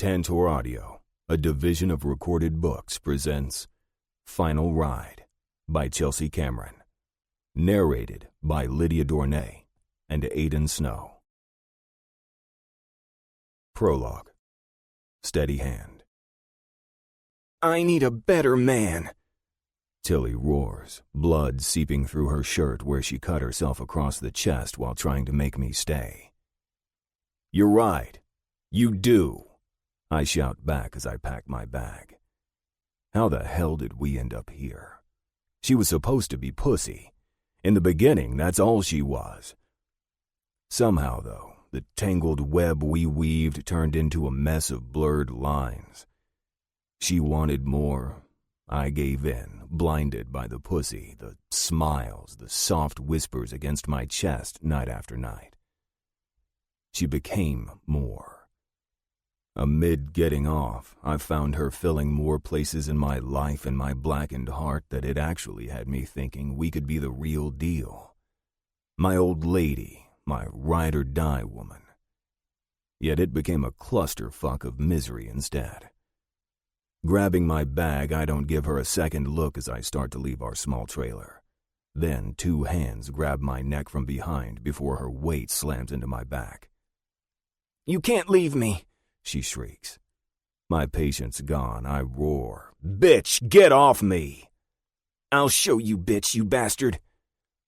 Tantor Audio, a division of Recorded Books, presents Final Ride by Chelsea Camaron. Narrated by Lydia Dornay and Aidan Snow. Prologue. Steady Hand. I need a better man, Tilly roars, blood seeping through her shirt where she cut herself across the chest while trying to make me stay. You're right. You do, I shout back as I pack my bag. How the hell did we end up here? She was supposed to be pussy. In the beginning, that's all she was. Somehow, though, the tangled web we weaved turned into a mess of blurred lines. She wanted more. I gave in, blinded by the pussy, the smiles, the soft whispers against my chest night after night. She became more. Amid getting off, I found her filling more places in my life and my blackened heart that it actually had me thinking we could be the real deal. My old lady, my ride-or-die woman. Yet it became a clusterfuck of misery instead. Grabbing my bag, I don't give her a second look as I start to leave our small trailer. Then 2 hands grab my neck from behind before her weight slams into my back. You can't leave me, she shrieks. My patience gone, I roar. Bitch, get off me! I'll show you, bitch, you bastard.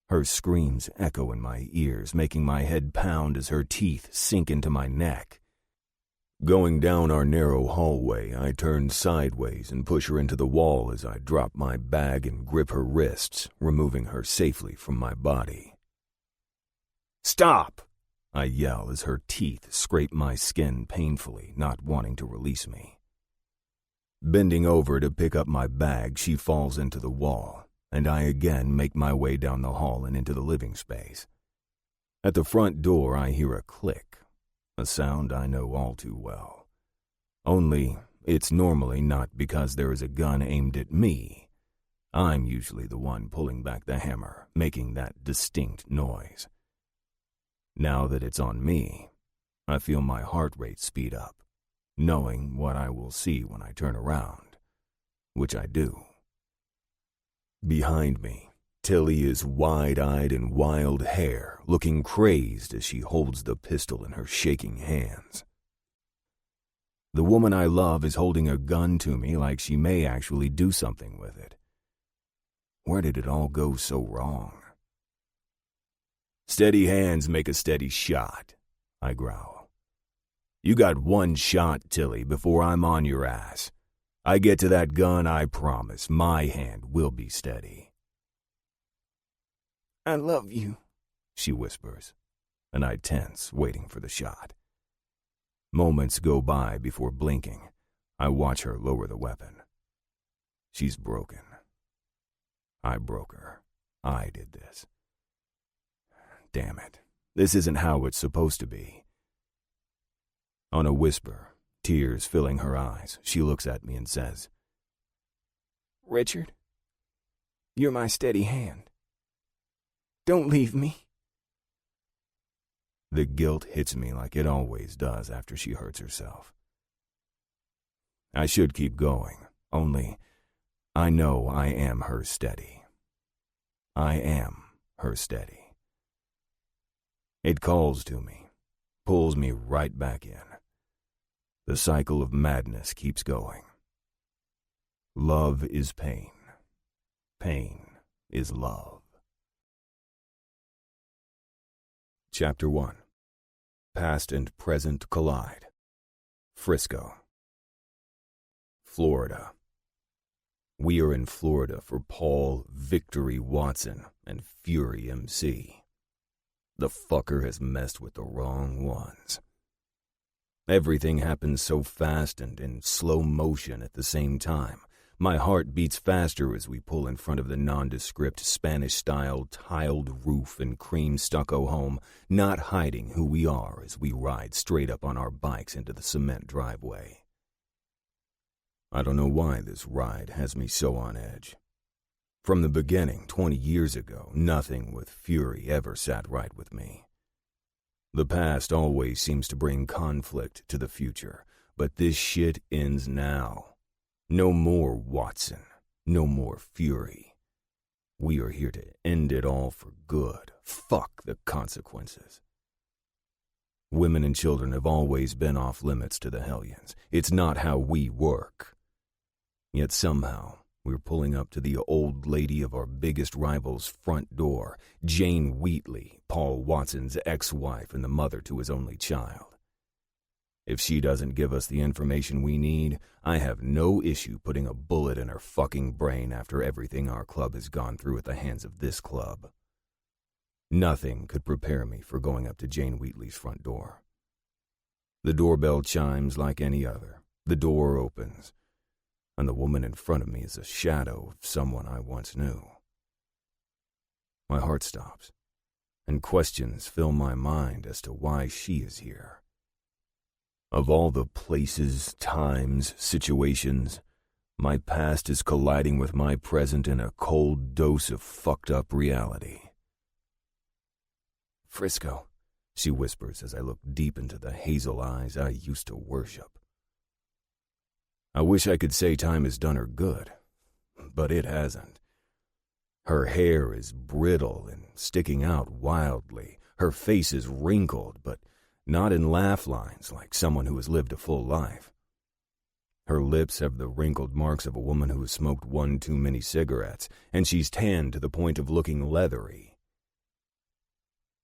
Her screams echo in my ears, making my head pound as her teeth sink into my neck. Going down our narrow hallway, I turn sideways and push her into the wall as I drop my bag and grip her wrists, removing her safely from my body. Stop! I yell as her teeth scrape my skin painfully, not wanting to release me. Bending over to pick up my bag, she falls into the wall, and I again make my way down the hall and into the living space. At the front door, I hear a click, a sound I know all too well. Only, it's normally not because there is a gun aimed at me. I'm usually the one pulling back the hammer, making that distinct noise. Now that it's on me, I feel my heart rate speed up, knowing what I will see when I turn around, which I do. Behind me, Tilly is wide-eyed and wild hair, looking crazed as she holds the pistol in her shaking hands. The woman I love is holding a gun to me like she may actually do something with it. Where did it all go so wrong? Steady hands make a steady shot, I growl. You got 1 shot, Tilly, before I'm on your ass. I get to that gun, I promise my hand will be steady. I love you, she whispers, and I tense, waiting for the shot. Moments go by before blinking. I watch her lower the weapon. She's broken. I broke her. I did this. Damn it. This isn't how it's supposed to be. On a whisper, tears filling her eyes, she looks at me and says, Richard, you're my steady hand. Don't leave me. The guilt hits me like it always does after she hurts herself. I should keep going, only I know I am her steady. I am her steady. It calls to me, pulls me right back in. The cycle of madness keeps going. Love is pain. Pain is love. Chapter 1. Past and Present Collide. Frisco. Florida. We are in Florida for Paul Victory Watson and Fury MC. The fucker has messed with the wrong ones. Everything happens so fast and in slow motion at the same time. My heart beats faster as we pull in front of the nondescript Spanish-style tiled roof and cream stucco home, not hiding who we are as we ride straight up on our bikes into the cement driveway. I don't know why this ride has me so on edge. From the beginning, 20 years ago, nothing with Fury ever sat right with me. The past always seems to bring conflict to the future, but this shit ends now. No more Watson. No more fury. We are here to end it all for good. Fuck the consequences. Women and children have always been off limits to the Hellions. It's not how we work. Yet somehow, we're pulling up to the old lady of our biggest rival's front door, Jane Wheatley, Paul Watson's ex-wife and the mother to his only child. If she doesn't give us the information we need, I have no issue putting a bullet in her fucking brain after everything our club has gone through at the hands of this club. Nothing could prepare me for going up to Jane Wheatley's front door. The doorbell chimes like any other. The door opens, and the woman in front of me is a shadow of someone I once knew. My heart stops, and questions fill my mind as to why she is here. Of all the places, times, situations, my past is colliding with my present in a cold dose of fucked up reality. "Frisco," she whispers as I look deep into the hazel eyes I used to worship. I wish I could say time has done her good, but it hasn't. Her hair is brittle and sticking out wildly. Her face is wrinkled, but not in laugh lines like someone who has lived a full life. Her lips have the wrinkled marks of a woman who has smoked one too many cigarettes, and she's tanned to the point of looking leathery.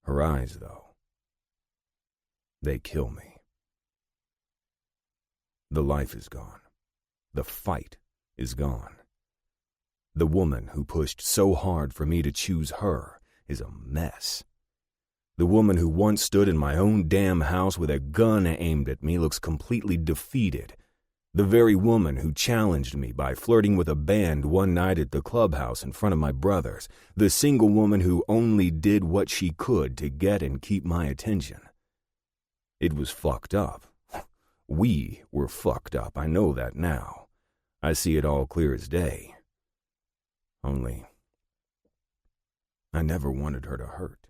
Her eyes, though, they kill me. The life is gone. The fight is gone. The woman who pushed so hard for me to choose her is a mess. The woman who once stood in my own damn house with a gun aimed at me looks completely defeated. The very woman who challenged me by flirting with a band one night at the clubhouse in front of my brothers. The single woman who only did what she could to get and keep my attention. It was fucked up. We were fucked up. I know that now. I see it all clear as day. Only, I never wanted her to hurt.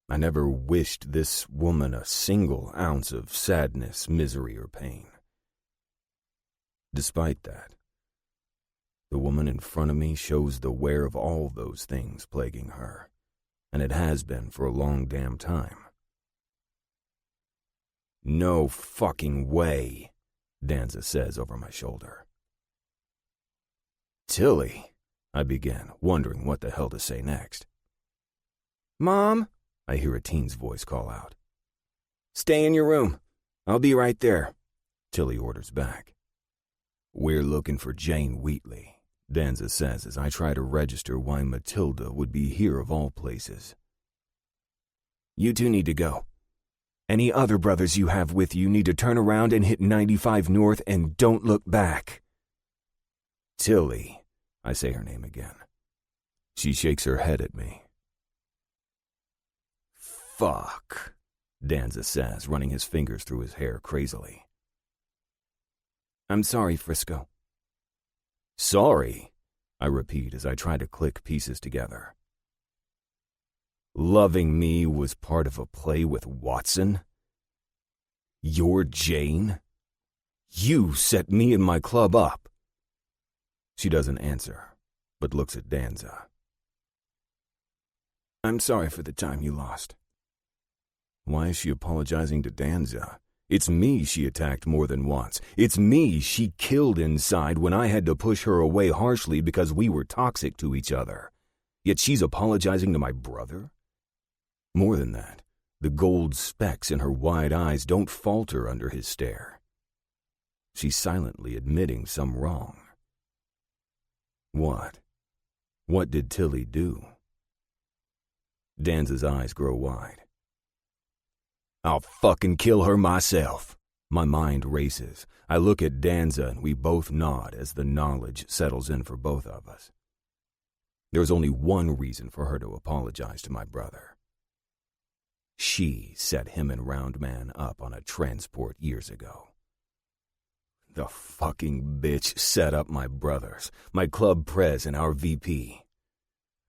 I never wished this woman a single ounce of sadness, misery, or pain. Despite that, the woman in front of me shows the wear of all those things plaguing her, and it has been for a long damn time. "No fucking way," Danza says over my shoulder. "Tilly," I begin, wondering what the hell to say next. "Mom," I hear a teen's voice call out. "Stay in your room. I'll be right there," Tilly orders back. "We're looking for Jane Wheatley," Danza says as I try to register why Matilda would be here of all places. "You two need to go. Any other brothers you have with you need to turn around and hit 95 North and don't look back." "Tilly," I say her name again. She shakes her head at me. "Fuck," Danza says, running his fingers through his hair crazily. "I'm sorry, Frisco." "Sorry," I repeat as I try to click pieces together. "Loving me was part of a play with Watson? You're Jane? You set me and my club up." She doesn't answer, but looks at Danza. "I'm sorry for the time you lost." Why is she apologizing to Danza? It's me she attacked more than once. It's me she killed inside when I had to push her away harshly because we were toxic to each other. Yet she's apologizing to my brother? More than that, the gold specks in her wide eyes don't falter under his stare. She's silently admitting some wrong. What? What did Tilly do? Danza's eyes grow wide. "I'll fucking kill her myself." My mind races. I look at Danza and we both nod as the knowledge settles in for both of us. There's only one reason for her to apologize to my brother. She set him and Roundman up on a transport years ago. The fucking bitch set up my brothers, my club prez and our VP.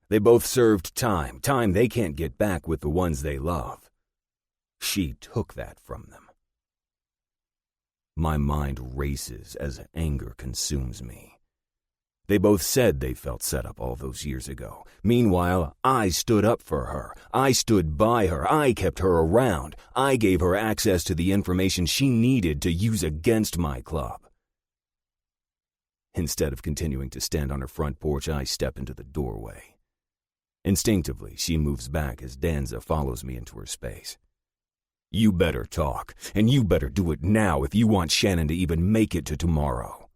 They both served time they can't get back with the ones they love. She took that from them. My mind races as anger consumes me. They both said they felt set up all those years ago. Meanwhile, I stood up for her. I stood by her. I kept her around. I gave her access to the information she needed to use against my club. Instead of continuing to stand on her front porch, I step into the doorway. Instinctively, she moves back as Danza follows me into her space. You better talk, and you better do it now if you want Shannon to even make it to tomorrow.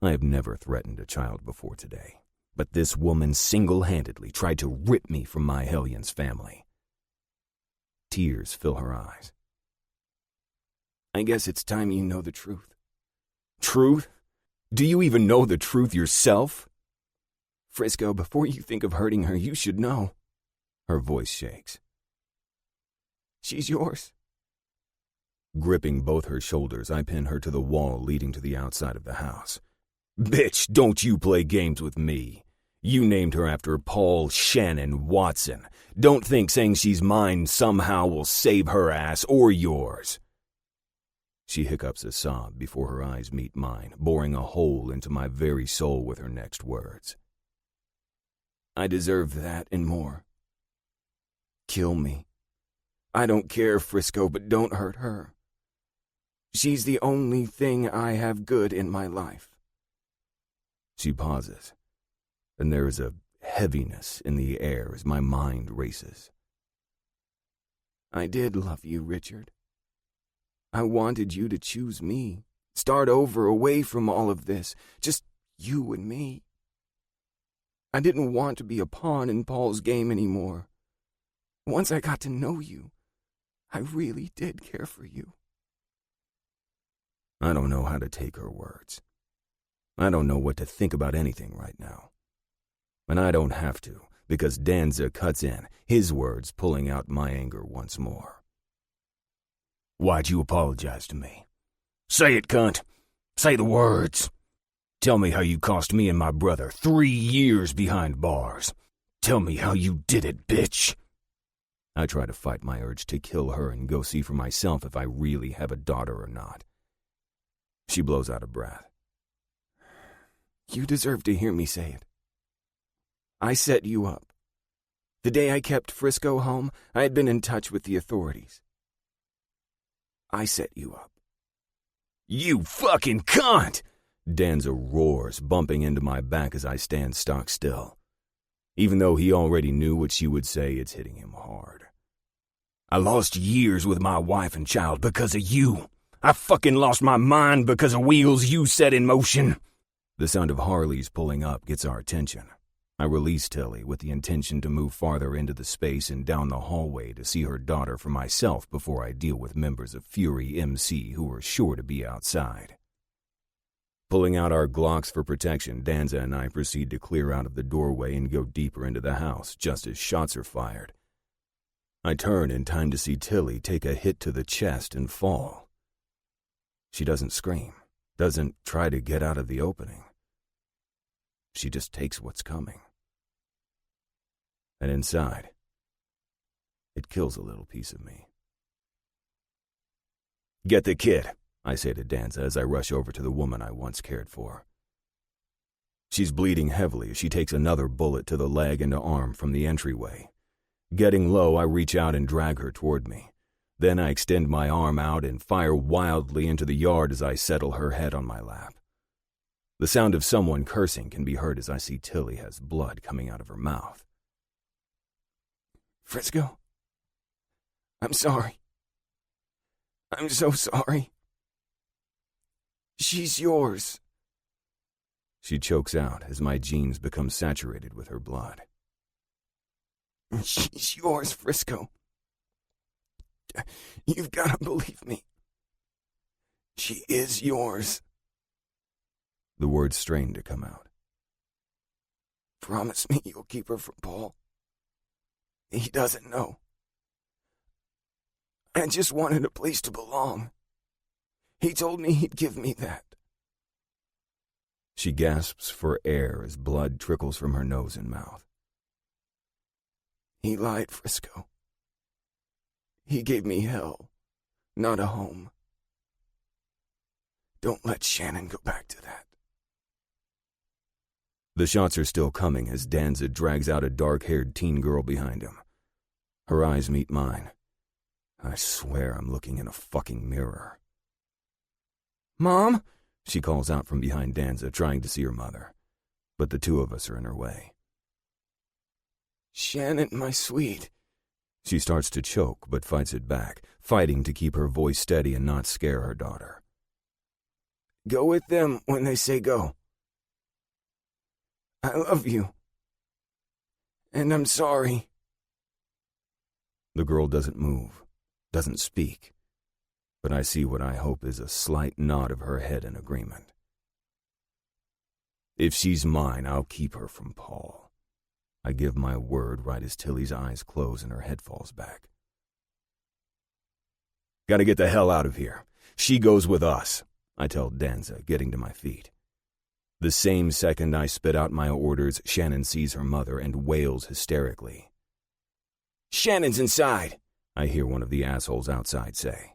I have never threatened a child before today, but this woman single-handedly tried to rip me from my Hellions family. Tears fill her eyes. I guess it's time you know the truth. Truth? Do you even know the truth yourself? Frisco, before you think of hurting her, you should know. Her voice shakes. She's yours. Gripping both her shoulders, I pin her to the wall leading to the outside of the house. Bitch, don't you play games with me. You named her after Paul Shannon Watson. Don't think saying she's mine somehow will save her ass or yours. She hiccups a sob before her eyes meet mine, boring a hole into my very soul with her next words. I deserve that and more. Kill me. I don't care, Frisco, but don't hurt her. She's the only thing I have good in my life. She pauses, and there is a heaviness in the air as my mind races. I did love you, Richard. I wanted you to choose me, start over away from all of this, just you and me. I didn't want to be a pawn in Paul's game anymore. Once I got to know you, I really did care for you. I don't know how to take her words. I don't know what to think about anything right now. And I don't have to, because Danza cuts in, his words pulling out my anger once more. Why'd you apologize to me? Say it, cunt. Say the words. Tell me how you cost me and my brother 3 years behind bars. Tell me how you did it, bitch. I try to fight my urge to kill her and go see for myself if I really have a daughter or not. She blows out a breath. You deserve to hear me say it. I set you up. The day I kept Frisco home, I had been in touch with the authorities. I set you up. You fucking cunt! Danza roars, bumping into my back as I stand stock still. Even though he already knew what she would say, it's hitting him hard. I lost years with my wife and child because of you. I fucking lost my mind because of wheels you set in motion. The sound of Harley's pulling up gets our attention. I release Tilly with the intention to move farther into the space and down the hallway to see her daughter for myself before I deal with members of Fury MC who are sure to be outside. Pulling out our Glocks for protection, Danza and I proceed to clear out of the doorway and go deeper into the house just as shots are fired. I turn in time to see Tilly take a hit to the chest and fall. She doesn't scream, doesn't try to get out of the opening. She just takes what's coming. And inside, it kills a little piece of me. Get the kid, I say to Danza as I rush over to the woman I once cared for. She's bleeding heavily as she takes another bullet to the leg and arm from the entryway. Getting low, I reach out and drag her toward me. Then I extend my arm out and fire wildly into the yard as I settle her head on my lap. The sound of someone cursing can be heard as I see Tilly has blood coming out of her mouth. Frisco, I'm sorry. I'm so sorry. She's yours. She chokes out as my jeans become saturated with her blood. She's yours, Frisco. You've got to believe me. She is yours. The words strain to come out. Promise me you'll keep her from Paul. He doesn't know. I just wanted a place to belong. He told me he'd give me that. She gasps for air as blood trickles from her nose and mouth. He lied, Frisco. He gave me hell, not a home. Don't let Shannon go back to that. The shots are still coming as Danza drags out a dark-haired teen girl behind him. Her eyes meet mine. I swear I'm looking in a fucking mirror. Mom? She calls out from behind Danza, trying to see her mother. But the two of us are in her way. Shannon, my sweet. She starts to choke, but fights it back, fighting to keep her voice steady and not scare her daughter. Go with them when they say go. I love you. And I'm sorry. The girl doesn't move, doesn't speak, but I see what I hope is a slight nod of her head in agreement. If she's mine, I'll keep her from Paul. I give my word right as Tilly's eyes close and her head falls back. Gotta get the hell out of here. She goes with us, I tell Danza, getting to my feet. The same second I spit out my orders, Shannon sees her mother and wails hysterically. Shannon's inside, I hear one of the assholes outside say.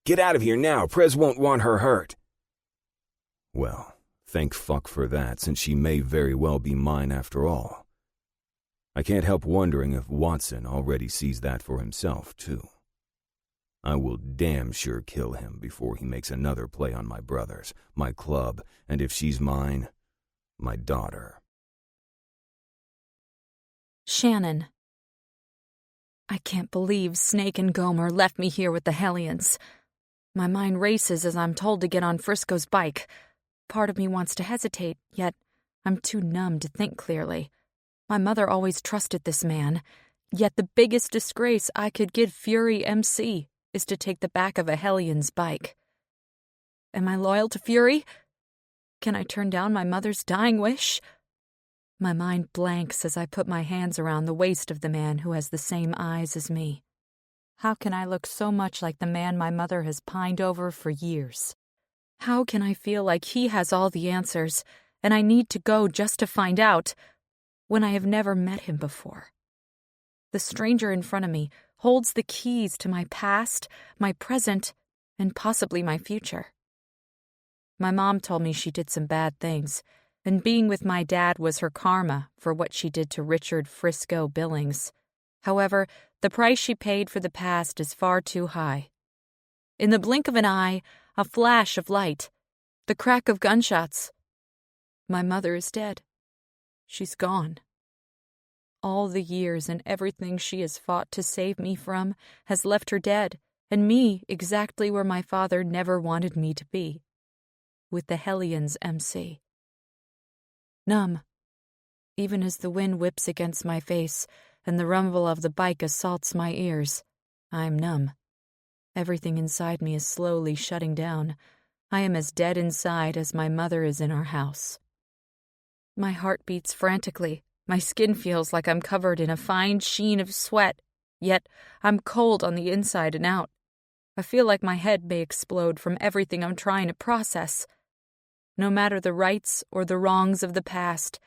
Get out of here now. Prez won't want her hurt. Well, thank fuck for that, since she may very well be mine after all. I can't help wondering if Watson already sees that for himself, too. I will damn sure kill him before he makes another play on my brothers, my club, and if she's mine, my daughter. Shannon. I can't believe Snake and Gomer left me here with the Hellions. My mind races as I'm told to get on Frisco's bike. Part of me wants to hesitate, yet I'm too numb to think clearly. My mother always trusted this man, yet the biggest disgrace I could give Fury MC is to take the back of a Hellion's bike. Am I loyal to Fury? Can I turn down my mother's dying wish? My mind blanks as I put my hands around the waist of the man who has the same eyes as me. How can I look so much like the man my mother has pined over for years? How can I feel like he has all the answers, and I need to go just to find out, when I have never met him before? The stranger in front of me holds the keys to my past, my present, and possibly my future. My mom told me she did some bad things, and being with my dad was her karma for what she did to Richard Frisco Billings. However, the price she paid for the past is far too high. In the blink of an eye, a flash of light, the crack of gunshots. My mother is dead. She's gone. All the years and everything she has fought to save me from has left her dead, and me exactly where my father never wanted me to be, with the Hellions MC. Numb, even as the wind whips against my face and the rumble of the bike assaults my ears, I'm numb. Everything inside me is slowly shutting down. I am as dead inside as my mother is in our house. My heart beats frantically. My skin feels like I'm covered in a fine sheen of sweat, yet I'm cold on the inside and out. I feel like my head may explode from everything I'm trying to process. No matter the rights or the wrongs of the past,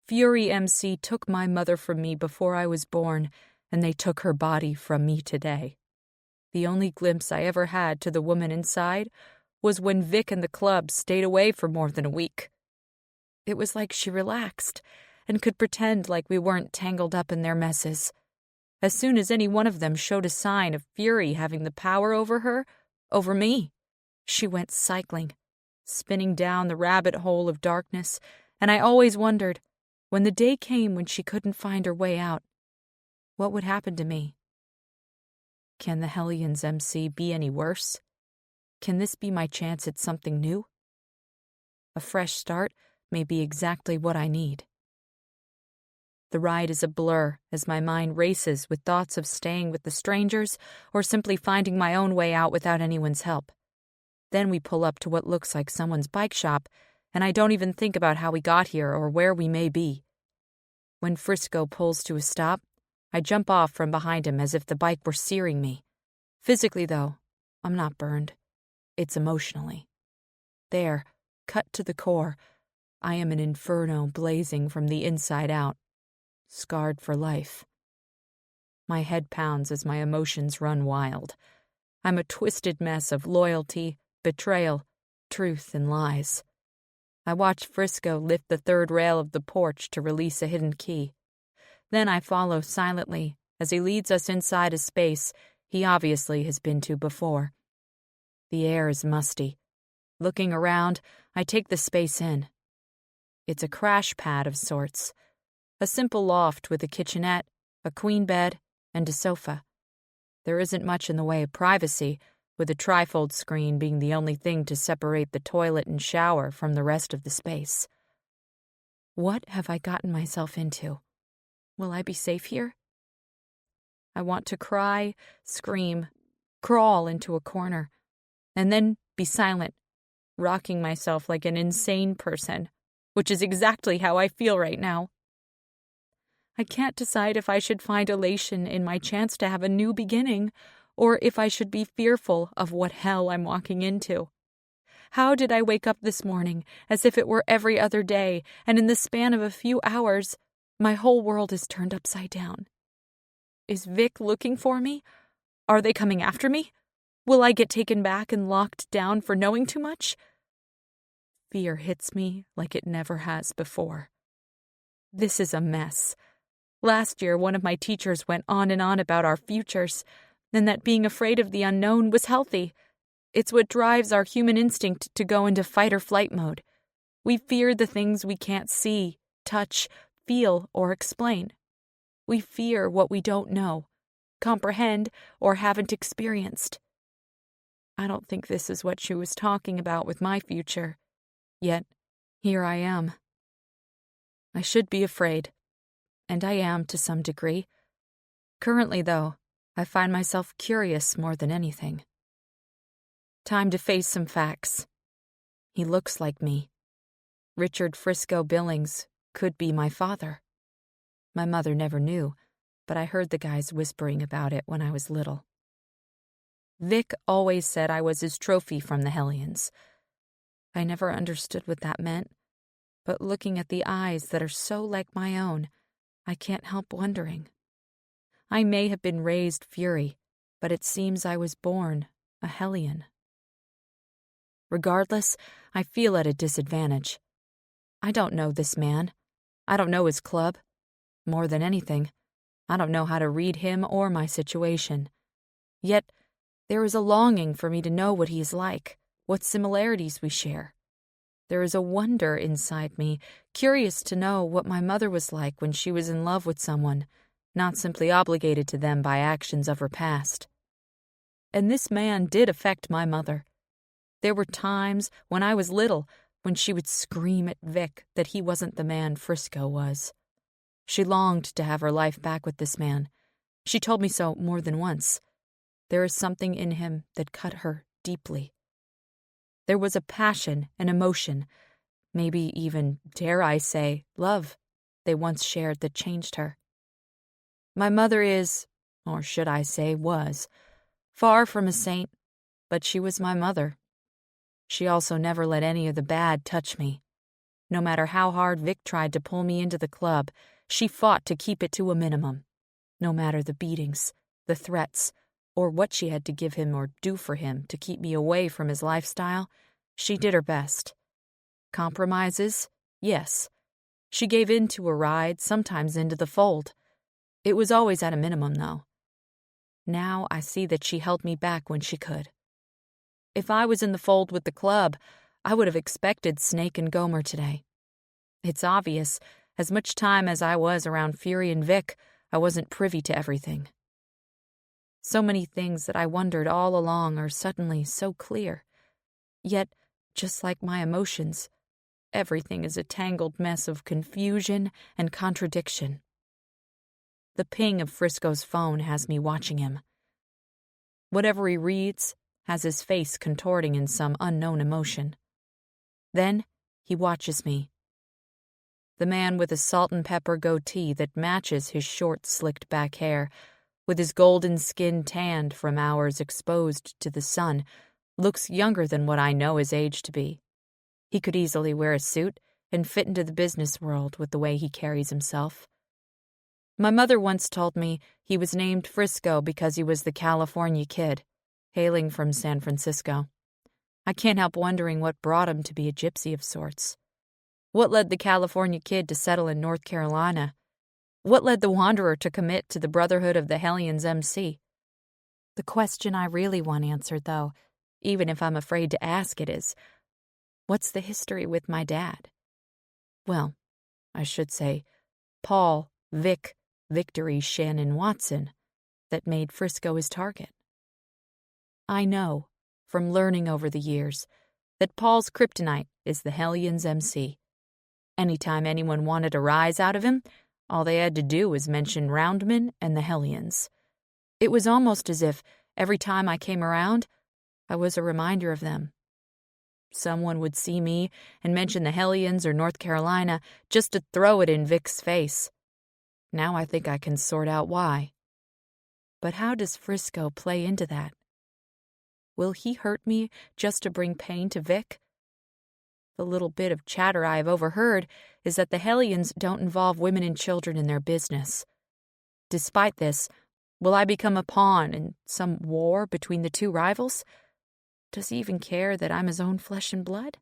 Fury MC took my mother from me before I was born, and they took her body from me today. The only glimpse I ever had to the woman inside was when Vic and the club stayed away for more than a week. It was like she relaxed and could pretend like we weren't tangled up in their messes. As soon as any one of them showed a sign of Fury having the power over her, over me, she went cycling, spinning down the rabbit hole of darkness, and I always wondered, when the day came when she couldn't find her way out, what would happen to me? Can the Hellions MC be any worse? Can this be my chance at something new? A fresh start may be exactly what I need. The ride is a blur as my mind races with thoughts of staying with the strangers or simply finding my own way out without anyone's help. Then we pull up to what looks like someone's bike shop, and I don't even think about how we got here or where we may be. When Frisco pulls to a stop, I jump off from behind him as if the bike were searing me. Physically, though, I'm not burned. It's emotionally. There, cut to the core, I am an inferno blazing from the inside out, scarred for life. My head pounds as my emotions run wild. I'm a twisted mess of loyalty, betrayal, truth and lies. I watch Frisco lift the third rail of the porch to release a hidden key. Then I follow silently as he leads us inside a space he obviously has been to before. The air is musty. Looking around, I take the space in. It's a crash pad of sorts. A simple loft with a kitchenette, a queen bed, and a sofa. There isn't much in the way of privacy, with a trifold screen being the only thing to separate the toilet and shower from the rest of the space. What have I gotten myself into? Will I be safe here? I want to cry, scream, crawl into a corner, and then be silent, rocking myself like an insane person, which is exactly how I feel right now. I can't decide if I should find elation in my chance to have a new beginning, or if I should be fearful of what hell I'm walking into. How did I wake up this morning as if it were every other day, and in the span of a few hours, my whole world is turned upside down? Is Vic looking for me? Are they coming after me? Will I get taken back and locked down for knowing too much? Fear hits me like it never has before. This is a mess. Last year, one of my teachers went on and on about our futures, and that being afraid of the unknown was healthy. It's what drives our human instinct to go into fight-or-flight mode. We fear the things we can't see, touch, feel, or explain. We fear what we don't know, comprehend, or haven't experienced. I don't think this is what she was talking about with my future. Yet, here I am. I should be afraid, and I am to some degree. Currently, though, I find myself curious more than anything. Time to face some facts. He looks like me. Richard Frisco Billings could be my father. My mother never knew, but I heard the guys whispering about it when I was little. Vic always said I was his trophy from the Hellions. I never understood what that meant, but looking at the eyes that are so like my own, I can't help wondering. I may have been raised Fury, but it seems I was born a Hellion. Regardless, I feel at a disadvantage. I don't know this man. I don't know his club. More than anything, I don't know how to read him or my situation. Yet, there is a longing for me to know what he is like, what similarities we share. There is a wonder inside me, curious to know what my mother was like when she was in love with someone, not simply obligated to them by actions of her past. And this man did affect my mother. There were times when I was little when she would scream at Vic that he wasn't the man Frisco was. She longed to have her life back with this man. She told me so more than once. There is something in him that cut her deeply. There was a passion and emotion, maybe even, dare I say, love, they once shared that changed her. My mother is, or should I say was, far from a saint, but she was my mother. She also never let any of the bad touch me. No matter how hard Vic tried to pull me into the club, she fought to keep it to a minimum. No matter the beatings, the threats, or what she had to give him or do for him to keep me away from his lifestyle, she did her best. Compromises? Yes. She gave in to a ride, sometimes into the fold. It was always at a minimum, though. Now I see that she held me back when she could. If I was in the fold with the club, I would have expected Snake and Gomer today. It's obvious, as much time as I was around Fury and Vic, I wasn't privy to everything. So many things that I wondered all along are suddenly so clear. Yet, just like my emotions, everything is a tangled mess of confusion and contradiction. The ping of Frisco's phone has me watching him. Whatever he reads has his face contorting in some unknown emotion. Then he watches me. The man with a salt and pepper goatee that matches his short, slicked back hair, with his golden skin tanned from hours exposed to the sun, looks younger than what I know his age to be. He could easily wear a suit and fit into the business world with the way he carries himself. My mother once told me he was named Frisco because he was the California kid, hailing from San Francisco. I can't help wondering what brought him to be a gypsy of sorts. What led the California kid to settle in North Carolina? What led the wanderer to commit to the Brotherhood of the Hellions MC? The question I really want answered, though, even if I'm afraid to ask it, is, what's the history with my dad? Well, I should say, Paul, Vic, Victory, Shannon Watson, that made Frisco his target. I know, from learning over the years, that Paul's kryptonite is the Hellions MC. Anytime anyone wanted a rise out of him, all they had to do was mention Roundman and the Hellions. It was almost as if, every time I came around, I was a reminder of them. Someone would see me and mention the Hellions or North Carolina just to throw it in Vic's face. Now I think I can sort out why. But how does Frisco play into that? Will he hurt me just to bring pain to Vic? The little bit of chatter I have overheard is that the Hellions don't involve women and children in their business. Despite this, will I become a pawn in some war between the two rivals? Does he even care that I'm his own flesh and blood?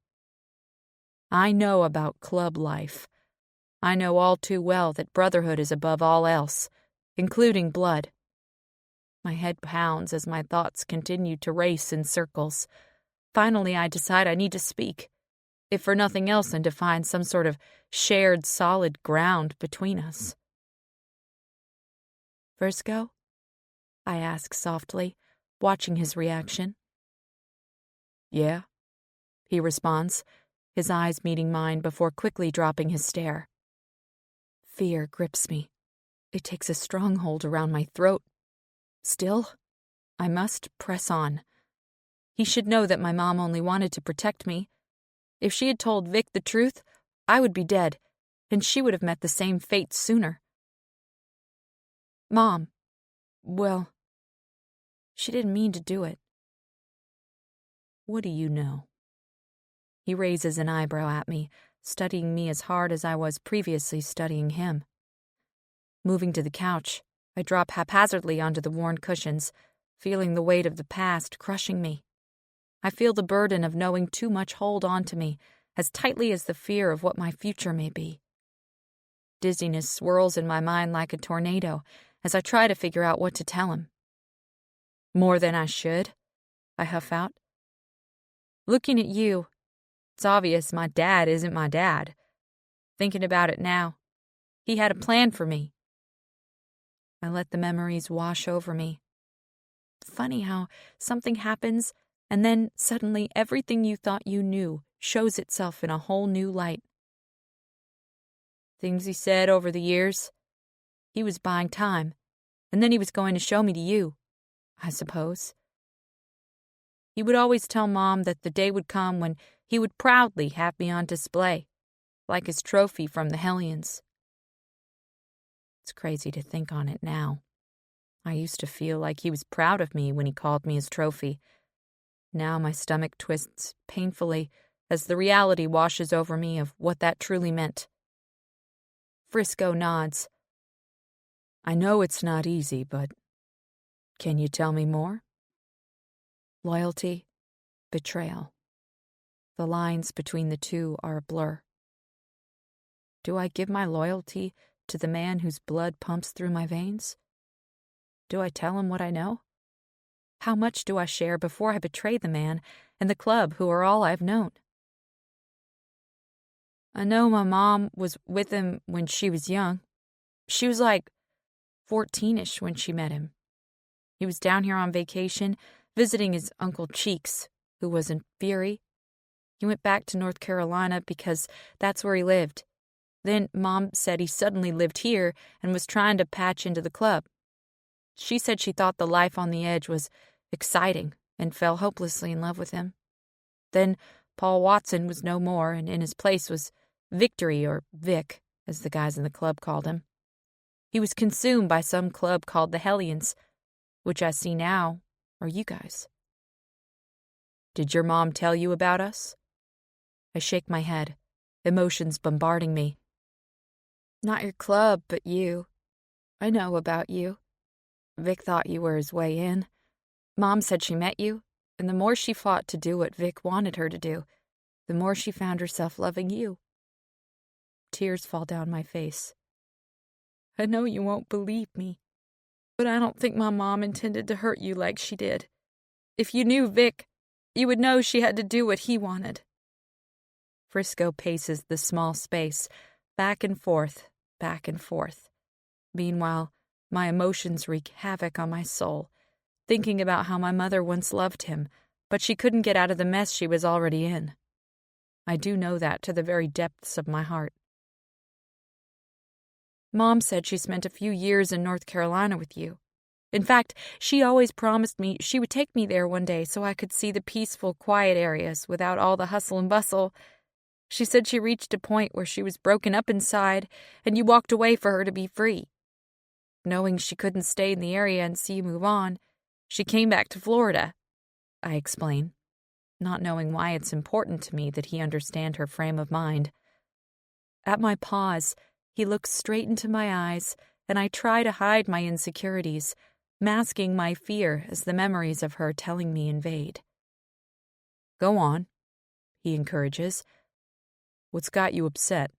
I know about club life. I know all too well that brotherhood is above all else, including blood. My head pounds as my thoughts continue to race in circles. Finally, I decide I need to speak, if for nothing else than to find some sort of shared solid ground between us. Frisco? I ask softly, watching his reaction. Yeah, he responds, his eyes meeting mine before quickly dropping his stare. Fear grips me. It takes a stronghold around my throat. Still, I must press on. He should know that my mom only wanted to protect me. If she had told Vic the truth, I would be dead, and she would have met the same fate sooner. Mom, well, she didn't mean to do it. What do you know? He raises an eyebrow at me, studying me as hard as I was previously studying him. Moving to the couch, I drop haphazardly onto the worn cushions, feeling the weight of the past crushing me. I feel the burden of knowing too much hold on to me, as tightly as the fear of what my future may be. Dizziness swirls in my mind like a tornado as I try to figure out what to tell him. More than I should, I huff out. Looking at you, it's obvious my dad isn't my dad. Thinking about it now, he had a plan for me. I let the memories wash over me. Funny how something happens, and then suddenly everything you thought you knew shows itself in a whole new light. Things he said over the years. He was buying time, and then he was going to show me to you, I suppose. He would always tell Mom that the day would come when he would proudly have me on display, like his trophy from the Hellions. It's crazy to think on it now. I used to feel like he was proud of me when he called me his trophy. Now my stomach twists painfully as the reality washes over me of what that truly meant. Frisco nods. I know it's not easy, but can you tell me more? Loyalty, betrayal. The lines between the two are a blur. Do I give my loyalty to the man whose blood pumps through my veins? Do I tell him what I know? How much do I share before I betray the man and the club who are all I've known? I know my mom was with him when she was young. She was like 14-ish when she met him. He was down here on vacation, visiting his Uncle Cheeks, who was in Fury. He went back to North Carolina because that's where he lived. Then Mom said he suddenly lived here and was trying to patch into the club. She said she thought the life on the edge was exciting and fell hopelessly in love with him. Then Paul Watson was no more, and in his place was Victory, or Vic, as the guys in the club called him. He was consumed by some club called the Hellions, which I see now are you guys. Did your mom tell you about us? I shake my head, emotions bombarding me. Not your club, but you. I know about you. Vic thought you were his way in. Mom said she met you, and the more she fought to do what Vic wanted her to do, the more she found herself loving you. Tears fall down my face. I know you won't believe me, but I don't think my mom intended to hurt you like she did. If you knew Vic, you would know she had to do what he wanted. Frisco paces the small space, back and forth, back and forth. Meanwhile, my emotions wreak havoc on my soul, thinking about how my mother once loved him, but she couldn't get out of the mess she was already in. I do know that to the very depths of my heart. Mom said she spent a few years in North Carolina with you. In fact, she always promised me she would take me there one day so I could see the peaceful, quiet areas without all the hustle and bustle. She said she reached a point where she was broken up inside, and you walked away for her to be free. Knowing she couldn't stay in the area and see you move on, she came back to Florida, I explain, not knowing why it's important to me that he understand her frame of mind. At my pause, he looks straight into my eyes, and I try to hide my insecurities, masking my fear as the memories of her telling me invade. Go on, he encourages. What's got you upset?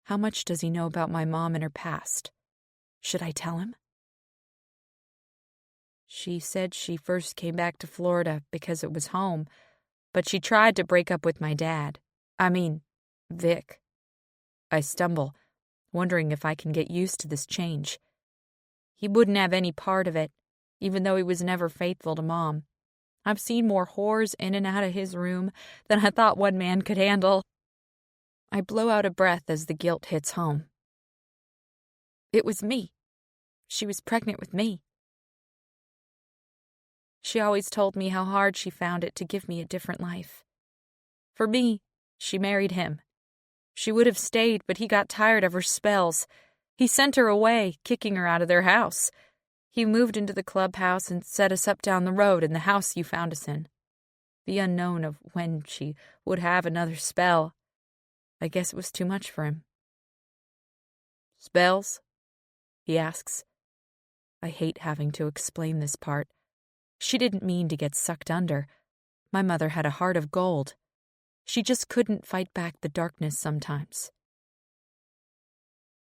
How much does he know about my mom and her past? Should I tell him? She said she first came back to Florida because it was home, but she tried to break up with my dad. Vic. I stumble, wondering if I can get used to this change. He wouldn't have any part of it, even though he was never faithful to Mom. I've seen more whores in and out of his room than I thought one man could handle. I blow out a breath as the guilt hits home. It was me. She was pregnant with me. She always told me how hard she found it to give me a different life. For me, she married him. She would have stayed, but he got tired of her spells. He sent her away, kicking her out of their house. He moved into the clubhouse and set us up down the road in the house you found us in. The unknown of when she would have another spell. I guess it was too much for him. Spells? He asks. I hate having to explain this part. She didn't mean to get sucked under. My mother had a heart of gold. She just couldn't fight back the darkness sometimes.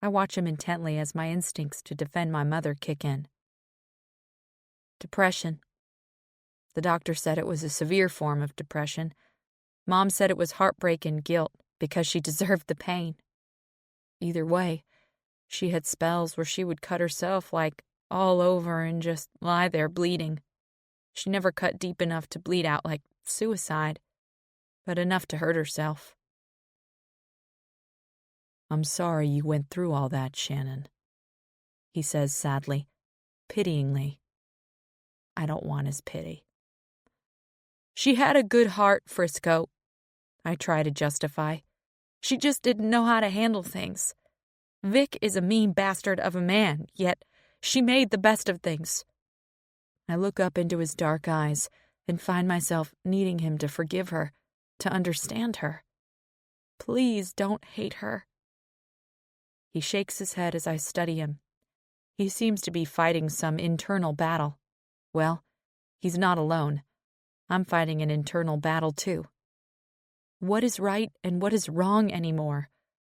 I watch him intently as my instincts to defend my mother kick in. Depression. The doctor said it was a severe form of depression. Mom said it was heartbreak and guilt because she deserved the pain. Either way, she had spells where she would cut herself all over and just lie there bleeding. She never cut deep enough to bleed out like suicide, but enough to hurt herself. I'm sorry you went through all that, Shannon, he says sadly, pityingly. I don't want his pity. She had a good heart, Frisco, I try to justify. She just didn't know how to handle things. Vic is a mean bastard of a man, yet she made the best of things. I look up into his dark eyes and find myself needing him to forgive her, to understand her. Please don't hate her. He shakes his head as I study him. He seems to be fighting some internal battle. Well, he's not alone. I'm fighting an internal battle too. What is right and what is wrong anymore?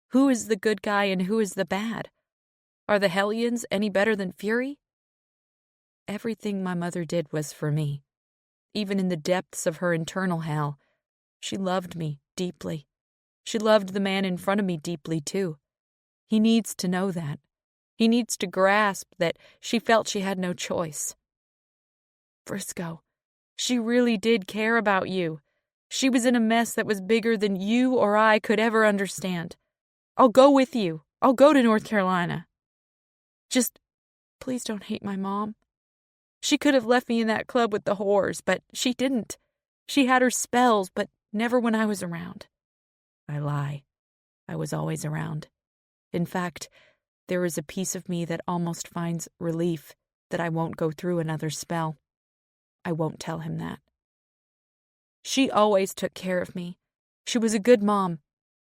Who is the good guy and who is the bad? Are the Hellions any better than Fury? Everything my mother did was for me. Even in the depths of her internal hell, she loved me deeply. She loved the man in front of me deeply, too. He needs to know that. He needs to grasp that she felt she had no choice. Frisco, she really did care about you. She was in a mess that was bigger than you or I could ever understand. I'll go with you. I'll go to North Carolina. Just, please don't hate my mom. She could have left me in that club with the whores, but she didn't. She had her spells, but never when I was around. I lie. I was always around. In fact, there is a piece of me that almost finds relief that I won't go through another spell. I won't tell him that. She always took care of me. She was a good mom.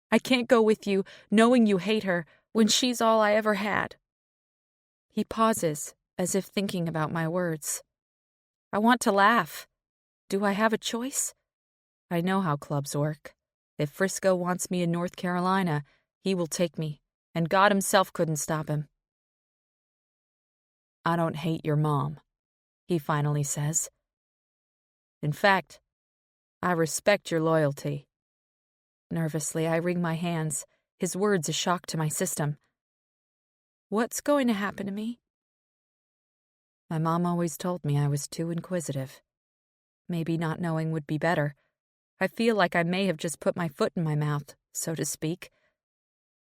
I can't go with you, knowing you hate her, when she's all I ever had. He pauses, as if thinking about my words. I want to laugh. Do I have a choice? I know how clubs work. If Frisco wants me in North Carolina, he will take me, and God himself couldn't stop him. I don't hate your mom, he finally says. In fact, I respect your loyalty. Nervously, I wring my hands, his words a shock to my system. What's going to happen to me? My mom always told me I was too inquisitive. Maybe not knowing would be better. I feel like I may have just put my foot in my mouth, so to speak.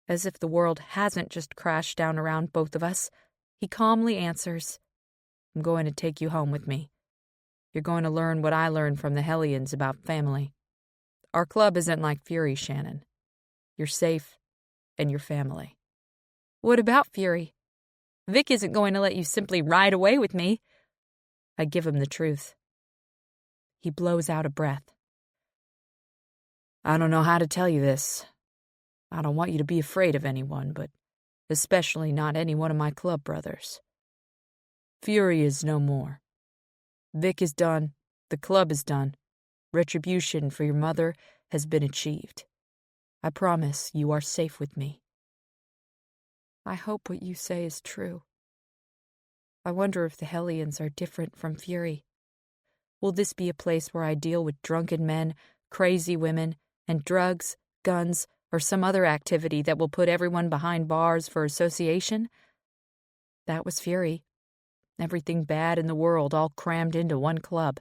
As if the world hasn't just crashed down around both of us, he calmly answers, I'm going to take you home with me. You're going to learn what I learned from the Hellions about family. Our club isn't like Fury, Shannon. You're safe, and your family. What about Fury? Vic isn't going to let you simply ride away with me. I give him the truth. He blows out a breath. I don't know how to tell you this. I don't want you to be afraid of anyone, but especially not any one of my club brothers. Fury is no more. Vic is done. The club is done. Retribution for your mother has been achieved. I promise you are safe with me. I hope what you say is true. I wonder if the Hellions are different from Fury. Will this be a place where I deal with drunken men, crazy women, and drugs, guns, or some other activity that will put everyone behind bars for association? That was Fury. Everything bad in the world all crammed into one club.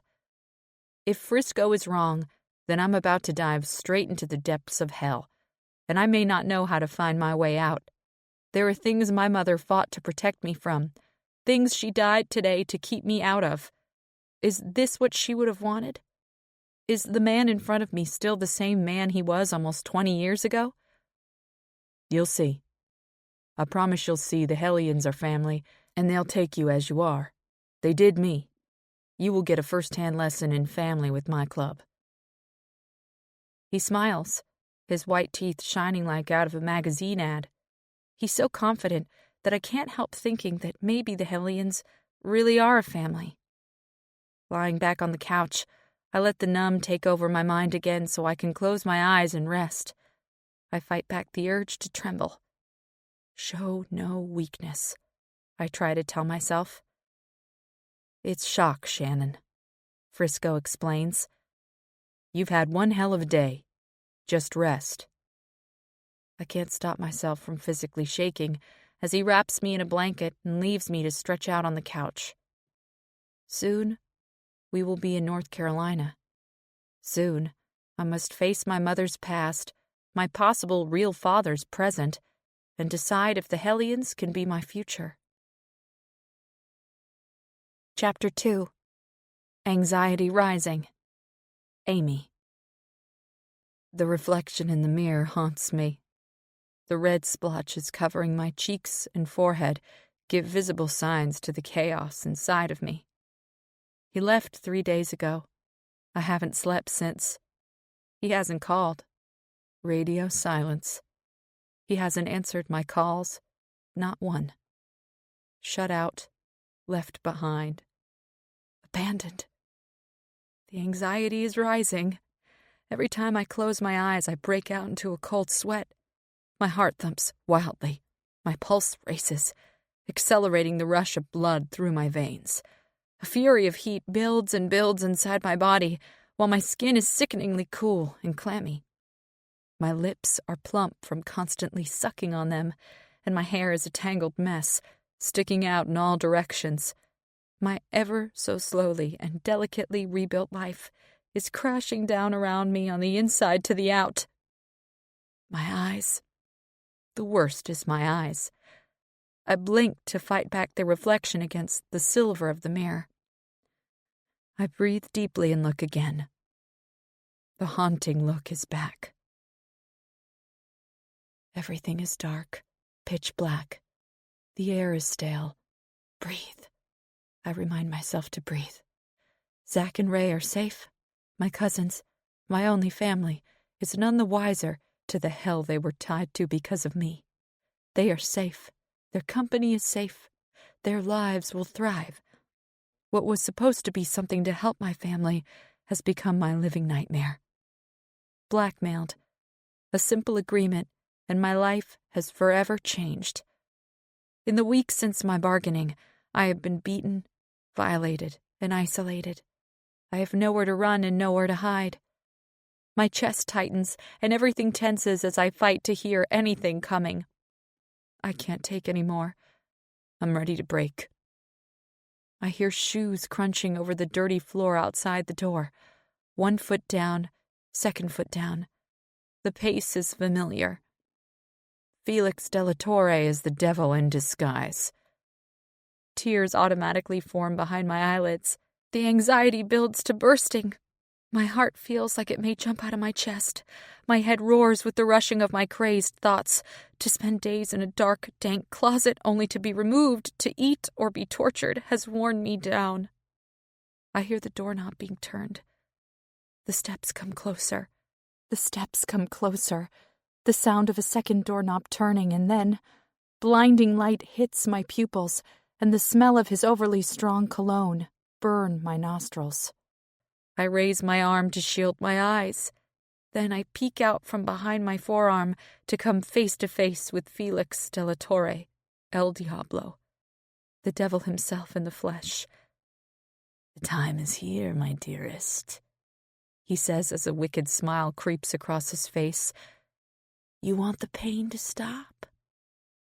If Frisco is wrong, then I'm about to dive straight into the depths of hell, and I may not know how to find my way out. There are things my mother fought to protect me from, things she died today to keep me out of. Is this what she would have wanted? Is the man in front of me still the same man he was almost 20 years ago? You'll see. I promise you'll see the Hellions are family, and they'll take you as you are. They did me. You will get a first-hand lesson in family with my club. He smiles, his white teeth shining like out of a magazine ad. He's so confident that I can't help thinking that maybe the Hellions really are a family. Lying back on the couch, I let the numb take over my mind again so I can close my eyes and rest. I fight back the urge to tremble. Show no weakness, I try to tell myself. It's shock, Shannon, Frisco explains. You've had one hell of a day. Just rest. I can't stop myself from physically shaking as he wraps me in a blanket and leaves me to stretch out on the couch. Soon, we will be in North Carolina. Soon, I must face my mother's past, my possible real father's present, and decide if the Hellions can be my future. Chapter 2. Anxiety Rising. Amy. The reflection in the mirror haunts me. The red splotches covering my cheeks and forehead give visible signs to the chaos inside of me. He left 3 days ago. I haven't slept since. He hasn't called. Radio silence. He hasn't answered my calls. Not one. Shut out. Left behind. Abandoned. The anxiety is rising. Every time I close my eyes, I break out into a cold sweat. My heart thumps wildly. My pulse races, accelerating the rush of blood through my veins. A fury of heat builds and builds inside my body, while my skin is sickeningly cool and clammy. My lips are plump from constantly sucking on them, and my hair is a tangled mess, sticking out in all directions. My ever so slowly and delicately rebuilt life is crashing down around me on the inside to the out. My eyes. The worst is my eyes. I blink to fight back their reflection against the silver of the mirror. I breathe deeply and look again. The haunting look is back. Everything is dark, pitch black. The air is stale. Breathe. I remind myself to breathe. Zach and Ray are safe. My cousins, my only family, is none the wiser to the hell they were tied to because of me. They are safe. Their company is safe. Their lives will thrive. What was supposed to be something to help my family has become my living nightmare. Blackmailed. A simple agreement, and my life has forever changed. In the weeks since my bargaining, I have been beaten, violated, and isolated. I have nowhere to run and nowhere to hide. My chest tightens, and everything tenses as I fight to hear anything coming. I can't take any more. I'm ready to break. I hear shoes crunching over the dirty floor outside the door. 1 foot down, 2nd foot down. The pace is familiar. Felix Delatorre is the devil in disguise. Tears automatically form behind my eyelids. The anxiety builds to bursting. My heart feels like it may jump out of my chest. My head roars with the rushing of my crazed thoughts. To spend days in a dark, dank closet only to be removed, to eat or be tortured, has worn me down. I hear the doorknob being turned. The steps come closer. The steps come closer. The sound of a second doorknob turning, and then blinding light hits my pupils, and the smell of his overly strong cologne burn my nostrils. I raise my arm to shield my eyes. Then I peek out from behind my forearm to come face to face with Felix Delatorre, El Diablo, the devil himself in the flesh. "The time is here, my dearest," he says as a wicked smile creeps across his face. "You want the pain to stop?"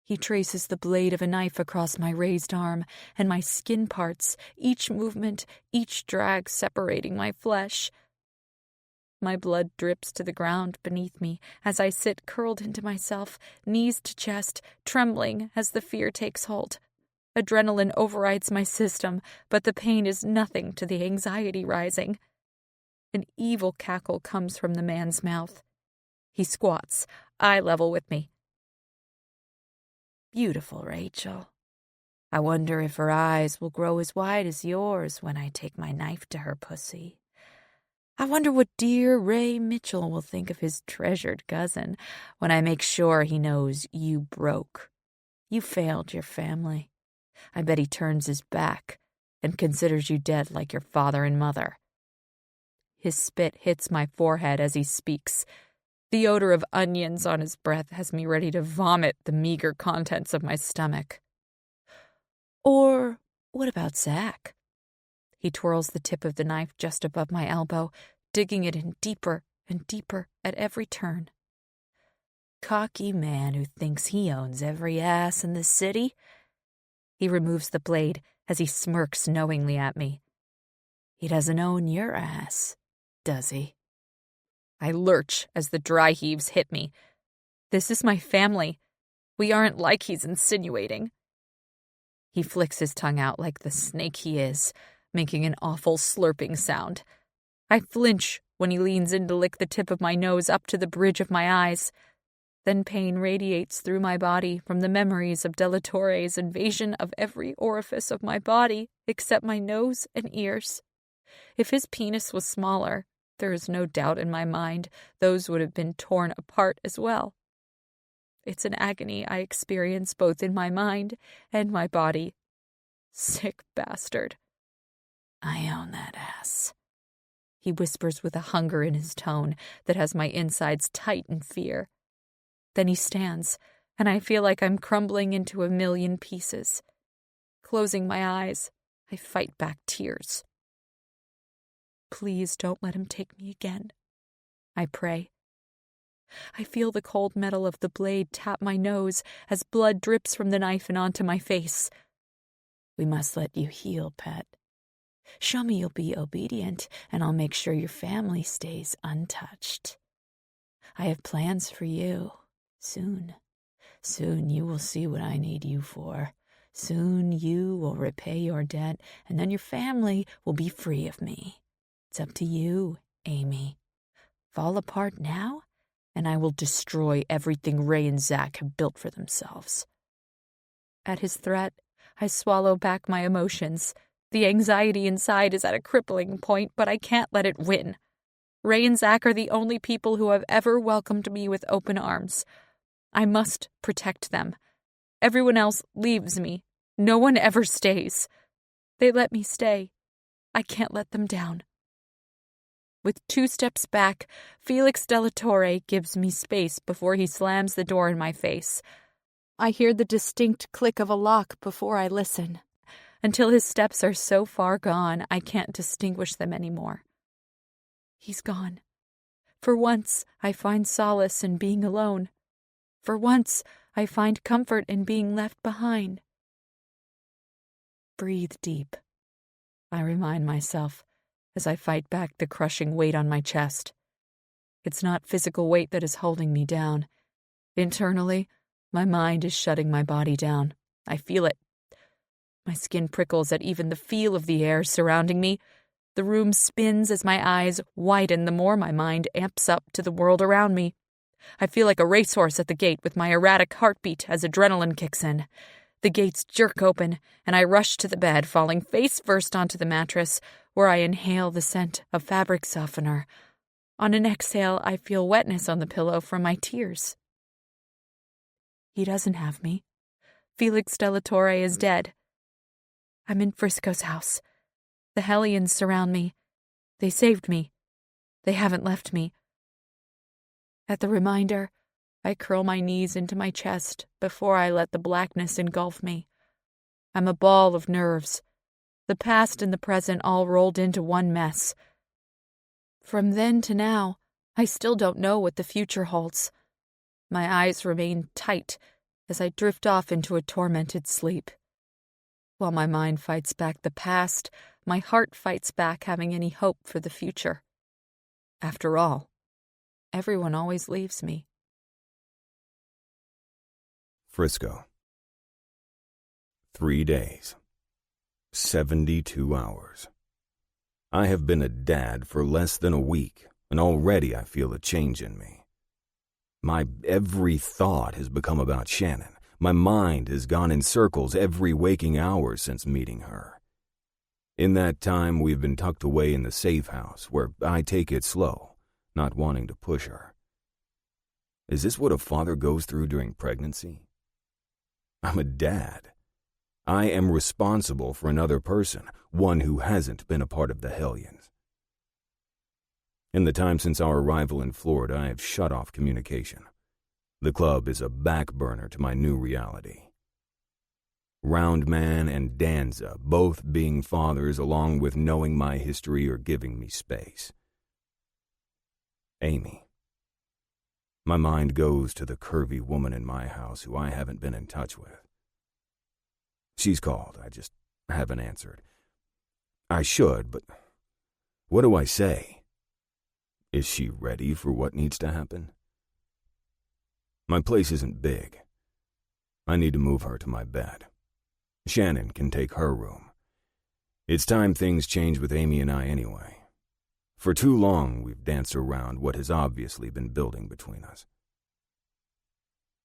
He traces the blade of a knife across my raised arm, and my skin parts, each movement, each drag separating my flesh. My blood drips to the ground beneath me as I sit curled into myself, knees to chest, trembling as the fear takes hold. Adrenaline overrides my system, but the pain is nothing to the anxiety rising. An evil cackle comes from the man's mouth. He squats, eye level with me. "Beautiful, Rachel. I wonder if her eyes will grow as wide as yours when I take my knife to her pussy. I wonder what dear Ray Mitchell will think of his treasured cousin when I make sure he knows you broke. You failed your family. I bet he turns his back and considers you dead like your father and mother." His spit hits my forehead as he speaks. The odor of onions on his breath has me ready to vomit the meager contents of my stomach. "Or what about Zach?" He twirls the tip of the knife just above my elbow, digging it in deeper and deeper at every turn. "Cocky man who thinks he owns every ass in the city?" He removes the blade as he smirks knowingly at me. "He doesn't own your ass, does he?" I lurch as the dry heaves hit me. This is my family. We aren't like he's insinuating. He flicks his tongue out like the snake he is, making an awful slurping sound. I flinch when he leans in to lick the tip of my nose up to the bridge of my eyes. Then pain radiates through my body from the memories of Delatorre's invasion of every orifice of my body except my nose and ears. If his penis was smaller, there is no doubt in my mind those would have been torn apart as well. It's an agony I experience both in my mind and my body. Sick bastard. "I own that ass," he whispers with a hunger in his tone that has my insides tight in fear. Then he stands, and I feel like I'm crumbling into a million pieces. Closing my eyes, I fight back tears. "Please don't let him take me again," I pray. I feel the cold metal of the blade tap my nose as blood drips from the knife and onto my face. "We must let you heal, pet. Show me you'll be obedient, and I'll make sure your family stays untouched. I have plans for you. Soon you will see what I need you for. Soon you will repay your debt, and then your family will be free of me. It's up to you, Amy. Fall apart now, and I will destroy everything Ray and Zach have built for themselves." At his threat, I swallow back my emotions. The anxiety inside is at a crippling point, but I can't let it win. Ray and Zach are the only people who have ever welcomed me with open arms. I must protect them. Everyone else leaves me. No one ever stays. They let me stay. I can't let them down. With 2 steps back, Felix Della Torre gives me space before he slams the door in my face. I hear the distinct click of a lock before I listen, until his steps are so far gone I can't distinguish them anymore. He's gone. For once, I find solace in being alone. For once, I find comfort in being left behind. Breathe deep, I remind myself as I fight back the crushing weight on my chest. It's not physical weight that is holding me down. Internally, my mind is shutting my body down. I feel it. My skin prickles at even the feel of the air surrounding me. The room spins as my eyes widen the more my mind amps up to the world around me. I feel like a racehorse at the gate with my erratic heartbeat as adrenaline kicks in. The gates jerk open, and I rush to the bed, falling face first onto the mattress, where I inhale the scent of fabric softener. On an exhale, I feel wetness on the pillow from my tears. He doesn't have me. Felix Della Torre is dead. I'm in Frisco's house. The Hellions surround me. They saved me. They haven't left me. At the reminder, I curl my knees into my chest before I let the blackness engulf me. I'm a ball of nerves. The past and the present all rolled into one mess. From then to now, I still don't know what the future holds. My eyes remain tight as I drift off into a tormented sleep. While my mind fights back the past, my heart fights back having any hope for the future. After all, everyone always leaves me. Frisco. 3 days. 72 hours. I have been a dad for less than a week, and already I feel a change in me. My every thought has become about Shannon. My mind has gone in circles every waking hour since meeting her. In that time, we've been tucked away in the safe house, where I take it slow, not wanting to push her. Is this what a father goes through during pregnancy? I'm a dad. I am responsible for another person, one who hasn't been a part of the Hellions. In the time since our arrival in Florida, I have shut off communication. The club is a back burner to my new reality. Roundman and Danza, both being fathers along with knowing my history, are giving me space. Amy. My mind goes to the curvy woman in my house who I haven't been in touch with. She's called, I just haven't answered. I should, but what do I say? Is she ready for what needs to happen? My place isn't big. I need to move her to my bed. Shannon can take her room. It's time things change with Amy and I anyway. For too long, we've danced around what has obviously been building between us.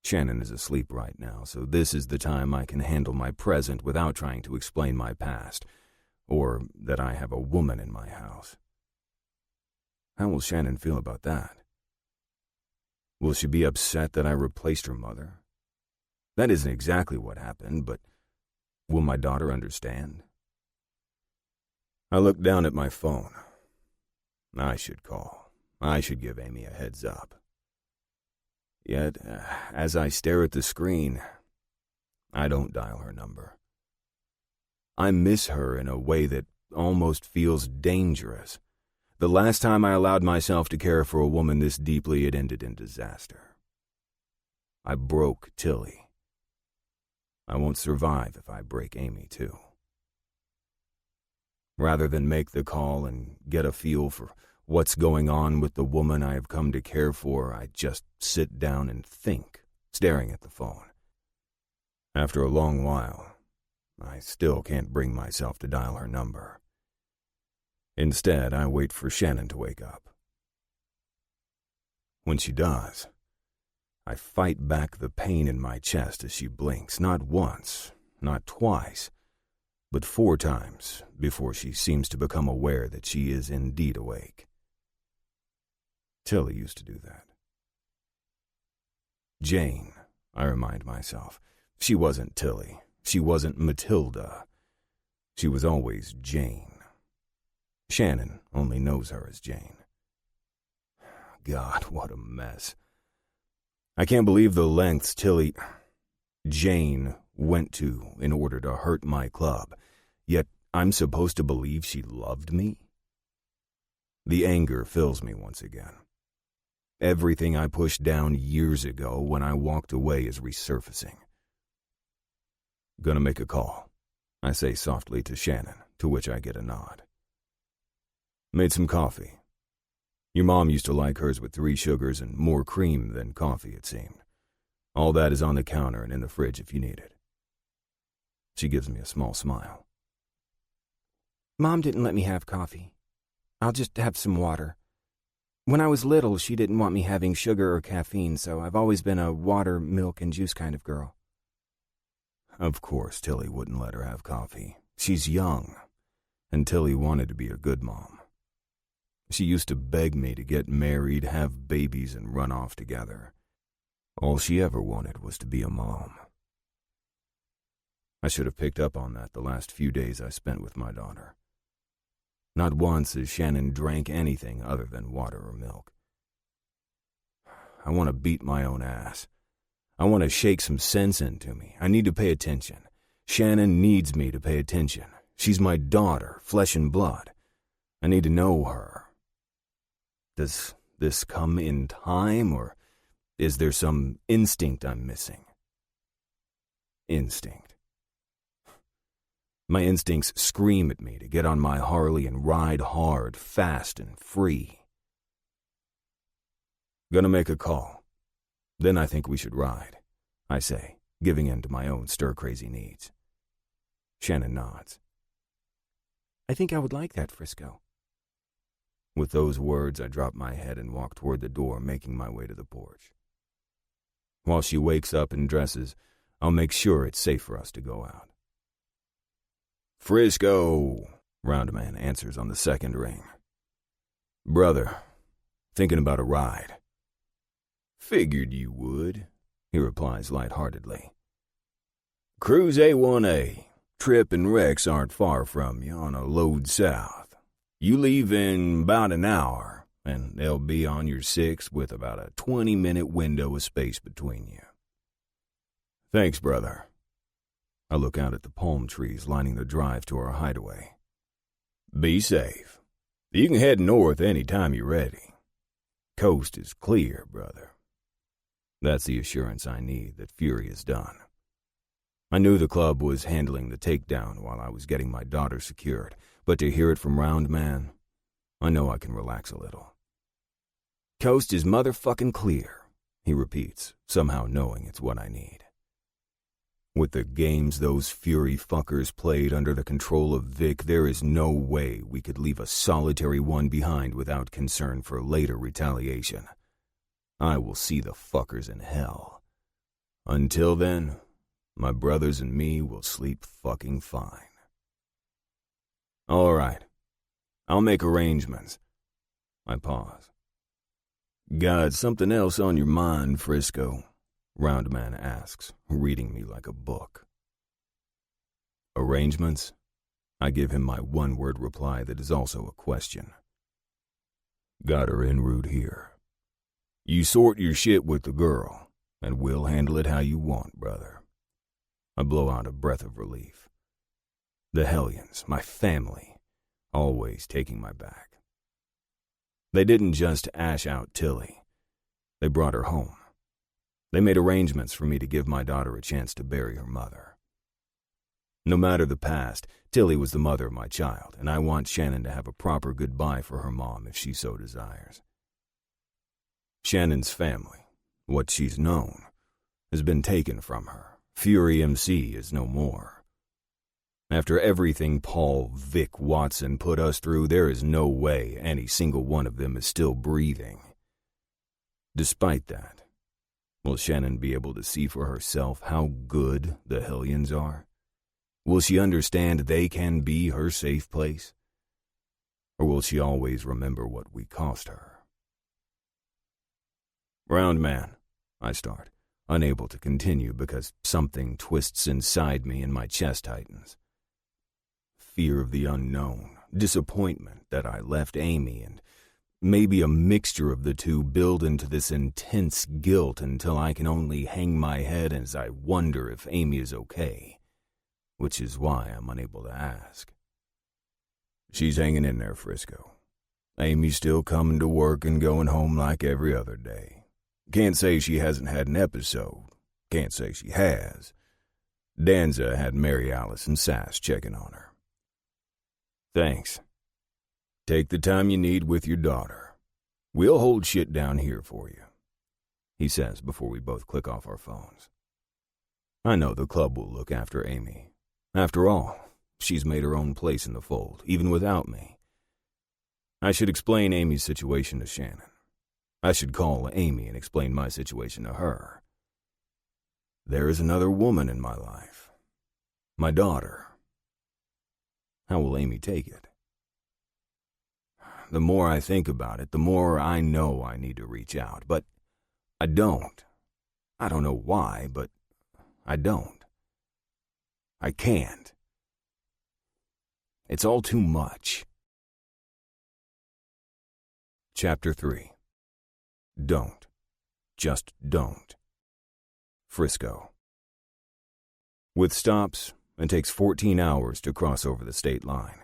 Shannon is asleep right now, so this is the time I can handle my present without trying to explain my past, or that I have a woman in my house. How will Shannon feel about that? Will she be upset that I replaced her mother? That isn't exactly what happened, but will my daughter understand? I look down at my phone. I should call. I should give Amy a heads up. Yet, as I stare at the screen, I don't dial her number. I miss her in a way that almost feels dangerous. The last time I allowed myself to care for a woman this deeply, it ended in disaster. I broke Tilly. I won't survive if I break Amy, too. Rather than make the call and get a feel for what's going on with the woman I have come to care for, I just sit down and think, staring at the phone. After a long while, I still can't bring myself to dial her number. Instead, I wait for Shannon to wake up. When she does, I fight back the pain in my chest as she blinks, not once, not twice, but 4 times before she seems to become aware that she is indeed awake. Tilly used to do that. Jane, I remind myself. She wasn't Tilly. She wasn't Matilda. She was always Jane. Shannon only knows her as Jane. God, what a mess. I can't believe the lengths Jane went to in order to hurt my club, yet I'm supposed to believe she loved me? The anger fills me once again. Everything I pushed down years ago when I walked away is resurfacing. Gonna make a call, I say softly to Shannon, to which I get a nod. Made some coffee. Your mom used to like hers with 3 sugars and more cream than coffee, it seemed. All that is on the counter and in the fridge if you need it. She gives me a small smile. Mom didn't let me have coffee. I'll just have some water. When I was little, she didn't want me having sugar or caffeine, so I've always been a water, milk, and juice kind of girl. Of course, Tilly wouldn't let her have coffee. She's young, and Tilly wanted to be a good mom. She used to beg me to get married, have babies, and run off together. All she ever wanted was to be a mom. I should have picked up on that the last few days I spent with my daughter. Not once has Shannon drank anything other than water or milk. I want to beat my own ass. I want to shake some sense into me. I need to pay attention. Shannon needs me to pay attention. She's my daughter, flesh and blood. I need to know her. Does this come in time, or is there some instinct I'm missing? Instinct. My instincts scream at me to get on my Harley and ride hard, fast, and free. Gonna make a call. Then I think we should ride, I say, giving in to my own stir-crazy needs. Shannon nods. I think I would like that, Frisco. With those words, I drop my head and walk toward the door, making my way to the porch. While she wakes up and dresses, I'll make sure it's safe for us to go out. Frisco, Roundman answers on the second ring. Brother, thinking about a ride. Figured you would, he replies lightheartedly. Cruise A1A. Trip and Rex aren't far from you on a load south. You leave in about an hour, and they'll be on your 6 with about a 20-minute window of space between you. Thanks, brother. I look out at the palm trees lining the drive to our hideaway. Be safe. You can head north any time you're ready. Coast is clear, brother. That's the assurance I need that Fury is done. I knew the club was handling the takedown while I was getting my daughter secured, but to hear it from Roundman, I know I can relax a little. Coast is motherfucking clear, he repeats, somehow knowing it's what I need. With the games those Fury fuckers played under the control of Vic, there is no way we could leave a solitary one behind without concern for later retaliation. I will see the fuckers in hell. Until then, my brothers and me will sleep fucking fine. All right. I'll make arrangements. I pause. Got something else on your mind, Frisco? Roundman asks, reading me like a book. Arrangements? I give him my one-word reply that is also a question. Got her en route here. You sort your shit with the girl, and we'll handle it how you want, brother. I blow out a breath of relief. The Hellions, my family, always taking my back. They didn't just ash out Tilly. They brought her home. They made arrangements for me to give my daughter a chance to bury her mother. No matter the past, Tilly was the mother of my child, and I want Shannon to have a proper goodbye for her mom if she so desires. Shannon's family, what she's known, has been taken from her. Fury MC is no more. After everything Paul Vic Watson put us through, there is no way any single one of them is still breathing. Despite that, will Shannon be able to see for herself how good the Hellions are? Will she understand they can be her safe place? Or will she always remember what we cost her? Roundman, I start, unable to continue because something twists inside me and my chest tightens. Fear of the unknown, disappointment that I left Amy, and maybe a mixture of the two, build into this intense guilt until I can only hang my head as I wonder if Amy is okay, which is why I'm unable to ask. She's hanging in there, Frisco. Amy's still coming to work and going home like every other day. Can't say she hasn't had an episode. Can't say she has. Danza had Mary Alice and Sass checking on her. Thanks. Take the time you need with your daughter. We'll hold shit down here for you, he says before we both click off our phones. I know the club will look after Amy. After all, she's made her own place in the fold, even without me. I should explain Amy's situation to Shannon. I should call Amy and explain my situation to her. There is another woman in my life. My daughter. How will Amy take it? The more I think about it, the more I know I need to reach out, but I don't. I don't know why, but I don't. I can't. It's all too much. Chapter 3. Don't. Just don't. Frisco. With stops, it takes 14 hours to cross over the state line.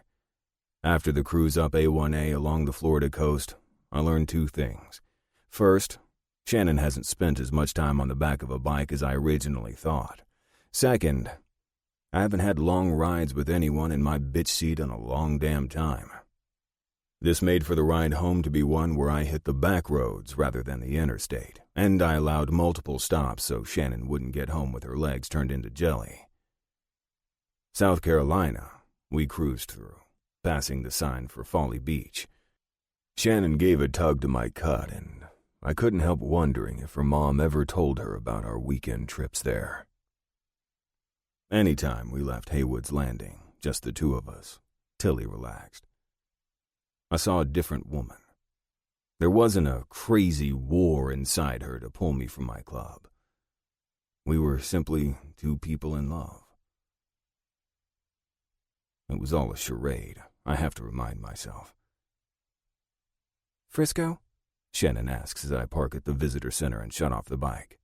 After the cruise up A1A along the Florida coast, I learned two things. First, Shannon hasn't spent as much time on the back of a bike as I originally thought. Second, I haven't had long rides with anyone in my bitch seat in a long damn time. This made for the ride home to be one where I hit the back roads rather than the interstate, and I allowed multiple stops so Shannon wouldn't get home with her legs turned into jelly. South Carolina, we cruised through, passing the sign for Folly Beach. Shannon gave a tug to my cut, and I couldn't help wondering if her mom ever told her about our weekend trips there. Anytime we left Haywood's Landing, just the two of us, Tilly relaxed. I saw a different woman. There wasn't a crazy war inside her to pull me from my club. We were simply two people in love. It was all a charade, I have to remind myself. Frisco? Shannon asks as I park at the visitor center and shut off the bike.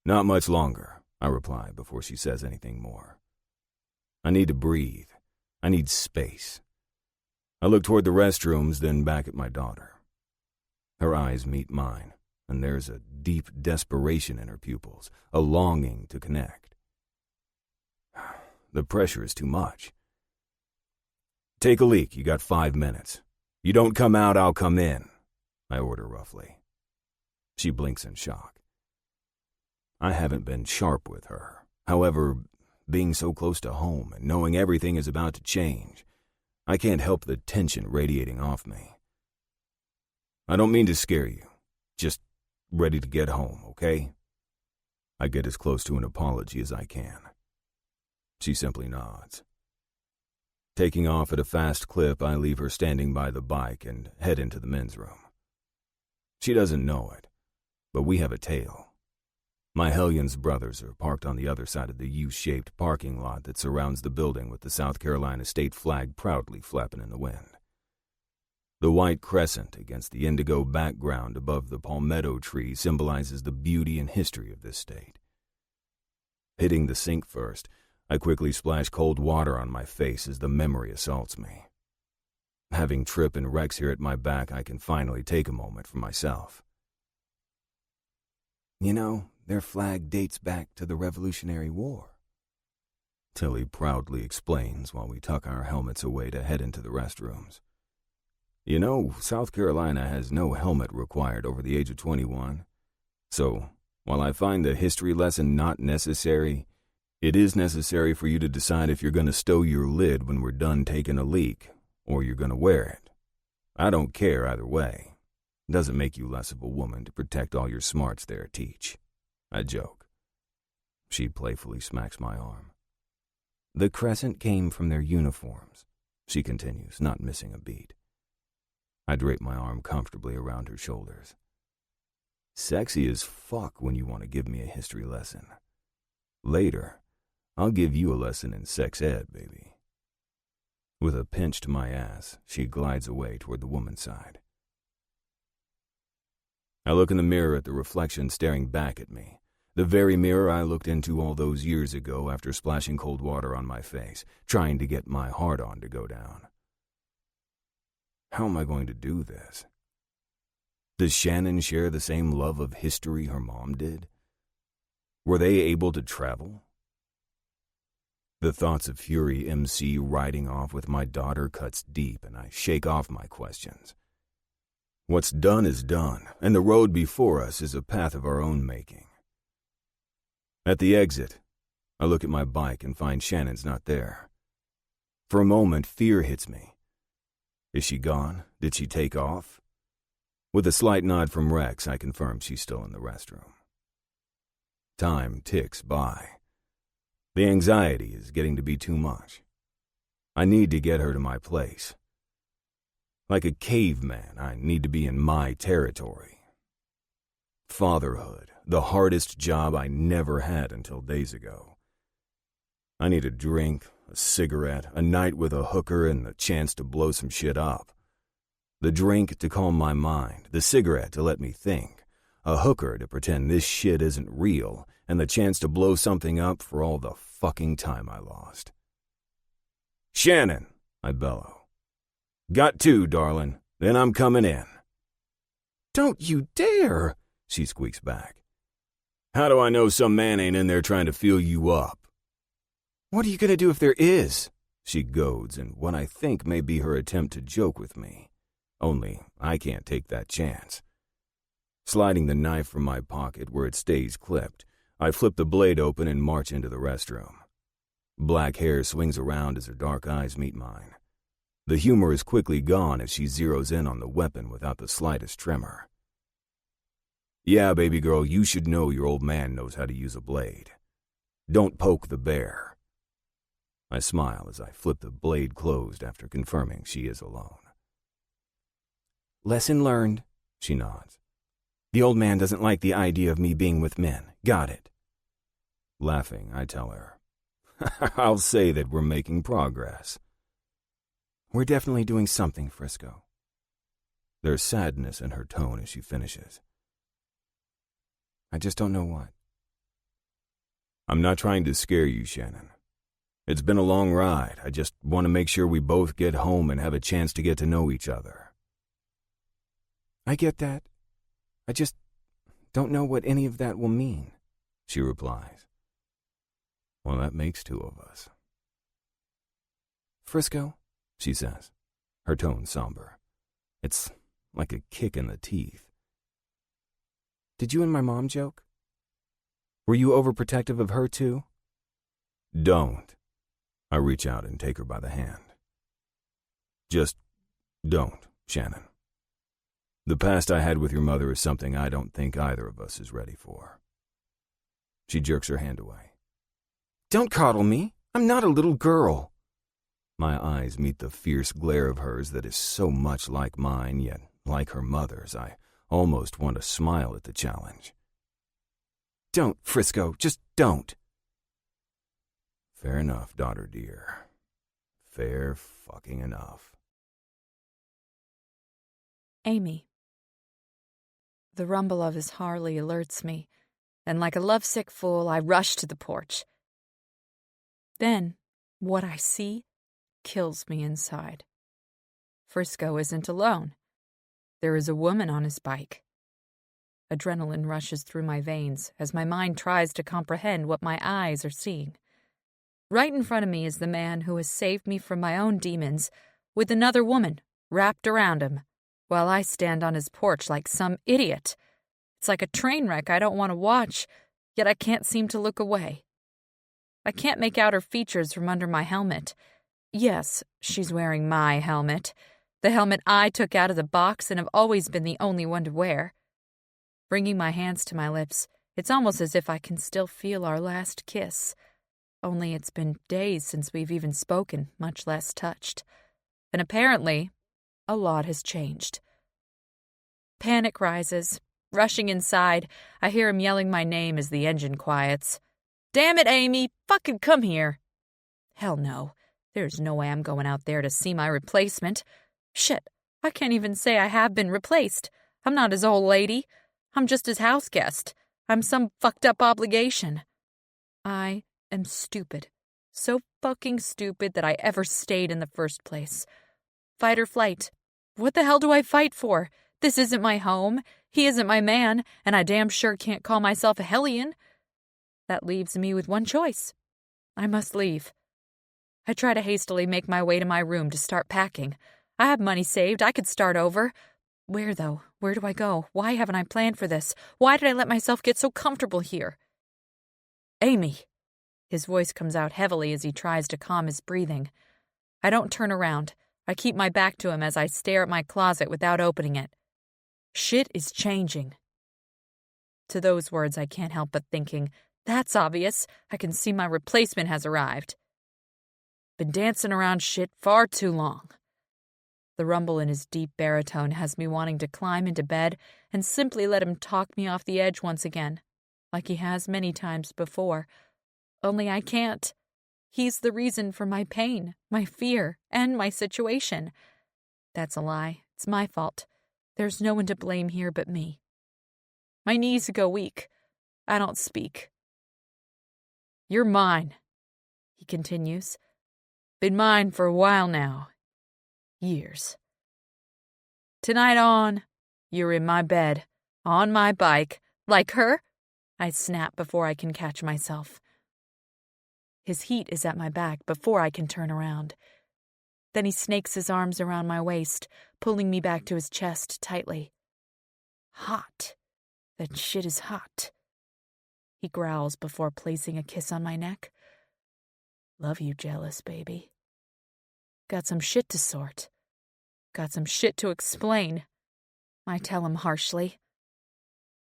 Not much longer, I reply before she says anything more. I need to breathe. I need space. I look toward the restrooms, then back at my daughter. Her eyes meet mine, and there's a deep desperation in her pupils, a longing to connect. The pressure is too much. Take a leak, you got 5 minutes. You don't come out, I'll come in, I order roughly. She blinks in shock. I haven't been sharp with her. However, being so close to home and knowing everything is about to change, I can't help the tension radiating off me. I don't mean to scare you. Just ready to get home, okay? I get as close to an apology as I can. She simply nods. Taking off at a fast clip, I leave her standing by the bike and head into the men's room. She doesn't know it, but we have a tale. My Hellions brothers are parked on the other side of the U-shaped parking lot that surrounds the building with the South Carolina state flag proudly flapping in the wind. The white crescent against the indigo background above the palmetto tree symbolizes the beauty and history of this state. Hitting the sink first, I quickly splash cold water on my face as the memory assaults me. Having Tripp and Rex here at my back, I can finally take a moment for myself. You know, their flag dates back to the Revolutionary War, Tilly proudly explains while we tuck our helmets away to head into the restrooms. You know, South Carolina has no helmet required over the age of 21. So, while I find the history lesson not necessary, it is necessary for you to decide if you're going to stow your lid when we're done taking a leak, or you're going to wear it. I don't care either way. Doesn't make you less of a woman to protect all your smarts there, Teach. I joke. She playfully smacks my arm. The crescent came from their uniforms, she continues, not missing a beat. I drape my arm comfortably around her shoulders. Sexy as fuck when you want to give me a history lesson. Later, I'll give you a lesson in sex ed, baby. With a pinch to my ass, she glides away toward the woman's side. I look in the mirror at the reflection staring back at me. The very mirror I looked into all those years ago after splashing cold water on my face, trying to get my heart-on to go down. How am I going to do this? Does Shannon share the same love of history her mom did? Were they able to travel? The thoughts of Fury MC riding off with my daughter cuts deep, and I shake off my questions. What's done is done, and the road before us is a path of our own making. At the exit, I look at my bike and find Shannon's not there. For a moment, fear hits me. Is she gone? Did she take off? With a slight nod from Rex, I confirm she's still in the restroom. Time ticks by. The anxiety is getting to be too much. I need to get her to my place. Like a caveman, I need to be in my territory. Fatherhood, the hardest job I never had until days ago. I need a drink, a cigarette, a night with a hooker, and the chance to blow some shit up. The drink to calm my mind, the cigarette to let me think, a hooker to pretend this shit isn't real, and the chance to blow something up for all the fucking time I lost. Shannon, I bellow. Got two, darling. Then I'm coming in. Don't you dare, she squeaks back. How do I know some man ain't in there trying to feel you up? What are you going to do if there is? She goads in what I think may be her attempt to joke with me. Only I can't take that chance. Sliding the knife from my pocket where it stays clipped, I flip the blade open and march into the restroom. Black hair swings around as her dark eyes meet mine. The humor is quickly gone as she zeroes in on the weapon without the slightest tremor. Yeah, baby girl, you should know your old man knows how to use a blade. Don't poke the bear. I smile as I flip the blade closed after confirming she is alone. Lesson learned, she nods. The old man doesn't like the idea of me being with men. Got it. Laughing, I tell her, I'll say that we're making progress. We're definitely doing something, Frisco. There's sadness in her tone as she finishes. I just don't know what. I'm not trying to scare you, Shannon. It's been a long ride. I just want to make sure we both get home and have a chance to get to know each other. I get that. I just don't know what any of that will mean, she replies. Well, that makes two of us. Frisco, she says, her tone somber. It's like a kick in the teeth. Did you and my mom joke? Were you overprotective of her too? Don't. I reach out and take her by the hand. Just don't, Shannon. The past I had with your mother is something I don't think either of us is ready for. She jerks her hand away. Don't coddle me. I'm not a little girl. My eyes meet the fierce glare of hers that is so much like mine, yet like her mother's. I almost want to smile at the challenge. Don't, Frisco, just don't. Fair enough, daughter dear. Fair fucking enough. Amy. The rumble of his Harley alerts me, and like a lovesick fool, I rush to the porch. Then, what I see kills me inside. Frisco isn't alone. There is a woman on his bike. Adrenaline rushes through my veins as my mind tries to comprehend what my eyes are seeing. Right in front of me is the man who has saved me from my own demons, with another woman wrapped around him, while I stand on his porch like some idiot. It's like a train wreck I don't want to watch, yet I can't seem to look away. I can't make out her features from under my helmet. Yes, she's wearing my helmet, the helmet I took out of the box and have always been the only one to wear. Bringing my hands to my lips, it's almost as if I can still feel our last kiss. Only it's been days since we've even spoken, much less touched. And apparently, a lot has changed. Panic rises. Rushing inside, I hear him yelling my name as the engine quiets. Damn it, Amy! Fucking come here! Hell no. There's no way I'm going out there to see my replacement. Shit, I can't even say I have been replaced. I'm not his old lady. I'm just his house guest. I'm some fucked up obligation. I am stupid. So fucking stupid that I ever stayed in the first place. Fight or flight. What the hell do I fight for? This isn't my home. He isn't my man, and I damn sure can't call myself a Hellion. That leaves me with one choice. I must leave. I try to hastily make my way to my room to start packing. I have money saved. I could start over. Where, though? Where do I go? Why haven't I planned for this? Why did I let myself get so comfortable here? Amy. His voice comes out heavily as he tries to calm his breathing. I don't turn around. I keep my back to him as I stare at my closet without opening it. Shit is changing. To those words, I can't help but thinking, that's obvious. I can see my replacement has arrived. Been dancing around shit far too long. The rumble in his deep baritone has me wanting to climb into bed and simply let him talk me off the edge once again, like he has many times before. Only I can't. He's the reason for my pain, my fear, and my situation. That's a lie. It's my fault. There's no one to blame here but me. My knees go weak. I don't speak. You're mine, he continues. Been mine for a while now. Years. Tonight on, you're in my bed, on my bike, like her? I snap before I can catch myself. His heat is at my back before I can turn around. Then he snakes his arms around my waist, pulling me back to his chest tightly. Hot. That shit is hot. He growls before placing a kiss on my neck. Love you, jealous baby. Got some shit to sort. Got some shit to explain. I tell him harshly.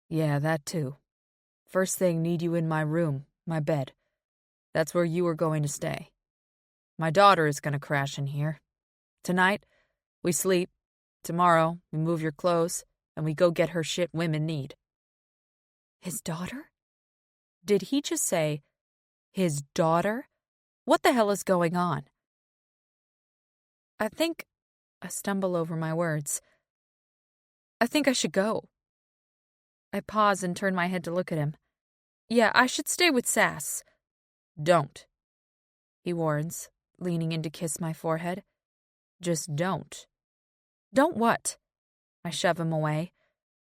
Yeah, that too. First thing, need you in my room, my bed. That's where you are going to stay. My daughter is going to crash in here. Tonight, we sleep. Tomorrow, we move your clothes, and we go get her shit women need. His daughter? Did he just say, his daughter? What the hell is going on? I stumble over my words. I think I should go. I pause and turn my head to look at him. Yeah, I should stay with Sass. Don't, he warns, leaning in to kiss my forehead. Just don't. Don't what? I shove him away.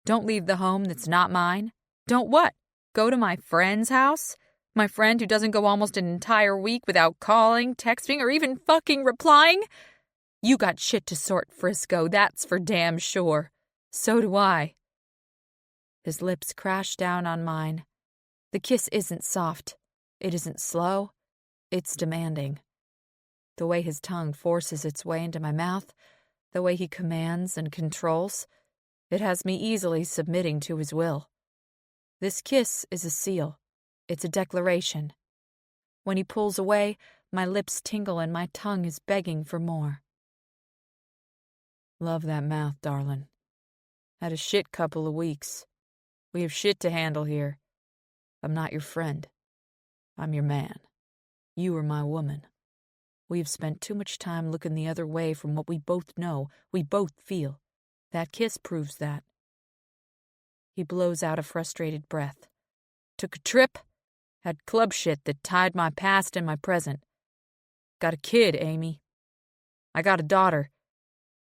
Don't leave the home that's not mine. Don't what? Go to my friend's house? My friend who doesn't go almost an entire week without calling, texting, or even fucking replying? You got shit to sort, Frisco, that's for damn sure. So do I. His lips crash down on mine. The kiss isn't soft. It isn't slow. It's demanding. The way his tongue forces its way into my mouth, the way he commands and controls, it has me easily submitting to his will. This kiss is a seal. It's a declaration. When he pulls away, my lips tingle and my tongue is begging for more. Love that mouth, darling. Had a shit couple of weeks. We have shit to handle here. I'm not your friend. I'm your man. You are my woman. We have spent too much time looking the other way from what we both know, we both feel. That kiss proves that. He blows out a frustrated breath. Took a trip. Had club shit that tied my past and my present. Got a kid, Amy. I got a daughter.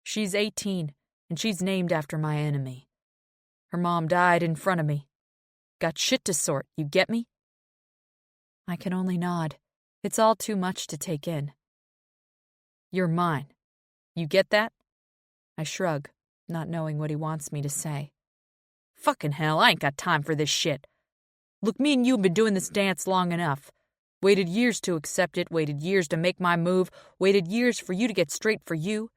She's 18, and she's named after my enemy. Her mom died in front of me. Got shit to sort, you get me? I can only nod. It's all too much to take in. You're mine. You get that? I shrug, not knowing what he wants me to say. Fucking hell, I ain't got time for this shit. Look, me and you have been doing this dance long enough. Waited years to accept it, waited years to make my move, waited years for you to get straight for you.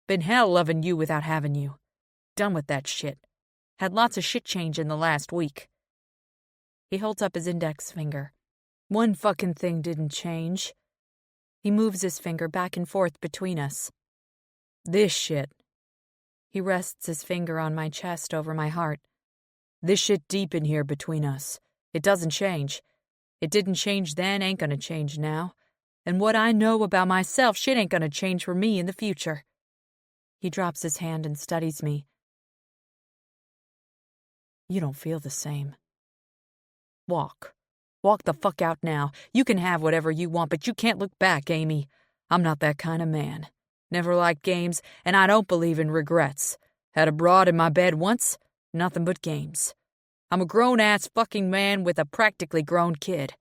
Been hell loving you without having you. Done with that shit. Had lots of shit change in the last week. He holds up his index finger. One fucking thing didn't change. He moves his finger back and forth between us. This shit. He rests his finger on my chest over my heart. This shit deep in here between us. It doesn't change. It didn't change then, ain't gonna change now. And what I know about myself, shit ain't gonna change for me in the future. He drops his hand and studies me. You don't feel the same. Walk. Walk the fuck out now. You can have whatever you want, but you can't look back, Amy. I'm not that kind of man. Never liked games, and I don't believe in regrets. Had a broad in my bed once, nothing but games. I'm a grown-ass fucking man with a practically grown kid.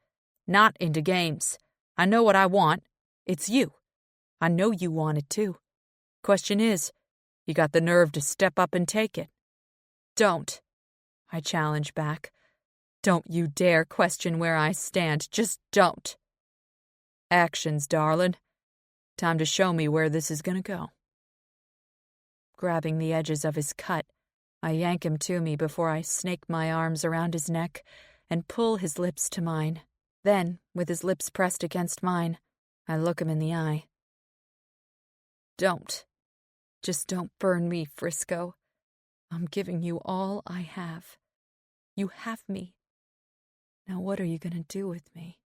Not into games. I know what I want. It's you. I know you want it too. Question is, you got the nerve to step up and take it. Don't. I challenge back. Don't you dare question where I stand. Just don't. Actions, darling. Time to show me where this is gonna go. Grabbing the edges of his cut, I yank him to me before I snake my arms around his neck and pull his lips to mine. Then, with his lips pressed against mine, I look him in the eye. Don't. Just don't burn me, Frisco. I'm giving you all I have. You have me. Now what are you going to do with me?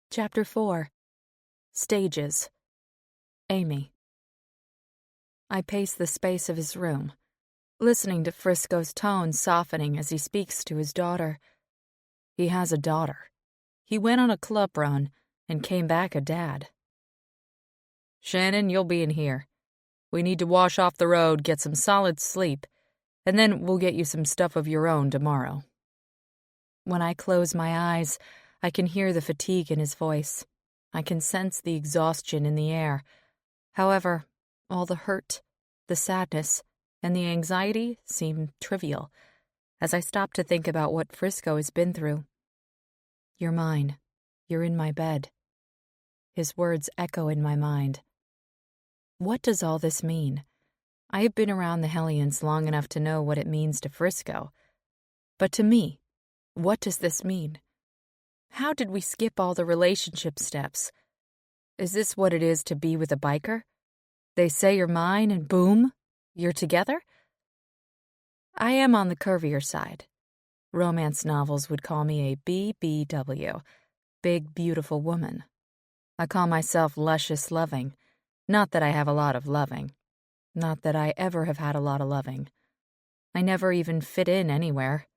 Chapter 4. Stages. Amy. I pace the space of his room, listening to Frisco's tone softening as he speaks to his daughter. He has a daughter. He went on a club run and came back a dad. Shannon, you'll be in here. We need to wash off the road, get some solid sleep, and then we'll get you some stuff of your own tomorrow. When I close my eyes, I can hear the fatigue in his voice. I can sense the exhaustion in the air. However, all the hurt, the sadness, and the anxiety seem trivial as I stop to think about what Frisco has been through. You're mine. You're in my bed. His words echo in my mind. What does all this mean? I have been around the Hellions long enough to know what it means to Frisco. But to me, what does this mean? How did we skip all the relationship steps? Is this what it is to be with a biker? They say you're mine and boom, you're together? I am on the curvier side. Romance novels would call me a BBW, big, beautiful woman. I call myself luscious loving. Not that I have a lot of loving. Not that I ever have had a lot of loving. I never even fit in anywhere.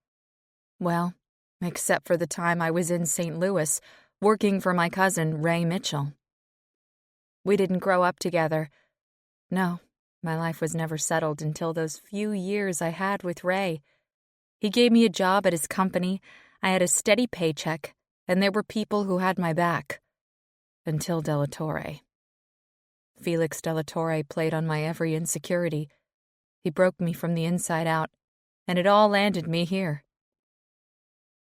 Well, except for the time I was in St. Louis, working for my cousin, Ray Mitchell. We didn't grow up together. No, my life was never settled until those few years I had with Ray. He gave me a job at his company, I had a steady paycheck, and there were people who had my back. Until De La Torre. Felix De La Torre played on my every insecurity. He broke me from the inside out, and it all landed me here.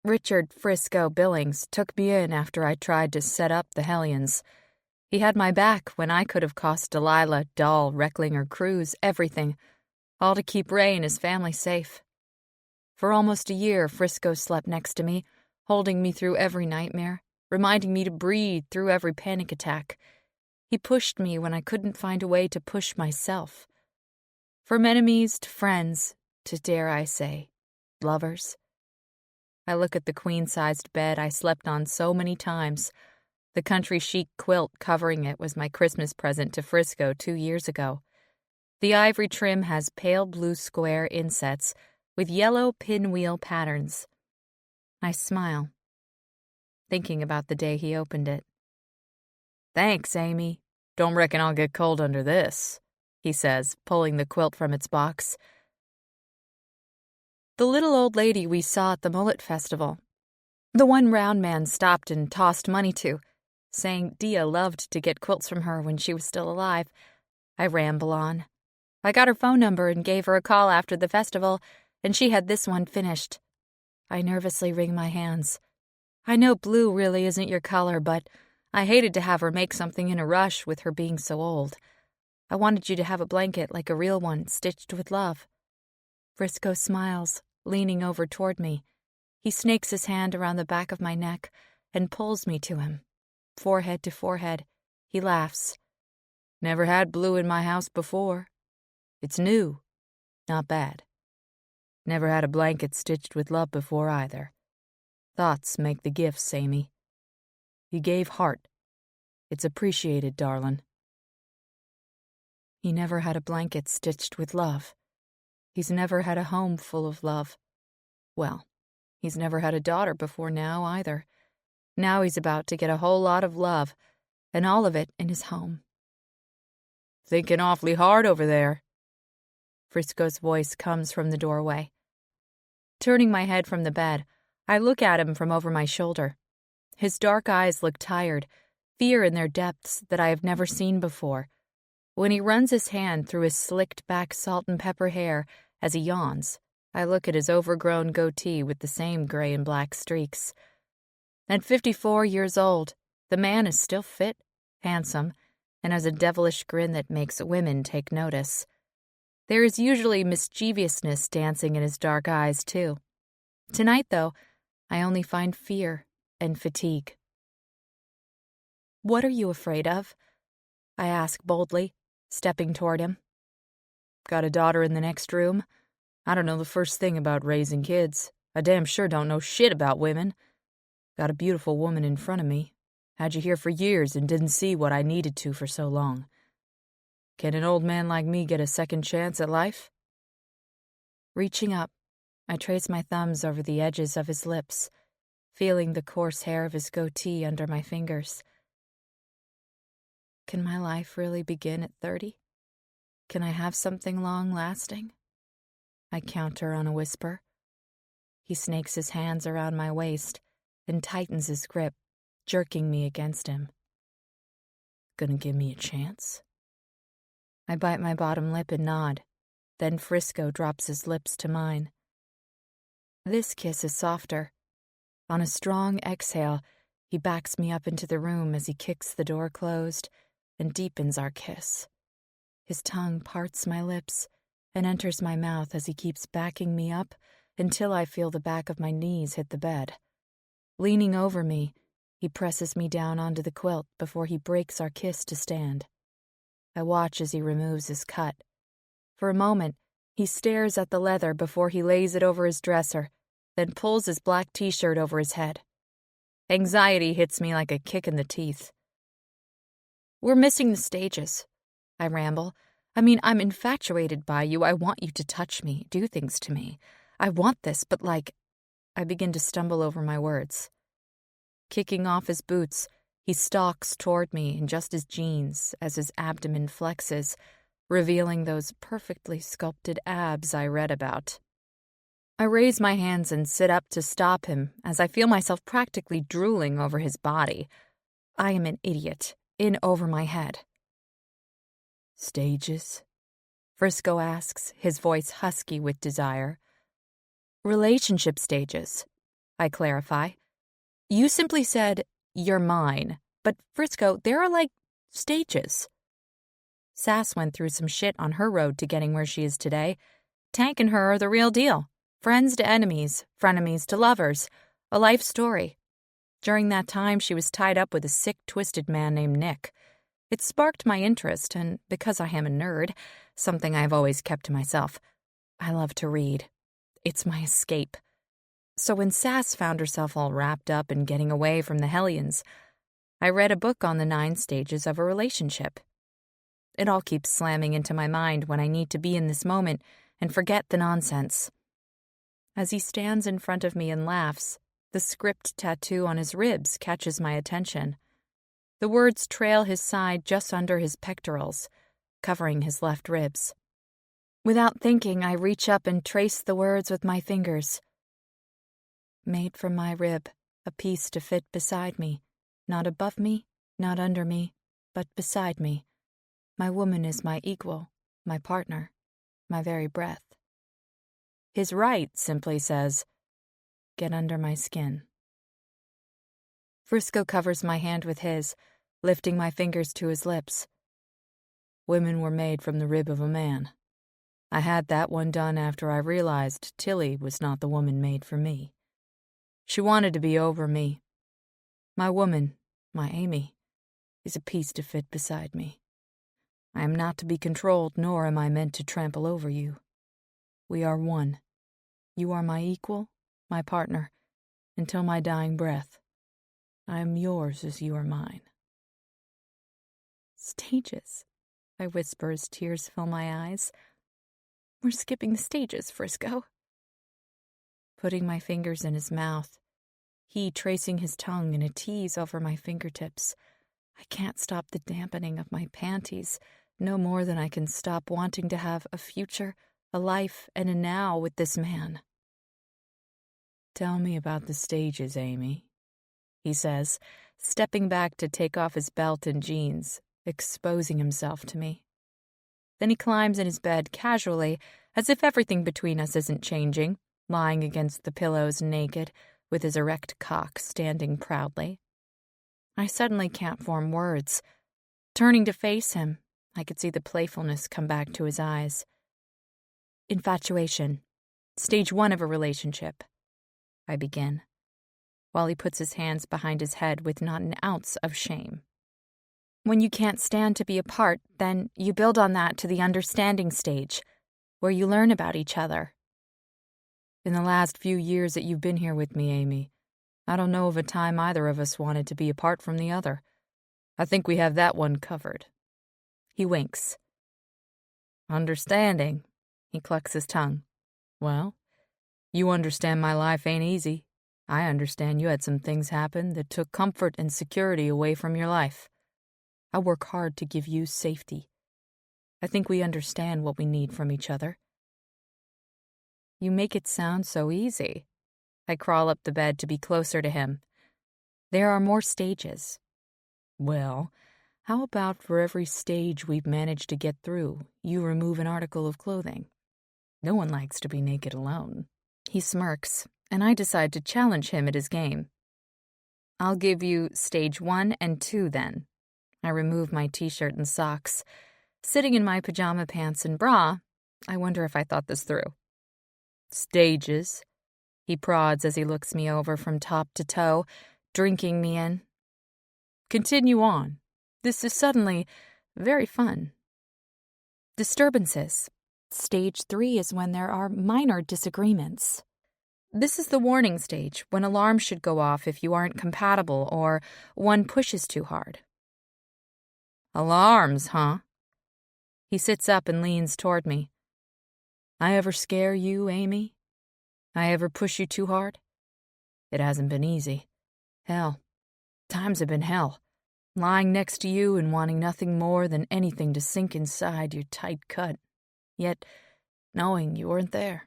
Richard Frisco Billings took me in after I tried to set up the Hellions. He had my back when I could have cost Delilah, Dahl, Recklinger, Cruz, everything, all to keep Ray and his family safe. For almost a year, Frisco slept next to me, holding me through every nightmare, reminding me to breathe through every panic attack. He pushed me when I couldn't find a way to push myself. From enemies to friends to, dare I say, lovers. I look at the queen-sized bed I slept on so many times. The country chic quilt covering it was my Christmas present to Frisco 2 years ago. The ivory trim has pale blue square insets with yellow pinwheel patterns. I smile, thinking about the day he opened it. "Thanks, Amy. Don't reckon I'll get cold under this," he says, pulling the quilt from its box. The little old lady we saw at the Mullet Festival. The one round man stopped and tossed money to, saying Dia loved to get quilts from her when she was still alive. I ramble on. I got her phone number and gave her a call after the festival, and she had this one finished. I nervously wring my hands. I know blue really isn't your color, but I hated to have her make something in a rush with her being so old. I wanted you to have a blanket like a real one, stitched with love. Frisco smiles, leaning over toward me. He snakes his hand around the back of my neck and pulls me to him. Forehead to forehead, he laughs. "Never had blue in my house before. It's new. Not bad. Never had a blanket stitched with love before either. Thoughts make the gifts, Amy. You gave heart. It's appreciated, darlin'." He never had a blanket stitched with love. He's never had a home full of love. Well, he's never had a daughter before now, either. Now he's about to get a whole lot of love, and all of it in his home. Thinking awfully hard over there. Frisco's voice comes from the doorway. Turning my head from the bed, I look at him from over my shoulder. His dark eyes look tired, fear in their depths that I have never seen before. When he runs his hand through his slicked-back salt-and-pepper hair as he yawns, I look at his overgrown goatee with the same gray and black streaks. At 54 years old, the man is still fit, handsome, and has a devilish grin that makes women take notice. There is usually mischievousness dancing in his dark eyes, too. Tonight, though, I only find fear and fatigue. "What are you afraid of?" I ask boldly, stepping toward him. "Got a daughter in the next room. I don't know the first thing about raising kids. I damn sure don't know shit about women. Got a beautiful woman in front of me. Had you here for years and didn't see what I needed to for so long. Can an old man like me get a second chance at life?" Reaching up, I trace my thumbs over the edges of his lips, feeling the coarse hair of his goatee under my fingers. Can my life really begin at 30? Can I have something long-lasting? I counter on a whisper. He snakes his hands around my waist and tightens his grip, jerking me against him. Gonna give me a chance? I bite my bottom lip and nod. Then Frisco drops his lips to mine. This kiss is softer. On a strong exhale, he backs me up into the room as he kicks the door closed and deepens our kiss. His tongue parts my lips and enters my mouth as he keeps backing me up until I feel the back of my knees hit the bed. Leaning over me, he presses me down onto the quilt before he breaks our kiss to stand. I watch as he removes his cut. For a moment, he stares at the leather before he lays it over his dresser, then pulls his black t-shirt over his head. Anxiety hits me like a kick in the teeth. "We're missing the stages," I ramble. "I mean, I'm infatuated by you. I want you to touch me, do things to me. I want this, but I begin to stumble over my words. Kicking off his boots, he stalks toward me in just his jeans as his abdomen flexes, revealing those perfectly sculpted abs I read about. I raise my hands and sit up to stop him as I feel myself practically drooling over his body. I am an idiot, in over my head. "Stages?" Frisco asks, his voice husky with desire. "Relationship stages," I clarify. "You simply said, 'You're mine,' but Frisco, there are stages." Sass went through some shit on her road to getting where she is today. Tank and her are the real deal. Friends to enemies, frenemies to lovers, a life story. During that time, she was tied up with a sick, twisted man named Nick. It sparked my interest, and because I am a nerd, something I've always kept to myself, I love to read. It's my escape. So when Sass found herself all wrapped up in getting away from the Hellions, I read a book on the 9 stages of a relationship. It all keeps slamming into my mind when I need to be in this moment and forget the nonsense. As he stands in front of me and laughs, the script tattoo on his ribs catches my attention. The words trail his side just under his pectorals, covering his left ribs. Without thinking, I reach up and trace the words with my fingers. Made from my rib, a piece to fit beside me, not above me, not under me, but beside me. My woman is my equal, my partner, my very breath. His right simply says, "Get under my skin." Frisco covers my hand with his, lifting my fingers to his lips. "Women were made from the rib of a man. I had that one done after I realized Tilly was not the woman made for me. She wanted to be over me. My woman, my Amy, is a piece to fit beside me. I am not to be controlled, nor am I meant to trample over you. We are one. You are my equal, my partner, until my dying breath. I am yours as you are mine." "Stages," I whisper as tears fill my eyes. We're skipping the stages, Frisco. Putting my fingers in his mouth, he tracing his tongue in a tease over my fingertips. I can't stop the dampening of my panties, no more than I can stop wanting to have a future, a life, and a now with this man. Tell me about the stages, Amy, he says, stepping back to take off his belt and jeans, exposing himself to me. Then he climbs in his bed casually, as if everything between us isn't changing, lying against the pillows naked, with his erect cock standing proudly. I suddenly can't form words. Turning to face him, I could see the playfulness come back to his eyes. Infatuation. Stage 1 of a relationship. I begin, while he puts his hands behind his head with not an ounce of shame. When you can't stand to be apart, then you build on that to the understanding stage, where you learn about each other. In the last few years that you've been here with me, Amy, I don't know of a time either of us wanted to be apart from the other. I think we have that one covered. He winks. Understanding. He clucks his tongue. Well, you understand my life ain't easy. I understand you had some things happen that took comfort and security away from your life. I work hard to give you safety. I think we understand what we need from each other. You make it sound so easy. I crawl up the bed to be closer to him. There are more stages. Well, how about for every stage we've managed to get through, you remove an article of clothing? No one likes to be naked alone. He smirks, and I decide to challenge him at his game. I'll give you stage 1 and 2 then. I remove my t-shirt and socks. Sitting in my pajama pants and bra, I wonder if I thought this through. Stages, he prods as he looks me over from top to toe, drinking me in. Continue on. This is suddenly very fun. Disturbances. Stage 3 is when there are minor disagreements. This is the warning stage, when alarms should go off if you aren't compatible or one pushes too hard. Alarms, huh? He sits up and leans toward me. I ever scare you, Amy? I ever push you too hard? It hasn't been easy. Hell, times have been hell. Lying next to you and wanting nothing more than anything to sink inside your tight cut, yet knowing you weren't there.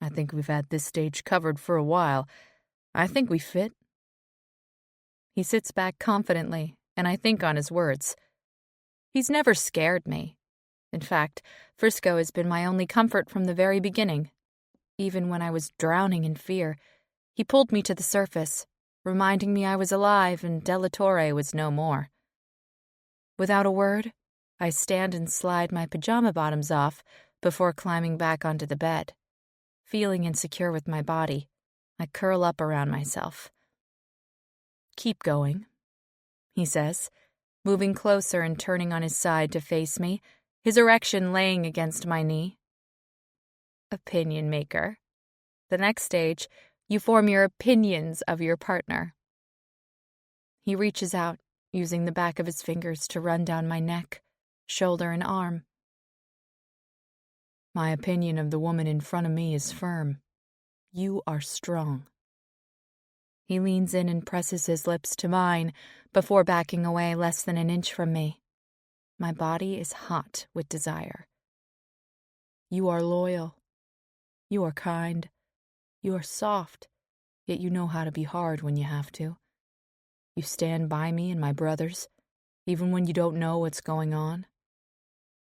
I think we've had this stage covered for a while. I think we fit. He sits back confidently, and I think on his words. He's never scared me. In fact, Frisco has been my only comfort from the very beginning. Even when I was drowning in fear, he pulled me to the surface, reminding me I was alive and De La Torre was no more. Without a word, I stand and slide my pajama bottoms off before climbing back onto the bed. Feeling insecure with my body, I curl up around myself. "Keep going," he says, moving closer and turning on his side to face me, his erection laying against my knee. Opinion maker. The next stage, you form your opinions of your partner. He reaches out, using the back of his fingers to run down my neck, shoulder, and arm. My opinion of the woman in front of me is firm. You are strong. He leans in and presses his lips to mine before backing away less than an inch from me. My body is hot with desire. You are loyal. You are kind. You are soft, yet you know how to be hard when you have to. You stand by me and my brothers, even when you don't know what's going on.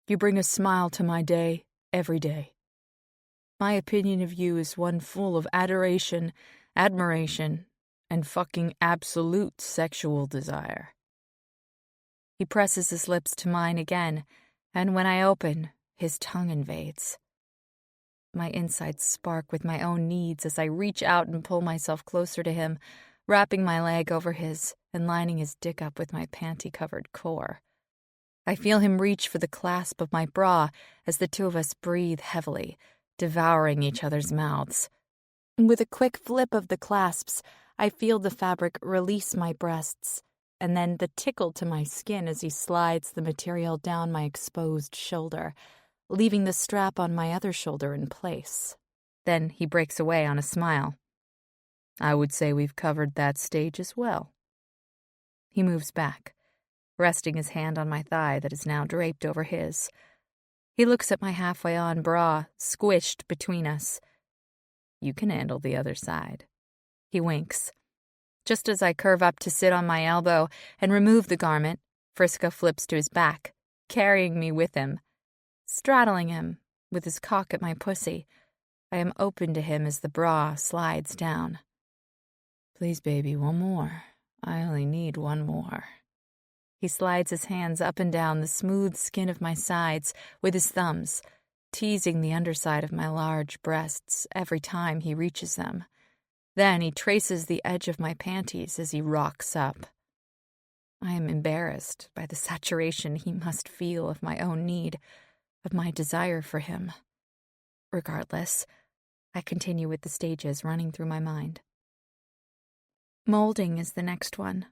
You bring a smile to my day every day. My opinion of you is one full of adoration, admiration, and fucking absolute sexual desire. He presses his lips to mine again, and when I open, his tongue invades. My insides spark with my own needs as I reach out and pull myself closer to him, wrapping my leg over his and lining his dick up with my panty-covered core. I feel him reach for the clasp of my bra as the two of us breathe heavily, devouring each other's mouths. With a quick flip of the clasps, I feel the fabric release my breasts, and then the tickle to my skin as he slides the material down my exposed shoulder, leaving the strap on my other shoulder in place. Then he breaks away on a smile. I would say we've covered that stage as well. He moves back, resting his hand on my thigh that is now draped over his. He looks at my halfway-on bra, squished between us. You can handle the other side. He winks. Just as I curve up to sit on my elbow and remove the garment, Frisco flips to his back, carrying me with him. Straddling him, with his cock at my pussy, I am open to him as the bra slides down. Please, baby, one more. I only need one more. He slides his hands up and down the smooth skin of my sides with his thumbs, teasing the underside of my large breasts every time he reaches them. Then he traces the edge of my panties as he rocks up. I am embarrassed by the saturation he must feel of my own need, of my desire for him. Regardless, I continue with the stages running through my mind. Molding is the next one.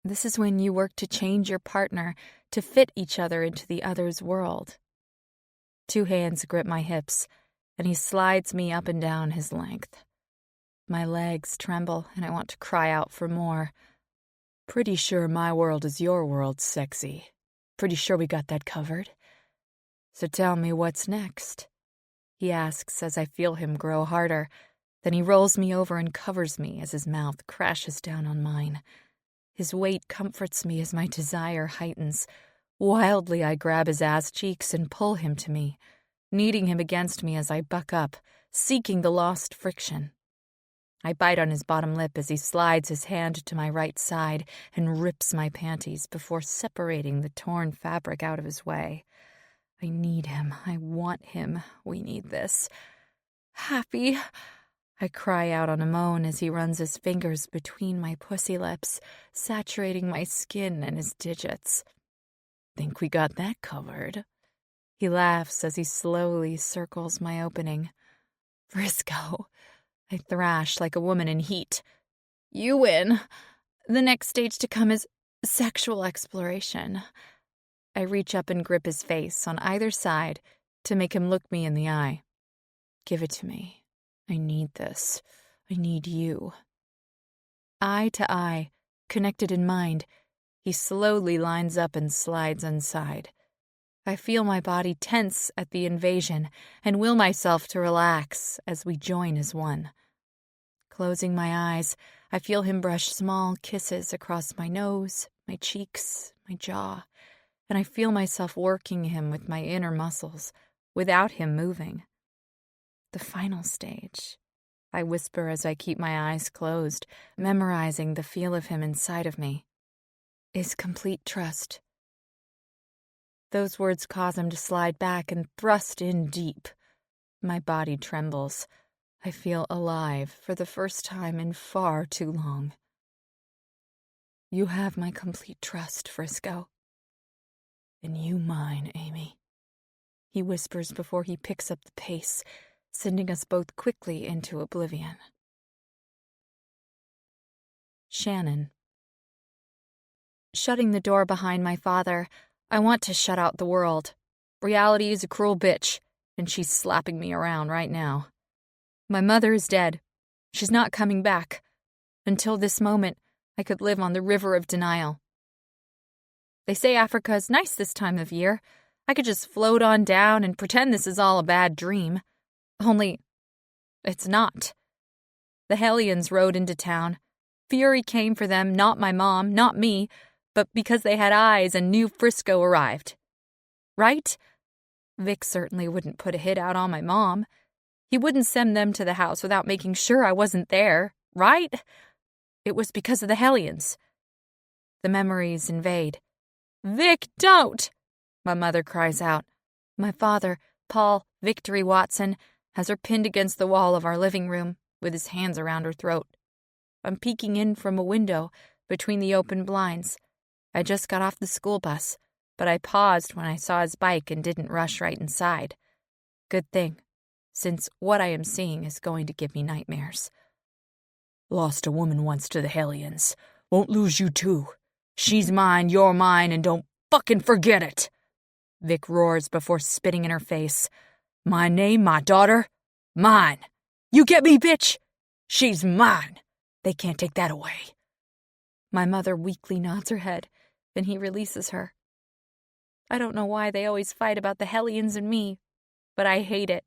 This is when you work to change your partner to fit each other into the other's world. 2 hands grip my hips, and he slides me up and down his length. My legs tremble, and I want to cry out for more. Pretty sure my world is your world, sexy. Pretty sure we got that covered. So tell me what's next, he asks as I feel him grow harder. Then he rolls me over and covers me as his mouth crashes down on mine. His weight comforts me as my desire heightens. Wildly, I grab his ass cheeks and pull him to me, kneading him against me as I buck up, seeking the lost friction. I bite on his bottom lip as he slides his hand to my right side and rips my panties before separating the torn fabric out of his way. I need him. I want him. We need this. Happy, I cry out on a moan as he runs his fingers between my pussy lips, saturating my skin and his digits. Think we got that covered. He laughs as he slowly circles my opening. Frisco, I thrash like a woman in heat. You win. The next stage to come is sexual exploration. I reach up and grip his face on either side to make him look me in the eye. Give it to me. I need this. I need you. Eye to eye, connected in mind, he slowly lines up and slides inside. I feel my body tense at the invasion and will myself to relax as we join as one. Closing my eyes, I feel him brush small kisses across my nose, my cheeks, my jaw, and I feel myself working him with my inner muscles without him moving. The final stage, I whisper as I keep my eyes closed, memorizing the feel of him inside of me, is complete trust. Those words cause him to slide back and thrust in deep. My body trembles. I feel alive for the first time in far too long. You have my complete trust, Frisco. And you mine, Amy. He whispers before he picks up the pace, sending us both quickly into oblivion. Shannon. Shutting the door behind my father, I want to shut out the world. Reality is a cruel bitch, and she's slapping me around right now. My mother is dead. She's not coming back. Until this moment, I could live on the river of denial. They say Africa is nice this time of year. I could just float on down and pretend this is all a bad dream. Only, it's not. The Hellions rode into town. Fury came for them, not my mom, not me, but because they had eyes and knew Frisco arrived. Right? Vic certainly wouldn't put a hit out on my mom. He wouldn't send them to the house without making sure I wasn't there, right? It was because of the Hellions. The memories invade. Vic, don't! My mother cries out. My father, Paul Victory Watson, has her pinned against the wall of our living room with his hands around her throat. I'm peeking in from a window between the open blinds. I just got off the school bus, but I paused when I saw his bike and didn't rush right inside. Good thing, since what I am seeing is going to give me nightmares. Lost a woman once to the Hellions. Won't lose you too. She's mine, you're mine, and don't fucking forget it. Vic roars before spitting in her face. My name, my daughter, mine. You get me, bitch? She's mine. They can't take that away. My mother weakly nods her head, then he releases her. I don't know why they always fight about the Hellions and me, but I hate it.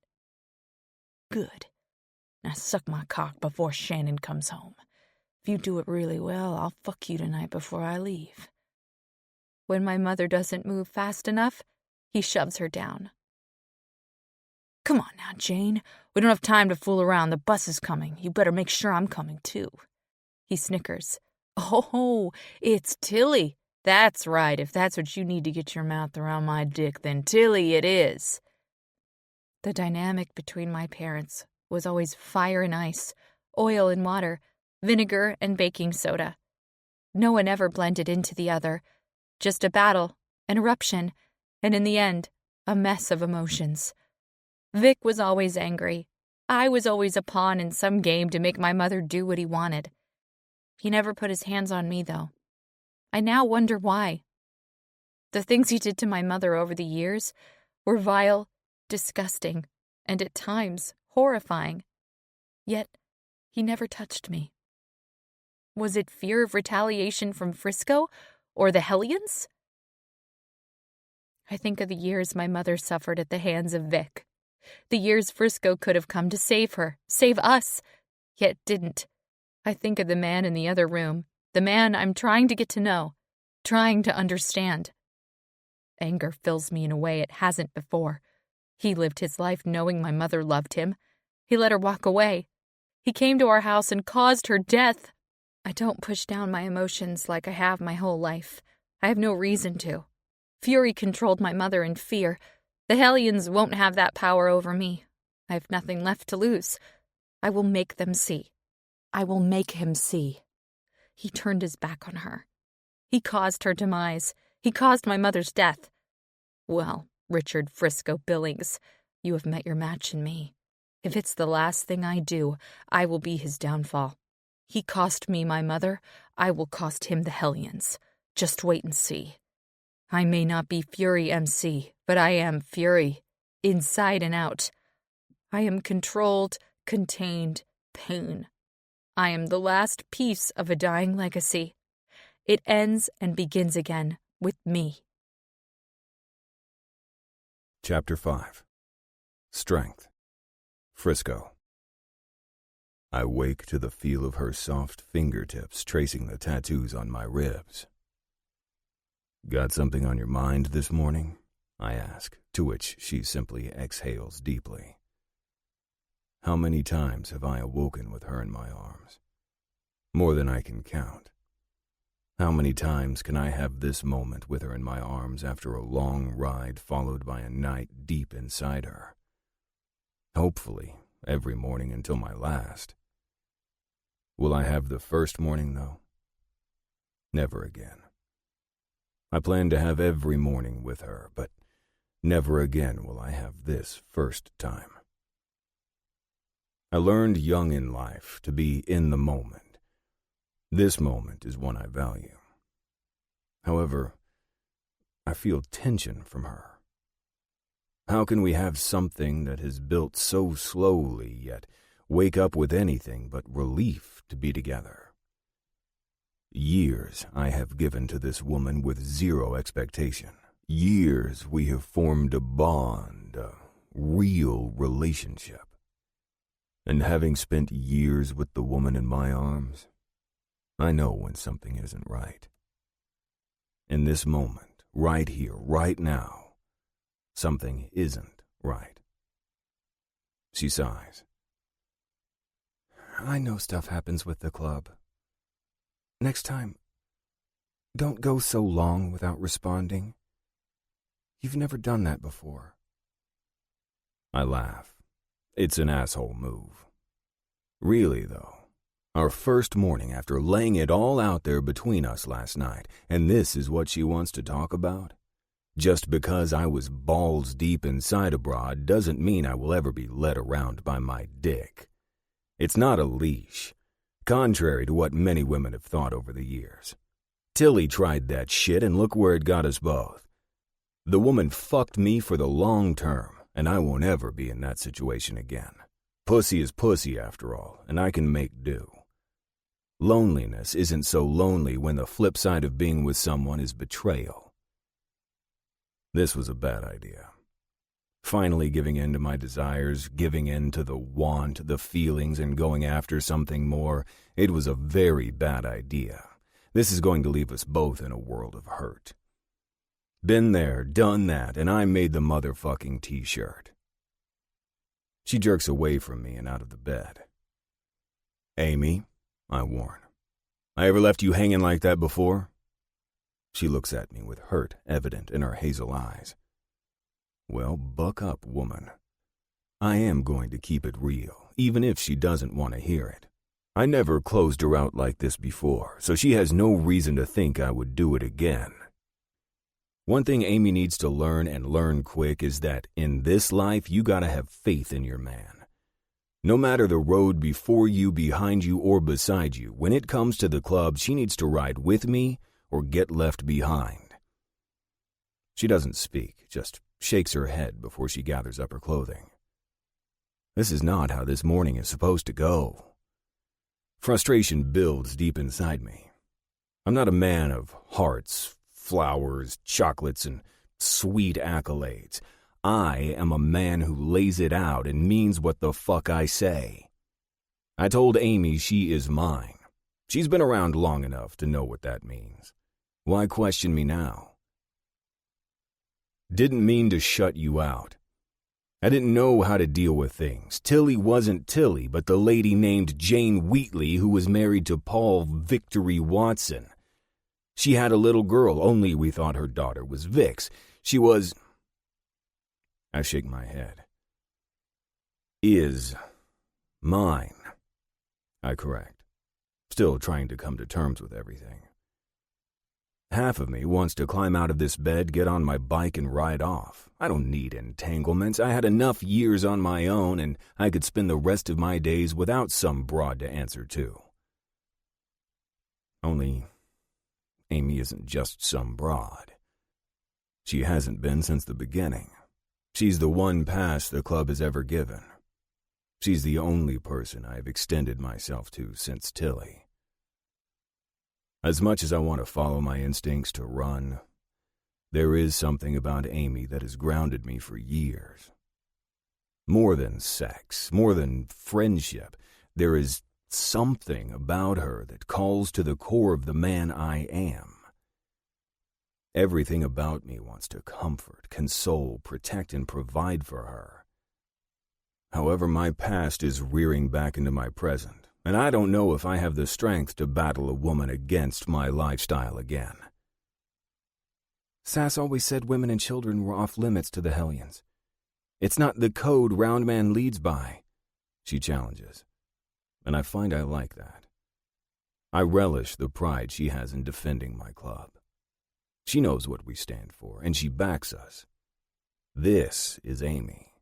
Good. Now suck my cock before Shannon comes home. If you do it really well, I'll fuck you tonight before I leave. When my mother doesn't move fast enough, he shoves her down. Come on now, Jane. We don't have time to fool around. The bus is coming. You better make sure I'm coming, too. He snickers. Oh, it's Tilly. That's right. If that's what you need to get your mouth around my dick, then Tilly it is. The dynamic between my parents was always fire and ice, oil and water, vinegar and baking soda. No one ever blended into the other. Just a battle, an eruption, and in the end, a mess of emotions. Vic was always angry. I was always a pawn in some game to make my mother do what he wanted. He never put his hands on me, though. I now wonder why. The things he did to my mother over the years were vile, disgusting, and at times horrifying. Yet, he never touched me. Was it fear of retaliation from Frisco or the Hellions? I think of the years my mother suffered at the hands of Vic. The years Frisco could have come to save her, save us, yet didn't. I think of the man in the other room, the man I'm trying to get to know, trying to understand. Anger fills me in a way it hasn't before. He lived his life knowing my mother loved him. He let her walk away. He came to our house and caused her death. I don't push down my emotions like I have my whole life. I have no reason to. Fury controlled my mother in fear. The Hellions won't have that power over me. I have nothing left to lose. I will make them see. I will make him see. He turned his back on her. He caused her demise. He caused my mother's death. Well, Richard Frisco Billings, you have met your match in me. If it's the last thing I do, I will be his downfall. He cost me my mother. I will cost him the Hellions. Just wait and see. I may not be Fury MC, but I am Fury, inside and out. I am controlled, contained pain. I am the last piece of a dying legacy. It ends and begins again with me. Chapter 5. Strength. Frisco. I wake to the feel of her soft fingertips tracing the tattoos on my ribs. Got something on your mind this morning? I ask, to which she simply exhales deeply. How many times have I awoken with her in my arms? More than I can count. How many times can I have this moment with her in my arms after a long ride followed by a night deep inside her? Hopefully, every morning until my last. Will I have the first morning, though? Never again. I plan to have every morning with her, but never again will I have this first time. I learned young in life to be in the moment. This moment is one I value. However, I feel tension from her. How can we have something that has built so slowly, yet wake up with anything but relief to be together? Years I have given to this woman with zero expectation. Years we have formed a bond, a real relationship. And having spent years with the woman in my arms, I know when something isn't right. In this moment, right here, right now, something isn't right. She sighs. I know stuff happens with the club. Next time, don't go so long without responding. You've never done that before. I laugh. It's an asshole move. Really, though, our first morning after laying it all out there between us last night, and this is what she wants to talk about? Just because I was balls deep inside a broad doesn't mean I will ever be led around by my dick. It's not a leash, contrary to what many women have thought over the years. Tilly tried that shit and look where it got us both. The woman fucked me for the long term, and I won't ever be in that situation again. Pussy is pussy after all, and I can make do. Loneliness isn't so lonely when the flip side of being with someone is betrayal. This was a bad idea. Finally giving in to my desires, giving in to the want, the feelings, and going after something more, it was a very bad idea. This is going to leave us both in a world of hurt. Been there, done that, and I made the motherfucking t-shirt. She jerks away from me and out of the bed. Amy, I warn. I ever left you hanging like that before? She looks at me with hurt evident in her hazel eyes. Well, buck up, woman. I am going to keep it real, even if she doesn't want to hear it. I never closed her out like this before, so she has no reason to think I would do it again. One thing Amy needs to learn, and learn quick, is that in this life you gotta have faith in your man. No matter the road before you, behind you, or beside you, when it comes to the club, she needs to ride with me or get left behind. She doesn't speak, just shakes her head before she gathers up her clothing. This is not how this morning is supposed to go. Frustration builds deep inside me. I'm not a man of hearts, flowers, chocolates, and sweet accolades. I am a man who lays it out and means what the fuck I say. I told Amy she is mine. She's been around long enough to know what that means. Why question me now? Didn't mean to shut you out. I didn't know how to deal with things. Tilly wasn't Tilly, but the lady named Jane Wheatley who was married to Paul Victory Watson. She had a little girl, only we thought her daughter was Vix. She was... I shake my head. Is mine, I correct, still trying to come to terms with everything. Half of me wants to climb out of this bed, get on my bike, and ride off. I don't need entanglements. I had enough years on my own, and I could spend the rest of my days without some broad to answer to. Only, Amy isn't just some broad. She hasn't been since the beginning. She's the one pass the club has ever given. She's the only person I've extended myself to since Tilly. As much as I want to follow my instincts to run, there is something about Amy that has grounded me for years. More than sex, more than friendship, there is something about her that calls to the core of the man I am. Everything about me wants to comfort, console, protect, and provide for her. However, my past is rearing back into my present, and I don't know if I have the strength to battle a woman against my lifestyle again. Sass always said women and children were off limits to the Hellions. It's not the code Roundman leads by, she challenges, and I find I like that. I relish the pride she has in defending my club. She knows what we stand for, and she backs us. This is Amy.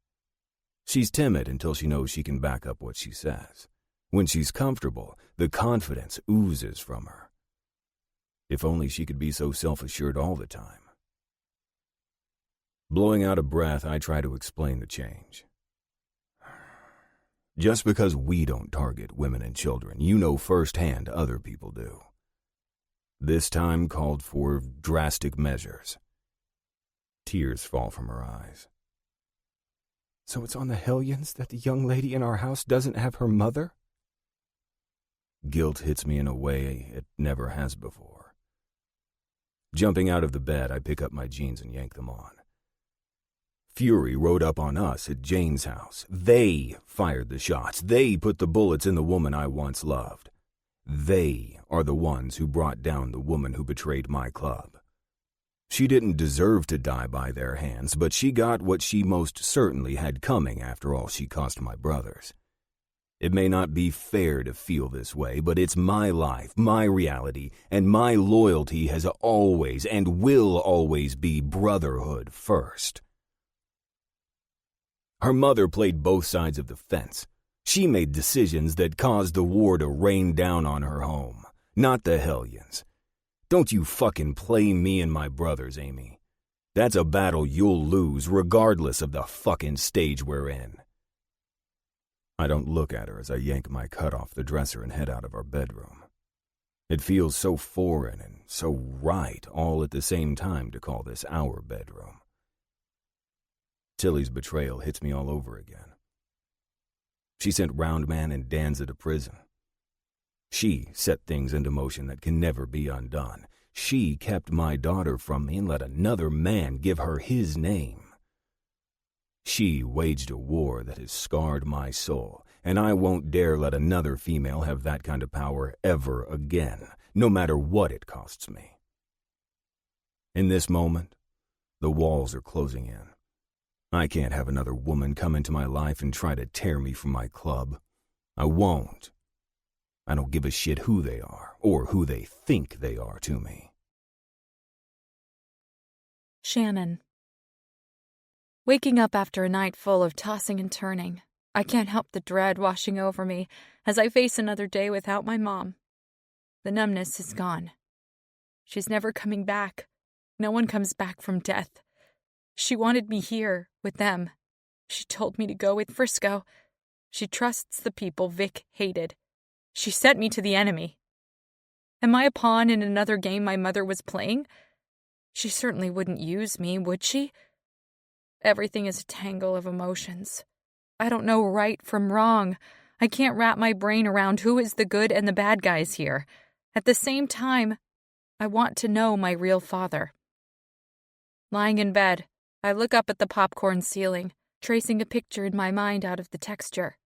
She's timid until she knows she can back up what she says. When she's comfortable, the confidence oozes from her. If only she could be so self-assured all the time. Blowing out a breath, I try to explain the change. Just because we don't target women and children, you know firsthand other people do. This time called for drastic measures. Tears fall from her eyes. So it's on the Hellions that the young lady in our house doesn't have her mother? Guilt hits me in a way it never has before. Jumping out of the bed, I pick up my jeans and yank them on. Fury rode up on us at Jane's house. They fired the shots. They put the bullets in the woman I once loved. They are the ones who brought down the woman who betrayed my club. She didn't deserve to die by their hands, but she got what she most certainly had coming after all she cost my brothers. It may not be fair to feel this way, but it's my life, my reality, and my loyalty has always and will always be brotherhood first. Her mother played both sides of the fence. She made decisions that caused the war to rain down on her home, not the Hellions. Don't you fucking play me and my brothers, Amy. That's a battle you'll lose regardless of the fucking stage we're in. I don't look at her as I yank my cut off the dresser and head out of our bedroom. It feels so foreign and so right all at the same time to call this our bedroom. Tilly's betrayal hits me all over again. She sent Roundman and Danza to prison. She set things into motion that can never be undone. She kept my daughter from me and let another man give her his name. She waged a war that has scarred my soul, and I won't dare let another female have that kind of power ever again, no matter what it costs me. In this moment, the walls are closing in. I can't have another woman come into my life and try to tear me from my club. I won't. I don't give a shit who they are, or who they think they are to me. Shannon. Waking up after a night full of tossing and turning, I can't help the dread washing over me as I face another day without my mom. The numbness is gone. She's never coming back. No one comes back from death. She wanted me here, with them. She told me to go with Frisco. She trusts the people Vic hated. She sent me to the enemy. Am I a pawn in another game my mother was playing? She certainly wouldn't use me, would she? Everything is a tangle of emotions. I don't know right from wrong. I can't wrap my brain around who is the good and the bad guys here. At the same time, I want to know my real father. Lying in bed, I look up at the popcorn ceiling, tracing a picture in my mind out of the texture.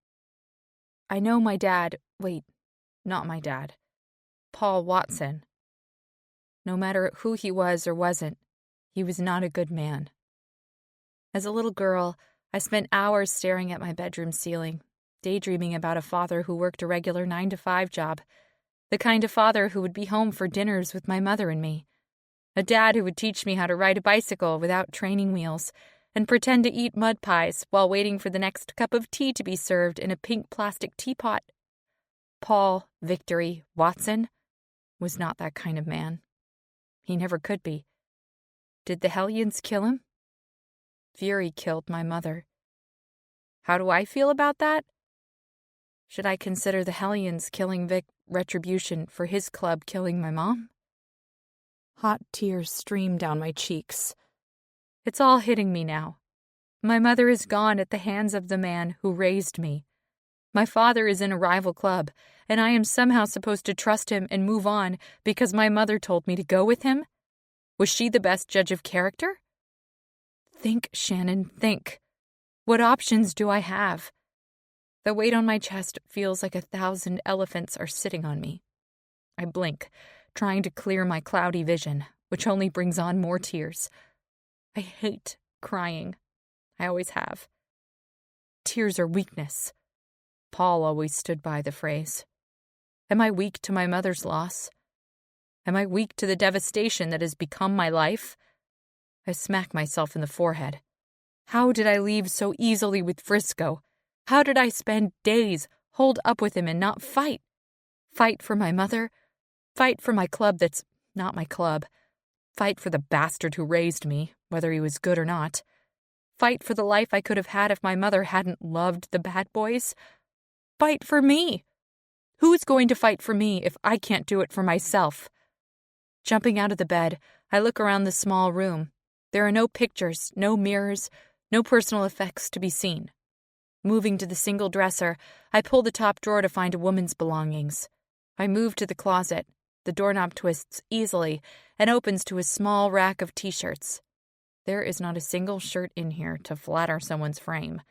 I know my dad, not my dad, Paul Watson. No matter who he was or wasn't, he was not a good man. As a little girl, I spent hours staring at my bedroom ceiling, daydreaming about a father who worked a regular 9-to-5 job, the kind of father who would be home for dinners with my mother and me, a dad who would teach me how to ride a bicycle without training wheels and pretend to eat mud pies while waiting for the next cup of tea to be served in a pink plastic teapot. Paul Victory Watson was not that kind of man. He never could be. Did the Hellions kill him? Fury killed my mother. How do I feel about that? Should I consider the Hellions killing Vic retribution for his club killing my mom? Hot tears stream down my cheeks. It's all hitting me now. My mother is gone at the hands of the man who raised me. My father is in a rival club, and I am somehow supposed to trust him and move on because my mother told me to go with him? Was she the best judge of character? Think, Shannon, think. What options do I have? The weight on my chest feels like 1,000 elephants are sitting on me. I blink, trying to clear my cloudy vision, which only brings on more tears. I hate crying. I always have. Tears are weakness. Paul always stood by the phrase. Am I weak to my mother's loss? Am I weak to the devastation that has become my life? I smack myself in the forehead. How did I leave so easily with Frisco? How did I spend days holed up with him and not fight? Fight for my mother? Fight for my club that's not my club. Fight for the bastard who raised me, whether he was good or not. Fight for the life I could have had if my mother hadn't loved the bad boys. Fight for me. Who's going to fight for me if I can't do it for myself? Jumping out of the bed, I look around the small room. There are no pictures, no mirrors, no personal effects to be seen. Moving to the single dresser, I pull the top drawer to find a woman's belongings. I move to the closet. The doorknob twists easily and opens to a small rack of t-shirts. There is not a single shirt in here to flatter someone's frame.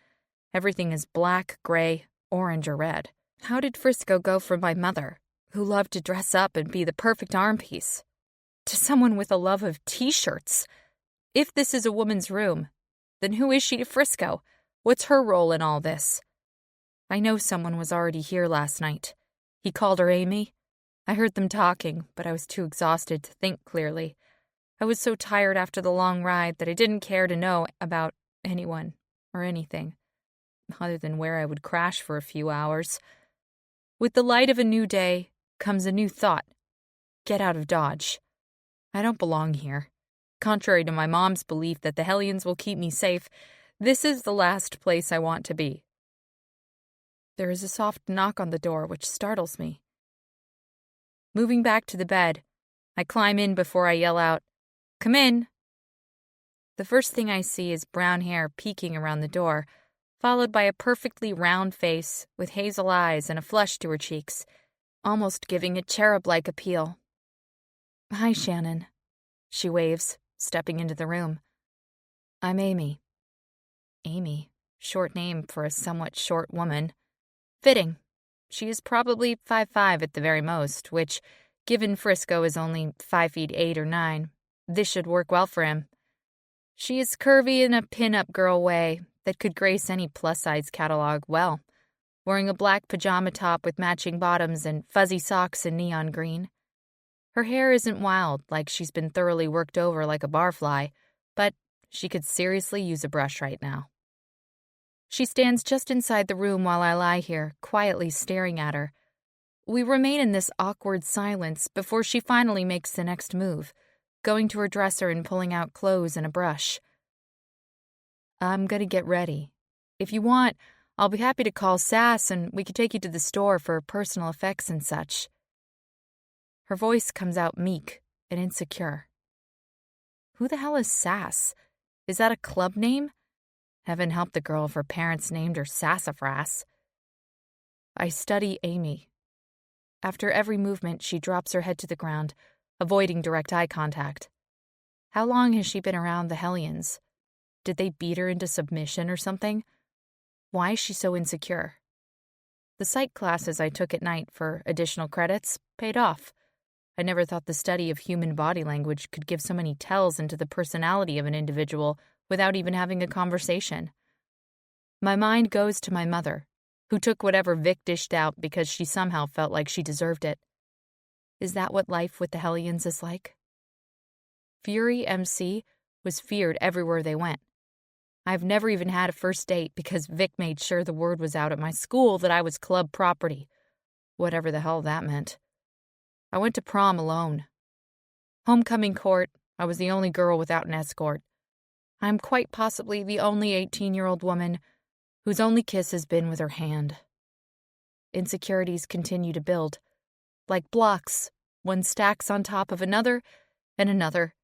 Everything is black, gray, orange, or red. How did Frisco go from my mother, who loved to dress up and be the perfect arm piece, to someone with a love of t-shirts? If this is a woman's room, then who is she to Frisco? What's her role in all this? I know someone was already here last night. He called her Amy. I heard them talking, but I was too exhausted to think clearly. I was so tired after the long ride that I didn't care to know about anyone or anything, other than where I would crash for a few hours. With the light of a new day comes a new thought. Get out of Dodge. I don't belong here. Contrary to my mom's belief that the Hellions will keep me safe, this is the last place I want to be. There is a soft knock on the door which startles me. Moving back to the bed, I climb in before I yell out, "Come in!" The first thing I see is brown hair peeking around the door, followed by a perfectly round face with hazel eyes and a flush to her cheeks, almost giving a cherub-like appeal. "Hi, Shannon," she waves, stepping into the room. "I'm Amy." Amy, short name for a somewhat short woman. Fitting. She is probably 5'5" at the very most, which, given Frisco is only 5 feet 8 or 9, this should work well for him. She is curvy in a pin-up girl way that could grace any plus-size catalog well, wearing a black pajama top with matching bottoms and fuzzy socks in neon green. Her hair isn't wild, like she's been thoroughly worked over like a barfly, but she could seriously use a brush right now. She stands just inside the room while I lie here, quietly staring at her. We remain in this awkward silence before she finally makes the next move, going to her dresser and pulling out clothes and a brush. "I'm gonna get ready. If you want, I'll be happy to call Sass and we could take you to the store for personal effects and such." Her voice comes out meek and insecure. Who the hell is Sass? Is that a club name? Heaven help the girl if her parents named her Sassafras. I study Amy. After every movement, she drops her head to the ground, avoiding direct eye contact. How long has she been around the Hellions? Did they beat her into submission or something? Why is she so insecure? The psych classes I took at night for additional credits paid off. I never thought the study of human body language could give so many tells into the personality of an individual without even having a conversation. My mind goes to my mother, who took whatever Vic dished out because she somehow felt like she deserved it. Is that what life with the Hellions is like? Fury MC was feared everywhere they went. I've never even had a first date because Vic made sure the word was out at my school that I was club property, whatever the hell that meant. I went to prom alone. Homecoming court, I was the only girl without an escort. I am quite possibly the only 18-year-old woman whose only kiss has been with her hand. Insecurities continue to build. Like blocks, one stacks on top of another and another.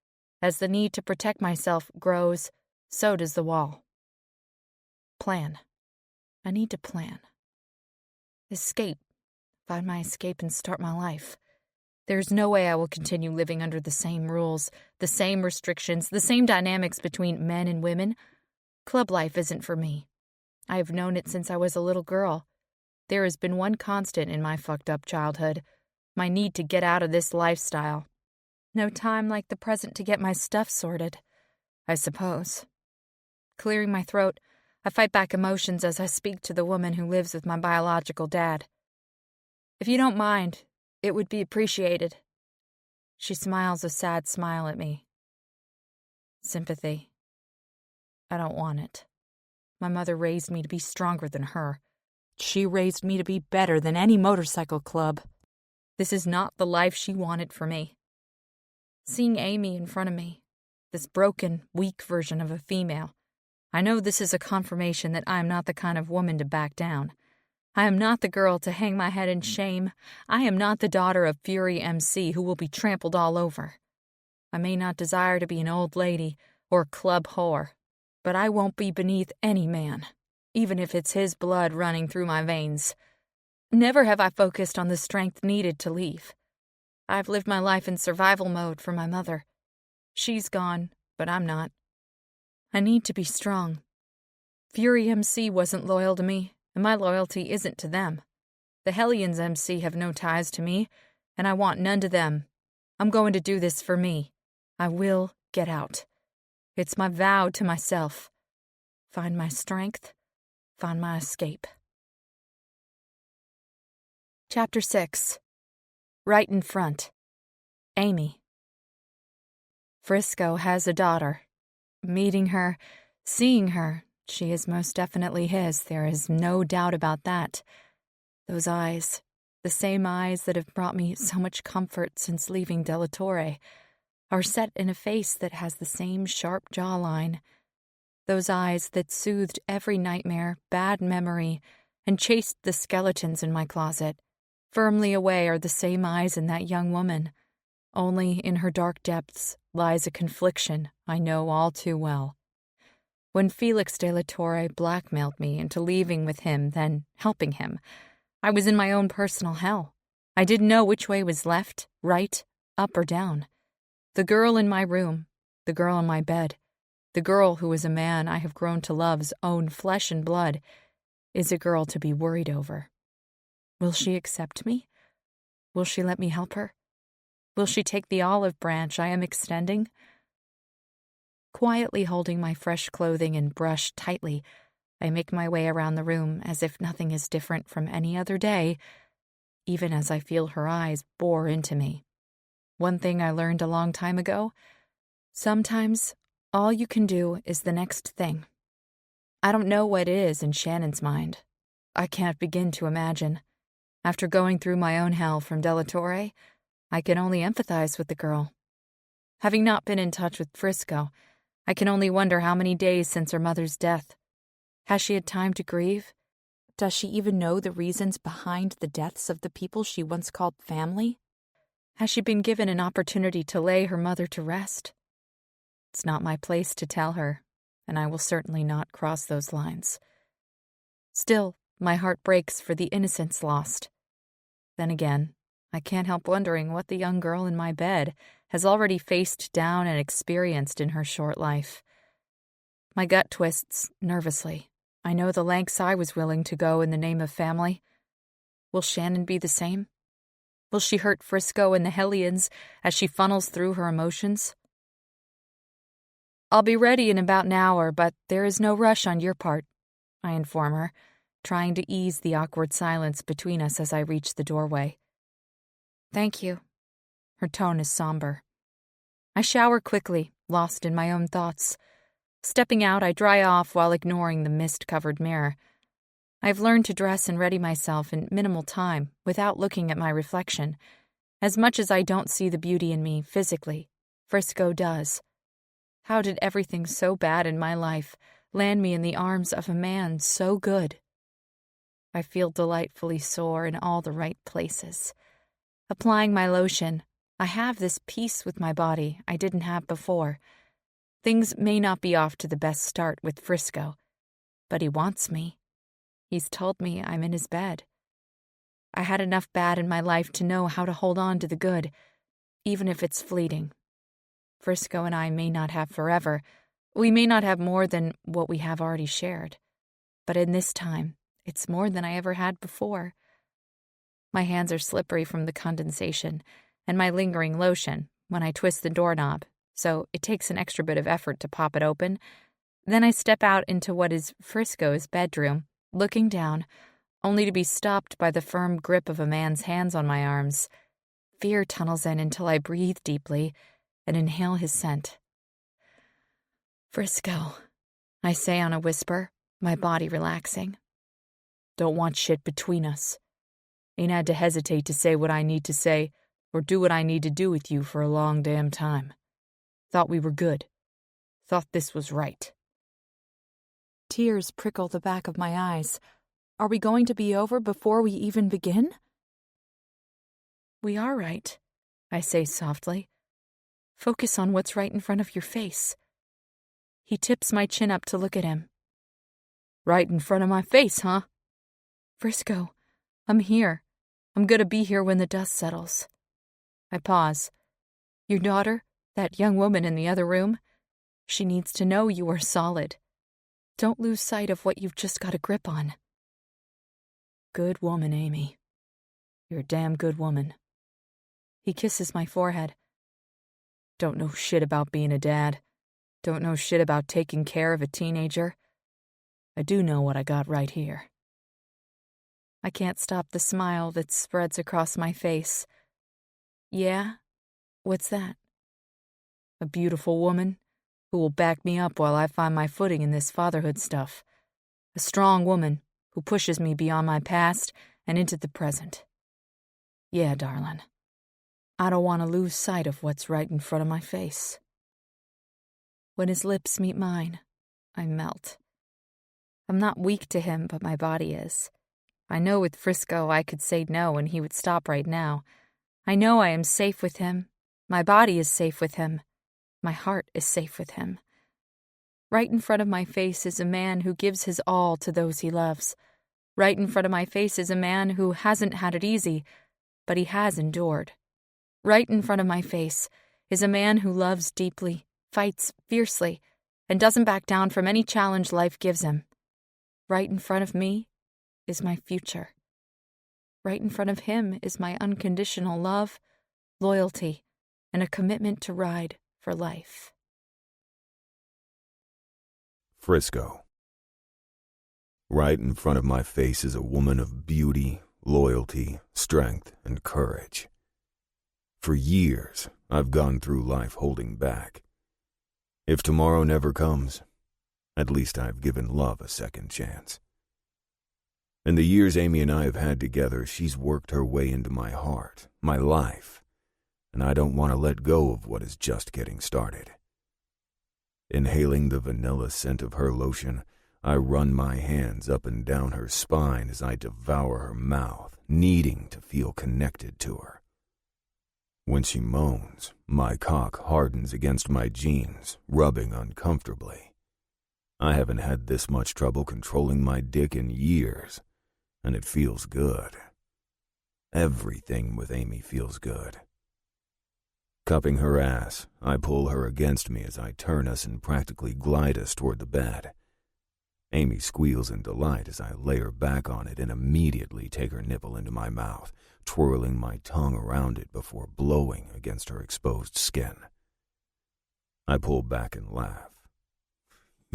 As the need to protect myself grows, so does the wall. Plan. I need to plan. Escape. Find my escape and start my life. There's no way I will continue living under the same rules, the same restrictions, the same dynamics between men and women. Club life isn't for me. I have known it since I was a little girl. There has been one constant in my fucked up childhood, my need to get out of this lifestyle. No time like the present to get my stuff sorted, I suppose. Clearing my throat, I fight back emotions as I speak to the woman who lives with my biological dad. "If you don't mind, it would be appreciated." She smiles a sad smile at me. Sympathy. I don't want it. My mother raised me to be stronger than her. She raised me to be better than any motorcycle club. This is not the life she wanted for me. Seeing Amy in front of me, this broken, weak version of a female, I know this is a confirmation that I am not the kind of woman to back down. I am not the girl to hang my head in shame. I am not the daughter of Fury MC who will be trampled all over. I may not desire to be an old lady or a club whore, but I won't be beneath any man, even if it's his blood running through my veins. Never have I focused on the strength needed to leave. I've lived my life in survival mode for my mother. She's gone, but I'm not. I need to be strong. Fury MC wasn't loyal to me, and my loyalty isn't to them. The Hellions MC have no ties to me, and I want none to them. I'm going to do this for me. I will get out. It's my vow to myself. Find my strength, find my escape. Chapter 6. Right in front. Amy. Frisco has a daughter. Meeting her, seeing her, she is most definitely his. There is no doubt about that. Those eyes, the same eyes that have brought me so much comfort since leaving De La Torre. are set in a face that has the same sharp jawline. Those eyes that soothed every nightmare, bad memory, and chased the skeletons in my closet. Firmly away are the same eyes in that young woman. Only in her dark depths lies a confliction I know all too well. When Felix de la Torre blackmailed me into leaving with him, then helping him, I was in my own personal hell. I didn't know which way was left, right, up or down. The girl in my room, the girl in my bed, the girl who is a man I have grown to love's own flesh and blood, is a girl to be worried over. Will she accept me? Will she let me help her? Will she take the olive branch I am extending? Quietly holding my fresh clothing and brush tightly, I make my way around the room as if nothing is different from any other day, even as I feel her eyes bore into me. One thing I learned a long time ago: sometimes all you can do is the next thing. I don't know what it is in Shannon's mind. I can't begin to imagine. After going through my own hell from De La Torre, I can only empathize with the girl. Having not been in touch with Frisco, I can only wonder how many days since her mother's death. Has she had time to grieve? Does she even know the reasons behind the deaths of the people she once called family? Has she been given an opportunity to lay her mother to rest? It's not my place to tell her, and I will certainly not cross those lines. Still, my heart breaks for the innocence lost. Then again, I can't help wondering what the young girl in my bed has already faced down and experienced in her short life. My gut twists nervously. I know the lengths I was willing to go in the name of family. Will Shannon be the same? Will she hurt Frisco and the Hellions as she funnels through her emotions? I'll be ready in about an hour, but there is no rush on your part, I inform her, trying to ease the awkward silence between us as I reach the doorway. Thank you. Her tone is somber. I shower quickly, lost in my own thoughts. Stepping out, I dry off while ignoring the mist-covered mirror. I've learned to dress and ready myself in minimal time without looking at my reflection. As much as I don't see the beauty in me physically, Frisco does. How did everything so bad in my life land me in the arms of a man so good? I feel delightfully sore in all the right places. Applying my lotion, I have this peace with my body I didn't have before. Things may not be off to the best start with Frisco, but he wants me. He's told me I'm in his bed. I had enough bad in my life to know how to hold on to the good, even if it's fleeting. Frisco and I may not have forever. We may not have more than what we have already shared. But in this time, it's more than I ever had before. My hands are slippery from the condensation and my lingering lotion when I twist the doorknob, so it takes an extra bit of effort to pop it open. Then I step out into what is Frisco's bedroom, looking down, only to be stopped by the firm grip of a man's hands on my arms. Fear tunnels in until I breathe deeply and inhale his scent. Frisco, I say on a whisper, my body relaxing. Don't want shit between us. Ain't had to hesitate to say what I need to say or do what I need to do with you for a long damn time. Thought we were good. Thought this was right. Tears prickle the back of my eyes. Are we going to be over before we even begin? We are right, I say softly. Focus on what's right in front of your face. He tips my chin up to look at him. Right in front of my face, huh? Frisco, I'm here. I'm gonna be here when the dust settles. I pause. Your daughter, that young woman in the other room, she needs to know you are solid. Don't lose sight of what you've just got a grip on. Good woman, Amy. You're a damn good woman. He kisses my forehead. Don't know shit about being a dad. Don't know shit about taking care of a teenager. I do know what I got right here. I can't stop the smile that spreads across my face. Yeah? What's that? A beautiful woman who will back me up while I find my footing in this fatherhood stuff. A strong woman who pushes me beyond my past and into the present. Yeah, darling. I don't want to lose sight of what's right in front of my face. When his lips meet mine, I melt. I'm not weak to him, but my body is. I know with Frisco I could say no and he would stop right now. I know I am safe with him. My body is safe with him. My heart is safe with him. Right in front of my face is a man who gives his all to those he loves. Right in front of my face is a man who hasn't had it easy, but he has endured. Right in front of my face is a man who loves deeply, fights fiercely, and doesn't back down from any challenge life gives him. Right in front of me is my future. Right in front of him is my unconditional love, loyalty, and a commitment to ride for life. Frisco. Right in front of my face is a woman of beauty, loyalty, strength, and courage. For years, I've gone through life holding back. If tomorrow never comes, at least I've given love a second chance. In the years Amy and I have had together, she's worked her way into my heart, my life, and I don't want to let go of what is just getting started. Inhaling the vanilla scent of her lotion, I run my hands up and down her spine as I devour her mouth, needing to feel connected to her. When she moans, my cock hardens against my jeans, rubbing uncomfortably. I haven't had this much trouble controlling my dick in years, and it feels good. Everything with Amy feels good. Cupping her ass, I pull her against me as I turn us and practically glide us toward the bed. Amy squeals in delight as I lay her back on it and immediately take her nipple into my mouth, twirling my tongue around it before blowing against her exposed skin. I pull back and laugh.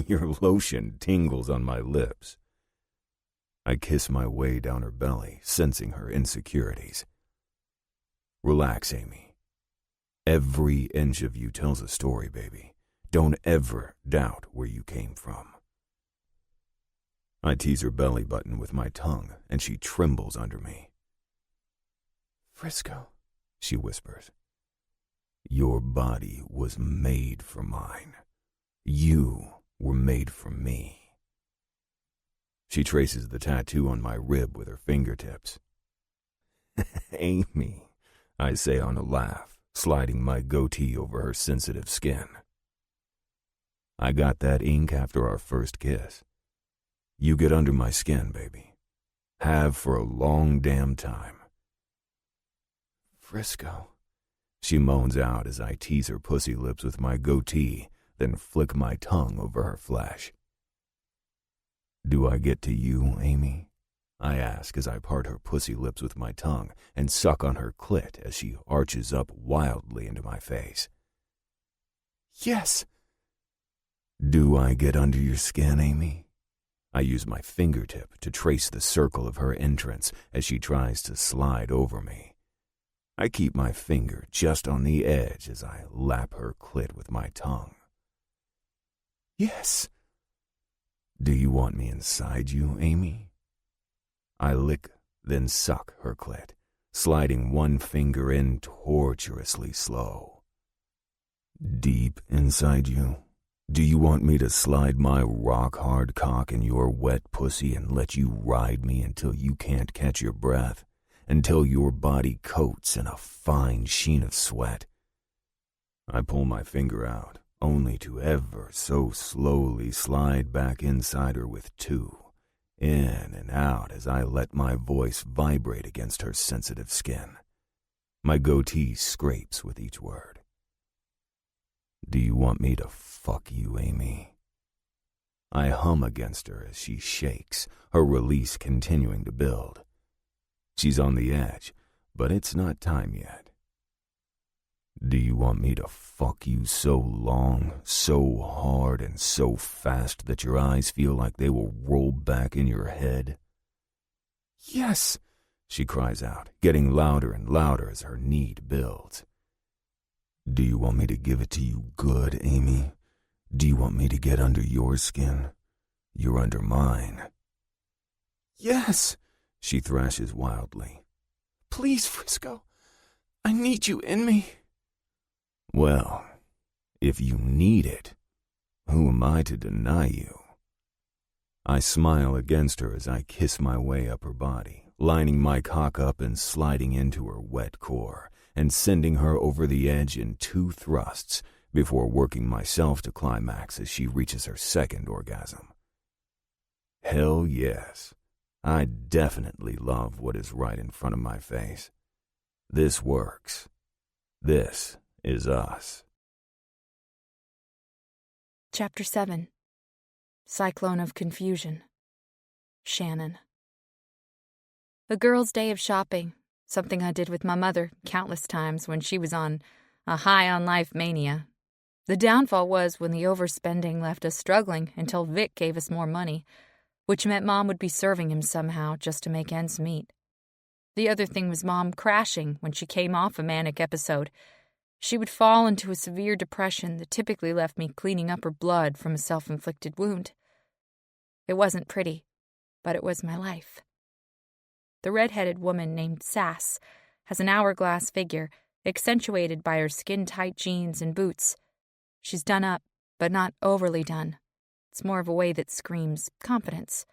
Your lotion tingles on my lips. I kiss my way down her belly, sensing her insecurities. Relax, Amy. Every inch of you tells a story, baby. Don't ever doubt where you came from. I tease her belly button with my tongue, and she trembles under me. Frisco, she whispers. Your body was made for mine. You were made for me. She traces the tattoo on my rib with her fingertips. Amy, I say on a laugh, sliding my goatee over her sensitive skin. I got that ink after our first kiss. You get under my skin, baby. Have for a long damn time. Frisco, she moans out as I tease her pussy lips with my goatee, then flick my tongue over her flesh. Do I get to you, Amy? I ask as I part her pussy lips with my tongue and suck on her clit as she arches up wildly into my face. Yes. Do I get under your skin, Amy? I use my fingertip to trace the circle of her entrance as she tries to slide over me. I keep my finger just on the edge as I lap her clit with my tongue. Yes. Do you want me inside you, Amy? I lick, then suck her clit, sliding one finger in torturously slow. Deep inside you? Do you want me to slide my rock-hard cock in your wet pussy and let you ride me until you can't catch your breath, until your body coats in a fine sheen of sweat? I pull my finger out, only to ever so slowly slide back inside her with two, in and out as I let my voice vibrate against her sensitive skin. My goatee scrapes with each word. Do you want me to fuck you, Amy? I hum against her as she shakes, her release continuing to build. She's on the edge, but it's not time yet. Do you want me to fuck you so long, so hard, and so fast that your eyes feel like they will roll back in your head? Yes, she cries out, getting louder and louder as her need builds. Do you want me to give it to you good, Amy? Do you want me to get under your skin? You're under mine. Yes, she thrashes wildly. Please, Frisco. I need you in me. Well, if you need it, who am I to deny you? I smile against her as I kiss my way up her body, lining my cock up and sliding into her wet core, and sending her over the edge in 2 thrusts before working myself to climax as she reaches her second orgasm. Hell yes, I definitely love what is right in front of my face. This works. This is us. Chapter 7. Cyclone of Confusion. Shannon. A girl's day of shopping, something I did with my mother countless times when she was on a high-on-life mania. The downfall was when the overspending left us struggling until Vic gave us more money, which meant Mom would be serving him somehow just to make ends meet. The other thing was Mom crashing when she came off a manic episode. She would fall into a severe depression that typically left me cleaning up her blood from a self-inflicted wound. It wasn't pretty, but it was my life. The red-headed woman named Sass has an hourglass figure, accentuated by her skin-tight jeans and boots. She's done up, but not overly done. It's more of a way that screams confidence.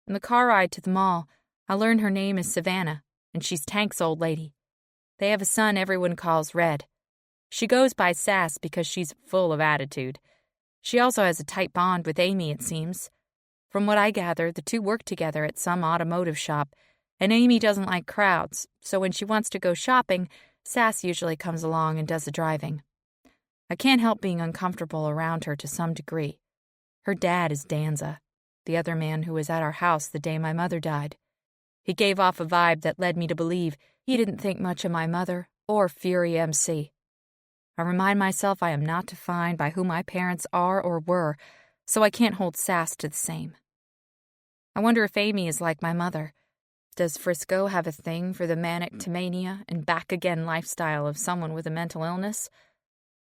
In the car ride to the mall, I learn her name is Savannah, and she's Tank's old lady. They have a son everyone calls Red. She goes by Sass because she's full of attitude. She also has a tight bond with Amy, it seems. From what I gather, the two work together at some automotive shop, and Amy doesn't like crowds, so when she wants to go shopping, Sass usually comes along and does the driving. I can't help being uncomfortable around her to some degree. Her dad is Danza, the other man who was at our house the day my mother died. He gave off a vibe that led me to believe he didn't think much of my mother or Fury MC. I remind myself I am not defined by who my parents are or were, so I can't hold Sass to the same. I wonder if Amy is like my mother. Does Frisco have a thing for the manic to mania and back-again lifestyle of someone with a mental illness?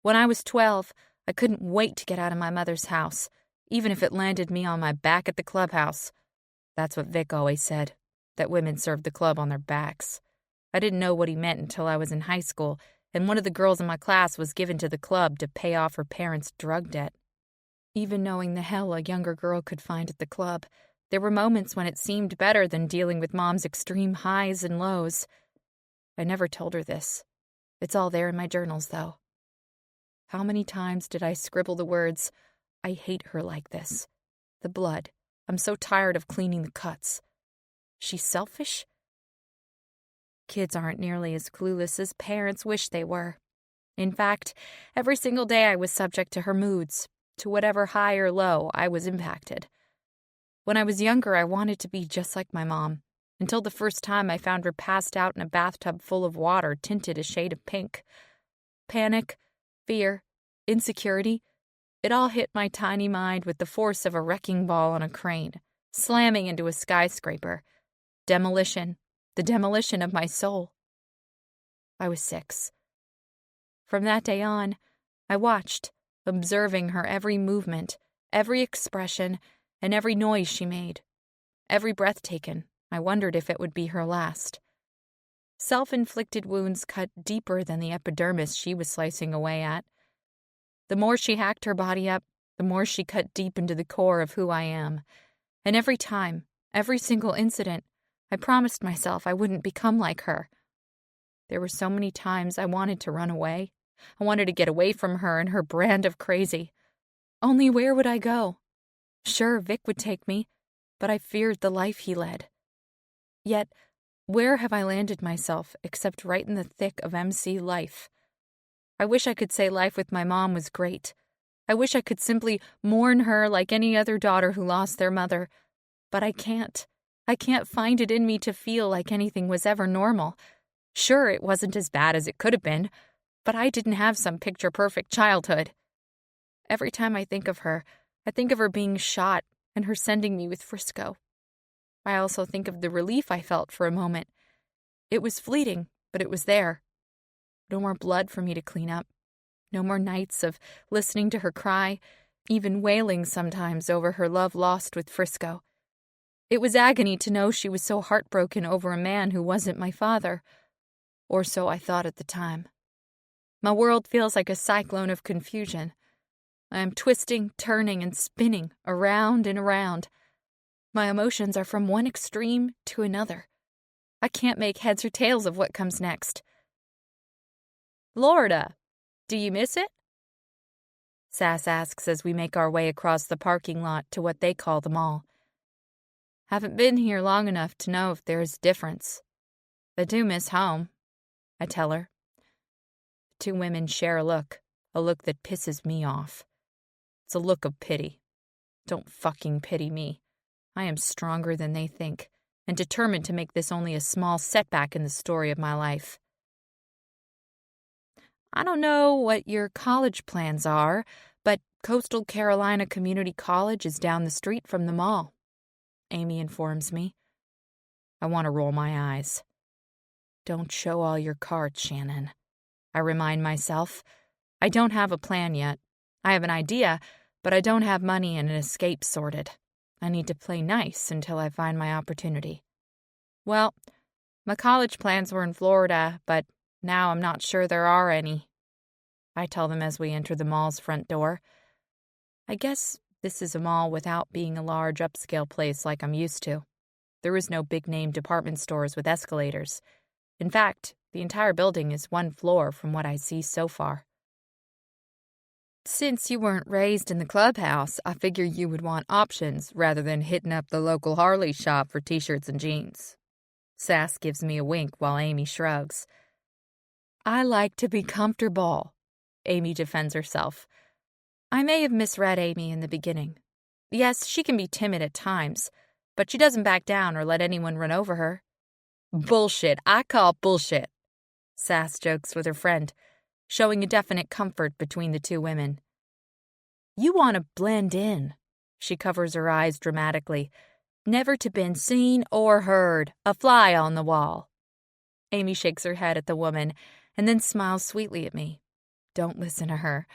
When I was 12, I couldn't wait to get out of my mother's house, even if it landed me on my back at the clubhouse. That's what Vic always said, that women served the club on their backs. I didn't know what he meant until I was in high school, and one of the girls in my class was given to the club to pay off her parents' drug debt. Even knowing the hell a younger girl could find at the club, there were moments when it seemed better than dealing with Mom's extreme highs and lows. I never told her this. It's all there in my journals, though. How many times did I scribble the words, "I hate her like this. The blood. I'm so tired of cleaning the cuts. She's selfish?" Kids aren't nearly as clueless as parents wish they were. In fact, every single day I was subject to her moods, to whatever high or low I was impacted. When I was younger, I wanted to be just like my mom, until the first time I found her passed out in a bathtub full of water tinted a shade of pink. Panic, fear, insecurity, it all hit my tiny mind with the force of a wrecking ball on a crane, slamming into a skyscraper. Demolition, the demolition of my soul. I was 6. From that day on, I watched, observing her every movement, every expression, and every noise she made. Every breath taken, I wondered if it would be her last. Self-inflicted wounds cut deeper than the epidermis she was slicing away at. The more she hacked her body up, the more she cut deep into the core of who I am. And every time, every single incident, I promised myself I wouldn't become like her. There were so many times I wanted to run away. I wanted to get away from her and her brand of crazy. Only where would I go? Sure, Vic would take me, but I feared the life he led. Yet, where have I landed myself except right in the thick of MC life? I wish I could say life with my mom was great. I wish I could simply mourn her like any other daughter who lost their mother. But I can't. I can't find it in me to feel like anything was ever normal. Sure, it wasn't as bad as it could have been, but I didn't have some picture-perfect childhood. Every time I think of her, I think of her being shot and her sending me with Frisco. I also think of the relief I felt for a moment. It was fleeting, but it was there. No more blood for me to clean up. No more nights of listening to her cry, even wailing sometimes over her love lost with Frisco. It was agony to know she was so heartbroken over a man who wasn't my father. Or so I thought at the time. My world feels like a cyclone of confusion. I am twisting, turning, and spinning around and around. My emotions are from one extreme to another. I can't make heads or tails of what comes next. Florida, do you miss it? Sass asks as we make our way across the parking lot to what they call the mall. Haven't been here long enough to know if there is a difference. I do miss home, I tell her. The two women share a look that pisses me off. It's a look of pity. Don't fucking pity me. I am stronger than they think, and determined to make this only a small setback in the story of my life. I don't know what your college plans are, but Coastal Carolina Community College is down the street from the mall, Amy informs me. I want to roll my eyes. Don't show all your cards, Shannon. I remind myself. I don't have a plan yet. I have an idea, but I don't have money and an escape sorted. I need to play nice until I find my opportunity. Well, my college plans were in Florida, but now I'm not sure there are any. I tell them as we enter the mall's front door. I guess this is a mall without being a large upscale place like I'm used to. There is no big-name department stores with escalators. In fact, the entire building is one floor from what I see so far. Since you weren't raised in the clubhouse, I figure you would want options rather than hitting up the local Harley shop for t-shirts and jeans. Sass gives me a wink while Amy shrugs. I like to be comfortable, Amy defends herself. I may have misread Amy in the beginning. Yes, she can be timid at times, but she doesn't back down or let anyone run over her. Bullshit, I call bullshit, Sass jokes with her friend, showing a definite comfort between the two women. You want to blend in, she covers her eyes dramatically. Never to been seen or heard, a fly on the wall. Amy shakes her head at the woman and then smiles sweetly at me. Don't listen to her.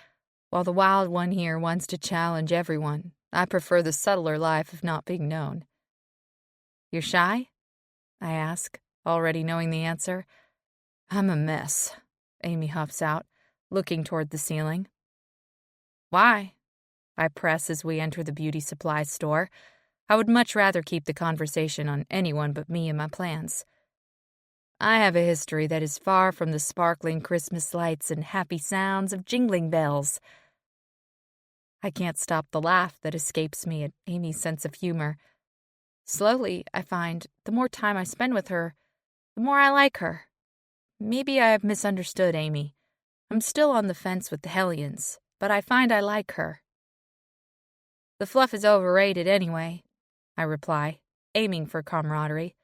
While the wild one here wants to challenge everyone, I prefer the subtler life of not being known. You're shy? I ask, already knowing the answer. I'm a mess, Amy huffs out, looking toward the ceiling. Why? I press as we enter the beauty supply store. I would much rather keep the conversation on anyone but me and my plans. I have a history that is far from the sparkling Christmas lights and happy sounds of jingling bells. I can't stop the laugh that escapes me at Amy's sense of humor. Slowly, I find, the more time I spend with her, the more I like her. Maybe I have misunderstood Amy. I'm still on the fence with the Hellions, but I find I like her. The fluff is overrated anyway, I reply, aiming for camaraderie.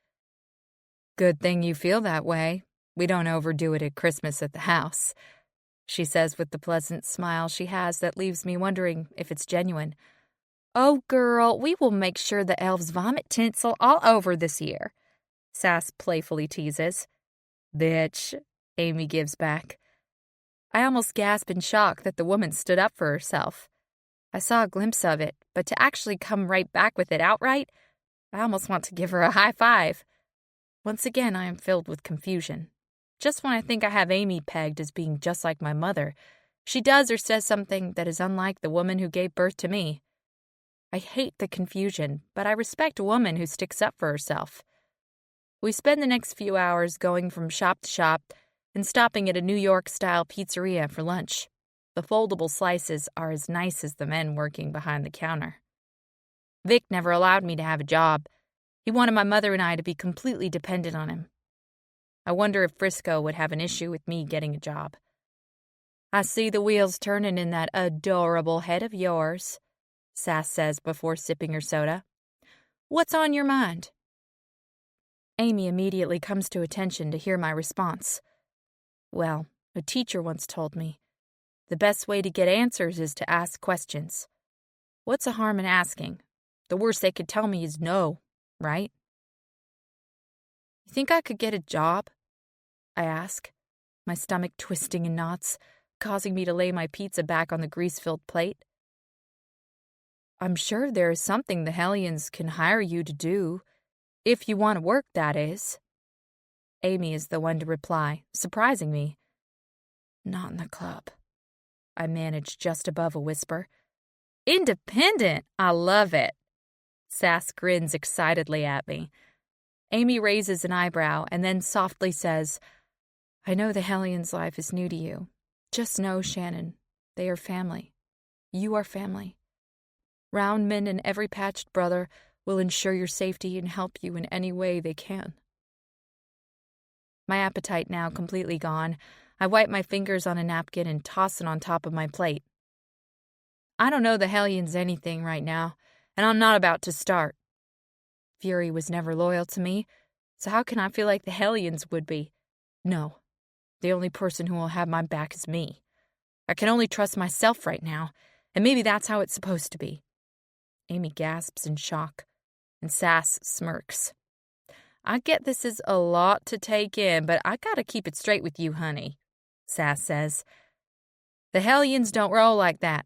Good thing you feel that way. We don't overdo it at Christmas at the house, she says with the pleasant smile she has that leaves me wondering if it's genuine. Oh, girl, we will make sure the elves vomit tinsel all over this year, Sass playfully teases. Bitch, Amy gives back. I almost gasp in shock that the woman stood up for herself. I saw a glimpse of it, but to actually come right back with it outright, I almost want to give her a high five. Once again, I am filled with confusion. Just when I think I have Amy pegged as being just like my mother, she does or says something that is unlike the woman who gave birth to me. I hate the confusion, but I respect a woman who sticks up for herself. We spend the next few hours going from shop to shop and stopping at a New York-style pizzeria for lunch. The foldable slices are as nice as the men working behind the counter. Vic never allowed me to have a job. He wanted my mother and I to be completely dependent on him. I wonder if Frisco would have an issue with me getting a job. I see the wheels turning in that adorable head of yours, Sass says before sipping her soda. What's on your mind? Amy immediately comes to attention to hear my response. Well, a teacher once told me, the best way to get answers is to ask questions. What's the harm in asking? The worst they could tell me is no, right? You think I could get a job? I ask, my stomach twisting in knots, causing me to lay my pizza back on the grease-filled plate. I'm sure there is something the Hellions can hire you to do, if you want to work, that is. Amy is the one to reply, surprising me. Not in the club. I manage just above a whisper. Independent! I love it. Sass grins excitedly at me. Amy raises an eyebrow and then softly says, I know the Hellions' life is new to you. Just know, Shannon, they are family. You are family. Roundman and every patched brother will ensure your safety and help you in any way they can. My appetite now completely gone, I wipe my fingers on a napkin and toss it on top of my plate. I don't know the Hellions anything right now, and I'm not about to start. Fury was never loyal to me, so how can I feel like the Hellions would be? No, the only person who will have my back is me. I can only trust myself right now, and maybe that's how it's supposed to be. Amy gasps in shock, and Sass smirks. I get this is a lot to take in, but I gotta keep it straight with you, honey, Sass says. The Hellions don't roll like that.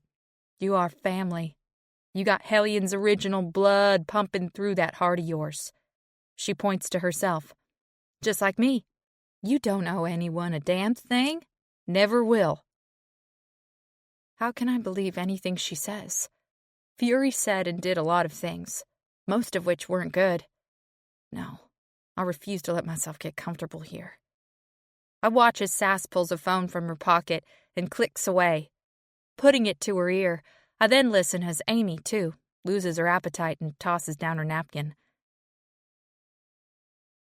You are family. You got Hellions' original blood pumping through that heart of yours. She points to herself. Just like me. You don't owe anyone a damn thing. Never will. How can I believe anything she says? Fury said and did a lot of things, most of which weren't good. No, I refuse to let myself get comfortable here. I watch as Sass pulls a phone from her pocket and clicks away. Putting it to her ear, I then listen as Amy, too, loses her appetite and tosses down her napkin.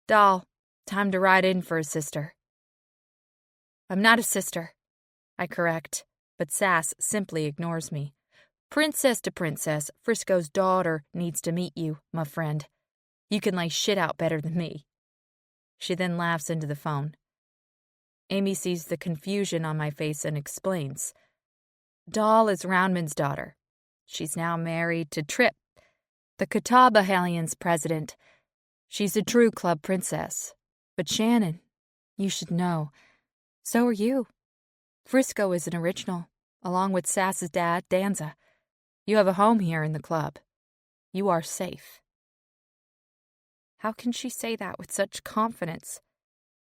Doll, time to ride in for a sister. I'm not a sister, I correct, but Sass simply ignores me. Princess to princess, Frisco's daughter needs to meet you, my friend. You can lay shit out better than me. She then laughs into the phone. Amy sees the confusion on my face and explains. Doll is Roundman's daughter. She's now married to Trip, the Catawba Hellions president. She's a true club princess. But Shannon, you should know. So are you. Frisco is an original, along with Sass's dad, Danza. You have a home here in the club. You are safe. How can she say that with such confidence?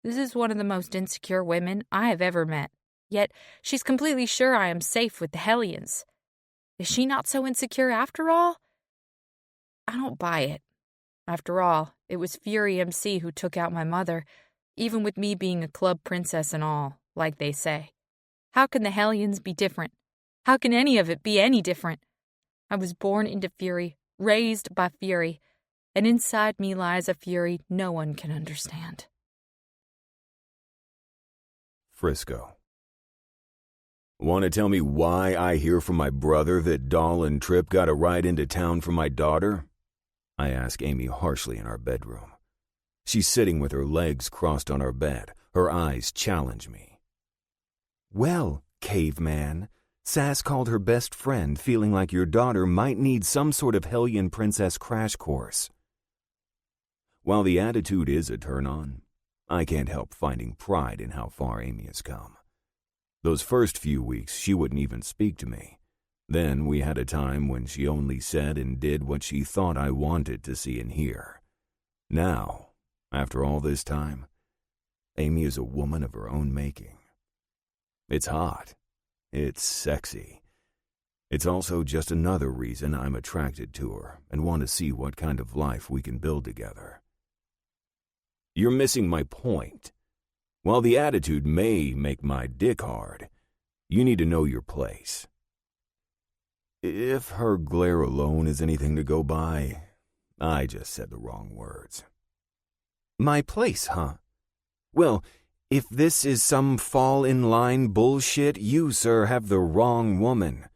This is one of the most insecure women I have ever met, yet she's completely sure I am safe with the Hellions. Is she not so insecure after all? I don't buy it. After all, it was Fury MC who took out my mother, even with me being a club princess and all, like they say. How can the Hellions be different? How can any of it be any different? I was born into Fury, raised by Fury, and inside me lies a fury no one can understand. Frisco. Want to tell me why I hear from my brother that Doll and Trip got a ride into town for my daughter? I ask Amy harshly in our bedroom. She's sitting with her legs crossed on our bed. Her eyes challenge me. Well, caveman, Sass called her best friend, feeling like your daughter might need some sort of Hellion princess crash course. While the attitude is a turn-on, I can't help finding pride in how far Amy has come. Those first few weeks, she wouldn't even speak to me. Then we had a time when she only said and did what she thought I wanted to see and hear. Now, after all this time, Amy is a woman of her own making. It's hot. It's sexy. It's also just another reason I'm attracted to her and want to see what kind of life we can build together. You're missing my point. While the attitude may make my dick hard, you need to know your place. If her glare alone is anything to go by, I just said the wrong words. My place, huh? Well, if this is some fall-in-line bullshit, you, sir, have the wrong woman.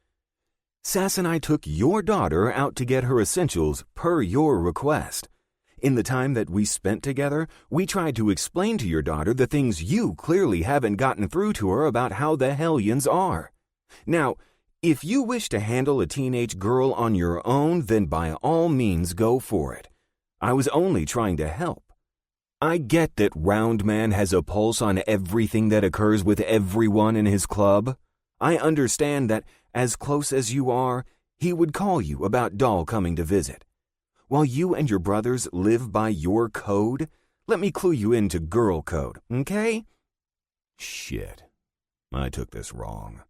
Sass and I took your daughter out to get her essentials per your request. In the time that we spent together, we tried to explain to your daughter the things you clearly haven't gotten through to her about how the Hellions are. Now, if you wish to handle a teenage girl on your own, then by all means go for it. I was only trying to help. I get that Roundman has a pulse on everything that occurs with everyone in his club. I understand that, as close as you are, he would call you about Doll coming to visit. While you and your brothers live by your code, Let me clue you into girl code, okay? Shit. I took this wrong.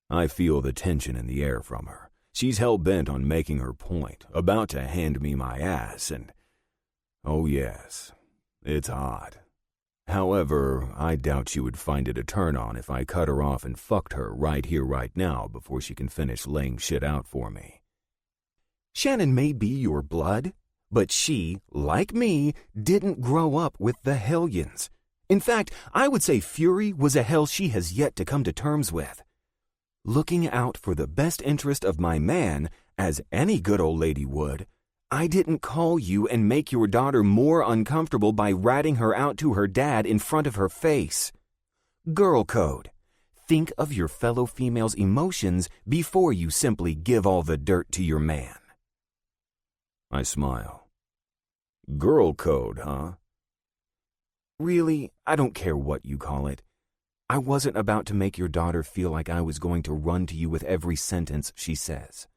I feel the tension in the air from her. She's hell-bent on making her point, about to hand me my ass, and... oh yes, it's hot. However, I doubt she would find it a turn-on if I cut her off and fucked her right here, right now, before she can finish laying shit out for me. Shannon may be your blood, but she, like me, didn't grow up with the Hellions. In fact, I would say Fury was a hell she has yet to come to terms with. Looking out for the best interest of my man, as any good old lady would, I didn't call you and make your daughter more uncomfortable by ratting her out to her dad in front of her face. Girl code. Think of your fellow female's emotions before you simply give all the dirt to your man. I smile. Girl code, huh? Really, I don't care what you call it. I wasn't about to make your daughter feel like I was going to run to you with every sentence she says.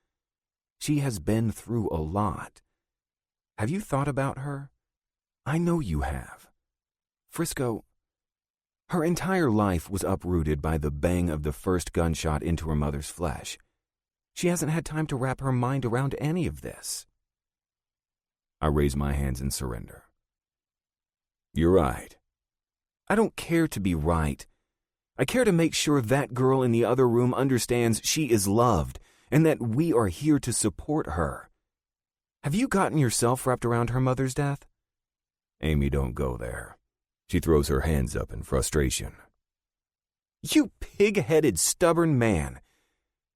She has been through a lot. Have you thought about her? I know you have. Frisco, her entire life was uprooted by the bang of the first gunshot into her mother's flesh. She hasn't had time to wrap her mind around any of this. I raise my hands in surrender. You're right. I don't care to be right. I care to make sure that girl in the other room understands she is loved and that we are here to support her. Have you gotten yourself wrapped around her mother's death? Amy, don't go there. She throws her hands up in frustration. You pig-headed, stubborn man.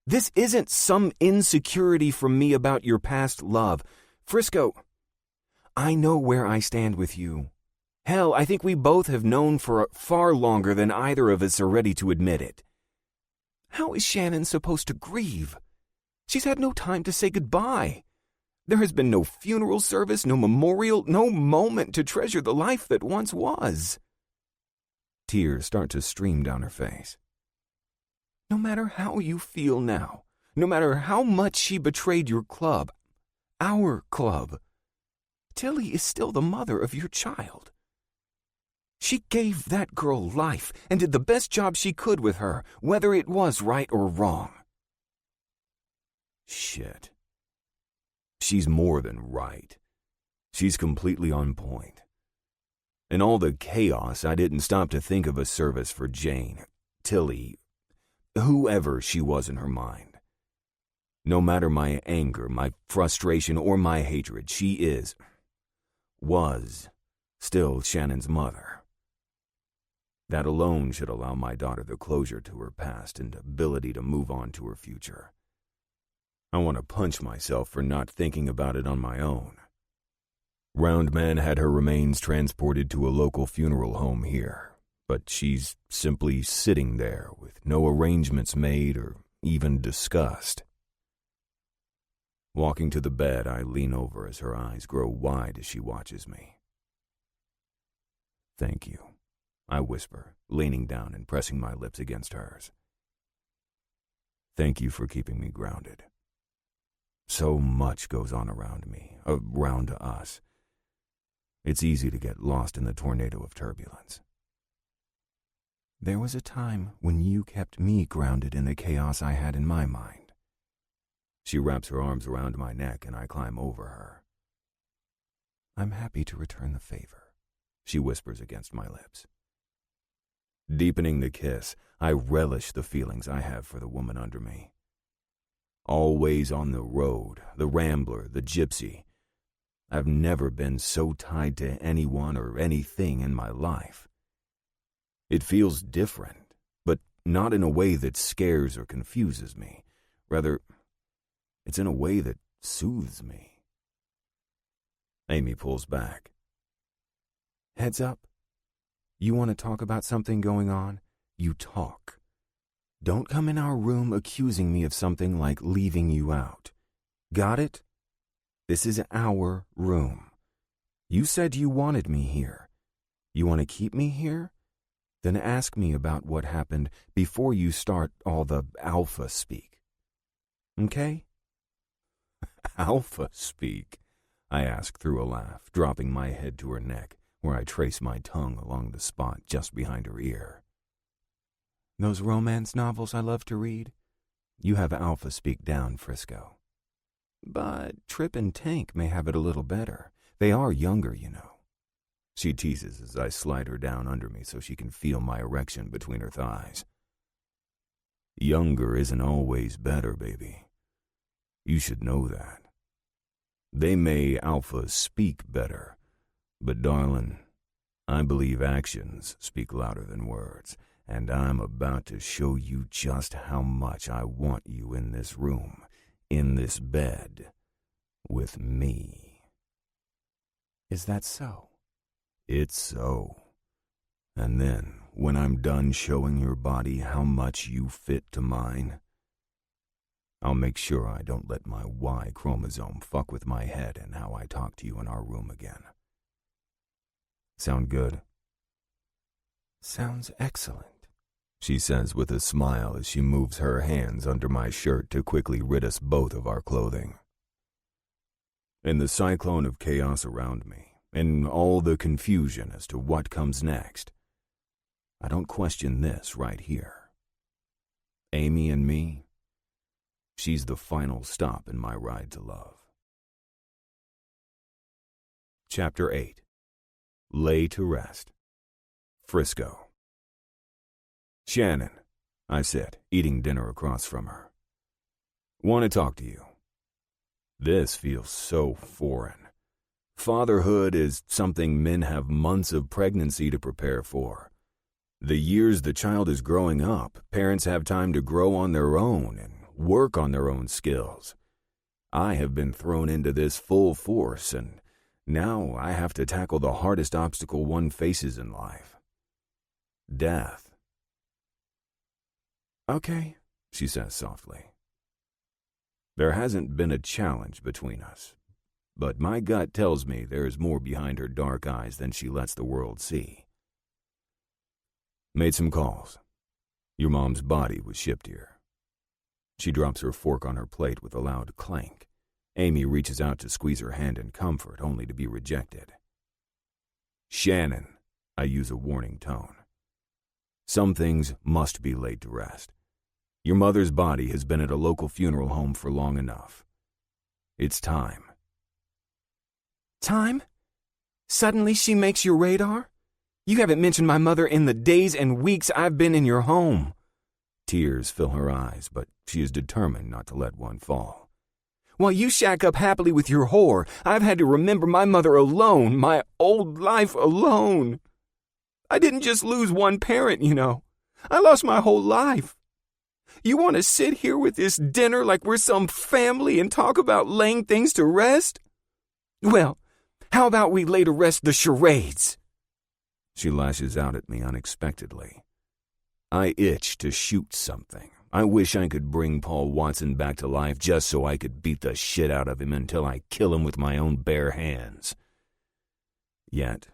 This isn't some insecurity from me about your past love. Frisco, I know where I stand with you. Hell, I think we both have known for far longer than either of us are ready to admit it. How is Shannon supposed to grieve? She's had no time to say goodbye. There has been no funeral service, no memorial, no moment to treasure the life that once was. Tears start to stream down her face. No matter how you feel now, no matter how much she betrayed your club, our club, Tilly is still the mother of your child. She gave that girl life and did the best job she could with her, whether it was right or wrong. Shit. She's more than right. She's completely on point. In all the chaos, I didn't stop to think of a service for Jane, Tilly, whoever she was in her mind. No matter my anger, my frustration, or my hatred, she was still Shannon's mother. That alone should allow my daughter the closure to her past and ability to move on to her future. I want to punch myself for not thinking about it on my own. Roundman had her remains transported to a local funeral home here, but she's simply sitting there with no arrangements made or even discussed. Walking to the bed, I lean over as her eyes grow wide as she watches me. Thank you, I whisper, leaning down and pressing my lips against hers. Thank you for keeping me grounded. So much goes on around me, around us. It's easy to get lost in the tornado of turbulence. There was a time when you kept me grounded in the chaos I had in my mind. She wraps her arms around my neck and I climb over her. I'm happy to return the favor, she whispers against my lips. Deepening the kiss, I relish the feelings I have for the woman under me. Always on the road, the rambler, the gypsy. I've never been so tied to anyone or anything in my life. It feels different, but not in a way that scares or confuses me. Rather, it's in a way that soothes me. Amy pulls back. Heads up. You want to talk about something going on? You talk. Don't come in our room accusing me of something like leaving you out. Got it? This is our room. You said you wanted me here. You want to keep me here? Then ask me about what happened before you start all the alpha speak. Okay? Alpha speak? I ask through a laugh, dropping my head to her neck, where I trace my tongue along the spot just behind her ear. Those romance novels I love to read? You have Alpha speak down, Frisco. But Trip and Tank may have it a little better. They are younger, you know. She teases as I slide her down under me so she can feel my erection between her thighs. Younger isn't always better, baby. You should know that. They may alpha speak better, but darling, I believe actions speak louder than words, and I'm about to show you just how much I want you in this room, in this bed, with me. Is that so? It's so. And then, when I'm done showing your body how much you fit to mine, I'll make sure I don't let my Y chromosome fuck with my head and how I talk to you in our room again. Sound good? Sounds excellent, she says with a smile as she moves her hands under my shirt to quickly rid us both of our clothing. In the cyclone of chaos around me, in all the confusion as to what comes next, I don't question this right here. Amy and me, she's the final stop in my ride to love. Chapter 8. Lay to Rest. Frisco. Shannon, I said, eating dinner across from her. Want to talk to you. This feels so foreign. Fatherhood is something men have months of pregnancy to prepare for. The years the child is growing up, parents have time to grow on their own and work on their own skills. I have been thrown into this full force, and now I have to tackle the hardest obstacle one faces in life. Death. Okay, she says softly. There hasn't been a challenge between us, but my gut tells me there is more behind her dark eyes than she lets the world see. Made some calls. Your mom's body was shipped here. She drops her fork on her plate with a loud clank. Amy reaches out to squeeze her hand in comfort, only to be rejected. Shannon, I use a warning tone. Some things must be laid to rest. Your mother's body has been at a local funeral home for long enough. It's time. Time? Suddenly she makes your radar? You haven't mentioned my mother in the days and weeks I've been in your home. Tears fill her eyes, but she is determined not to let one fall. While you shack up happily with your whore, I've had to remember my mother alone, my old life alone. I didn't just lose one parent, you know. I lost my whole life. You want to sit here with this dinner like we're some family and talk about laying things to rest? Well, how about we lay to rest the charades? She lashes out at me unexpectedly. I itch to shoot something. I wish I could bring Paul Watson back to life just so I could beat the shit out of him until I kill him with my own bare hands. Yet,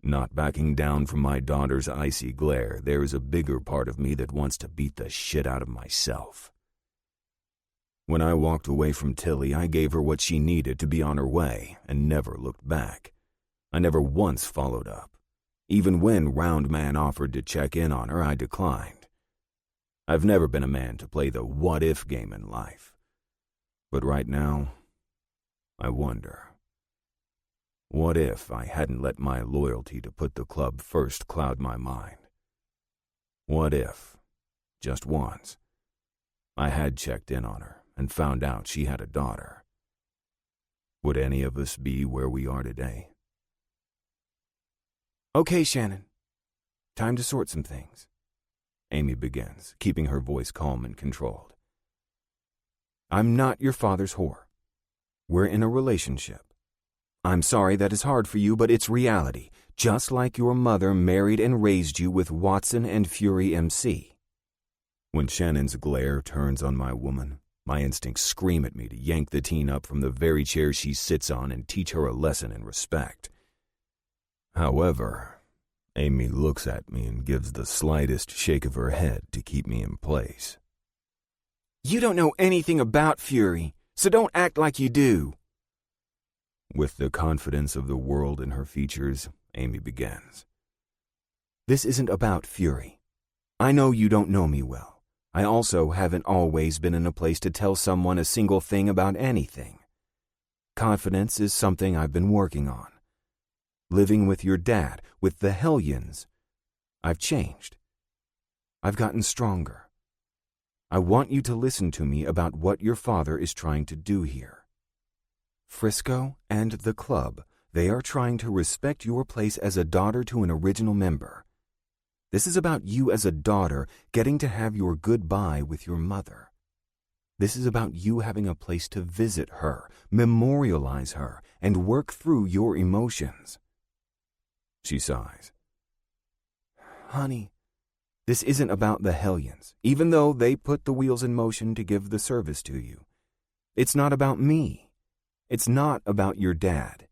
not backing down from my daughter's icy glare, there is a bigger part of me that wants to beat the shit out of myself. When I walked away from Tilly, I gave her what she needed to be on her way and never looked back. I never once followed up. Even when Round Man offered to check in on her, I declined. I've never been a man to play the what-if game in life. But right now, I wonder. What if I hadn't let my loyalty to put the club first cloud my mind? What if, just once, I had checked in on her and found out she had a daughter? Would any of us be where we are today? Okay, Shannon. Time to sort some things. Amy begins, keeping her voice calm and controlled. I'm not your father's whore. We're in a relationship. I'm sorry that is hard for you, but it's reality, just like your mother married and raised you with Watson and Fury MC. When Shannon's glare turns on my woman, my instincts scream at me to yank the teen up from the very chair she sits on and teach her a lesson in respect. However, Amy looks at me and gives the slightest shake of her head to keep me in place. You don't know anything about Fury, so don't act like you do. With the confidence of the world in her features, Amy begins. This isn't about fury. I know you don't know me well. I also haven't always been in a place to tell someone a single thing about anything. Confidence is something I've been working on. Living with your dad, with the Hellions, I've changed. I've gotten stronger. I want you to listen to me about what your father is trying to do here. Frisco and the club, they are trying to respect your place as a daughter to an original member. This is about you as a daughter getting to have your goodbye with your mother. This is about you having a place to visit her, memorialize her, and work through your emotions. She sighs. Honey, this isn't about the Hellions, even though they put the wheels in motion to give the service to you. It's not about me. It's not about your dad.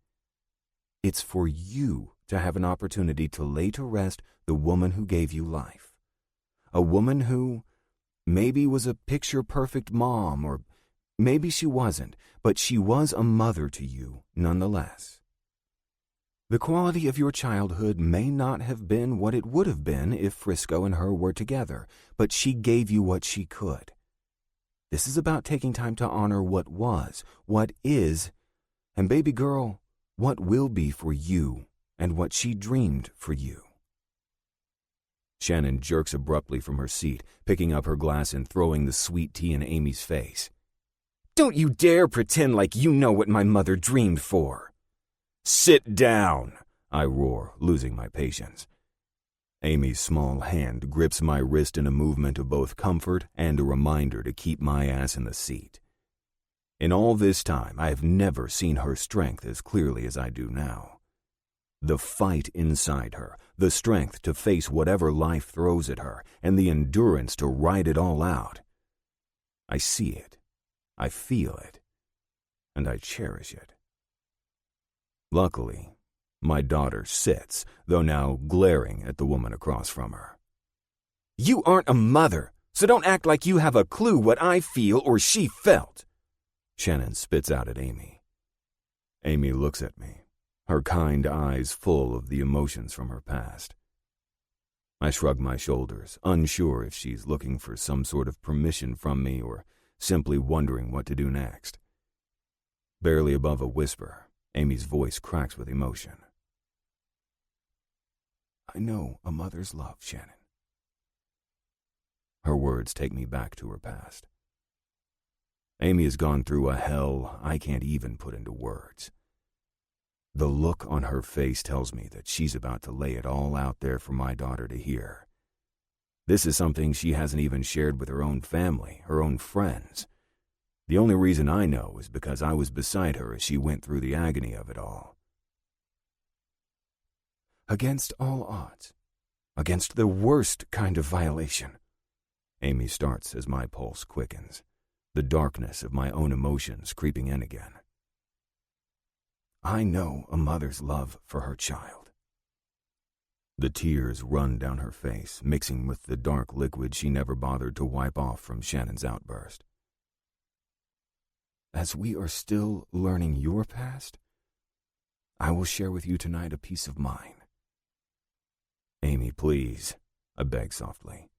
It's for you to have an opportunity to lay to rest the woman who gave you life. A woman who maybe was a picture-perfect mom, or maybe she wasn't, but she was a mother to you nonetheless. The quality of your childhood may not have been what it would have been if Frisco and her were together, but she gave you what she could. This is about taking time to honor what was, what is, and baby girl, what will be for you and what she dreamed for you. Shannon jerks abruptly from her seat, picking up her glass and throwing the sweet tea in Amy's face. Don't you dare pretend like you know what my mother dreamed for. Sit down, I roar, losing my patience. Amy's small hand grips my wrist in a movement of both comfort and a reminder to keep my ass in the seat. In all this time, I have never seen her strength as clearly as I do now. The fight inside her, the strength to face whatever life throws at her, and the endurance to ride it all out. I see it, I feel it, and I cherish it. Luckily, my daughter sits, though now glaring at the woman across from her. You aren't a mother, so don't act like you have a clue what I feel or she felt. Shannon spits out at Amy. Amy looks at me, her kind eyes full of the emotions from her past. I shrug my shoulders, unsure if she's looking for some sort of permission from me or simply wondering what to do next. Barely above a whisper, Amy's voice cracks with emotion. I know a mother's love, Shannon. Her words take me back to her past. Amy has gone through a hell I can't even put into words. The look on her face tells me that she's about to lay it all out there for my daughter to hear. This is something she hasn't even shared with her own family, her own friends. The only reason I know is because I was beside her as she went through the agony of it all. Against all odds, against the worst kind of violation, Amy starts as my pulse quickens, the darkness of my own emotions creeping in again. I know a mother's love for her child. The tears run down her face, mixing with the dark liquid she never bothered to wipe off from Shannon's outburst. As we are still learning your past, I will share with you tonight a piece of mine. Amy, please, I beg softly.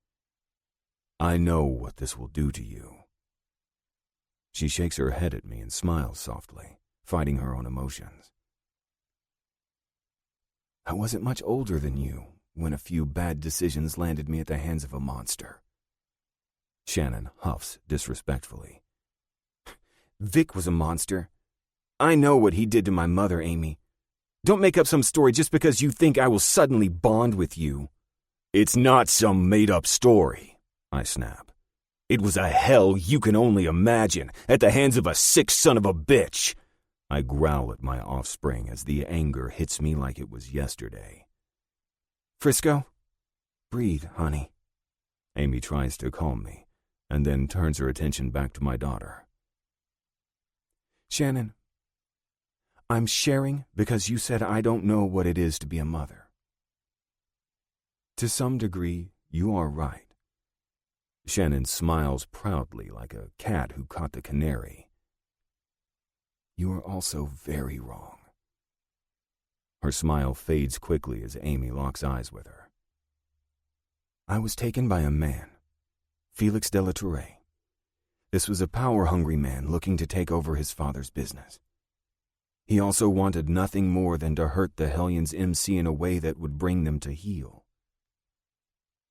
I know what this will do to you. She shakes her head at me and smiles softly, fighting her own emotions. I wasn't much older than you when a few bad decisions landed me at the hands of a monster. Shannon huffs disrespectfully. Vic was a monster. I know what he did to my mother, Amy. Don't make up some story just because you think I will suddenly bond with you. It's not some made-up story, I snap. It was a hell you can only imagine at the hands of a sick son of a bitch. I growl at my offspring as the anger hits me like it was yesterday. Frisco, breathe, honey. Amy tries to calm me, and then turns her attention back to my daughter. Shannon, I'm sharing because you said I don't know what it is to be a mother. To some degree, you are right. Shannon smiles proudly like a cat who caught the canary. You are also very wrong. Her smile fades quickly as Amy locks eyes with her. I was taken by a man, Felix de la Tour. This was a power-hungry man looking to take over his father's business. He also wanted nothing more than to hurt the Hellions MC in a way that would bring them to heel.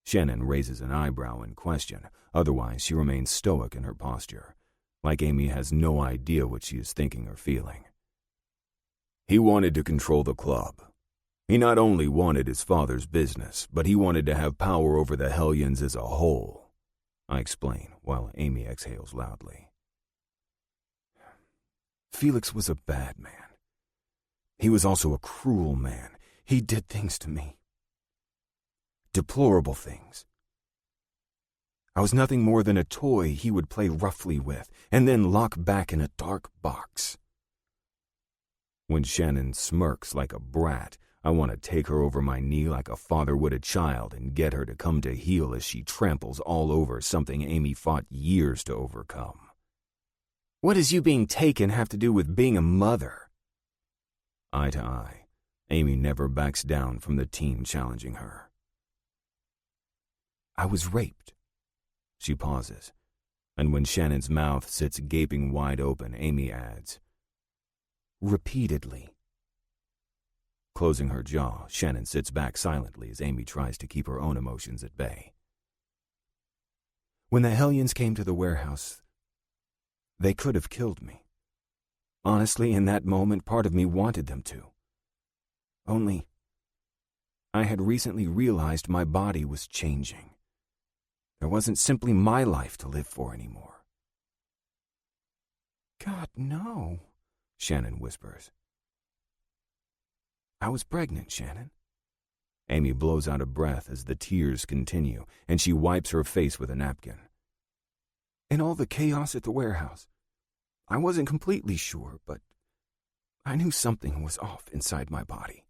Shannon raises an eyebrow in question, otherwise she remains stoic in her posture, like Amy has no idea what she is thinking or feeling. He wanted to control the club. He not only wanted his father's business, but he wanted to have power over the Hellions as a whole, I explain, while Amy exhales loudly. Felix was a bad man. He was also a cruel man. He did things to me. Deplorable things. I was nothing more than a toy he would play roughly with, and then lock back in a dark box. When Shannon smirks like a brat, I want to take her over my knee like a father would a child and get her to come to heel as she tramples all over something Amy fought years to overcome. What does you being taken have to do with being a mother? Eye to eye, Amy never backs down from the teen challenging her. I was raped. She pauses, and when Shannon's mouth sits gaping wide open, Amy adds, repeatedly. Closing her jaw, Shannon sits back silently as Amy tries to keep her own emotions at bay. When the Hellions came to the warehouse, they could have killed me. Honestly, in that moment, part of me wanted them to. Only, I had recently realized my body was changing. There wasn't simply my life to live for anymore. God, no, Shannon whispers. I was pregnant, Shannon. Amy blows out a breath as the tears continue, and she wipes her face with a napkin. In all the chaos at the warehouse, I wasn't completely sure, but I knew something was off inside my body.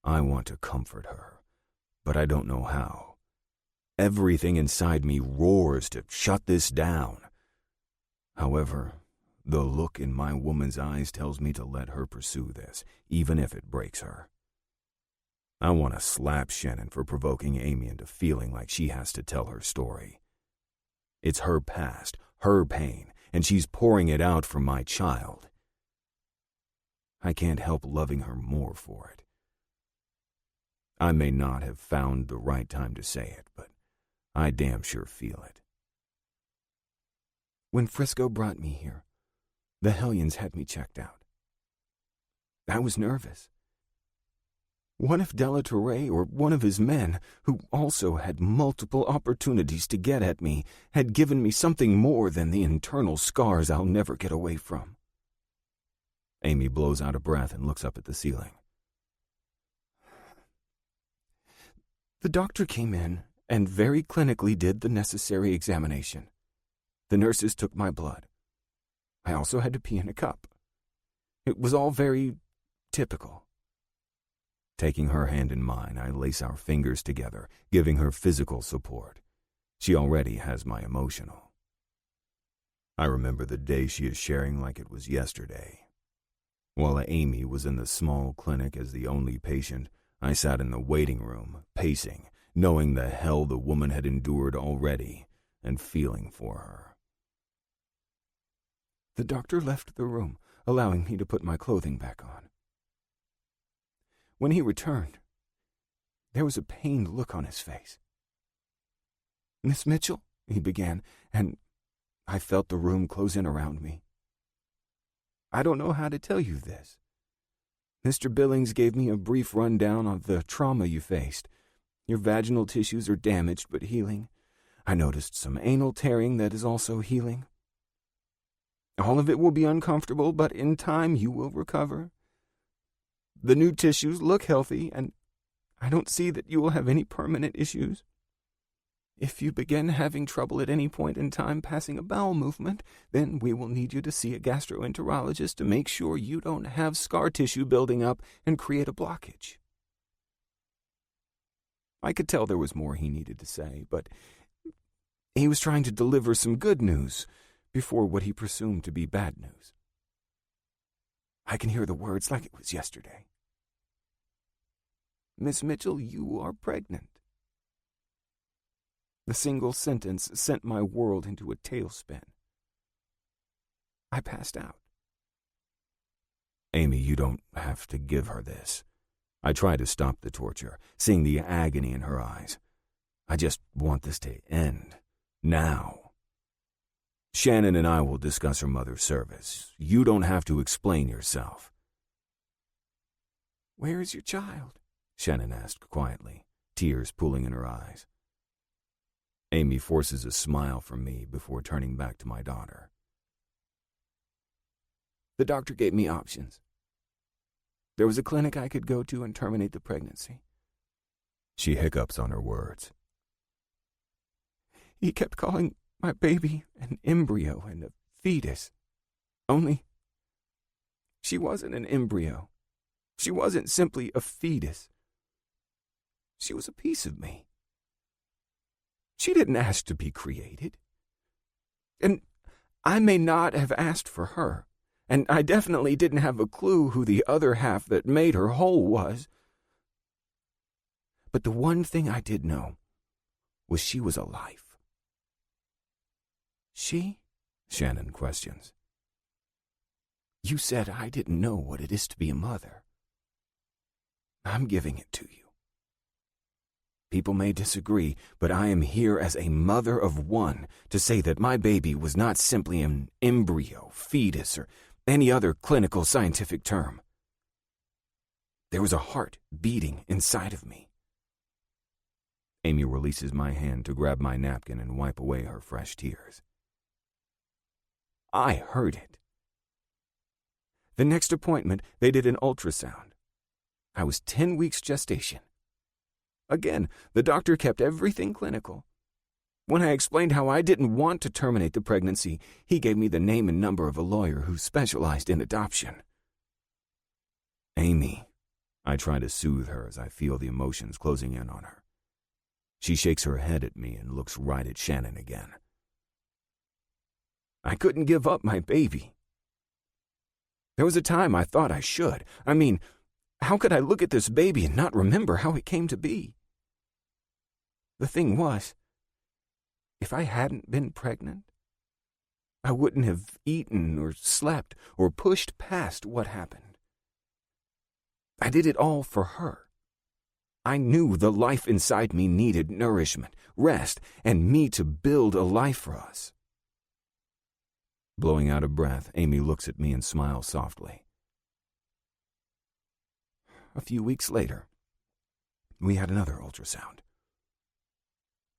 I want to comfort her, but I don't know how. Everything inside me roars to shut this down. However, the look in my woman's eyes tells me to let her pursue this, even if it breaks her. I want to slap Shannon for provoking Amy into feeling like she has to tell her story. It's her past, her pain, and she's pouring it out for my child. I can't help loving her more for it. I may not have found the right time to say it, but I damn sure feel it. When Frisco brought me here, the Hellions had me checked out. I was nervous. What if de la Tour or one of his men, who also had multiple opportunities to get at me, had given me something more than the internal scars I'll never get away from? Amy blows out a breath and looks up at the ceiling. The doctor came in and very clinically did the necessary examination. The nurses took my blood. I also had to pee in a cup. It was all very typical. Taking her hand in mine, I lace our fingers together, giving her physical support. She already has my emotional. I remember the day she is sharing like it was yesterday. While Amy was in the small clinic as the only patient, I sat in the waiting room, pacing, knowing the hell the woman had endured already, and feeling for her. The doctor left the room, allowing me to put my clothing back on. When he returned, there was a pained look on his face. "Miss Mitchell," he began, and I felt the room close in around me. "I don't know how to tell you this. Mr. Billings gave me a brief rundown of the trauma you faced. Your vaginal tissues are damaged but healing. I noticed some anal tearing that is also healing. All of it will be uncomfortable, but in time you will recover. The new tissues look healthy, and I don't see that you will have any permanent issues. If you begin having trouble at any point in time passing a bowel movement, then we will need you to see a gastroenterologist to make sure you don't have scar tissue building up and create a blockage." I could tell there was more he needed to say, but he was trying to deliver some good news before what he presumed to be bad news. I can hear the words like it was yesterday. Miss Mitchell, you are pregnant. The single sentence sent my world into a tailspin. I passed out. Amy, you don't have to give her this. I try to stop the torture, seeing the agony in her eyes. I just want this to end. Now. Shannon and I will discuss her mother's service. You don't have to explain yourself. Where is your child? Shannon asked quietly, tears pooling in her eyes. Amy forces a smile from me before turning back to my daughter. The doctor gave me options. There was a clinic I could go to and terminate the pregnancy. She hiccups on her words. He kept calling my baby an embryo and a fetus. Only, she wasn't an embryo. She wasn't simply a fetus. She was a piece of me. She didn't ask to be created. And I may not have asked for her, and I definitely didn't have a clue who the other half that made her whole was. But the one thing I did know was she was alive. She? Shannon questions. You said I didn't know what it is to be a mother. I'm giving it to you. People may disagree, but I am here as a mother of one to say that my baby was not simply an embryo, fetus, or any other clinical scientific term. There was a heart beating inside of me. Amy releases my hand to grab my napkin and wipe away her fresh tears. I heard it. The next appointment, they did an ultrasound. I was 10 weeks gestation. Again, the doctor kept everything clinical. When I explained how I didn't want to terminate the pregnancy, he gave me the name and number of a lawyer who specialized in adoption. Amy, I try to soothe her as I feel the emotions closing in on her. She shakes her head at me and looks right at Shannon again. I couldn't give up my baby. There was a time I thought I should. I mean, how could I look at this baby and not remember how it came to be? The thing was, if I hadn't been pregnant, I wouldn't have eaten or slept or pushed past what happened. I did it all for her. I knew the life inside me needed nourishment, rest, and me to build a life for us. Blowing out a breath, Amy looks at me and smiles softly. A few weeks later, we had another ultrasound.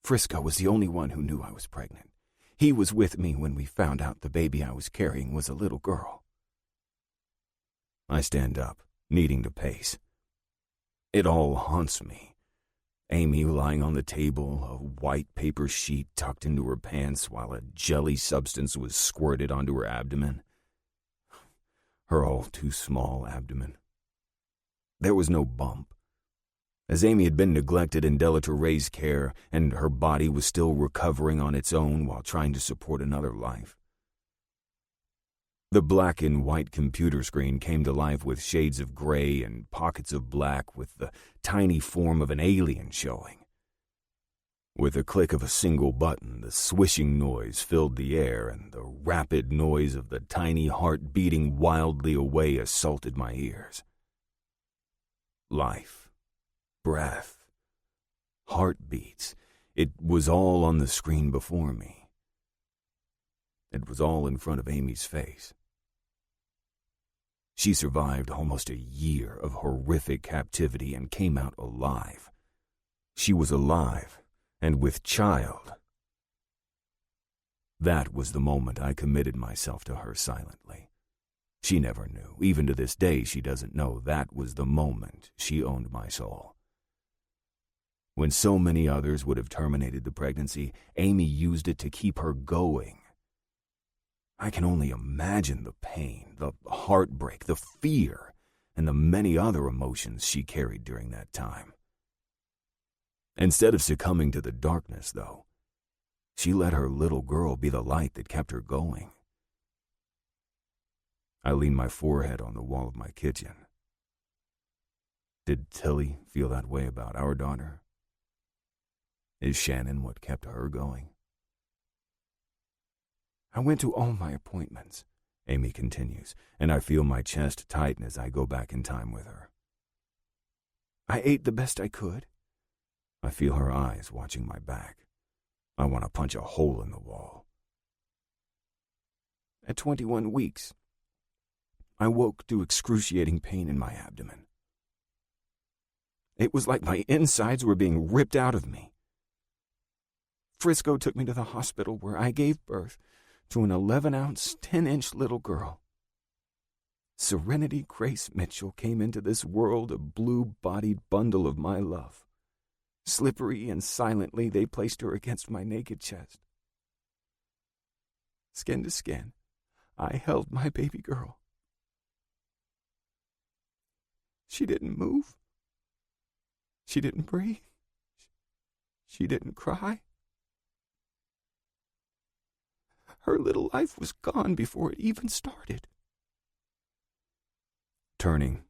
Frisco was the only one who knew I was pregnant. He was with me when we found out the baby I was carrying was a little girl. I stand up, needing to pace. It all haunts me. Amy lying on the table, a white paper sheet tucked into her pants while a jelly substance was squirted onto her abdomen. Her all too small abdomen. There was no bump. As Amy had been neglected in Delatorre's care, and her body was still recovering on its own while trying to support another life. The black and white computer screen came to life with shades of gray and pockets of black with the tiny form of an alien showing. With a click of a single button, the swishing noise filled the air, and the rapid noise of the tiny heart beating wildly away assaulted my ears. Life. Breath, heartbeats, it was all on the screen before me. It was all in front of Amy's face. She survived almost a year of horrific captivity and came out alive. She was alive, and with child. That was the moment I committed myself to her silently. She never knew. Even to this day, she doesn't know that was the moment she owned my soul. When so many others would have terminated the pregnancy, Amy used it to keep her going. I can only imagine the pain, the heartbreak, the fear, and the many other emotions she carried during that time. Instead of succumbing to the darkness, though, she let her little girl be the light that kept her going. I lean my forehead on the wall of my kitchen. Did Tilly feel that way about our daughter? Is Shannon what kept her going? I went to all my appointments, Amy continues, and I feel my chest tighten as I go back in time with her. I ate the best I could. I feel her eyes watching my back. I want to punch a hole in the wall. At 21 weeks, I woke to excruciating pain in my abdomen. It was like my insides were being ripped out of me. Frisco took me to the hospital where I gave birth to an 11-ounce, 10-inch little girl. Serenity Grace Mitchell came into this world a blue-bodied bundle of my love. Slippery and silently, they placed her against my naked chest. Skin to skin, I held my baby girl. She didn't move. She didn't breathe. She didn't cry. Her little life was gone before it even started. Turning,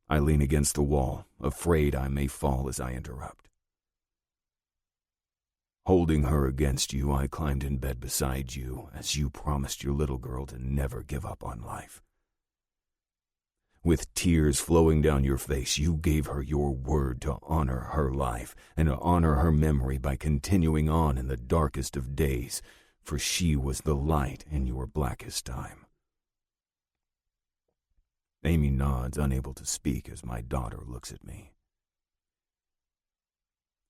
I lean against the wall, afraid I may fall as I interrupt. Holding her against you, I climbed in bed beside you as you promised your little girl to never give up on life. With tears flowing down your face, you gave her your word to honor her life and to honor her memory by continuing on in the darkest of days, for she was the light in your blackest time. Amy nods, unable to speak as my daughter looks at me.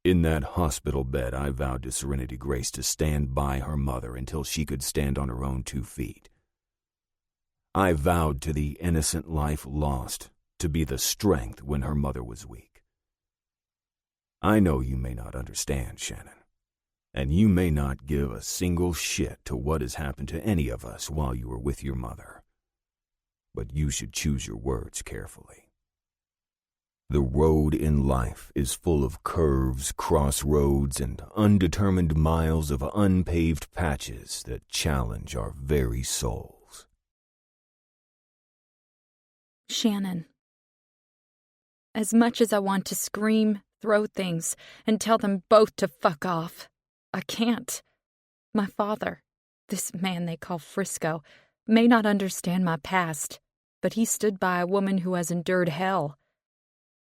In that hospital bed, I vowed to Serenity Grace to stand by her mother until she could stand on her own 2 feet. I vowed to the innocent life lost to be the strength when her mother was weak. I know you may not understand, Shannon, and you may not give a single shit to what has happened to any of us while you were with your mother, but you should choose your words carefully. The road in life is full of curves, crossroads, and undetermined miles of unpaved patches that challenge our very souls. Shannon. As much as I want to scream, throw things, and tell them both to fuck off, I can't. My father, this man they call Frisco, may not understand my past, but he stood by a woman who has endured hell.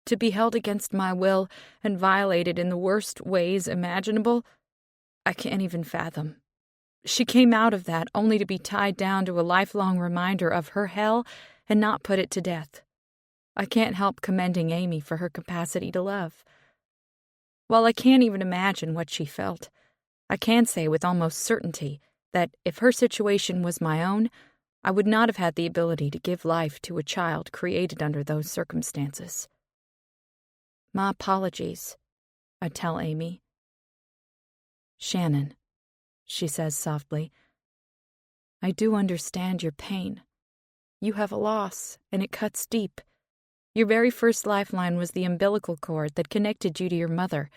To be held against my will and violated in the worst ways imaginable, I can't even fathom. She came out of that only to be tied down to a lifelong reminder of her hell and not put it to death. I can't help commending Amy for her capacity to love. While I can't even imagine what she felt, I can say with almost certainty that if her situation was my own, I would not have had the ability to give life to a child created under those circumstances. My apologies, I tell Amy. Shannon, she says softly, I do understand your pain. You have a loss, and it cuts deep. Your very first lifeline was the umbilical cord that connected you to your mother.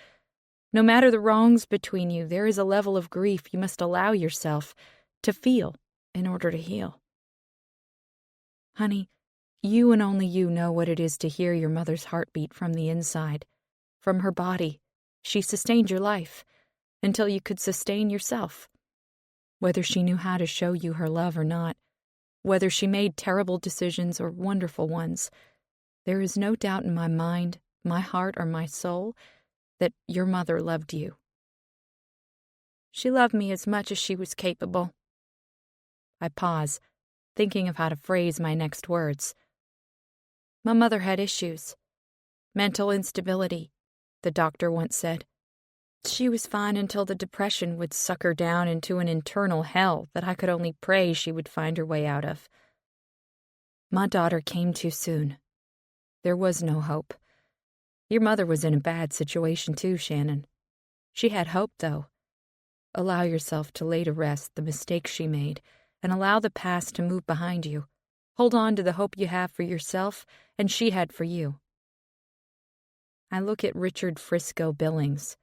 No matter the wrongs between you, there is a level of grief you must allow yourself to feel in order to heal. Honey, you and only you know what it is to hear your mother's heartbeat from the inside. From her body, she sustained your life until you could sustain yourself. Whether she knew how to show you her love or not, whether she made terrible decisions or wonderful ones, there is no doubt in my mind, my heart, or my soul that your mother loved you. She loved me as much as she was capable. I pause, thinking of how to phrase my next words. My mother had issues. Mental instability, the doctor once said. She was fine until the depression would suck her down into an internal hell that I could only pray she would find her way out of. My daughter came too soon. There was no hope. Your mother was in a bad situation too, Shannon. She had hope, though. Allow yourself to lay to rest the mistakes she made, and allow the past to move behind you. Hold on to the hope you have for yourself, and she had for you. I look at Richard Frisco Billings,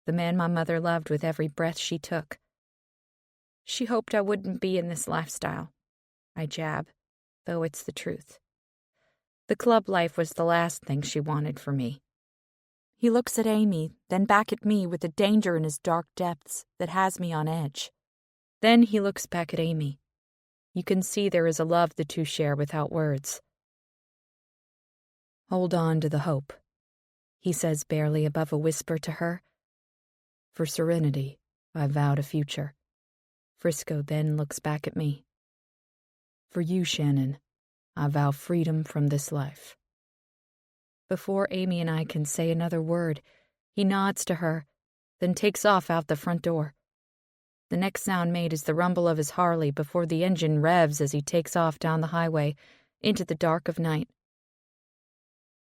the man my mother loved with every breath she took. She hoped I wouldn't be in this lifestyle, I jab, though it's the truth. The club life was the last thing she wanted for me. He looks at Amy, then back at me with a danger in his dark depths that has me on edge. Then he looks back at Amy. You can see there is a love the two share without words. Hold on to the hope, he says barely above a whisper to her. For serenity, I vowed a future. Frisco then looks back at me. For you, Shannon, I vow freedom from this life. Before Amy and I can say another word, he nods to her, then takes off out the front door. The next sound made is the rumble of his Harley before the engine revs as he takes off down the highway into the dark of night.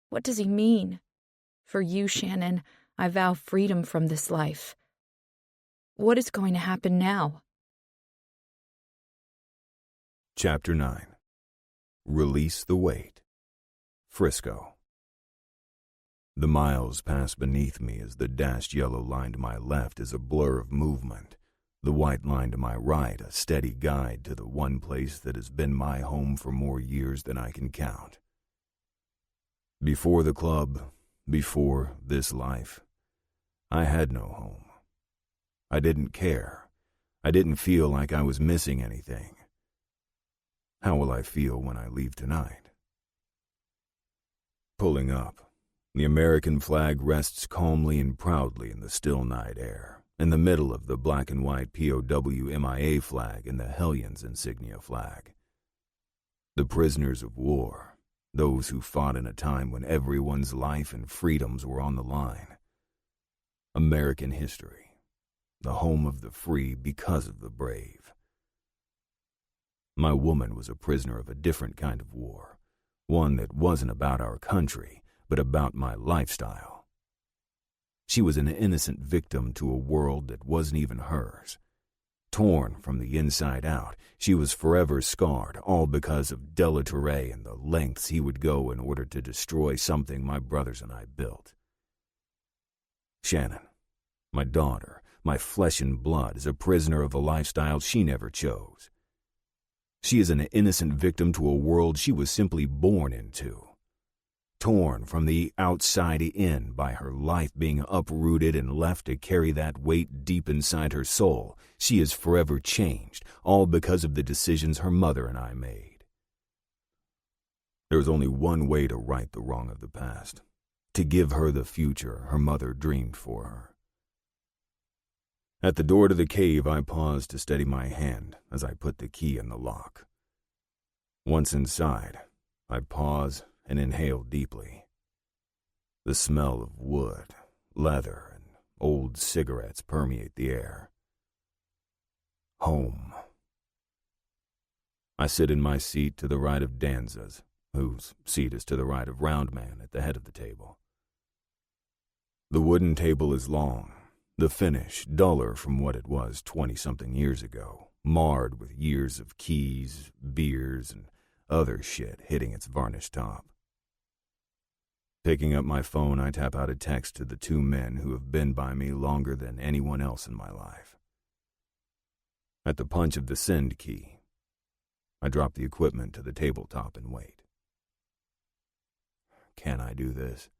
What does he mean? For you, Shannon, I vow freedom from this life. What is going to happen now? Chapter 9. Release the Weight. Frisco. The miles pass beneath me as the dashed yellow line to my left is a blur of movement, the white line to my right a steady guide to the one place that has been my home for more years than I can count. Before the club, before this life, I had no home. I didn't care. I didn't feel like I was missing anything. How will I feel when I leave tonight? Pulling up, the American flag rests calmly and proudly in the still night air, in the middle of the black and white POW MIA flag and the Hellions insignia flag. The prisoners of war, those who fought in a time when everyone's life and freedoms were on the line. American history, the home of the free because of the brave. My woman was a prisoner of a different kind of war, one that wasn't about our country, but about my lifestyle. She was an innocent victim to a world that wasn't even hers. Torn from the inside out, she was forever scarred, all because of De La Touré and the lengths he would go in order to destroy something my brothers and I built. Shannon, my daughter, my flesh and blood, is a prisoner of a lifestyle she never chose. She is an innocent victim to a world she was simply born into. Torn from the outside in by her life being uprooted and left to carry that weight deep inside her soul, she is forever changed, all because of the decisions her mother and I made. There was only one way to right the wrong of the past, to give her the future her mother dreamed for her. At the door to the cave, I paused to steady my hand as I put the key in the lock. Once inside, I pause and inhale deeply. The smell of wood, leather, and old cigarettes permeate the air. Home. I sit in my seat to the right of Danza's, whose seat is to the right of Roundman at the head of the table. The wooden table is long, the finish duller from what it was 20-something years ago, marred with years of keys, beers, and other shit hitting its varnished top. Picking up my phone, I tap out a text to the two men who have been by me longer than anyone else in my life. At the punch of the send key, I drop the equipment to the tabletop and wait. Can I do this?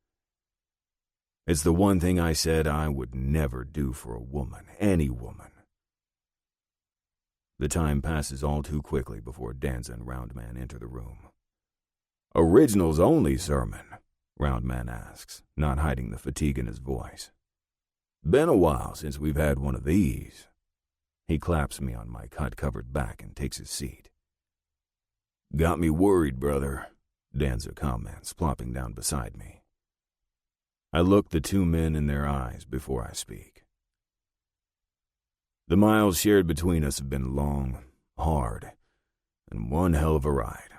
It's the one thing I said I would never do for a woman, any woman. The time passes all too quickly before Danza and Roundman enter the room. Originals only sermon, Roundman asks, not hiding the fatigue in his voice. Been a while since we've had one of these. He claps me on my cut-covered back and takes his seat. Got me worried, brother, Danza comments, plopping down beside me. I look the two men in their eyes before I speak. The miles shared between us have been long, hard, and one hell of a ride.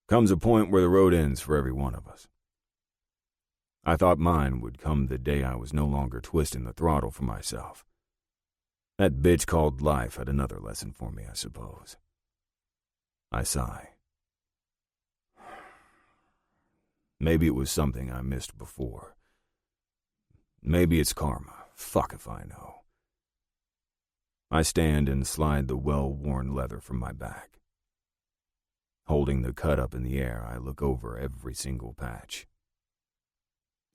Comes a point where the road ends for every one of us. I thought mine would come the day I was no longer twisting the throttle for myself. That bitch called life had another lesson for me, I suppose. I sigh. Maybe it was something I missed before. Maybe it's karma. Fuck if I know. I stand and slide the well-worn leather from my back. Holding the cut up in the air, I look over every single patch.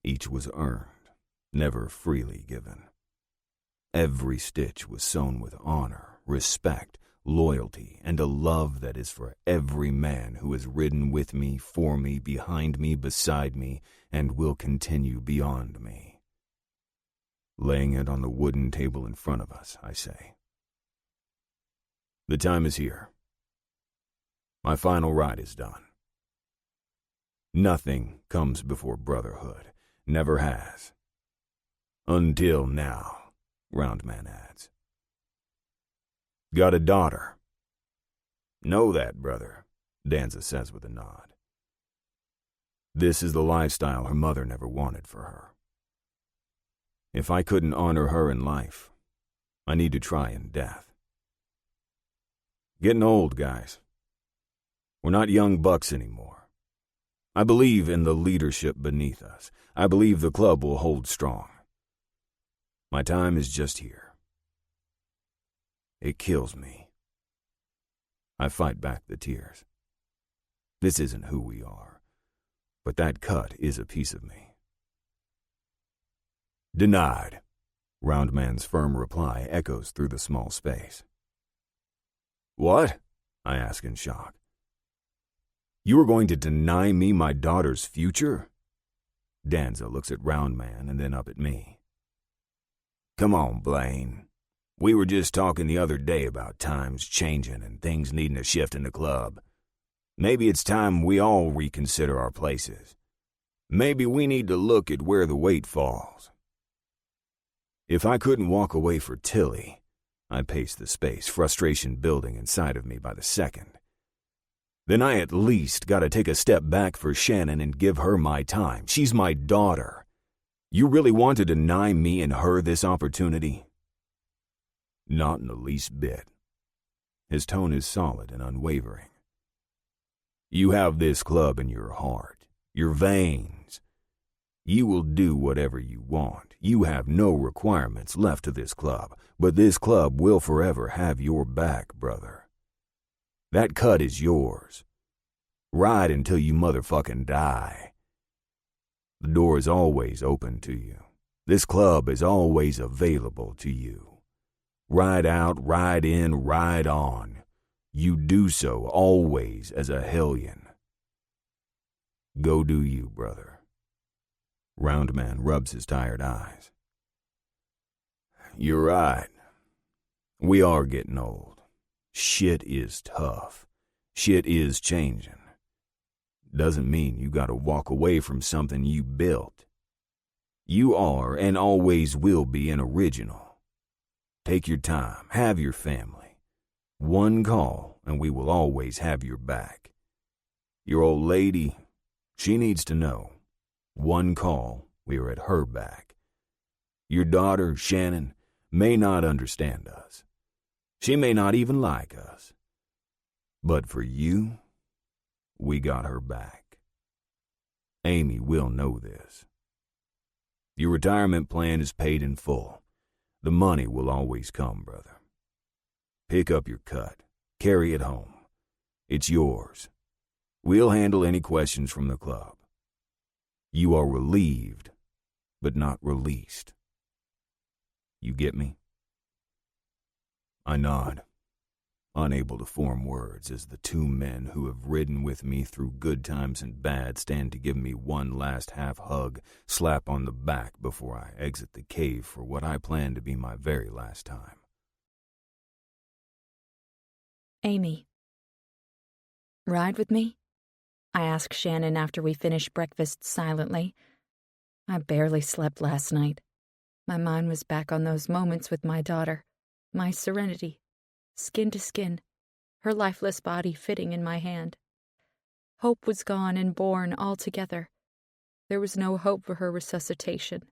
Each was earned, never freely given. Every stitch was sewn with honor, respect, loyalty, and a love that is for every man who has ridden with me, for me, behind me, beside me, and will continue beyond me. Laying it on the wooden table in front of us, I say, "The time is here. My final ride is done. Nothing comes before brotherhood, never has. Until now," Roundman adds. "Got a daughter." "Know that, brother," Danza says with a nod. This is the lifestyle her mother never wanted for her. If I couldn't honor her in life, I need to try in death. Getting old, guys. We're not young bucks anymore. I believe in the leadership beneath us. I believe the club will hold strong. My time is just here. It kills me. I fight back the tears. This isn't who we are, but that cut is a piece of me. "Denied," Roundman's firm reply echoes through the small space. "What?" I ask in shock. "You are going to deny me my daughter's future?" Danza looks at Roundman and then up at me. "Come on, Blaine. We were just talking the other day about times changing and things needing a shift in the club. Maybe it's time we all reconsider our places. Maybe we need to look at where the weight falls." If I couldn't walk away for Tilly, I paced the space, frustration building inside of me by the second. Then I at least gotta take a step back for Shannon and give her my time. She's my daughter. You really want to deny me and her this opportunity? Not in the least bit. His tone is solid and unwavering. You have this club in your heart, your veins. You will do whatever you want. You have no requirements left to this club, but this club will forever have your back, brother. That cut is yours. Ride until you motherfucking die. The door is always open to you. This club is always available to you. Ride out, ride in, ride on. You do so always as a Hellion. Go do you, brother. Roundman rubs his tired eyes. You're right. We are getting old. Shit is tough. Shit is changing. Doesn't mean you gotta walk away from something you built. You are and always will be an original. Take your time, have your family. One call and we will always have your back. Your old lady, she needs to know. One call, we are at her back. Your daughter, Shannon, may not understand us. She may not even like us. But for you, we got her back. Amy will know this. Your retirement plan is paid in full. The money will always come, brother. Pick up your cut. Carry it home. It's yours. We'll handle any questions from the club. You are relieved, but not released. You get me? I nod, unable to form words as the two men who have ridden with me through good times and bad stand to give me one last half-hug, slap on the back before I exit the cave for what I plan to be my very last time. Amy. Ride with me? I ask Shannon after we finish breakfast silently. I barely slept last night. My mind was back on those moments with my daughter, my serenity, skin to skin, her lifeless body fitting in my hand. Hope was gone and born altogether. There was no hope for her resuscitation,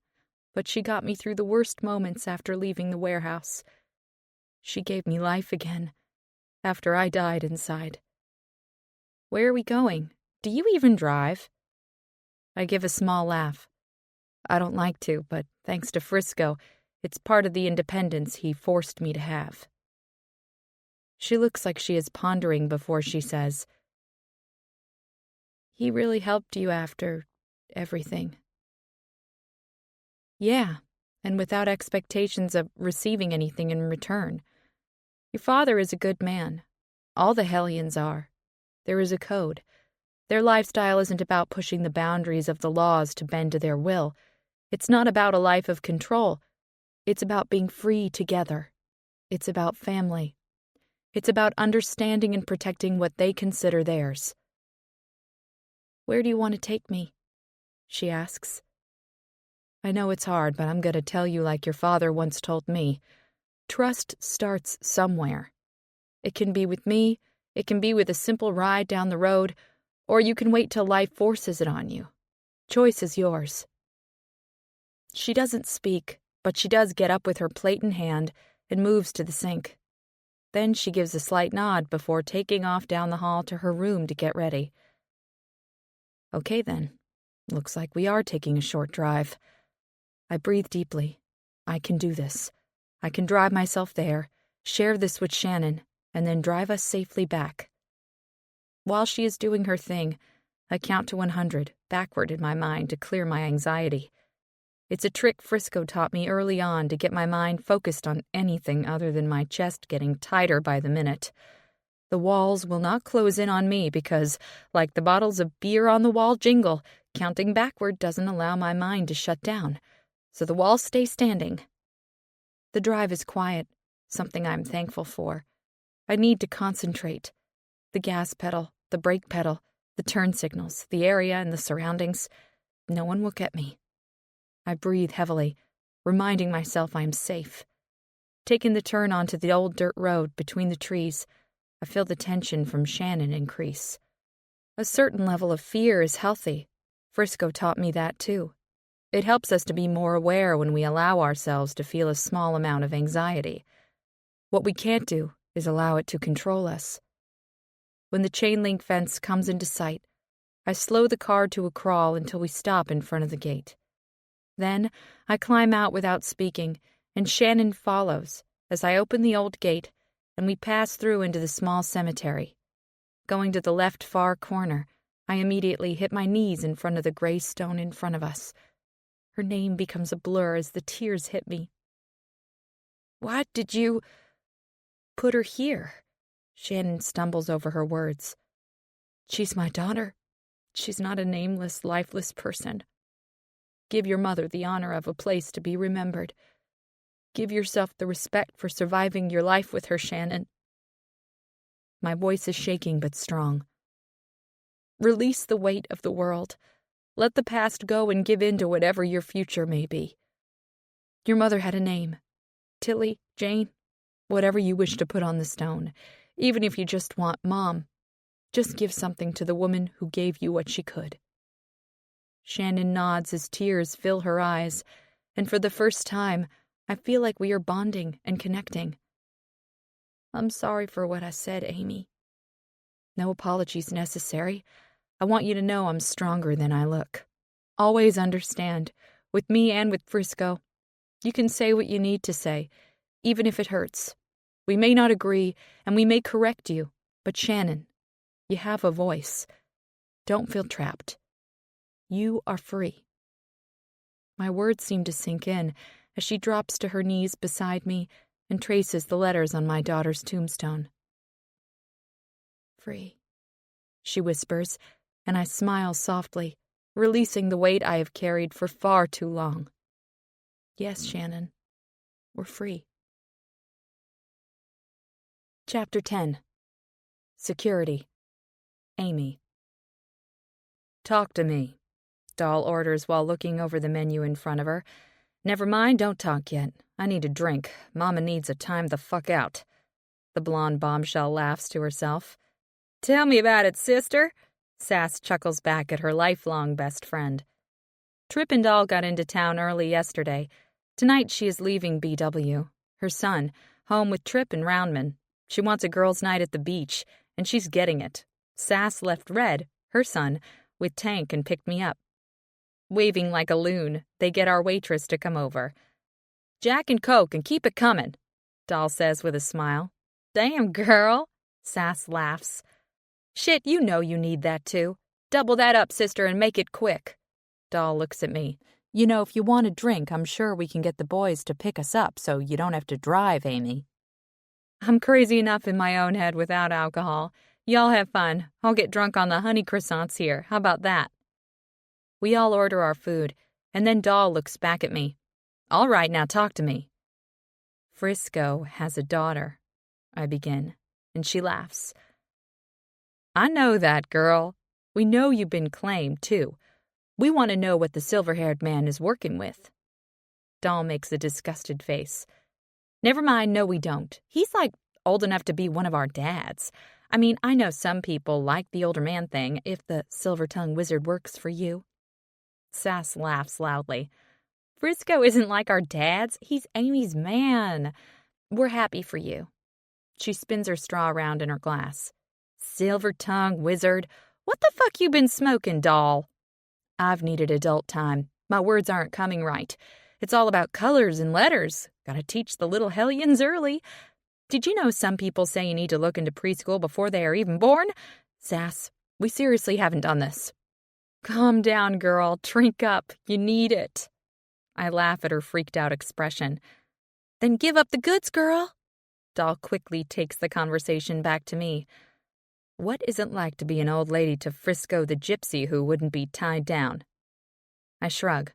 but she got me through the worst moments after leaving the warehouse. She gave me life again, after I died inside. Where are we going? Do you even drive? I give a small laugh. I don't like to, but thanks to Frisco, it's part of the independence he forced me to have. She looks like she is pondering before she says, He really helped you after everything. Yeah, and without expectations of receiving anything in return. Your father is a good man. All the Hellions are. There is a code. Their lifestyle isn't about pushing the boundaries of the laws to bend to their will. It's not about a life of control. It's about being free together. It's about family. It's about understanding and protecting what they consider theirs. Where do you want to take me? She asks. I know it's hard, but I'm going to tell you like your father once told me. Trust starts somewhere. It can be with me, it can be with a simple ride down the road, or you can wait till life forces it on you. Choice is yours. She doesn't speak, but she does get up with her plate in hand and moves to the sink. Then she gives a slight nod before taking off down the hall to her room to get ready. Okay then, looks like we are taking a short drive. I breathe deeply. I can do this. I can drive myself there, share this with Shannon, and then drive us safely back. While she is doing her thing, I count to 100, backward in my mind to clear my anxiety. It's a trick Frisco taught me early on to get my mind focused on anything other than my chest getting tighter by the minute. The walls will not close in on me because, like the bottles of beer on the wall jingle, counting backward doesn't allow my mind to shut down, so the walls stay standing. The drive is quiet, something I'm thankful for. I need to concentrate. The gas pedal, the brake pedal, the turn signals, the area and the surroundings. No one will get me. I breathe heavily, reminding myself I am safe. Taking the turn onto the old dirt road between the trees, I feel the tension from Shannon increase. A certain level of fear is healthy. Frisco taught me that too. It helps us to be more aware when we allow ourselves to feel a small amount of anxiety. What we can't do is allow it to control us. When the chain-link fence comes into sight, I slow the car to a crawl until we stop in front of the gate. Then I climb out without speaking, and Shannon follows as I open the old gate and we pass through into the small cemetery. Going to the left far corner, I immediately hit my knees in front of the gray stone in front of us. Her name becomes a blur as the tears hit me. Why did you put her here? Shannon stumbles over her words. She's my daughter. She's not a nameless, lifeless person. Give your mother the honor of a place to be remembered. Give yourself the respect for surviving your life with her, Shannon. My voice is shaking but strong. Release the weight of the world. Let the past go and give in to whatever your future may be. Your mother had a name. Tilly, Jane, whatever you wish to put on the stone. Even if you just want Mom. Just give something to the woman who gave you what she could. Shannon nods as tears fill her eyes, and for the first time, I feel like we are bonding and connecting. I'm sorry for what I said, Amy. No apologies necessary. I want you to know I'm stronger than I look. Always understand, with me and with Frisco. You can say what you need to say, even if it hurts. We may not agree, and we may correct you, but Shannon, you have a voice. Don't feel trapped. You are free. My words seem to sink in as she drops to her knees beside me and traces the letters on my daughter's tombstone. Free, she whispers, and I smile softly, releasing the weight I have carried for far too long. Yes, Shannon, we're free. Chapter 10. Security. Amy. Talk to me, Dahl orders while looking over the menu in front of her. Never mind, don't talk yet. I need a drink. Mama needs a time the fuck out. The blonde bombshell laughs to herself. Tell me about it, sister. Sass chuckles back at her lifelong best friend. Tripp and Dahl got into town early yesterday. Tonight she is leaving BW. Her son, home with Tripp and Roundman. She wants a girls' night at the beach, and she's getting it. Sass left Red, her son, with Tank and picked me up. Waving like a loon, they get our waitress to come over. Jack and Coke, and keep it comin', Dahl says with a smile. Damn, girl, Sass laughs. Shit, you know you need that too. Double that up, sister, and make it quick. Doll looks at me. You know, if you want a drink, I'm sure we can get the boys to pick us up so you don't have to drive, Amy. I'm crazy enough in my own head without alcohol. Y'all have fun. I'll get drunk on the honey croissants here. How about that? We all order our food, and then Doll looks back at me. All right, now talk to me. Frisco has a daughter, I begin, and she laughs. I know that, girl. We know you've been claimed, too. We want to know what the silver-haired man is working with. Doll makes a disgusted face. Never mind, no we don't. He's like old enough to be one of our dads. I mean, I know some people like the older man thing if the silver-tongued wizard works for you. Sass laughs loudly. Frisco isn't like our dads. He's Amy's man. We're happy for you. She spins her straw around in her glass. Silver-tongued wizard. What the fuck you been smoking, Doll? I've needed adult time. My words aren't coming right. It's all about colors and letters. Gotta teach the little Hellions early. Did you know some people say you need to look into preschool before they are even born? Sass, we seriously haven't done this. Calm down, girl. Drink up. You need it. I laugh at her freaked-out expression. Then give up the goods, girl. Doll quickly takes the conversation back to me. What is it like to be an old lady to Frisco the gypsy who wouldn't be tied down? I shrug.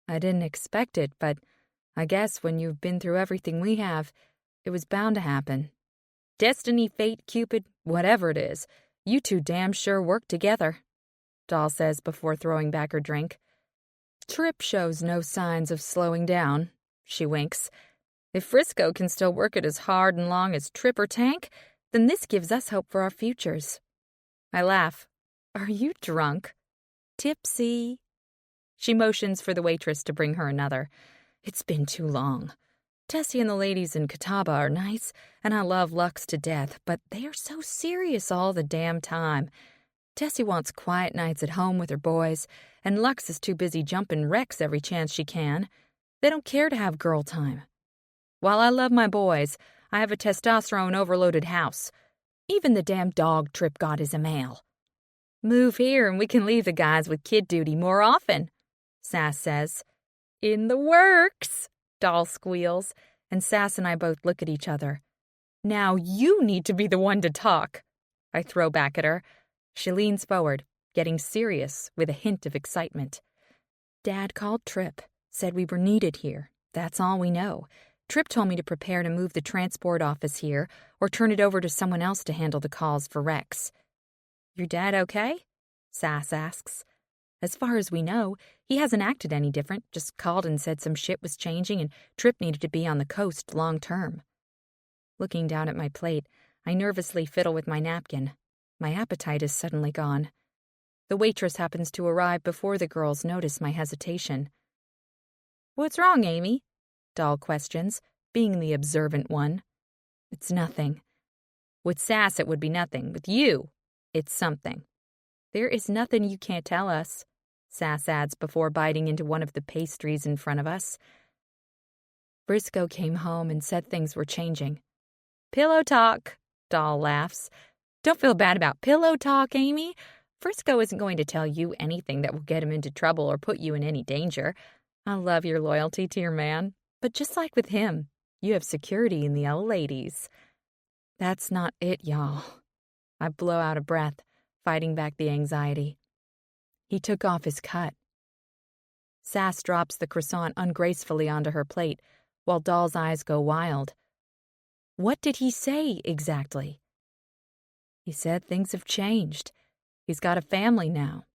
I didn't expect it, but I guess when you've been through everything we have, it was bound to happen. Destiny, fate, Cupid, whatever it is, you two damn sure work together, Doll says before throwing back her drink. Trip shows no signs of slowing down, she winks. If Frisco can still work it as hard and long as Trip or Tank, then this gives us hope for our futures. I laugh. Are you drunk? Tipsy. She motions for the waitress to bring her another. It's been too long. Tessie and the ladies in Catawba are nice, and I love Lux to death, but they are so serious all the damn time. Tessie wants quiet nights at home with her boys, and Lux is too busy jumping wrecks every chance she can. They don't care to have girl time. While I love my boys, I have a testosterone-overloaded house. Even the damn dog Trip got is a male. Move here and we can leave the guys with kid duty more often, Sass says. In the works, Doll squeals, and Sass and I both look at each other. Now you need to be the one to talk, I throw back at her. She leans forward, getting serious with a hint of excitement. Dad called Trip, said we were needed here. That's all we know. Trip told me to prepare to move the transport office here or turn it over to someone else to handle the calls for Rex. Your dad okay? Sass asks. As far as we know, he hasn't acted any different, just called and said some shit was changing and Trip needed to be on the coast long term. Looking down at my plate, I nervously fiddle with my napkin. My appetite is suddenly gone. The waitress happens to arrive before the girls notice my hesitation. What's wrong, Amy? Doll questions, being the observant one. It's nothing. With Sass, it would be nothing. With you, it's something. There is nothing you can't tell us, Sass adds before biting into one of the pastries in front of us. Frisco came home and said things were changing. Pillow talk, Doll laughs. Don't feel bad about pillow talk, Amy. Frisco isn't going to tell you anything that will get him into trouble or put you in any danger. I love your loyalty to your man. But just like with him, you have security in the old ladies. That's not it, y'all. I blow out a breath, fighting back the anxiety. He took off his cut. Sass drops the croissant ungracefully onto her plate, while Doll's eyes go wild. What did he say, exactly? He said things have changed. He's got a family now.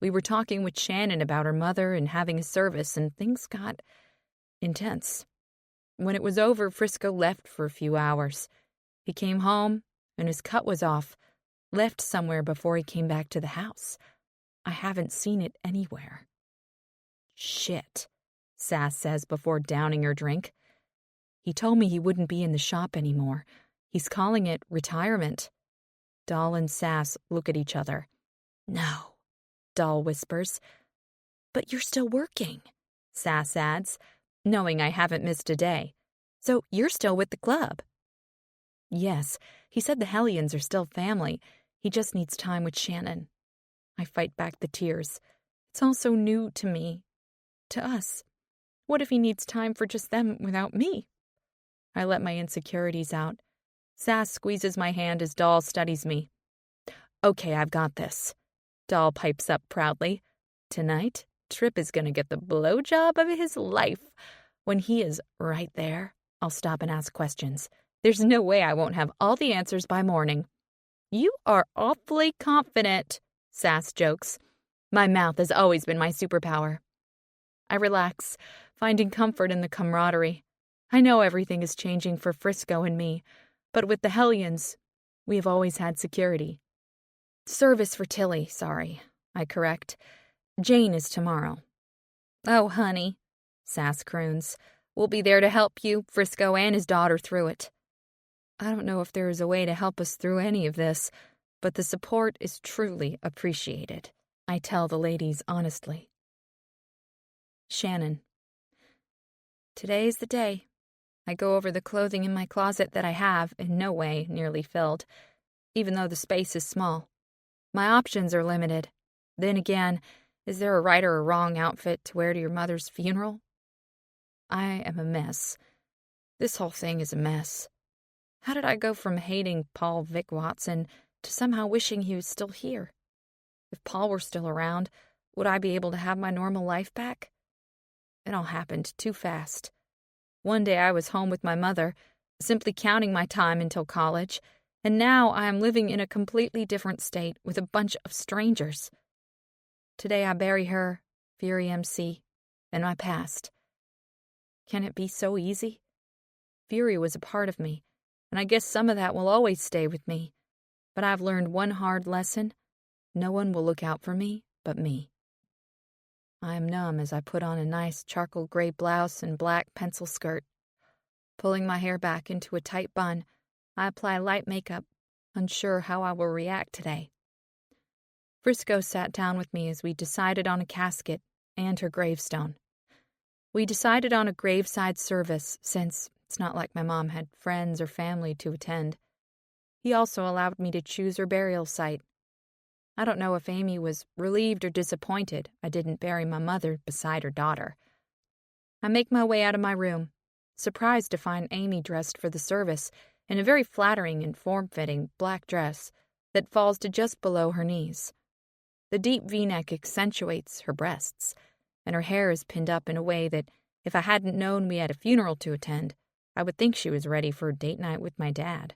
We were talking with Shannon about her mother and having a service, and things got intense. When it was over, Frisco left for a few hours. He came home, and his cut was off, left somewhere before he came back to the house. I haven't seen it anywhere. Shit, Sass says before downing her drink. He told me he wouldn't be in the shop anymore. He's calling it retirement. Doll and Sass look at each other. No, Doll whispers. But you're still working, Sass adds, knowing I haven't missed a day. So you're still with the club. Yes, he said the Hellions are still family. He just needs time with Shannon. I fight back the tears. It's all so new to me. To us. What if he needs time for just them without me? I let my insecurities out. Sass squeezes my hand as Doll studies me. Okay, I've got this. Doll pipes up proudly. Tonight, Trip is gonna get the blowjob of his life. When he is right there, I'll stop and ask questions. There's no way I won't have all the answers by morning. You are awfully confident, Sass jokes. My mouth has always been my superpower. I relax, finding comfort in the camaraderie. I know everything is changing for Frisco and me, but with the Hellions, we have always had security. Service for Tilly, sorry, I correct. Jane is tomorrow. Oh, honey, Sass croons. We'll be there to help you, Frisco, and his daughter through it. I don't know if there is a way to help us through any of this, but the support is truly appreciated. I tell the ladies honestly. Shannon. Today's the day. I go over the clothing in my closet that I have, in no way, nearly filled, even though the space is small. My options are limited. Then again, is there a right or a wrong outfit to wear to your mother's funeral? I am a mess. This whole thing is a mess. How did I go from hating Paul Vic Watson to somehow wishing he was still here? If Paul were still around, would I be able to have my normal life back? It all happened too fast. One day I was home with my mother, simply counting my time until college, and now I am living in a completely different state with a bunch of strangers. Today I bury her, Fury MC, and my past. Can it be so easy? Fury was a part of me, and I guess some of that will always stay with me. But I've learned one hard lesson. No one will look out for me but me. I am numb as I put on a nice charcoal gray blouse and black pencil skirt. Pulling my hair back into a tight bun, I apply light makeup, unsure how I will react today. Frisco sat down with me as we decided on a casket and her gravestone. We decided on a graveside service since it's not like my mom had friends or family to attend. He also allowed me to choose her burial site. I don't know if Amy was relieved or disappointed I didn't bury my mother beside her daughter. I make my way out of my room, surprised to find Amy dressed for the service in a very flattering and form-fitting black dress that falls to just below her knees. The deep V-neck accentuates her breasts, and her hair is pinned up in a way that, if I hadn't known we had a funeral to attend, I would think she was ready for a date night with my dad.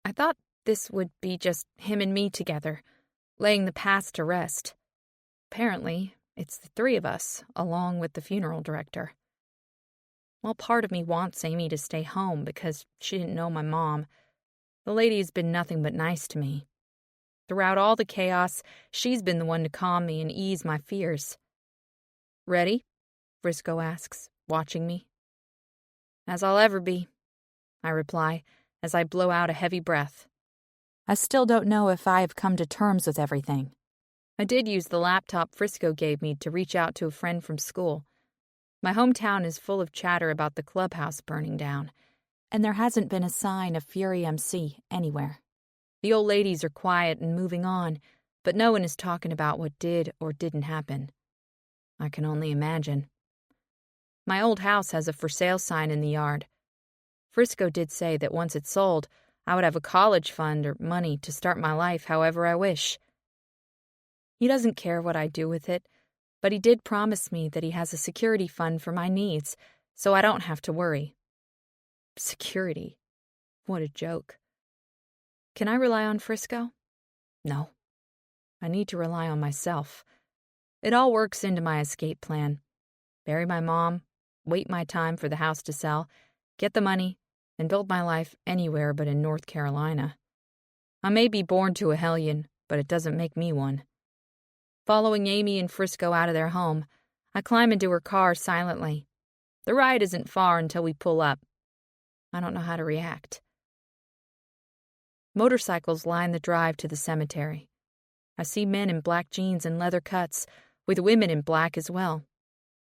I thought this would be just him and me together, laying the past to rest. Apparently, it's the three of us, along with the funeral director. While part of me wants Amy to stay home because she didn't know my mom, the lady has been nothing but nice to me. Throughout all the chaos, she's been the one to calm me and ease my fears. Ready? Frisco asks, watching me. As I'll ever be, I reply, as I blow out a heavy breath. I still don't know if I have come to terms with everything. I did use the laptop Frisco gave me to reach out to a friend from school. My hometown is full of chatter about the clubhouse burning down, and there hasn't been a sign of Fury MC anywhere. The old ladies are quiet and moving on, but no one is talking about what did or didn't happen. I can only imagine. My old house has a for sale sign in the yard. Frisco did say that once it's sold, I would have a college fund or money to start my life however I wish. He doesn't care what I do with it, but he did promise me that he has a security fund for my needs, so I don't have to worry. Security? What a joke. Can I rely on Frisco? No. I need to rely on myself. It all works into my escape plan. Bury my mom, wait my time for the house to sell, get the money, and build my life anywhere but in North Carolina. I may be born to a Hellion, but it doesn't make me one. Following Amy and Frisco out of their home, I climb into her car silently. The ride isn't far until we pull up. I don't know how to react. Motorcycles line the drive to the cemetery. I see men in black jeans and leather cuts, with women in black as well.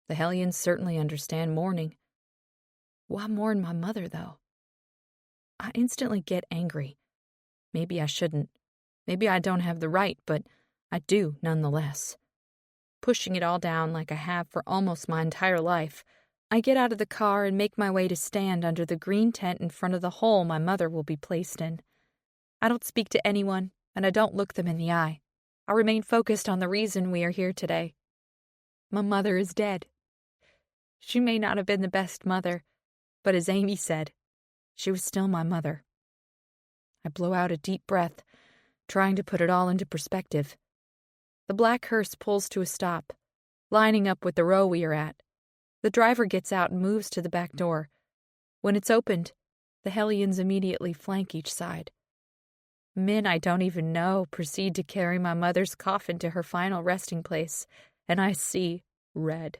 The Hellions certainly understand mourning. Why mourn my mother, though? I instantly get angry. Maybe I shouldn't. Maybe I don't have the right, but I do, nonetheless. Pushing it all down like I have for almost my entire life, I get out of the car and make my way to stand under the green tent in front of the hole my mother will be placed in. I don't speak to anyone, and I don't look them in the eye. I remain focused on the reason we are here today. My mother is dead. She may not have been the best mother, but as Amy said, she was still my mother. I blow out a deep breath, trying to put it all into perspective. The black hearse pulls to a stop, lining up with the row we are at. The driver gets out and moves to the back door. When it's opened, the Hellions immediately flank each side. Men I don't even know proceed to carry my mother's coffin to her final resting place, and I see red.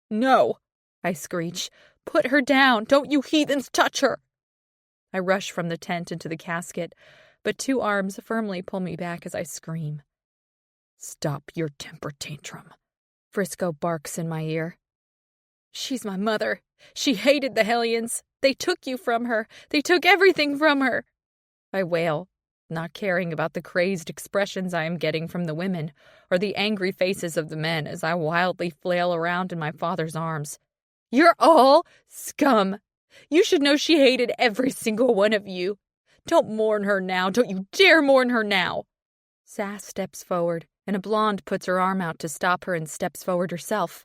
"No!" I screech. "Put her down! Don't you heathens touch her!" I rush from the tent into the casket, but two arms firmly pull me back as I scream. "Stop your temper tantrum," Frisco barks in my ear. "She's my mother. She hated the Hellions. They took you from her. They took everything from her," I wail, not caring about the crazed expressions I am getting from the women or the angry faces of the men as I wildly flail around in my father's arms. "You're all scum. You should know she hated every single one of you. Don't mourn her now. Don't you dare mourn her now." Sass steps forward, and a blonde puts her arm out to stop her and steps forward herself.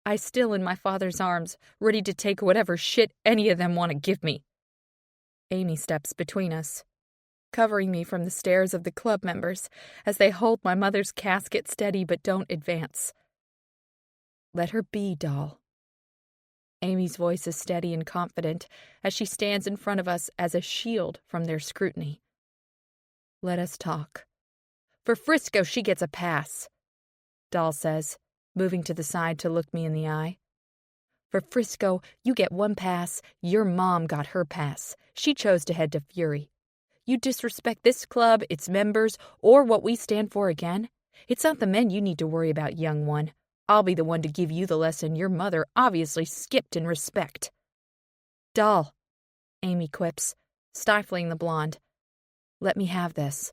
I still in my father's arms, ready to take whatever shit any of them want to give me. Amy steps between us, covering me from the stares of the club members as they hold my mother's casket steady but don't advance. "Let her be, doll." Amy's voice is steady and confident as she stands in front of us as a shield from their scrutiny. "Let us talk. For Frisco, she gets a pass," Doll says, moving to the side to look me in the eye. "For Frisco, you get one pass. Your mom got her pass. She chose to head to Fury. You disrespect this club, its members, or what we stand for again? It's not the men you need to worry about, young one. I'll be the one to give you the lesson your mother obviously skipped in respect." "Doll," Amy quips, stifling the blonde. "Let me have this."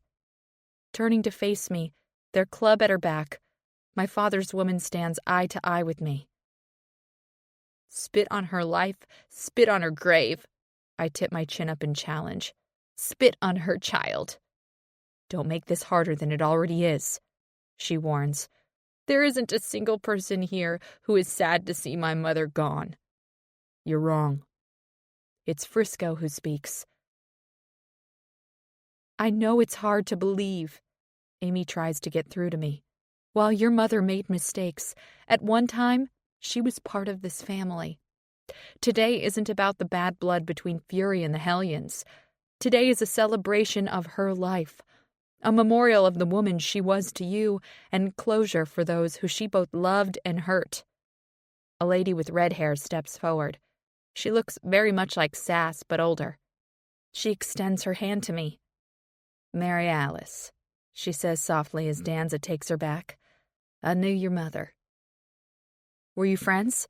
Turning to face me, their club at her back, my father's woman stands eye to eye with me. "Spit on her life, spit on her grave." I tip my chin up in challenge. "Spit on her child." "Don't make this harder than it already is," she warns. "There isn't a single person here who is sad to see my mother gone." "You're wrong." It's Frisco who speaks. "I know it's hard to believe," Amy tries to get through to me. "While your mother made mistakes, at one time, she was part of this family. Today isn't about the bad blood between Fury and the Hellions. Today is a celebration of her life, a memorial of the woman she was to you, and closure for those who she both loved and hurt." A lady with red hair steps forward. She looks very much like Sass, but older. She extends her hand to me. "Mary Alice," she says softly as Danza takes her back. "I knew your mother." "Were you friends?"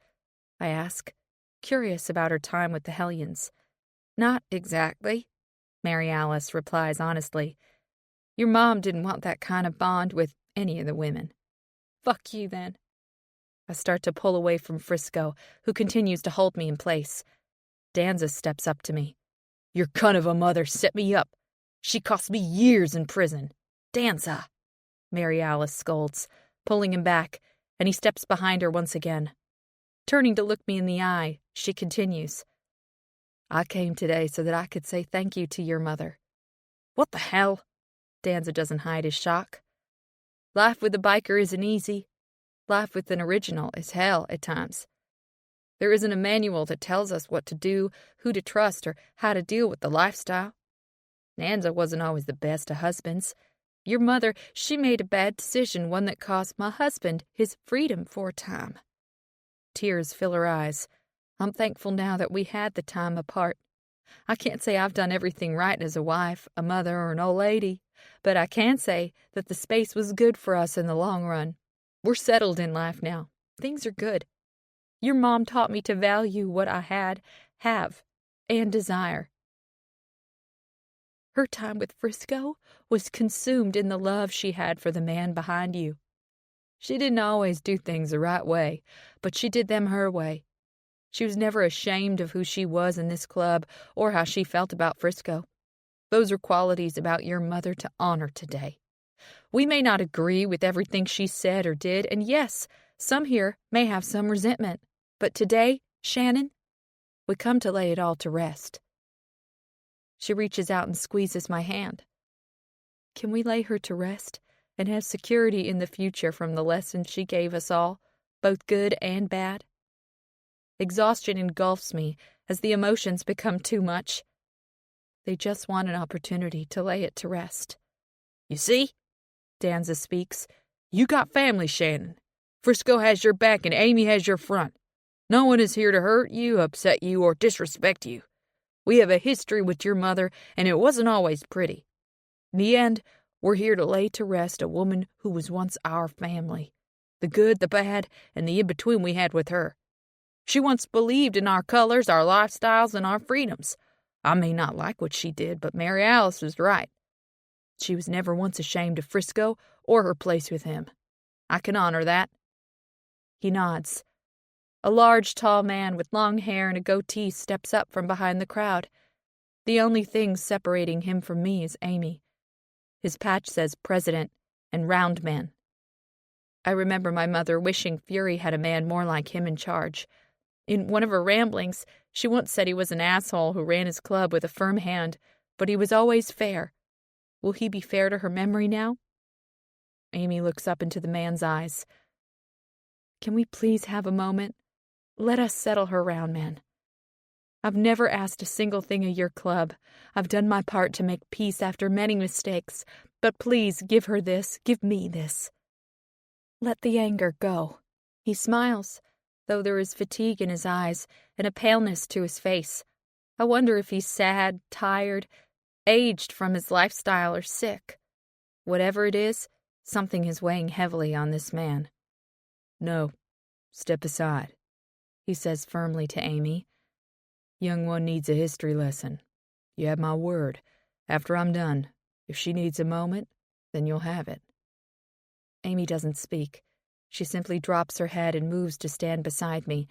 I ask, curious about her time with the Hellions. "Not exactly," Mary Alice replies honestly. "Your mom didn't want that kind of bond with any of the women." "Fuck you, then." I start to pull away from Frisco, who continues to hold me in place. Danza steps up to me. "Your cunt of a mother set me up. She cost me years in prison." "Danza," Mary Alice scolds, pulling him back, and he steps behind her once again. Turning to look me in the eye, she continues. "I came today so that I could say thank you to your mother." "What the hell?" Danza doesn't hide his shock. "Life with a biker isn't easy. Life with an original is hell at times. There isn't a manual that tells us what to do, who to trust, or how to deal with the lifestyle. Danza wasn't always the best of husbands. Your mother, she made a bad decision, one that cost my husband his freedom for a time." Tears fill her eyes. I'm thankful now that we had the time apart. I can't say I've done everything right as a wife, a mother, or an old lady, but I can say that the space was good for us in the long run. We're settled in life now. Things are good. Your mom taught me to value what I have, and desire. Her time with Frisco was consumed in the love she had for the man behind you. She didn't always do things the right way, but she did them her way. She was never ashamed of who she was in this club or how she felt about Frisco. Those are qualities about your mother to honor today. We may not agree with everything she said or did, and yes, some here may have some resentment. But today, Shannon, we come to lay it all to rest. She reaches out and squeezes my hand. Can we lay her to rest and have security in the future from the lessons she gave us all, both good and bad? Exhaustion engulfs me as the emotions become too much. They just want an opportunity to lay it to rest. You see? Danza speaks. You got family, Shannon. Frisco has your back and Amy has your front. No one is here to hurt you, upset you, or disrespect you. We have a history with your mother, and it wasn't always pretty. In the end, we're here to lay to rest a woman who was once our family. The good, the bad, and the in-between we had with her. She once believed in our colors, our lifestyles, and our freedoms. I may not like what she did, but Mary Alice was right. She was never once ashamed of Frisco or her place with him. I can honor that. He nods. A large, tall man with long hair and a goatee steps up from behind the crowd. The only thing separating him from me is Amy. His patch says President and Round Man. I remember my mother wishing Fury had a man more like him in charge. In one of her ramblings, she once said he was an asshole who ran his club with a firm hand, but he was always fair. Will he be fair to her memory now? Amy looks up into the man's eyes. Can we please have a moment? Let us settle her, Round Man. I've never asked a single thing of your club. I've done my part to make peace after many mistakes, but please give her this, give me this. Let the anger go. He smiles, though there is fatigue in his eyes and a paleness to his face. I wonder if he's sad, tired, aged from his lifestyle, or sick. Whatever it is, something is weighing heavily on this man. No, step aside, he says firmly to Amy. Young one needs a history lesson. You have my word. After I'm done, if she needs a moment, then you'll have it. Amy doesn't speak. She simply drops her head and moves to stand beside me.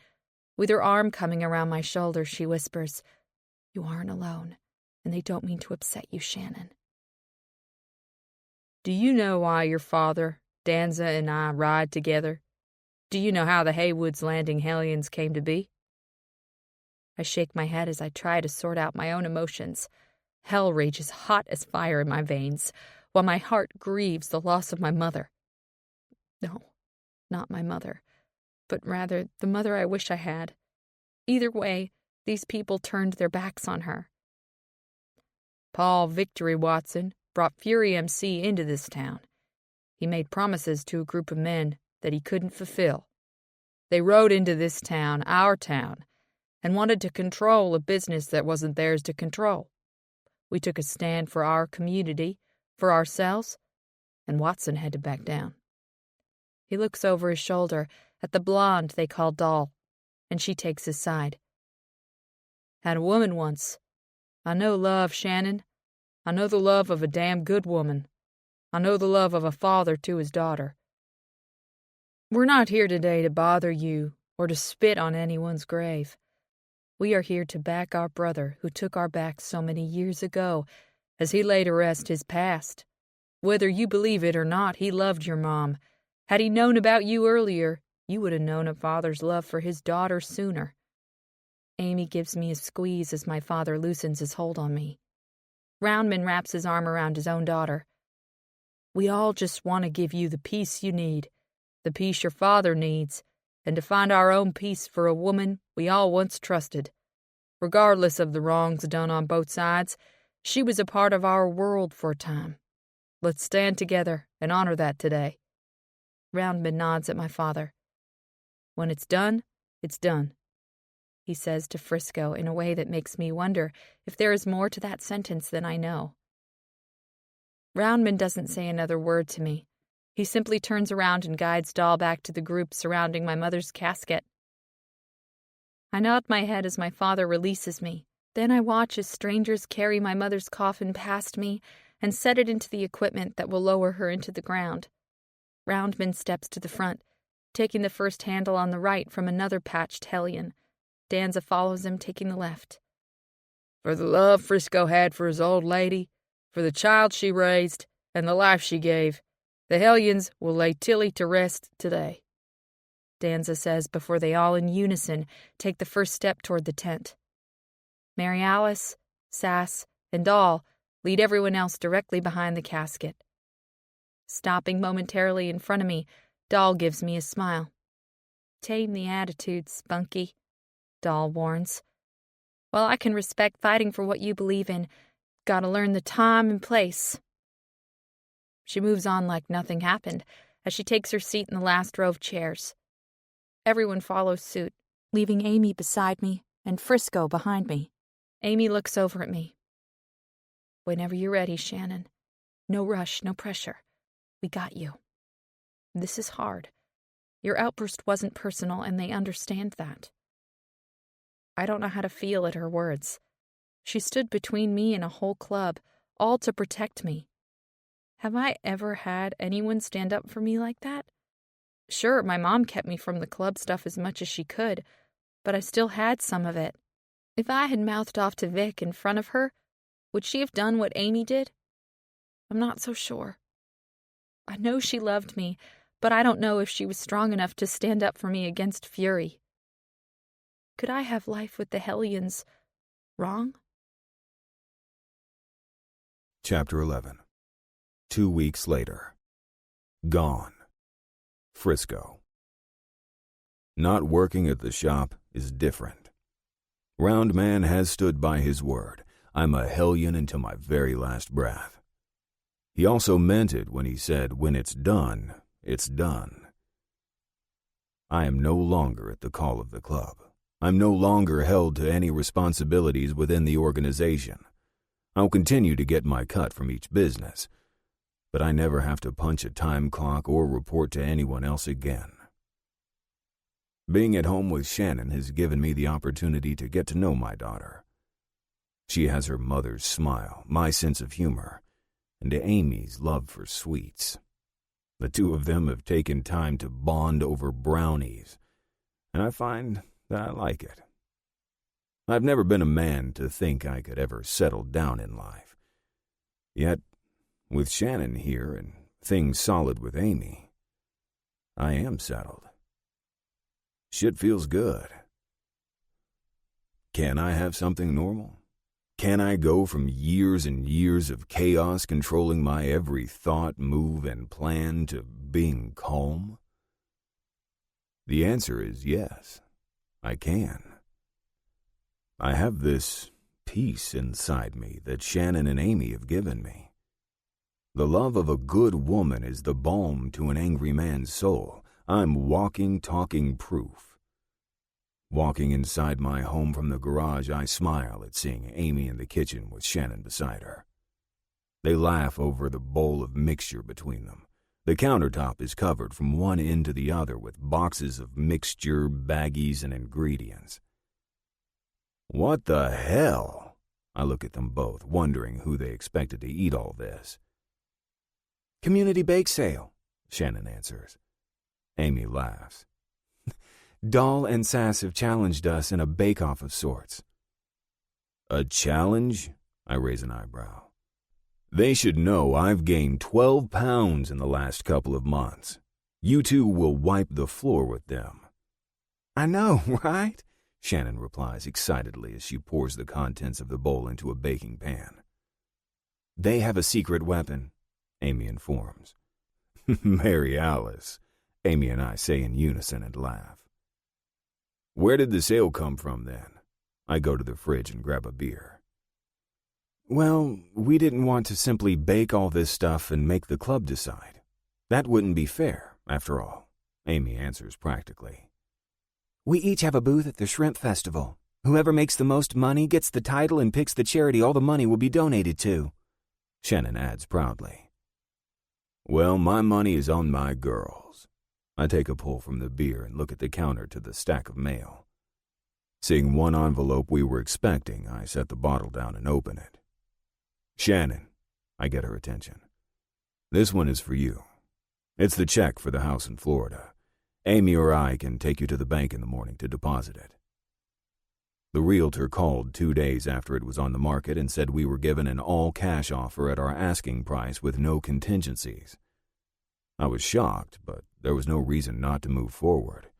With her arm coming around my shoulder, she whispers, You aren't alone, and they don't mean to upset you, Shannon. Do you know why your father, Danza, and I ride together? Do you know how the Haywood's Landing Hellions came to be? I shake my head as I try to sort out my own emotions. Hell rages hot as fire in my veins, while my heart grieves the loss of my mother. No, not my mother, but rather the mother I wish I had. Either way, these people turned their backs on her. Paul Victory Watson brought Fury MC into this town. He made promises to a group of men that he couldn't fulfill. They rode into this town, our town, and wanted to control a business that wasn't theirs to control. We took a stand for our community, for ourselves, and Watson had to back down. He looks over his shoulder at the blonde they call Doll, and she takes his side. Had a woman once. I know love, Shannon. I know the love of a damn good woman. I know the love of a father to his daughter. We're not here today to bother you or to spit on anyone's grave. We are here to back our brother who took our backs so many years ago as he lay to rest his past. Whether you believe it or not, he loved your mom. Had he known about you earlier, you would have known a father's love for his daughter sooner. Amy gives me a squeeze as my father loosens his hold on me. Roundman wraps his arm around his own daughter. We all just want to give you the peace you need, the peace your father needs, and to find our own peace for a woman we all once trusted. Regardless of the wrongs done on both sides, she was a part of our world for a time. Let's stand together and honor that today. Roundman nods at my father. When it's done, he says to Frisco in a way that makes me wonder if there is more to that sentence than I know. Roundman doesn't say another word to me. He simply turns around and guides Doll back to the group surrounding my mother's casket. I nod my head as my father releases me, Then I watch as strangers carry my mother's coffin past me and set it into the equipment that will lower her into the ground. Roundman steps to the front, taking the first handle on the right from another patched Hellion. Danza follows him, taking the left. For the love Frisco had for his old lady, for the child she raised, and the life she gave, the Hellions will lay Tilly to rest today, Danza says before they all in unison take the first step toward the tent. Mary Alice, Sass, and Doll lead everyone else directly behind the casket. Stopping momentarily in front of me, Doll gives me a smile. Tame the attitude, Spunky, Doll warns. While I can respect fighting for what you believe in, gotta learn the time and place. She moves on like nothing happened as she takes her seat in the last row of chairs. Everyone follows suit, leaving Amy beside me and Frisco behind me. Amy looks over at me. Whenever you're ready, Shannon. No rush, no pressure. We got you. This is hard. Your outburst wasn't personal, and they understand that. I don't know how to feel at her words. She stood between me and a whole club, all to protect me. Have I ever had anyone stand up for me like that? Sure, my mom kept me from the club stuff as much as she could, but I still had some of it. If I had mouthed off to Vic in front of her, would she have done what Amy did? I'm not so sure. I know she loved me, but I don't know if she was strong enough to stand up for me against Fury. Could I have life with the Hellions wrong? Chapter 11. 2 weeks later. Gone. Frisco. Not working at the shop is different. Roundman has stood by his word. I'm a Hellion until my very last breath. He also meant it when he said, when it's done, it's done. I am no longer at the call of the club. I'm no longer held to any responsibilities within the organization. I'll continue to get my cut from each business, but I never have to punch a time clock or report to anyone else again. Being at home with Shannon has given me the opportunity to get to know my daughter. She has her mother's smile, my sense of humor, and Amy's love for sweets. The two of them have taken time to bond over brownies, and I find that I like it. I've never been a man to think I could ever settle down in life. Yet, with Shannon here and things solid with Amy, I am settled. Shit feels good. Can I have something normal? Can I go from years and years of chaos controlling my every thought, move, and plan to being calm? The answer is yes, I can. I have this peace inside me that Shannon and Amy have given me. The love of a good woman is the balm to an angry man's soul. I'm walking, talking proof. Walking inside my home from the garage, I smile at seeing Amy in the kitchen with Shannon beside her. They laugh over the bowl of mixture between them. The countertop is covered from one end to the other with boxes of mixture, baggies, and ingredients. What the hell? I look at them both, wondering who they expected to eat all this. Community bake sale, Shannon answers. Amy laughs. Doll and Sass have challenged us in a bake-off of sorts. A challenge? I raise an eyebrow. They should know I've gained 12 pounds in the last couple of months. You two will wipe the floor with them. I know, right? Shannon replies excitedly as she pours the contents of the bowl into a baking pan. They have a secret weapon, Amy informs. Mary Alice, Amy and I say in unison and laugh. Where did the sale come from then? I go to the fridge and grab a beer. Well, we didn't want to simply bake all this stuff and make the club decide. That wouldn't be fair, after all, Amy answers practically. We each have a booth at the Shrimp Festival. Whoever makes the most money gets the title and picks the charity all the money will be donated to, Shannon adds proudly. Well, my money is on my girls. I take a pull from the beer and look at the counter to the stack of mail. Seeing one envelope we were expecting, I set the bottle down and open it. "Shannon," I get her attention. "This one is for you. It's the check for the house in Florida. Amy or I can take you to the bank in the morning to deposit it." The realtor called 2 days after it was on the market and said we were given an all-cash offer at our asking price with no contingencies. I was shocked, but there was no reason not to move forward.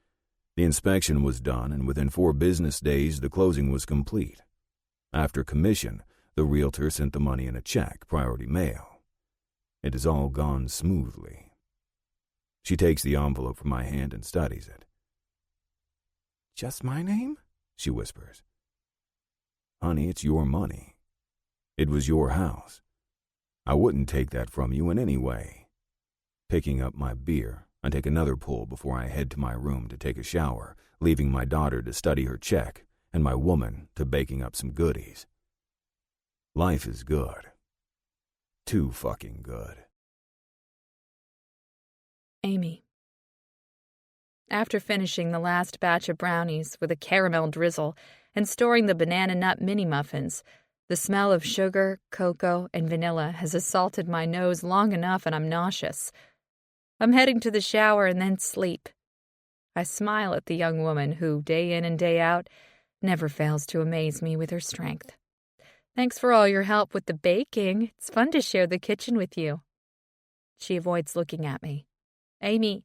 The inspection was done, and within 4 business days the closing was complete. After commission, the realtor sent the money in a check, priority mail. It has all gone smoothly. She takes the envelope from my hand and studies it. "Just my name?" she whispers. "Honey, it's your money. It was your house. I wouldn't take that from you in any way." Picking up my beer, I take another pull before I head to my room to take a shower, leaving my daughter to study her check and my woman to baking up some goodies. Life is good. Too fucking good. Amy. After finishing the last batch of brownies with a caramel drizzle and storing the banana nut mini muffins, the smell of sugar, cocoa, and vanilla has assaulted my nose long enough and I'm nauseous. I'm heading to the shower and then sleep. I smile at the young woman who, day in and day out, never fails to amaze me with her strength. Thanks for all your help with the baking. It's fun to share the kitchen with you. She avoids looking at me. Amy,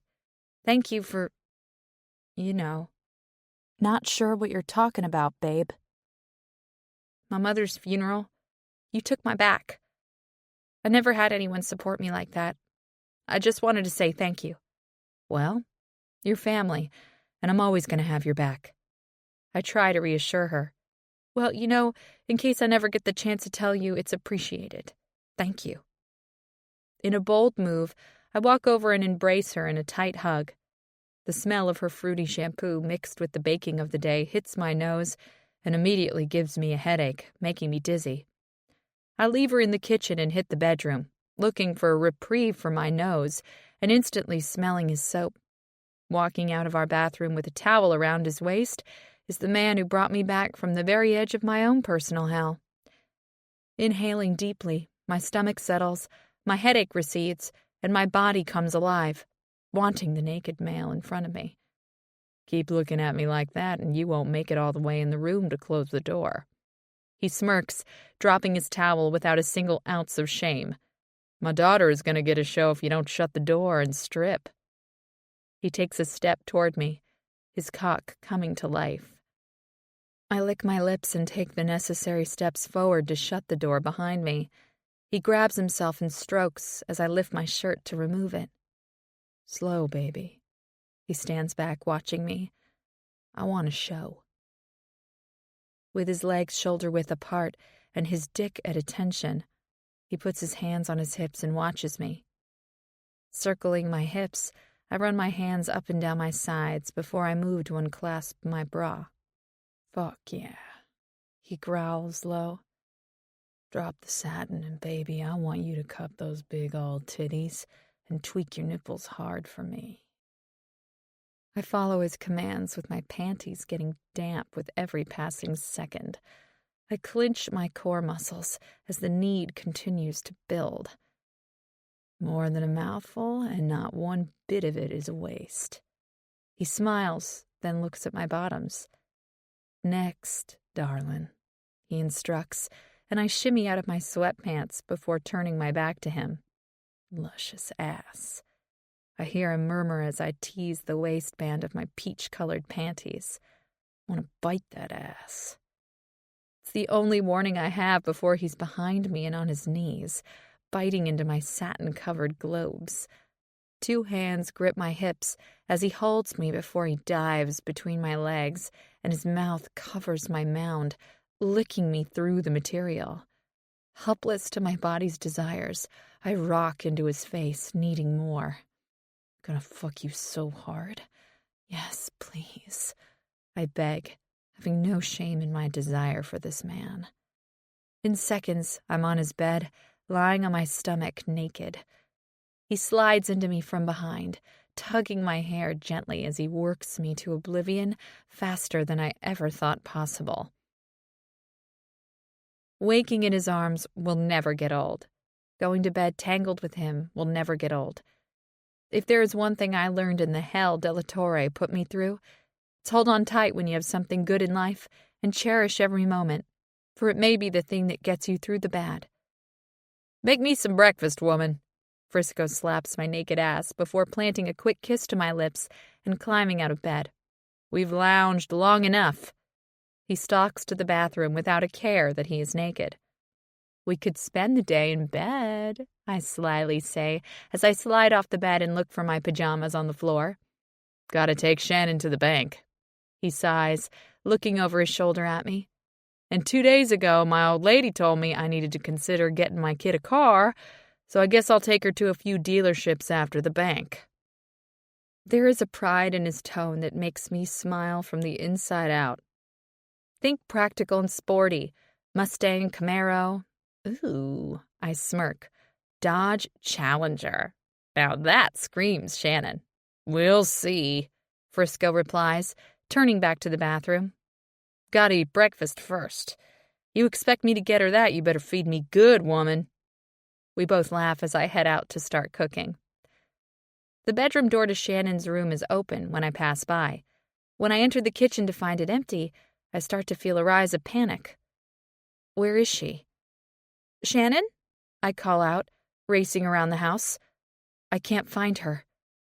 thank you for, Not sure what you're talking about, babe. My mother's funeral. You took my back. I never had anyone support me like that. I just wanted to say thank you. Well, you're family, and I'm always going to have your back. I try to reassure her. Well, in case I never get the chance to tell you, it's appreciated. Thank you. In a bold move, I walk over and embrace her in a tight hug. The smell of her fruity shampoo mixed with the baking of the day hits my nose and immediately gives me a headache, making me dizzy. I leave her in the kitchen and hit the bedroom, looking for a reprieve for my nose and instantly smelling his soap. Walking out of our bathroom with a towel around his waist is the man who brought me back from the very edge of my own personal hell. Inhaling deeply, my stomach settles, my headache recedes, and my body comes alive, wanting the naked male in front of me. Keep looking at me like that and you won't make it all the way in the room to close the door. He smirks, dropping his towel without a single ounce of shame. My daughter is going to get a show if you don't shut the door and strip. He takes a step toward me, his cock coming to life. I lick my lips and take the necessary steps forward to shut the door behind me. He grabs himself and strokes as I lift my shirt to remove it. Slow, baby. He stands back, watching me. I want a show. With his legs shoulder-width apart and his dick at attention, he puts his hands on his hips and watches me. Circling my hips, I run my hands up and down my sides before I move to unclasp my bra. Fuck yeah, he growls low. Drop the satin and baby, I want you to cup those big old titties and tweak your nipples hard for me. I follow his commands with my panties getting damp with every passing second. I clench my core muscles as the need continues to build. More than a mouthful, and not one bit of it is a waste. He smiles, then looks at my bottoms. Next, darlin', he instructs, and I shimmy out of my sweatpants before turning my back to him. Luscious ass. I hear him murmur as I tease the waistband of my peach-colored panties. I want to bite that ass. It's the only warning I have before he's behind me and on his knees, biting into my satin-covered globes. 2 hands grip my hips as he holds me before he dives between my legs, and his mouth covers my mound, licking me through the material. Helpless to my body's desires, I rock into his face, needing more. Gonna fuck you so hard. Yes, please. I beg, having no shame in my desire for this man. In seconds, I'm on his bed, lying on my stomach naked. He slides into me from behind, tugging my hair gently as he works me to oblivion faster than I ever thought possible. Waking in his arms will never get old. Going to bed tangled with him will never get old. If there is one thing I learned in the hell Della Torre put me through, it's hold on tight when you have something good in life and cherish every moment, for it may be the thing that gets you through the bad. Make me some breakfast, woman. Frisco slaps my naked ass before planting a quick kiss to my lips and climbing out of bed. We've lounged long enough. He stalks to the bathroom without a care that he is naked. We could spend the day in bed, I slyly say, as I slide off the bed and look for my pajamas on the floor. Gotta take Shannon to the bank. He sighs, looking over his shoulder at me. And 2 days ago, my old lady told me I needed to consider getting my kid a car, so I guess I'll take her to a few dealerships after the bank. There is a pride in his tone that makes me smile from the inside out. Think practical and sporty. Mustang, Camaro. Ooh, I smirk. Dodge Challenger. Now that screams Shannon. We'll see, Frisco replies, turning back to the bathroom. Gotta eat breakfast first. You expect me to get her that, you better feed me good, woman. We both laugh as I head out to start cooking. The bedroom door to Shannon's room is open when I pass by. When I enter the kitchen to find it empty, I start to feel a rise of panic. Where is she? Shannon? I call out, racing around the house. I can't find her.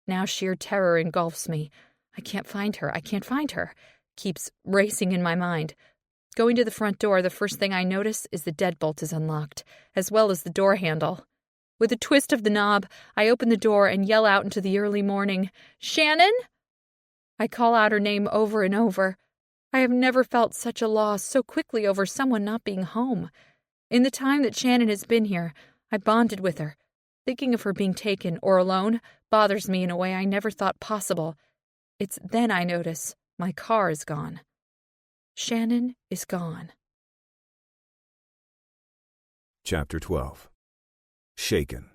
Now sheer terror engulfs me. I can't find her. I can't find her. Keeps racing in my mind. Going to the front door, the first thing I notice is the deadbolt is unlocked, as well as the door handle. With a twist of the knob, I open the door and yell out into the early morning, "Shannon?" I call out her name over and over. I have never felt such a loss so quickly over someone not being home. In the time that Shannon has been here, I bonded with her. Thinking of her being taken or alone bothers me in a way I never thought possible. It's then I notice my car is gone. Shannon is gone. Chapter 12. Shaken.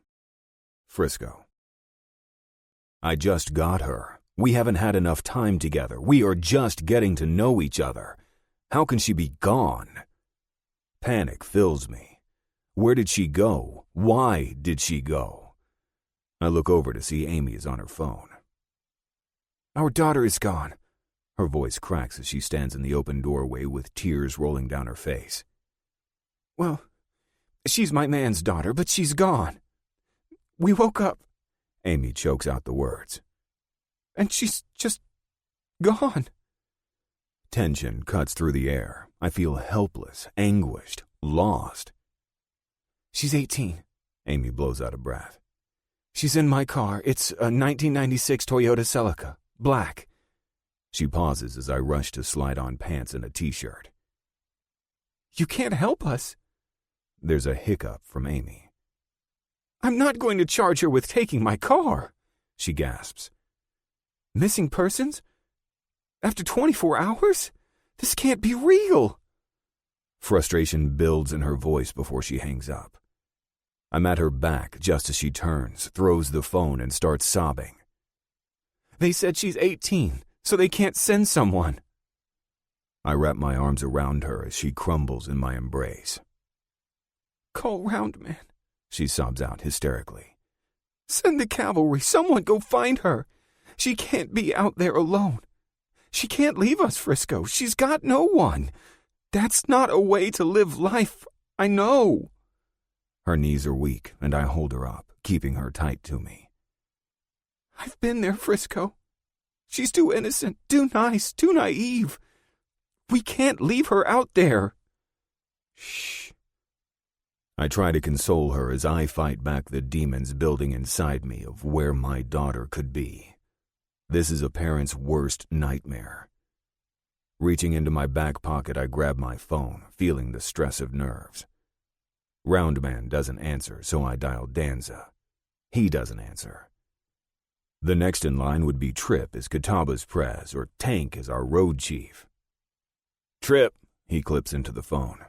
Frisco. I just got her. We haven't had enough time together. We are just getting to know each other. How can she be gone? Panic fills me. Where did she go? Why did she go? I look over to see Amy is on her phone. Our daughter is gone. Her voice cracks as she stands in the open doorway with tears rolling down her face. Well, she's my man's daughter, but she's gone. We woke up. Amy chokes out the words. And she's just gone. Tension cuts through the air. I feel helpless, anguished, lost. She's 18. Amy blows out a breath. She's in my car. It's a 1996 Toyota Celica, black. She pauses as I rush to slide on pants and a t-shirt. You can't help us. There's a hiccup from Amy. I'm not going to charge her with taking my car, she gasps. Missing persons? After 24 hours? This can't be real. Frustration builds in her voice before she hangs up. I'm at her back just as she turns, throws the phone, and starts sobbing. They said she's 18, so they can't send someone. I wrap my arms around her as she crumbles in my embrace. Call Roundman, she sobs out hysterically. Send the cavalry. Someone go find her. She can't be out there alone. She can't leave us, Frisco. She's got no one. That's not a way to live life. I know. Her knees are weak, and I hold her up, keeping her tight to me. I've been there, Frisco. She's too innocent, too nice, too naive. We can't leave her out there. Shh. I try to console her as I fight back the demons building inside me of where my daughter could be. This is a parent's worst nightmare. Reaching into my back pocket, I grab my phone, feeling the stress of nerves. Roundman doesn't answer, so I dial Danza. He doesn't answer. The next in line would be Trip as Kataba's Prez, or Tank as our road chief. Trip, he clips into the phone.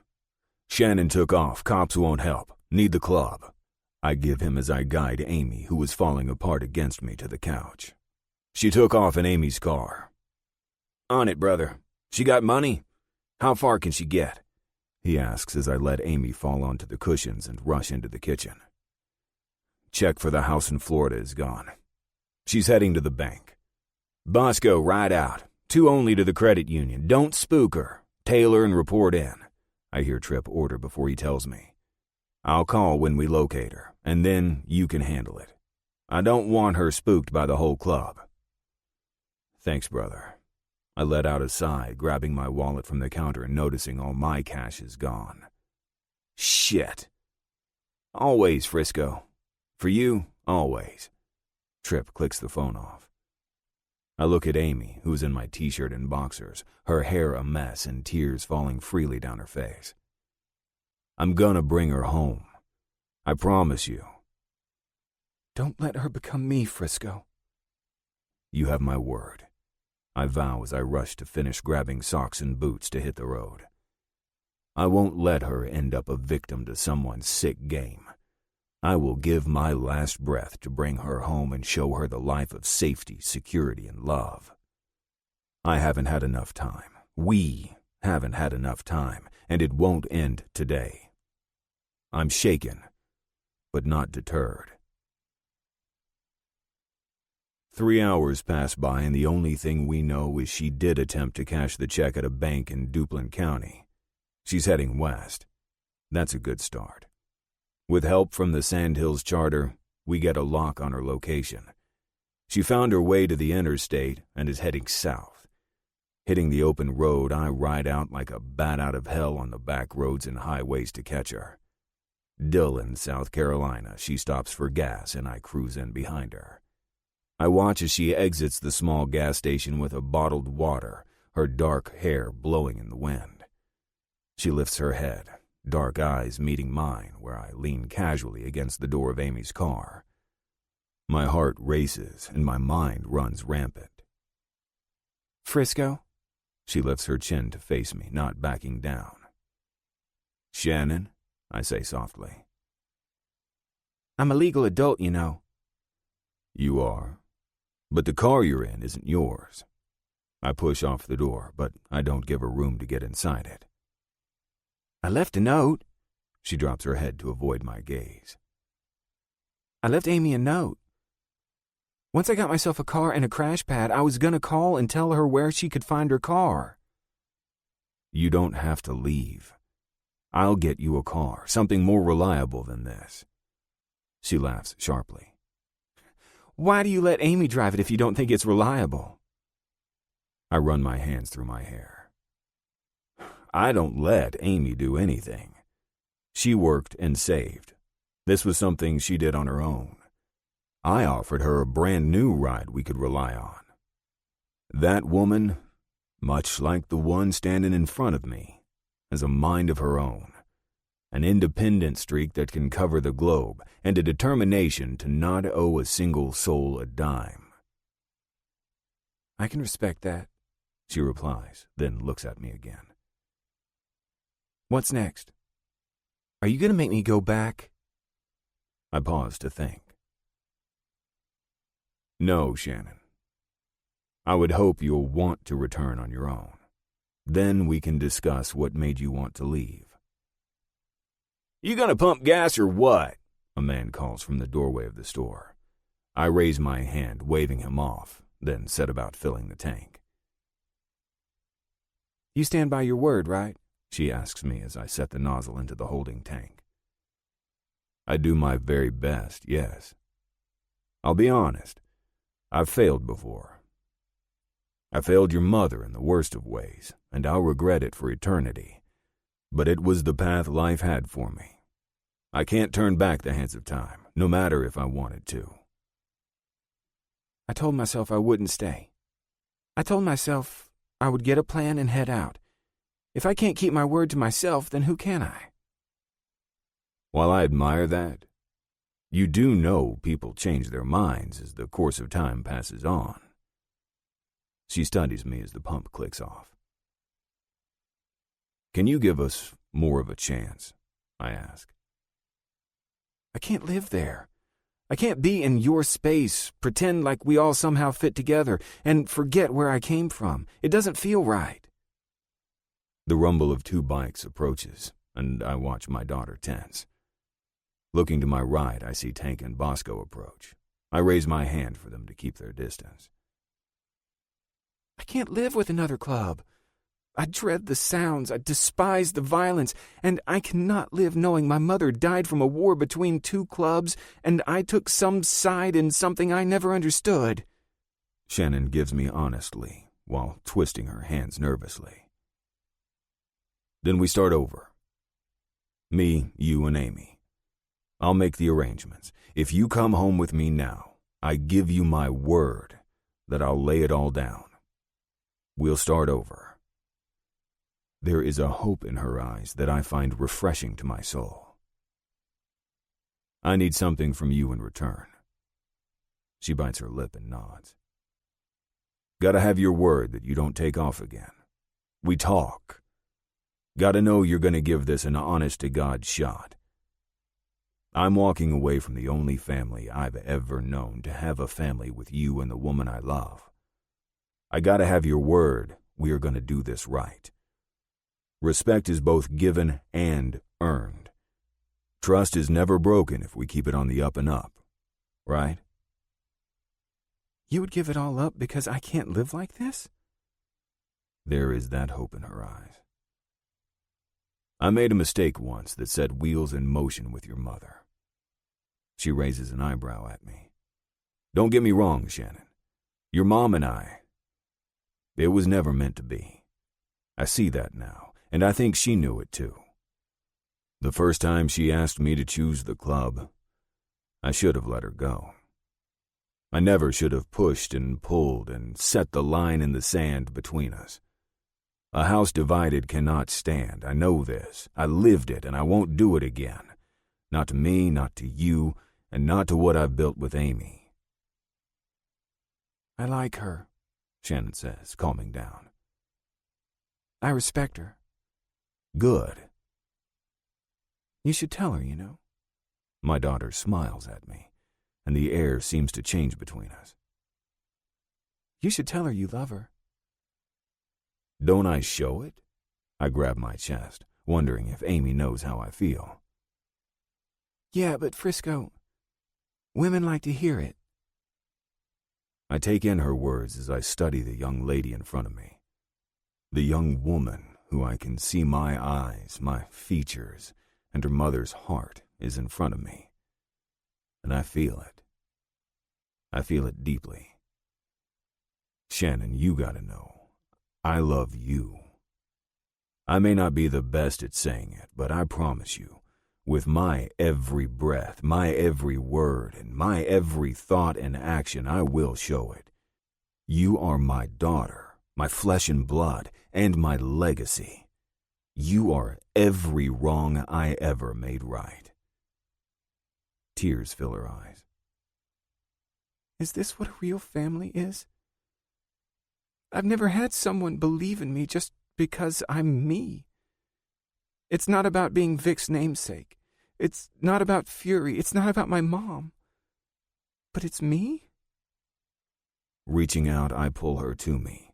Shannon took off. Cops won't help. Need the club. I give him as I guide Amy, who was falling apart against me, to the couch. She took off in Amy's car. On it, brother. She got money? How far can she get? He asks as I let Amy fall onto the cushions and rush into the kitchen. Check for the house in Florida is gone. She's heading to the bank. Bosco, ride out. 2 only to the credit union. Don't spook her. Tailor and report in. I hear Tripp order before he tells me. I'll call when we locate her, and then you can handle it. I don't want her spooked by the whole club. Thanks, brother. I let out a sigh, grabbing my wallet from the counter and noticing all my cash is gone. Shit. Always, Frisco. For you, always. Tripp clicks the phone off. I look at Amy, who's in my t-shirt and boxers, her hair a mess and tears falling freely down her face. I'm gonna bring her home. I promise you. Don't let her become me, Frisco. You have my word. I vow as I rush to finish grabbing socks and boots to hit the road. I won't let her end up a victim to someone's sick game. I will give my last breath to bring her home and show her the life of safety, security, and love. I haven't had enough time. We haven't had enough time, and it won't end today. I'm shaken, but not deterred. 3 hours pass by, and the only thing we know is she did attempt to cash the check at a bank in Duplin County. She's heading west. That's a good start. With help from the Sandhills Charter, we get a lock on her location. She found her way to the interstate and is heading south. Hitting the open road, I ride out like a bat out of hell on the back roads and highways to catch her. Dillon, South Carolina, she stops for gas and I cruise in behind her. I watch as she exits the small gas station with a bottled water, her dark hair blowing in the wind. She lifts her head, dark eyes meeting mine, where I lean casually against the door of Amy's car. My heart races and my mind runs rampant. Frisco? She lifts her chin to face me, not backing down. Shannon, I say softly. I'm a legal adult, you know. You are. But the car you're in isn't yours. I push off the door, but I don't give her room to get inside it. I left a note. She drops her head to avoid my gaze. I left Amy a note. Once I got myself a car and a crash pad, I was gonna call and tell her where she could find her car. You don't have to leave. I'll get you a car, something more reliable than this. She laughs sharply. Why do you let Amy drive it if you don't think it's reliable? I run my hands through my hair. I don't let Amy do anything. She worked and saved. This was something she did on her own. I offered her a brand new ride we could rely on. That woman, much like the one standing in front of me, has a mind of her own. An independent streak that can cover the globe, and a determination to not owe a single soul a dime. I can respect that, she replies, then looks at me again. What's next? Are you going to make me go back? I pause to think. No, Shannon. I would hope you'll want to return on your own. Then we can discuss what made you want to leave. You gonna pump gas or what? A man calls from the doorway of the store. I raise my hand, waving him off, then set about filling the tank. You stand by your word, right? She asks me as I set the nozzle into the holding tank. I do my very best, yes. I'll be honest. I've failed before. I failed your mother in the worst of ways, and I'll regret it for eternity. But it was the path life had for me. I can't turn back the hands of time, no matter if I wanted to. I told myself I wouldn't stay. I told myself I would get a plan and head out. If I can't keep my word to myself, then who can I? While I admire that, you do know people change their minds as the course of time passes on. She studies me as the pump clicks off. Can you give us more of a chance? I ask. I can't live there. I can't be in your space, pretend like we all somehow fit together, and forget where I came from. It doesn't feel right. The rumble of 2 bikes approaches, and I watch my daughter tense. Looking to my right, I see Tank and Bosco approach. I raise my hand for them to keep their distance. I can't live with another club. I dread the sounds, I despise the violence, and I cannot live knowing my mother died from a war between 2 clubs, and I took some side in something I never understood. Shannon gives me honestly, while twisting her hands nervously. Then we start over. Me, you, and Amy. I'll make the arrangements. If you come home with me now, I give you my word that I'll lay it all down. We'll start over. There is a hope in her eyes that I find refreshing to my soul. I need something from you in return. She bites her lip and nods. Gotta have your word that you don't take off again. We talk. Gotta know you're gonna give this an honest-to-God shot. I'm walking away from the only family I've ever known to have a family with you and the woman I love. I gotta have your word we are gonna do this right. Respect is both given and earned. Trust is never broken if we keep it on the up and up, right? You would give it all up because I can't live like this? There is that hope in her eyes. I made a mistake once that set wheels in motion with your mother. She raises an eyebrow at me. Don't get me wrong, Shannon. Your mom and I, it was never meant to be. I see that now. And I think she knew it too. The first time she asked me to choose the club, I should have let her go. I never should have pushed and pulled and set the line in the sand between us. A house divided cannot stand. I know this. I lived it, and I won't do it again. Not to me, not to you, and not to what I've built with Amy. I like her, Shannon says, calming down. I respect her. Good. You should tell her, you know. My daughter smiles at me, and the air seems to change between us. You should tell her you love her. Don't I show it? I grab my chest, wondering if Amy knows how I feel. Yeah, but Frisco, women like to hear it. I take in her words as I study the young lady in front of me. The young woman who I can see my eyes, my features, and her mother's heart is in front of me. And I feel it. I feel it deeply. Shannon, you gotta know, I love you. I may not be the best at saying it, but I promise you, with my every breath, my every word, and my every thought and action, I will show it. You are my daughter, my flesh and blood, and my legacy. You are every wrong I ever made right. Tears fill her eyes. Is this what a real family is? I've never had someone believe in me just because I'm me. It's not about being Vic's namesake. It's not about Fury. It's not about my mom. But it's me? Reaching out, I pull her to me.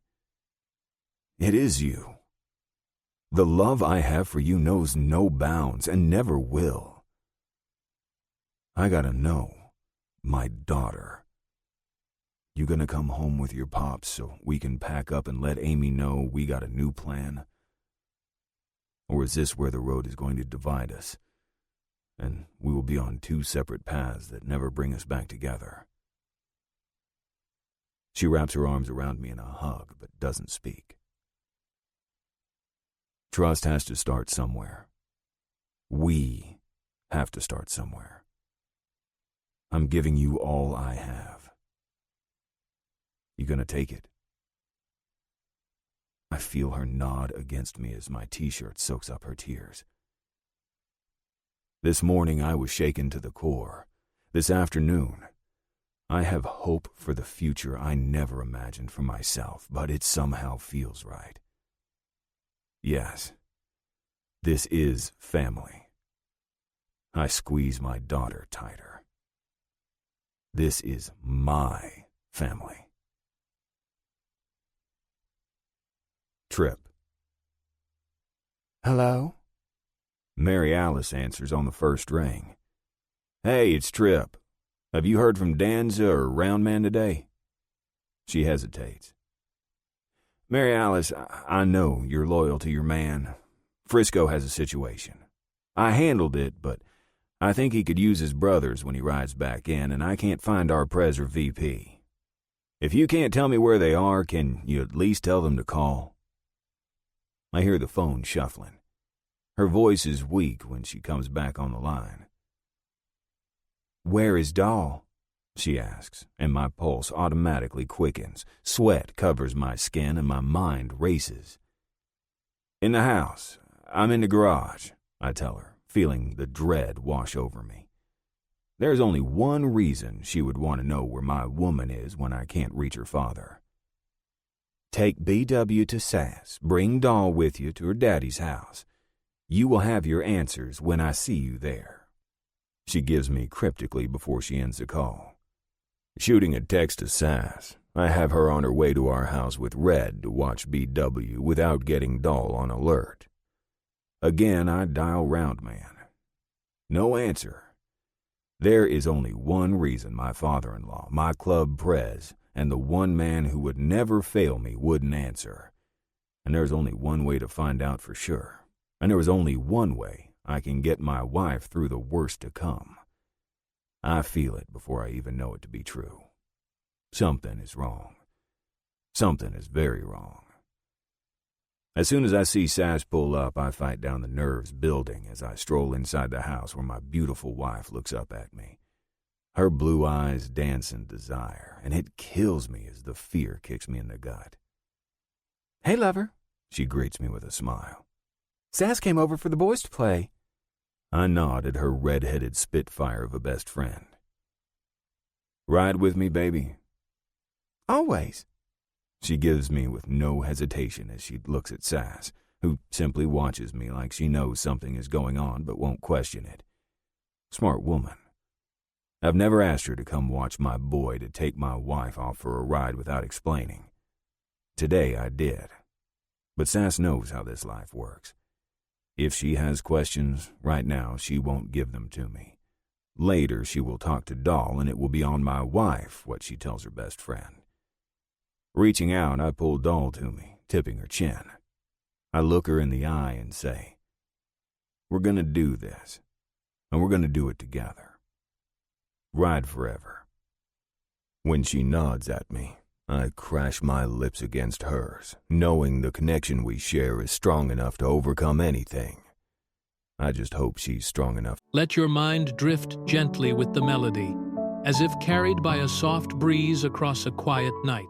It is you. The love I have for you knows no bounds and never will. I gotta know, my daughter. You gonna come home with your pops so we can pack up and let Amy know we got a new plan? Or is this where the road is going to divide us, and we will be on 2 separate paths that never bring us back together? She wraps her arms around me in a hug, but doesn't speak. Trust has to start somewhere. We have to start somewhere. I'm giving you all I have. You gonna take it? I feel her nod against me as my t-shirt soaks up her tears. This morning I was shaken to the core. This afternoon, I have hope for the future I never imagined for myself, but it somehow feels right. Yes, this is family. I squeeze my daughter tighter. This is my family. Trip. Hello? Mary Alice answers on the first ring. Hey, it's Trip. Have you heard from Danza or Roundman today? She hesitates. Mary Alice, I know you're loyal to your man. Frisco has a situation. I handled it, but I think he could use his brothers when he rides back in, and I can't find our Pres or VP. If you can't tell me where they are, can you at least tell them to call? I hear the phone shuffling. Her voice is weak when she comes back on the line. Where is Doll? She asks, and my pulse automatically quickens. Sweat covers my skin and my mind races. In the house. I'm in the garage, I tell her, feeling the dread wash over me. There's only one reason she would want to know where my woman is when I can't reach her father. Take BW to Sass. Bring Doll with you to her daddy's house. You will have your answers when I see you there. She gives me cryptically before she ends the call. Shooting a text to Sass, I have her on her way to our house with Red to watch BW without getting Doll on alert. Again, I dial Roundman. No answer. There is only one reason my father-in-law, my club Pres, and the one man who would never fail me wouldn't answer. And there's only one way to find out for sure. And there is only one way I can get my wife through the worst to come. I feel it before I even know it to be true. Something is wrong. Something is very wrong. As soon as I see Sass pull up, I fight down the nerves building as I stroll inside the house where my beautiful wife looks up at me. Her blue eyes dance in desire, and it kills me as the fear kicks me in the gut. Hey, lover, she greets me with a smile. Sass came over for the boys to play. I nod at her red-headed spitfire of a best friend. Ride with me, baby? Always. She gives me with no hesitation as she looks at Sass, who simply watches me like she knows something is going on but won't question it. Smart woman. I've never asked her to come watch my boy to take my wife off for a ride without explaining. Today I did. But Sass knows how this life works. If she has questions, right now she won't give them to me. Later she will talk to Doll and it will be on my wife what she tells her best friend. Reaching out, I pull Doll to me, tipping her chin. I look her in the eye and say, we're gonna do this, and we're gonna do it together. Ride forever. When she nods at me, I crash my lips against hers, knowing the connection we share is strong enough to overcome anything. I just hope she's strong enough. Let your mind drift gently with the melody, as if carried by a soft breeze across a quiet night.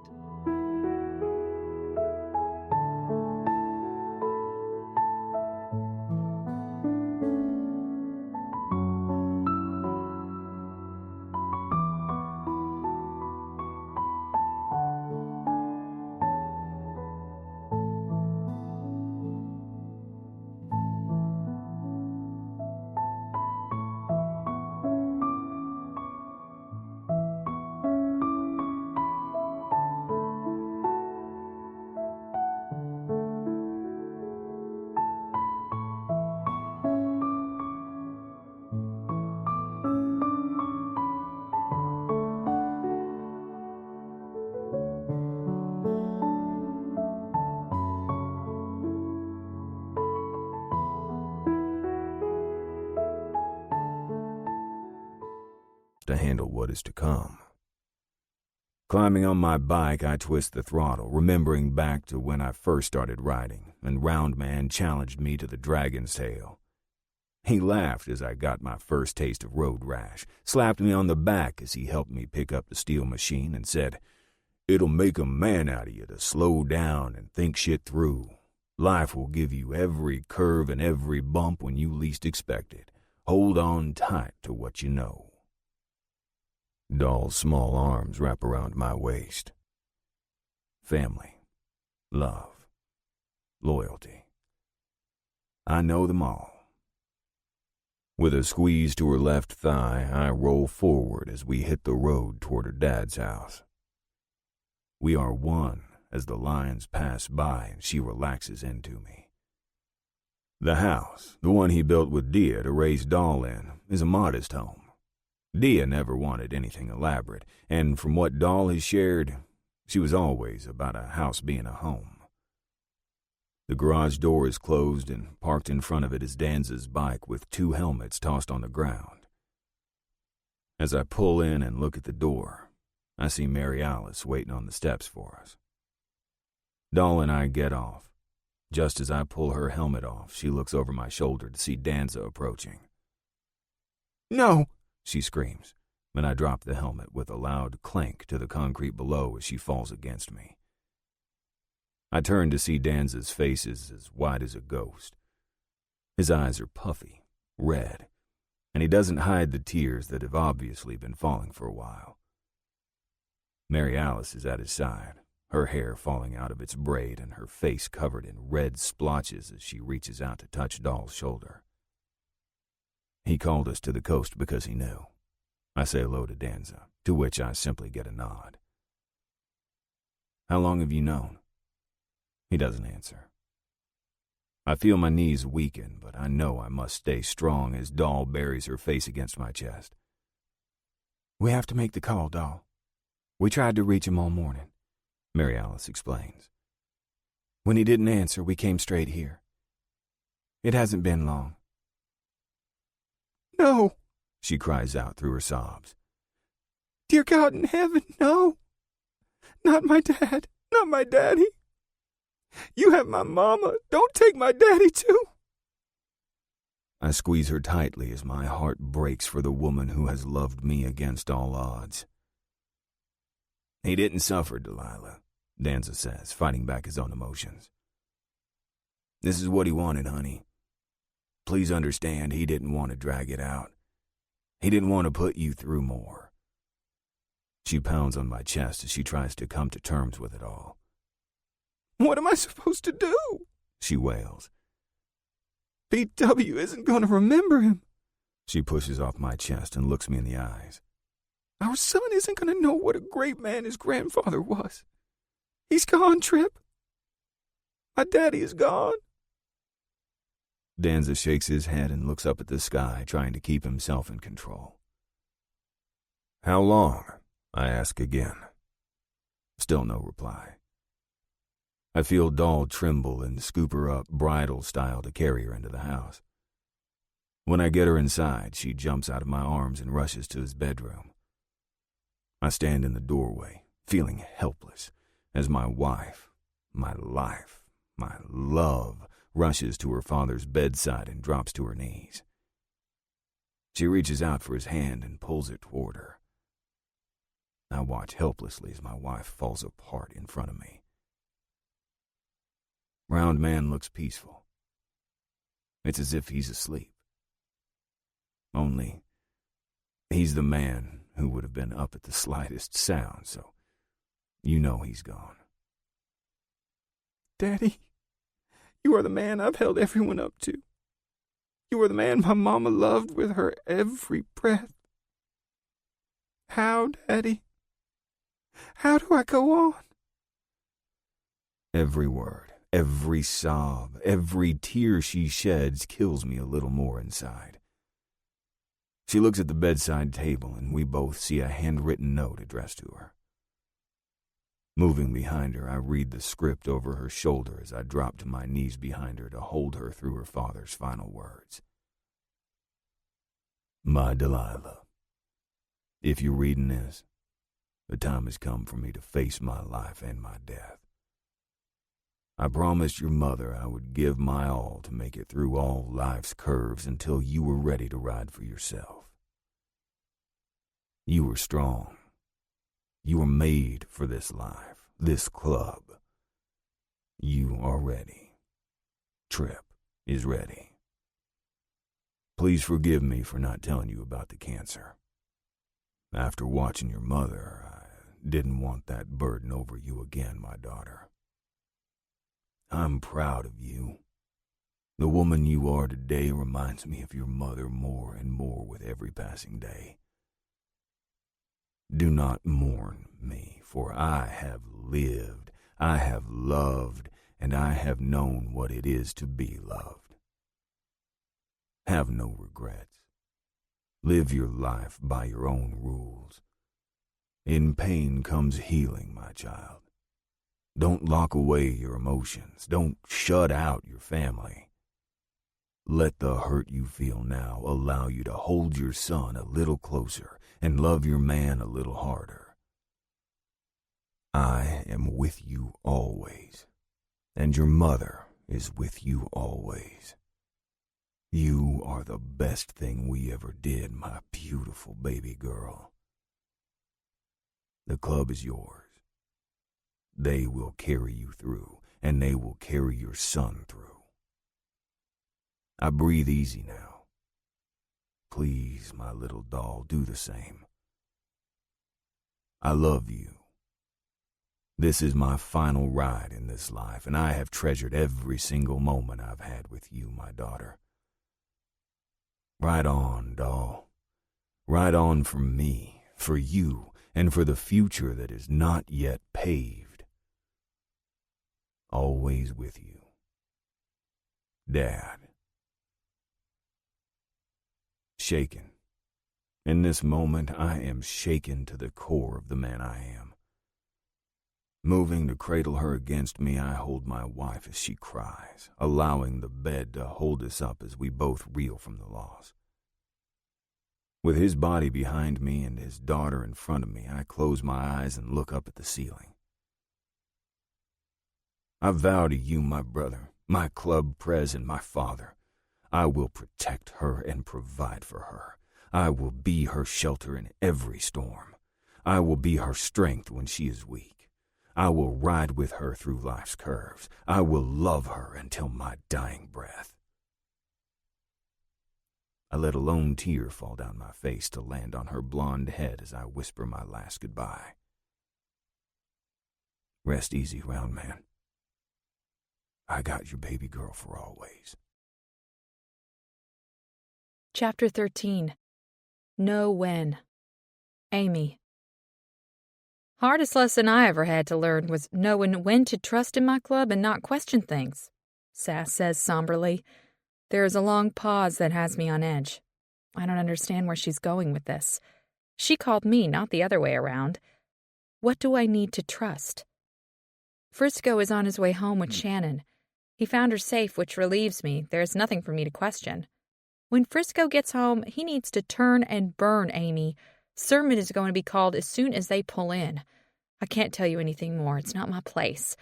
To handle what is to come. Climbing on my bike, I twist the throttle, remembering back to when I first started riding, and Roundman challenged me to the Dragon's Tail. He laughed as I got my first taste of road rash, slapped me on the back as he helped me pick up the steel machine, and said, "It'll make a man out of you to slow down and think shit through. Life will give you every curve and every bump when you least expect it. Hold on tight to what you know." Doll's small arms wrap around my waist. Family, love, loyalty. I know them all. With a squeeze to her left thigh, I roll forward as we hit the road toward her dad's house. We are one as the lines pass by and she relaxes into me. The house, the one he built with Dia to raise Doll in, is a modest home. Dia never wanted anything elaborate, and from what Doll has shared, she was always about a house being a home. The garage door is closed, and parked in front of it is Danza's bike with 2 helmets tossed on the ground. As I pull in and look at the door, I see Mary Alice waiting on the steps for us. Doll and I get off. Just as I pull her helmet off, she looks over my shoulder to see Danza approaching. No, she screams, and I drop the helmet with a loud clank to the concrete below as she falls against me. I turn to see Danza's face is as white as a ghost. His eyes are puffy, red, and he doesn't hide the tears that have obviously been falling for a while. Mary Alice is at his side, her hair falling out of its braid and her face covered in red splotches as she reaches out to touch Doll's shoulder. He called us to the coast because he knew. I say hello to Danza, to which I simply get a nod. How long have you known? He doesn't answer. I feel my knees weaken, but I know I must stay strong as Doll buries her face against my chest. We have to make the call, Doll. We tried to reach him all morning, Mary Alice explains. When he didn't answer, we came straight here. It hasn't been long. No, she cries out through her sobs. Dear God in heaven, no. Not my dad, not my daddy. You have my mama. Don't take my daddy too. I squeeze her tightly as my heart breaks for the woman who has loved me against all odds. He didn't suffer, Delilah, Danza says, fighting back his own emotions. This is what he wanted, honey. Please understand he didn't want to drag it out. He didn't want to put you through more. She pounds on my chest as she tries to come to terms with it all. What am I supposed to do? She wails. BW isn't going to remember him. She pushes off my chest and looks me in the eyes. Our son isn't going to know what a great man his grandfather was. He's gone, Trip. My daddy is gone. Danza shakes his head and looks up at the sky, trying to keep himself in control. How long? I ask again. Still no reply. I feel Doll tremble and scoop her up bridal style to carry her into the house. When I get her inside, she jumps out of my arms and rushes to his bedroom. I stand in the doorway, feeling helpless, as my wife, my life, my love, rushes to her father's bedside and drops to her knees. She reaches out for his hand and pulls it toward her. I watch helplessly as my wife falls apart in front of me. Round Man looks peaceful. It's as if he's asleep. Only, he's the man who would have been up at the slightest sound, so you know he's gone. Daddy, you are the man I've held everyone up to. You are the man my mama loved with her every breath. How, Daddy? How do I go on? Every word, every sob, every tear she sheds kills me a little more inside. She looks at the bedside table, and we both see a handwritten note addressed to her. Moving behind her, I read the script over her shoulder as I drop to my knees behind her to hold her through her father's final words. My Delilah, if you're reading this, the time has come for me to face my life and my death. I promised your mother I would give my all to make it through all life's curves until you were ready to ride for yourself. You were strong. You were made for this life, this club. You are ready. Trip is ready. Please forgive me for not telling you about the cancer. After watching your mother, I didn't want that burden over you again, my daughter. I'm proud of you. The woman you are today reminds me of your mother more and more with every passing day. Do not mourn me, for I have lived, I have loved, and I have known what it is to be loved. Have no regrets. Live your life by your own rules. In pain comes healing, my child. Don't lock away your emotions. Don't shut out your family. Let the hurt you feel now allow you to hold your son a little closer and love your man a little harder. I am with you always, and your mother is with you always. You are the best thing we ever did, my beautiful baby girl. The club is yours. They will carry you through, and they will carry your son through. I breathe easy now. Please, my little doll, do the same. I love you. This is my final ride in this life, and I have treasured every single moment I've had with you, my daughter. Ride on, doll. Ride on for me, for you, and for the future that is not yet paved. Always with you. Dad. Shaken. In this moment, I am shaken to the core of the man I am. Moving to cradle her against me, I hold my wife as she cries, allowing the bed to hold us up as we both reel from the loss. With his body behind me and his daughter in front of me, I close my eyes and look up at the ceiling. I vow to you, my brother, my club prez, and my father, I will protect her and provide for her. I will be her shelter in every storm. I will be her strength when she is weak. I will ride with her through life's curves. I will love her until my dying breath. I let a lone tear fall down my face to land on her blonde head as I whisper my last goodbye. Rest easy, round man. I got your baby girl for always. Chapter 13. Know When. Amy. Hardest lesson I ever had to learn was knowing when to trust in my club and not question things, Sass says somberly. There is a long pause that has me on edge. I don't understand where she's going with this. She called me, not the other way around. What do I need to trust? Frisco is on his way home with Shannon. He found her safe, which relieves me. There is nothing for me to question. When Frisco gets home, he needs to turn and burn Amy. Sermon is going to be called as soon as they pull in. I can't tell you anything more. It's not my place.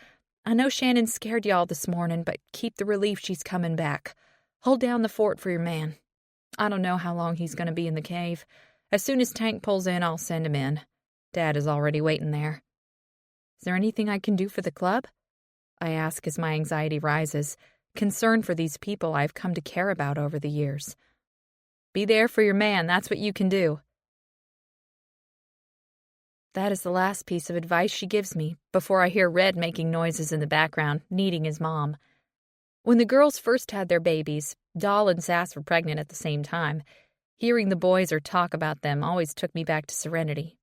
I know Shannon scared y'all this morning, but keep the relief she's coming back. Hold down the fort for your man. I don't know how long he's going to be in the cave. As soon as Tank pulls in, I'll send him in. Dad is already waiting there. Is there anything I can do for the club? I ask as my anxiety rises, concern for these people I've come to care about over the years. Be there for your man, that's what you can do. That is the last piece of advice she gives me before I hear Red making noises in the background, needing his mom. When the girls first had their babies, Doll and Sass were pregnant at the same time. Hearing the boys or talk about them always took me back to Serenity.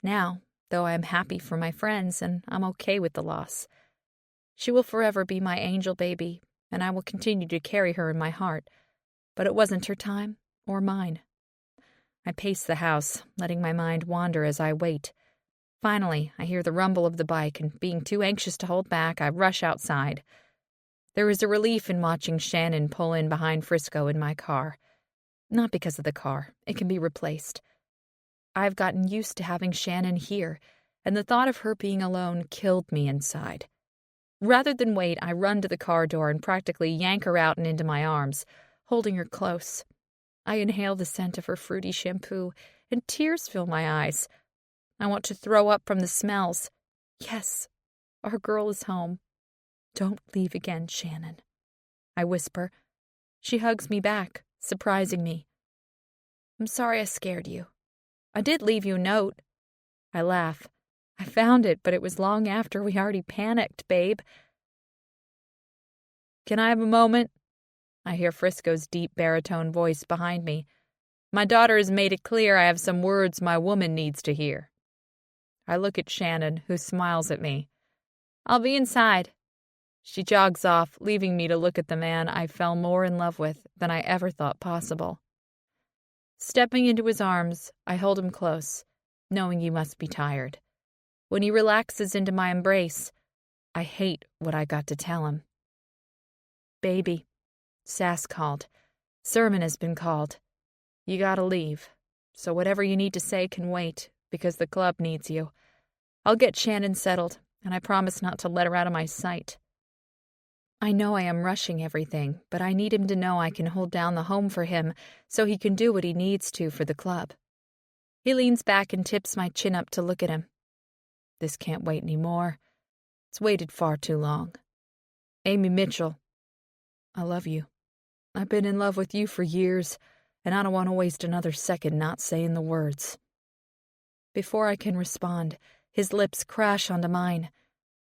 Now, though I am happy for my friends and I'm okay with the loss, she will forever be my angel baby, and I will continue to carry her in my heart, but it wasn't her time or mine. I pace the house, letting my mind wander as I wait. Finally, I hear the rumble of the bike, and being too anxious to hold back, I rush outside. There is a relief in watching Shannon pull in behind Frisco in my car. Not because of the car. It can be replaced. I've gotten used to having Shannon here, and the thought of her being alone killed me inside. Rather than wait, I run to the car door and practically yank her out and into my arms, holding her close. I inhale the scent of her fruity shampoo, and tears fill my eyes. I want to throw up from the smells. Yes, our girl is home. Don't leave again, Shannon, I whisper. She hugs me back, surprising me. I'm sorry I scared you. I did leave you a note. I laugh. I found it, but it was long after we already panicked, babe. Can I have a moment? I hear Frisco's deep baritone voice behind me. My daughter has made it clear I have some words my woman needs to hear. I look at Shannon, who smiles at me. I'll be inside. She jogs off, leaving me to look at the man I fell more in love with than I ever thought possible. Stepping into his arms, I hold him close, knowing he must be tired. When he relaxes into my embrace, I hate what I got to tell him. Baby, Sass called. Sermon has been called. You gotta leave, so whatever you need to say can wait, because the club needs you. I'll get Shannon settled, and I promise not to let her out of my sight. I know I am rushing everything, but I need him to know I can hold down the home for him so he can do what he needs to for the club. He leans back and tips my chin up to look at him. This can't wait any more. It's waited far too long. Amy Mitchell, I love you. I've been in love with you for years, and I don't want to waste another second not saying the words. Before I can respond, his lips crash onto mine.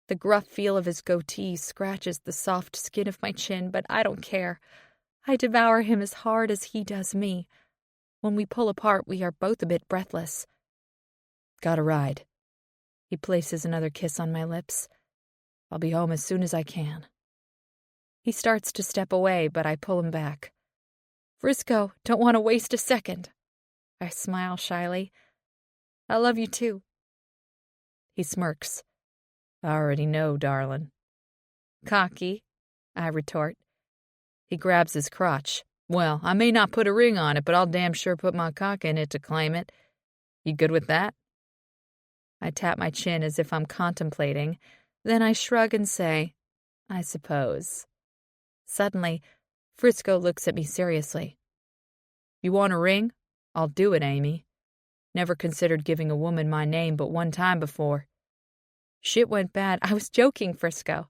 The gruff feel of his goatee scratches the soft skin of my chin, but I don't care. I devour him as hard as he does me. When we pull apart, we are both a bit breathless. Got a ride. He places another kiss on my lips. I'll be home as soon as I can. He starts to step away, but I pull him back. Frisco, don't want to waste a second. I smile shyly. I love you too. He smirks. I already know, darling. Cocky, I retort. He grabs his crotch. Well, I may not put a ring on it, but I'll damn sure put my cock in it to claim it. You good with that? I tap my chin as if I'm contemplating. Then I shrug and say, I suppose. Suddenly, Frisco looks at me seriously. You want a ring? I'll do it, Amy. Never considered giving a woman my name but one time before. Shit went bad. I was joking, Frisco.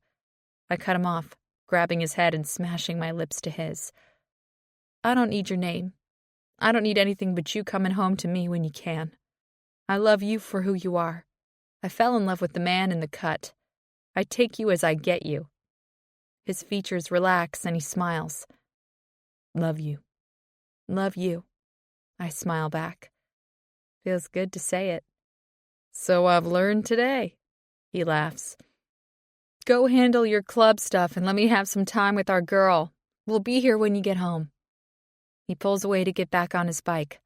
I cut him off, grabbing his head and smashing my lips to his. I don't need your name. I don't need anything but you coming home to me when you can. I love you for who you are. I fell in love with the man in the cut. I take you as I get you. His features relax and he smiles. Love you. Love you. I smile back. Feels good to say it. So I've learned today. He laughs. Go handle your club stuff and let me have some time with our girl. We'll be here when you get home. He pulls away to get back on his bike.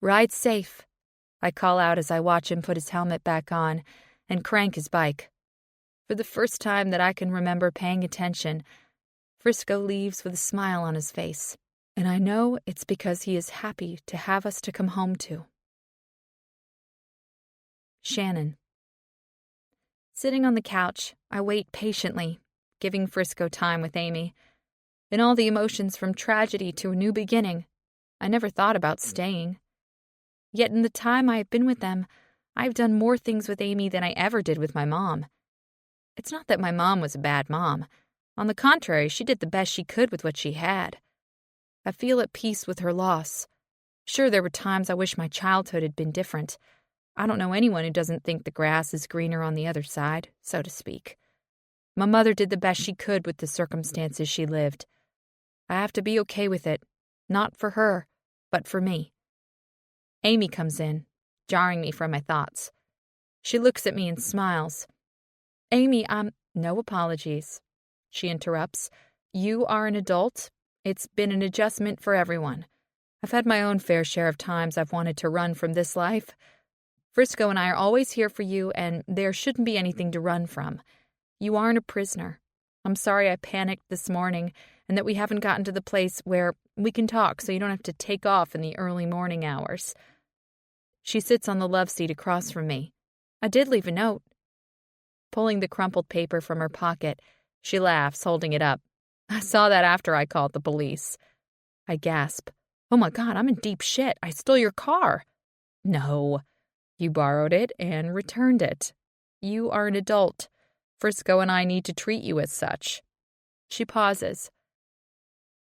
Ride safe, I call out as I watch him put his helmet back on and crank his bike. For the first time that I can remember paying attention, Frisco leaves with a smile on his face, and I know it's because he is happy to have us to come home to. Shannon. Sitting on the couch, I wait patiently, giving Frisco time with Amy. In all the emotions from tragedy to a new beginning, I never thought about staying. Yet in the time I have been with them, I've done more things with Amy than I ever did with my mom. It's not that my mom was a bad mom. On the contrary, she did the best she could with what she had. I feel at peace with her loss. Sure, there were times I wish my childhood had been different. I don't know anyone who doesn't think the grass is greener on the other side, so to speak. My mother did the best she could with the circumstances she lived. I have to be okay with it, not for her, but for me. Amy comes in, jarring me from my thoughts. She looks at me and smiles. Amy, no apologies, she interrupts. You are an adult. It's been an adjustment for everyone. I've had my own fair share of times I've wanted to run from this life. Frisco and I are always here for you, and there shouldn't be anything to run from. You aren't a prisoner. I'm sorry I panicked this morning and that we haven't gotten to the place where we can talk so you don't have to take off in the early morning hours. She sits on the love seat across from me. I did leave a note. Pulling the crumpled paper from her pocket, she laughs, holding it up. I saw that after I called the police. I gasp. Oh my God, I'm in deep shit. I stole your car. No. You borrowed it and returned it. You are an adult. Frisco and I need to treat you as such. She pauses.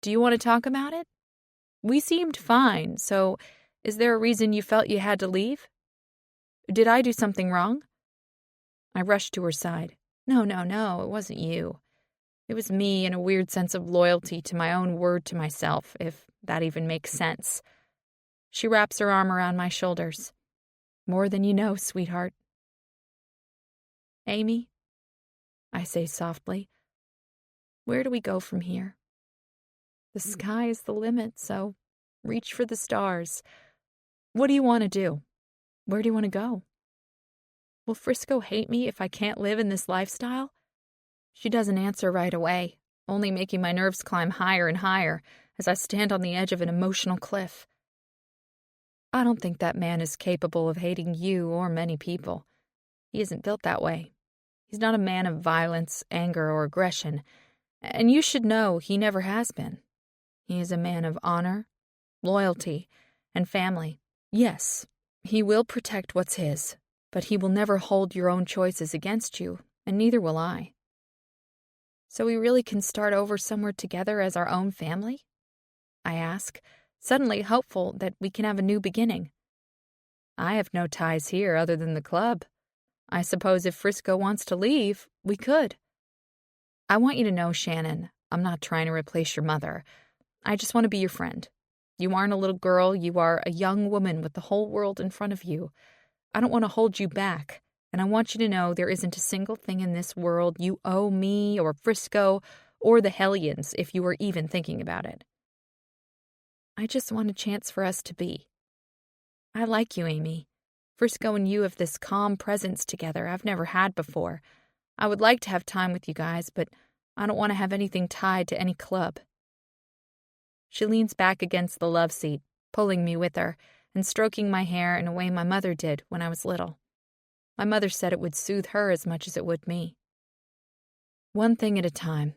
Do you want to talk about it? We seemed fine, so is there a reason you felt you had to leave? Did I do something wrong? I rushed to her side. No, it wasn't you. It was me and a weird sense of loyalty to my own word to myself, if that even makes sense. She wraps her arm around my shoulders. More than you know, sweetheart. Amy, I say softly, where do we go from here? The sky is the limit, so reach for the stars. What do you want to do? Where do you want to go? Will Frisco hate me if I can't live in this lifestyle? She doesn't answer right away, only making my nerves climb higher and higher as I stand on the edge of an emotional cliff. I don't think that man is capable of hating you or many people. He isn't built that way. He's not a man of violence, anger, or aggression, and you should know he never has been. He is a man of honor, loyalty, and family. Yes, he will protect what's his, but he will never hold your own choices against you, and neither will I. So we really can start over somewhere together as our own family? I ask, suddenly hopeful that we can have a new beginning. I have no ties here other than the club. I suppose if Frisco wants to leave, we could. I want you to know, Shannon, I'm not trying to replace your mother. I just want to be your friend. You aren't a little girl, you are a young woman with the whole world in front of you. I don't want to hold you back, and I want you to know there isn't a single thing in this world you owe me or Frisco or the Hellions if you were even thinking about it. I just want a chance for us to be. I like you, Amy. Frisco and you have this calm presence together I've never had before. I would like to have time with you guys, but I don't want to have anything tied to any club. She leans back against the love seat, pulling me with her, and stroking my hair in a way my mother did when I was little. My mother said it would soothe her as much as it would me. One thing at a time.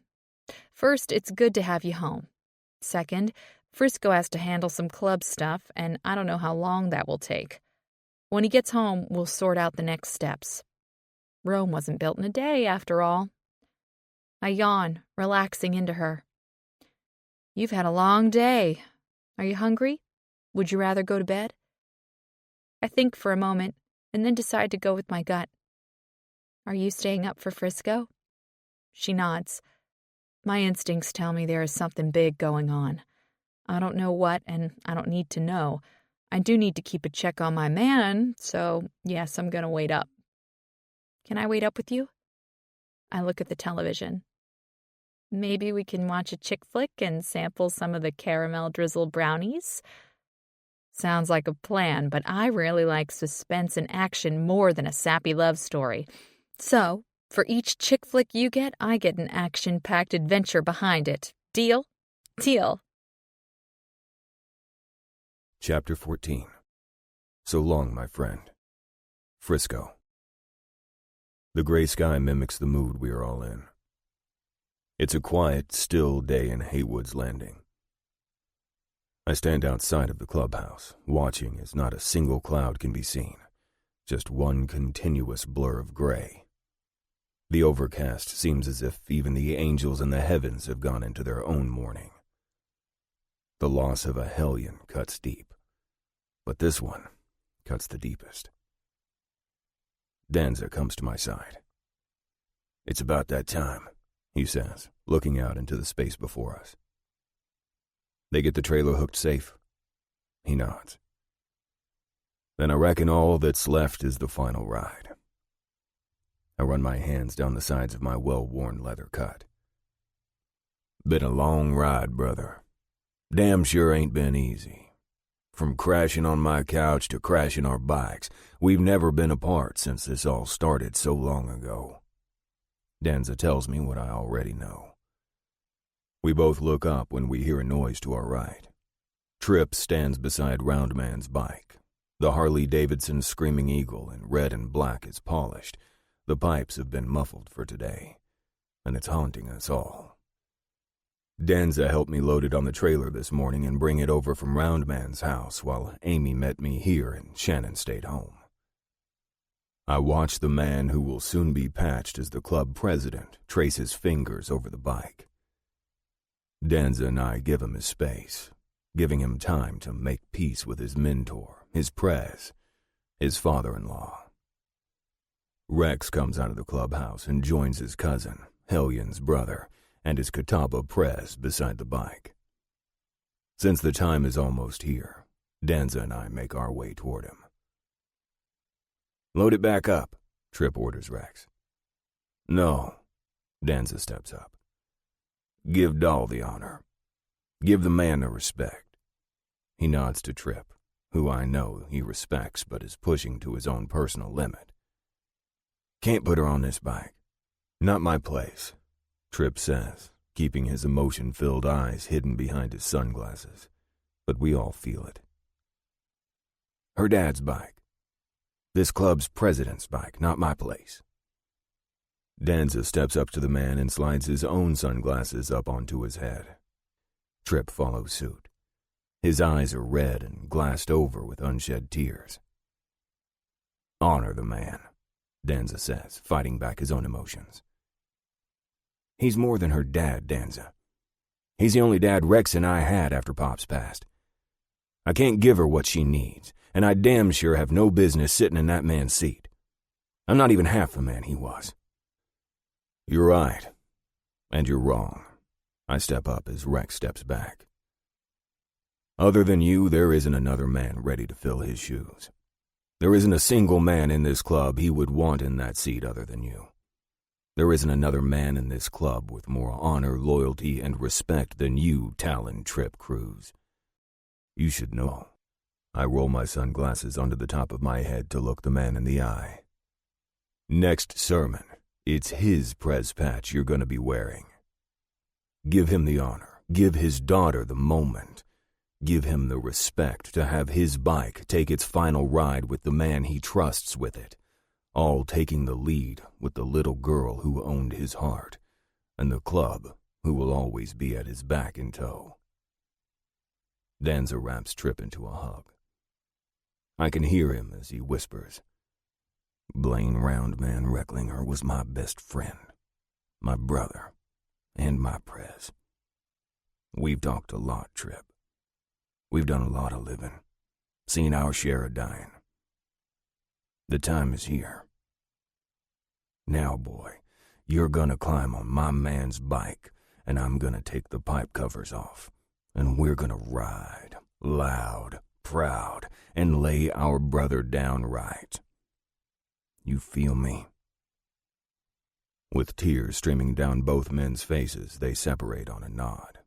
First, it's good to have you home. Second, Frisco has to handle some club stuff, and I don't know how long that will take. When he gets home, we'll sort out the next steps. Rome wasn't built in a day, after all. I yawn, relaxing into her. You've had a long day. Are you hungry? Would you rather go to bed? I think for a moment, and then decide to go with my gut. Are you staying up for Frisco? She nods. My instincts tell me there is something big going on. I don't know what, and I don't need to know. I do need to keep a check on my man, so yes, I'm going to wait up. Can I wait up with you? I look at the television. Maybe we can watch a chick flick and sample some of the caramel drizzle brownies? Sounds like a plan, but I really like suspense and action more than a sappy love story. So, for each chick flick you get, I get an action-packed adventure behind it. Deal? Deal. Chapter 14. So long, my friend. Frisco. The gray sky mimics the mood we are all in. It's a quiet, still day in Haywood's Landing. I stand outside of the clubhouse, watching as not a single cloud can be seen, just one continuous blur of gray. The overcast seems as if even the angels in the heavens have gone into their own mourning. The loss of a Hellion cuts deep, but this one cuts the deepest. Danza comes to my side. It's about that time, he says, looking out into the space before us. They get the trailer hooked safe? He nods. Then I reckon all that's left is the final ride. I run my hands down the sides of my well-worn leather cut. Been a long ride, brother. Damn sure ain't been easy. From crashing on my couch to crashing our bikes, we've never been apart since this all started so long ago. Danza tells me what I already know. We both look up when we hear a noise to our right. Tripp stands beside Roundman's bike. The Harley-Davidson Screaming Eagle in red and black is polished. The pipes have been muffled for today, and it's haunting us all. Danza helped me load it on the trailer this morning and bring it over from Roundman's house while Amy met me here and Shannon stayed home. I watch the man who will soon be patched as the club president trace his fingers over the bike. Danza and I give him his space, giving him time to make peace with his mentor, his prez, his father-in-law. Rex comes out of the clubhouse and joins his cousin, Hellion's brother, and his Catawba press beside the bike. Since the time is almost here, Danza and I make our way toward him. "Load it back up," Tripp orders Rex. "No." Danza steps up. "Give Dahl the honor. Give the man the respect." He nods to Tripp, who I know he respects but is pushing to his own personal limit. "Can't put her on this bike. Not my place," Tripp says, keeping his emotion-filled eyes hidden behind his sunglasses, but we all feel it. "Her dad's bike. This club's president's bike, not my place." Danza steps up to the man and slides his own sunglasses up onto his head. Tripp follows suit. His eyes are red and glassed over with unshed tears. "Honor the man," Danza says, fighting back his own emotions. "He's more than her dad, Danza. He's the only dad Rex and I had after Pop's passed. I can't give her what she needs, and I damn sure have no business sitting in that man's seat. I'm not even half the man he was." "You're right. And you're wrong." I step up as Rex steps back. "Other than you, there isn't another man ready to fill his shoes. There isn't a single man in this club he would want in that seat other than you. There isn't another man in this club with more honor, loyalty, and respect than you, Talon Tripp Cruz. You should know." I roll my sunglasses onto the top of my head to look the man in the eye. "Next sermon, it's his prez patch you're going to be wearing. Give him the honor. Give his daughter the moment. Give him the respect to have his bike take its final ride with the man he trusts with it, all taking the lead with the little girl who owned his heart, and the club who will always be at his back in tow." Danza wraps Tripp into a hug. I can hear him as he whispers, "Blaine Roundman Recklinger was my best friend, my brother, and my prez. We've talked a lot, Tripp. We've done a lot of living, seen our share of dying. The time is here. Now, boy, you're gonna climb on my man's bike, and I'm gonna take the pipe covers off, and we're gonna ride, loud, proud, and lay our brother down right. You feel me?" With tears streaming down both men's faces, they separate on a nod.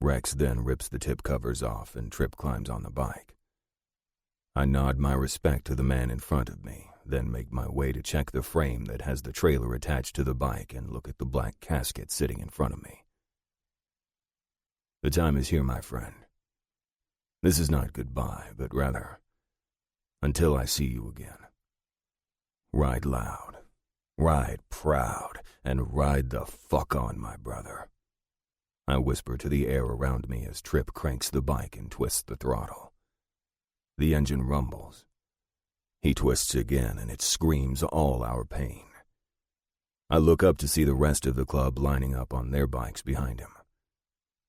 Rex then rips the tip covers off and Tripp climbs on the bike. I nod my respect to the man in front of me, then make my way to check the frame that has the trailer attached to the bike and look at the black casket sitting in front of me. The time is here, my friend. This is not goodbye, but rather, until I see you again. Ride loud, ride proud, and ride the fuck on, my brother. I whisper to the air around me as Tripp cranks the bike and twists the throttle. The engine rumbles. He twists again, and it screams all our pain. I look up to see the rest of the club lining up on their bikes behind him.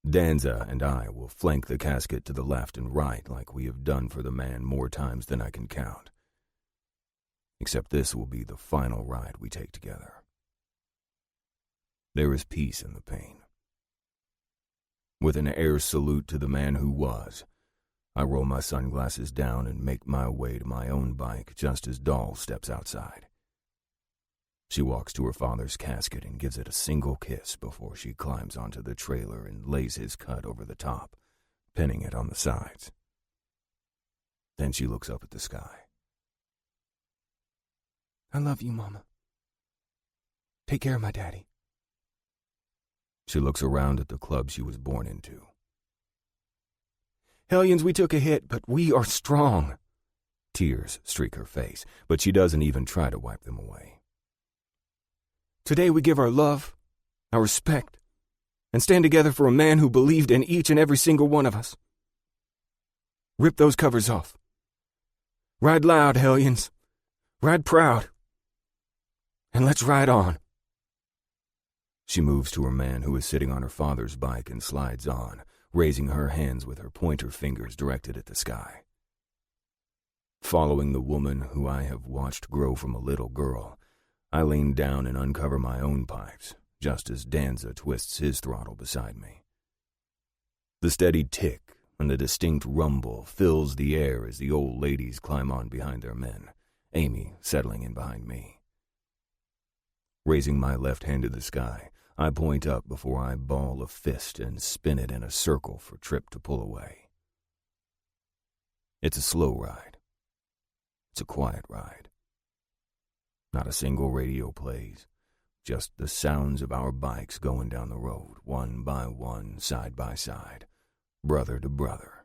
Danza and I will flank the casket to the left and right like we have done for the man more times than I can count. Except this will be the final ride we take together. There is peace in the pain. With an air salute to the man who was, I roll my sunglasses down and make my way to my own bike just as Dahl steps outside. She walks to her father's casket and gives it a single kiss before she climbs onto the trailer and lays his cut over the top, pinning it on the sides. Then she looks up at the sky. "I love you, Mama. Take care of my daddy." She looks around at the club she was born into. "Hellions, we took a hit, but we are strong." Tears streak her face, but she doesn't even try to wipe them away. "Today we give our love, our respect, and stand together for a man who believed in each and every single one of us. Rip those covers off. Ride loud, Hellions. Ride proud. And let's ride on." She moves to her man who is sitting on her father's bike and slides on, raising her hands with her pointer fingers directed at the sky. Following the woman who I have watched grow from a little girl, I lean down and uncover my own pipes just as Danza twists his throttle beside me. The steady tick and the distinct rumble fills the air as the old ladies climb on behind their men, Amy settling in behind me. Raising my left hand to the sky, I point up before I ball a fist and spin it in a circle for Trip to pull away. It's a slow ride. It's a quiet ride. Not a single radio plays, just the sounds of our bikes going down the road, one by one, side by side, brother to brother.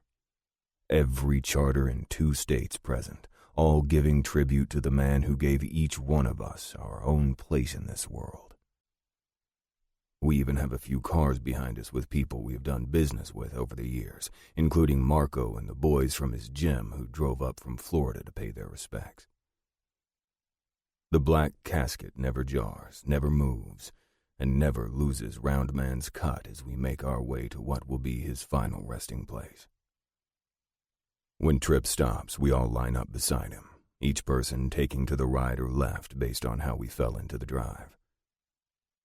Every charter in 2 states present, all giving tribute to the man who gave each one of us our own place in this world. We even have a few cars behind us with people we have done business with over the years, including Marco and the boys from his gym who drove up from Florida to pay their respects. The black casket never jars, never moves, and never loses Roundman's cut as we make our way to what will be his final resting place. When Trip stops, we all line up beside him, each person taking to the right or left based on how we fell into the drive.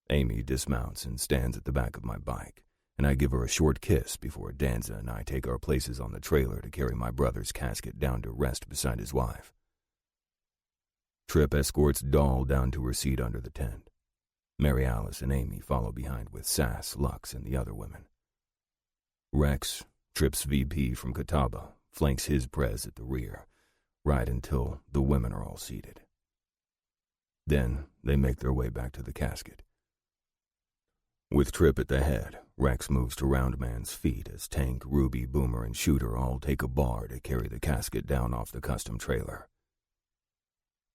Amy dismounts and stands at the back of my bike, and I give her a short kiss before Danza and I take our places on the trailer to carry my brother's casket down to rest beside his wife. Trip escorts Doll down to her seat under the tent. Mary Alice and Amy follow behind with Sass, Lux, and the other women. Rex, Trip's VP from Catawba, flanks his prez at the rear, right until the women are all seated. Then they make their way back to the casket. With Trip at the head, Rex moves to Roundman's feet as Tank, Ruby, Boomer, and Shooter all take a bar to carry the casket down off the custom trailer.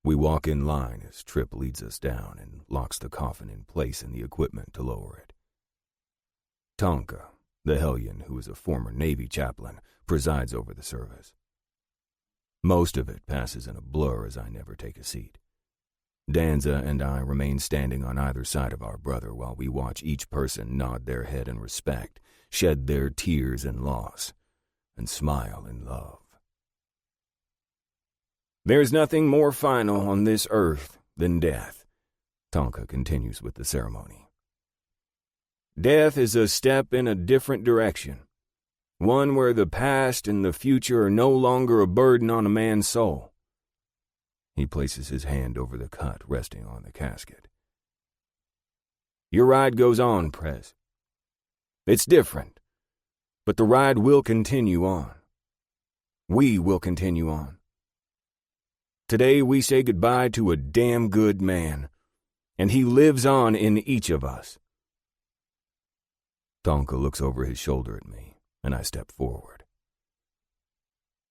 We walk in line as Trip leads us down and locks the coffin in place and the equipment to lower it. Tonka, the Hellion, who is a former Navy chaplain, presides over the service. Most of it passes in a blur as I never take a seat. Danza and I remain standing on either side of our brother while we watch each person nod their head in respect, shed their tears in loss, and smile in love. "There's nothing more final on this earth than death," Tonka continues with the ceremony. "Death is a step in a different direction, one where the past and the future are no longer a burden on a man's soul." He places his hand over the cut resting on the casket. "Your ride goes on, Prez. It's different, but the ride will continue on. We will continue on. Today we say goodbye to a damn good man, and he lives on in each of us." Tonka looks over his shoulder at me, and I step forward.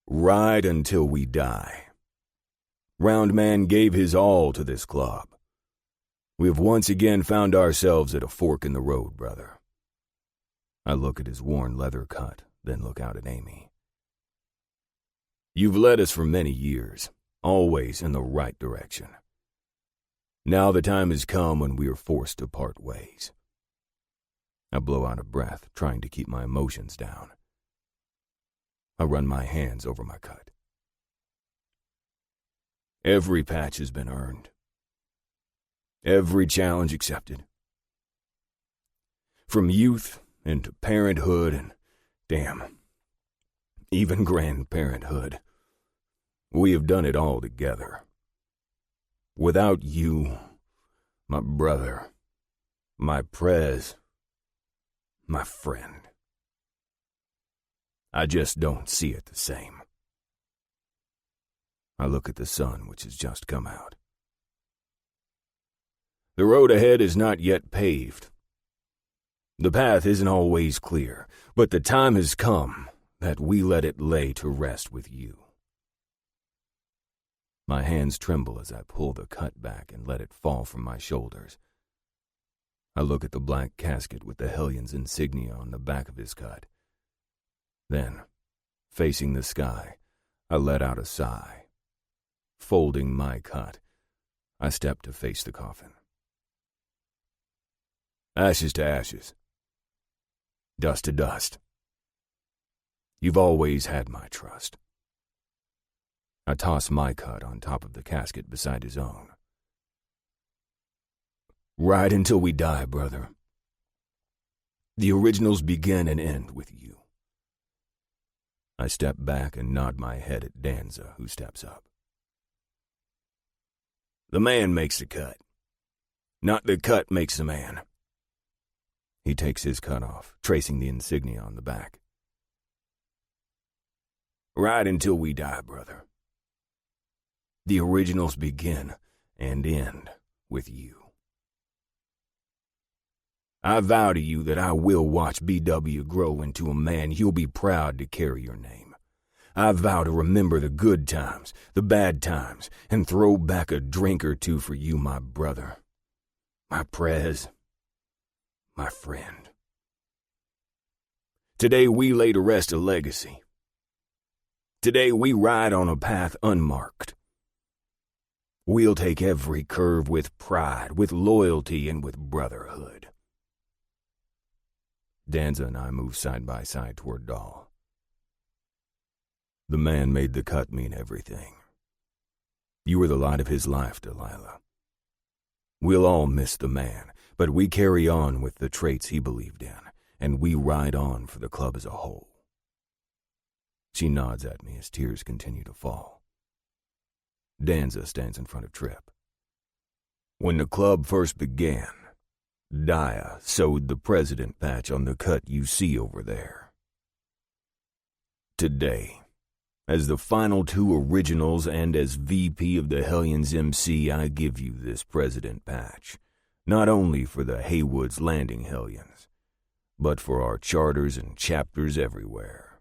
"Ride until we die. Roundman gave his all to this club. We have once again found ourselves at a fork in the road, brother." I look at his worn leather cut, then look out at Amy. "You've led us for many years, always in the right direction. Now the time has come when we are forced to part ways." I blow out a breath, trying to keep my emotions down. I run my hands over my cut. Every patch has been earned. Every challenge accepted. From youth into parenthood and, damn, even grandparenthood. We have done it all together. Without you, my brother, my prez, my friend, I just don't see it the same. I look at the sun, which has just come out. The road ahead is not yet paved. The path isn't always clear, but the time has come that we let it lay to rest with you. My hands tremble as I pull the cut back and let it fall from my shoulders. I look at the black casket with the Hellions insignia on the back of his cut. Then, facing the sky, I let out a sigh. Folding my cut, I step to face the coffin. Ashes to ashes. Dust to dust. You've always had my trust. I toss my cut on top of the casket beside his own. Ride until we die, brother. The originals begin and end with you. I step back and nod my head at Danza, who steps up. The man makes the cut. Not the cut makes the man. He takes his cut off, tracing the insignia on the back. Ride until we die, brother. The originals begin and end with you. I vow to you that I will watch BW grow into a man you'll be proud to carry your name. I vow to remember the good times, the bad times, and throw back a drink or two for you, my brother, my prez, my friend. Today we lay to rest a legacy. Today we ride on a path unmarked. We'll take every curve with pride, with loyalty, and with brotherhood. Danza and I move side by side toward Dahl. The man made the cut mean everything. You were the light of his life, Delilah. We'll all miss the man, but we carry on with the traits he believed in, and we ride on for the club as a whole. She nods at me as tears continue to fall. Danza stands in front of Tripp. When the club first began, Daya sewed the president patch on the cut you see over there. Today, as the final two originals and as VP of the Hellions MC, I give you this president patch, not only for the Haywood's Landing Hellions, but for our charters and chapters everywhere.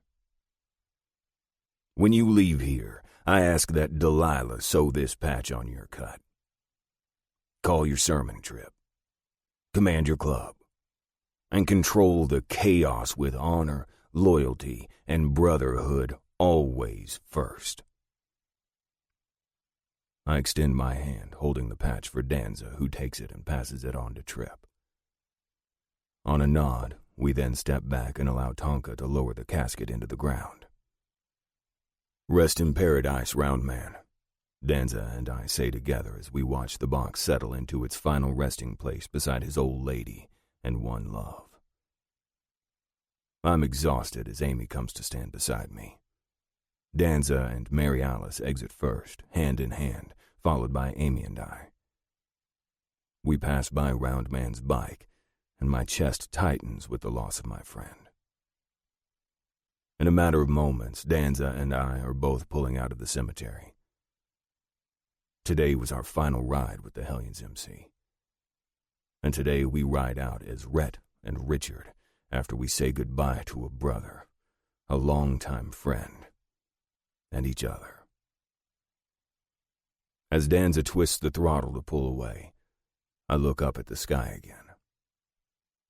When you leave here, I ask that Delilah sew this patch on your cut. Call your sermon, Tripp. Command your club, and control the chaos with honor, loyalty, and brotherhood always first. I extend my hand, holding the patch for Danza, who takes it and passes it on to Tripp. On a nod, we then step back and allow Tonka to lower the casket into the ground. Rest in paradise, Roundman, Danza and I say together as we watch the box settle into its final resting place beside his old lady and one love. I'm exhausted as Amy comes to stand beside me. Danza and Mary Alice exit first, hand in hand, followed by Amy and I. We pass by Roundman's bike, and my chest tightens with the loss of my friend. In a matter of moments, Danza and I are both pulling out of the cemetery. Today was our final ride with the Hellions MC. And today we ride out as Rhett and Richard after we say goodbye to a brother, a longtime friend, and each other. As Danza twists the throttle to pull away, I look up at the sky again.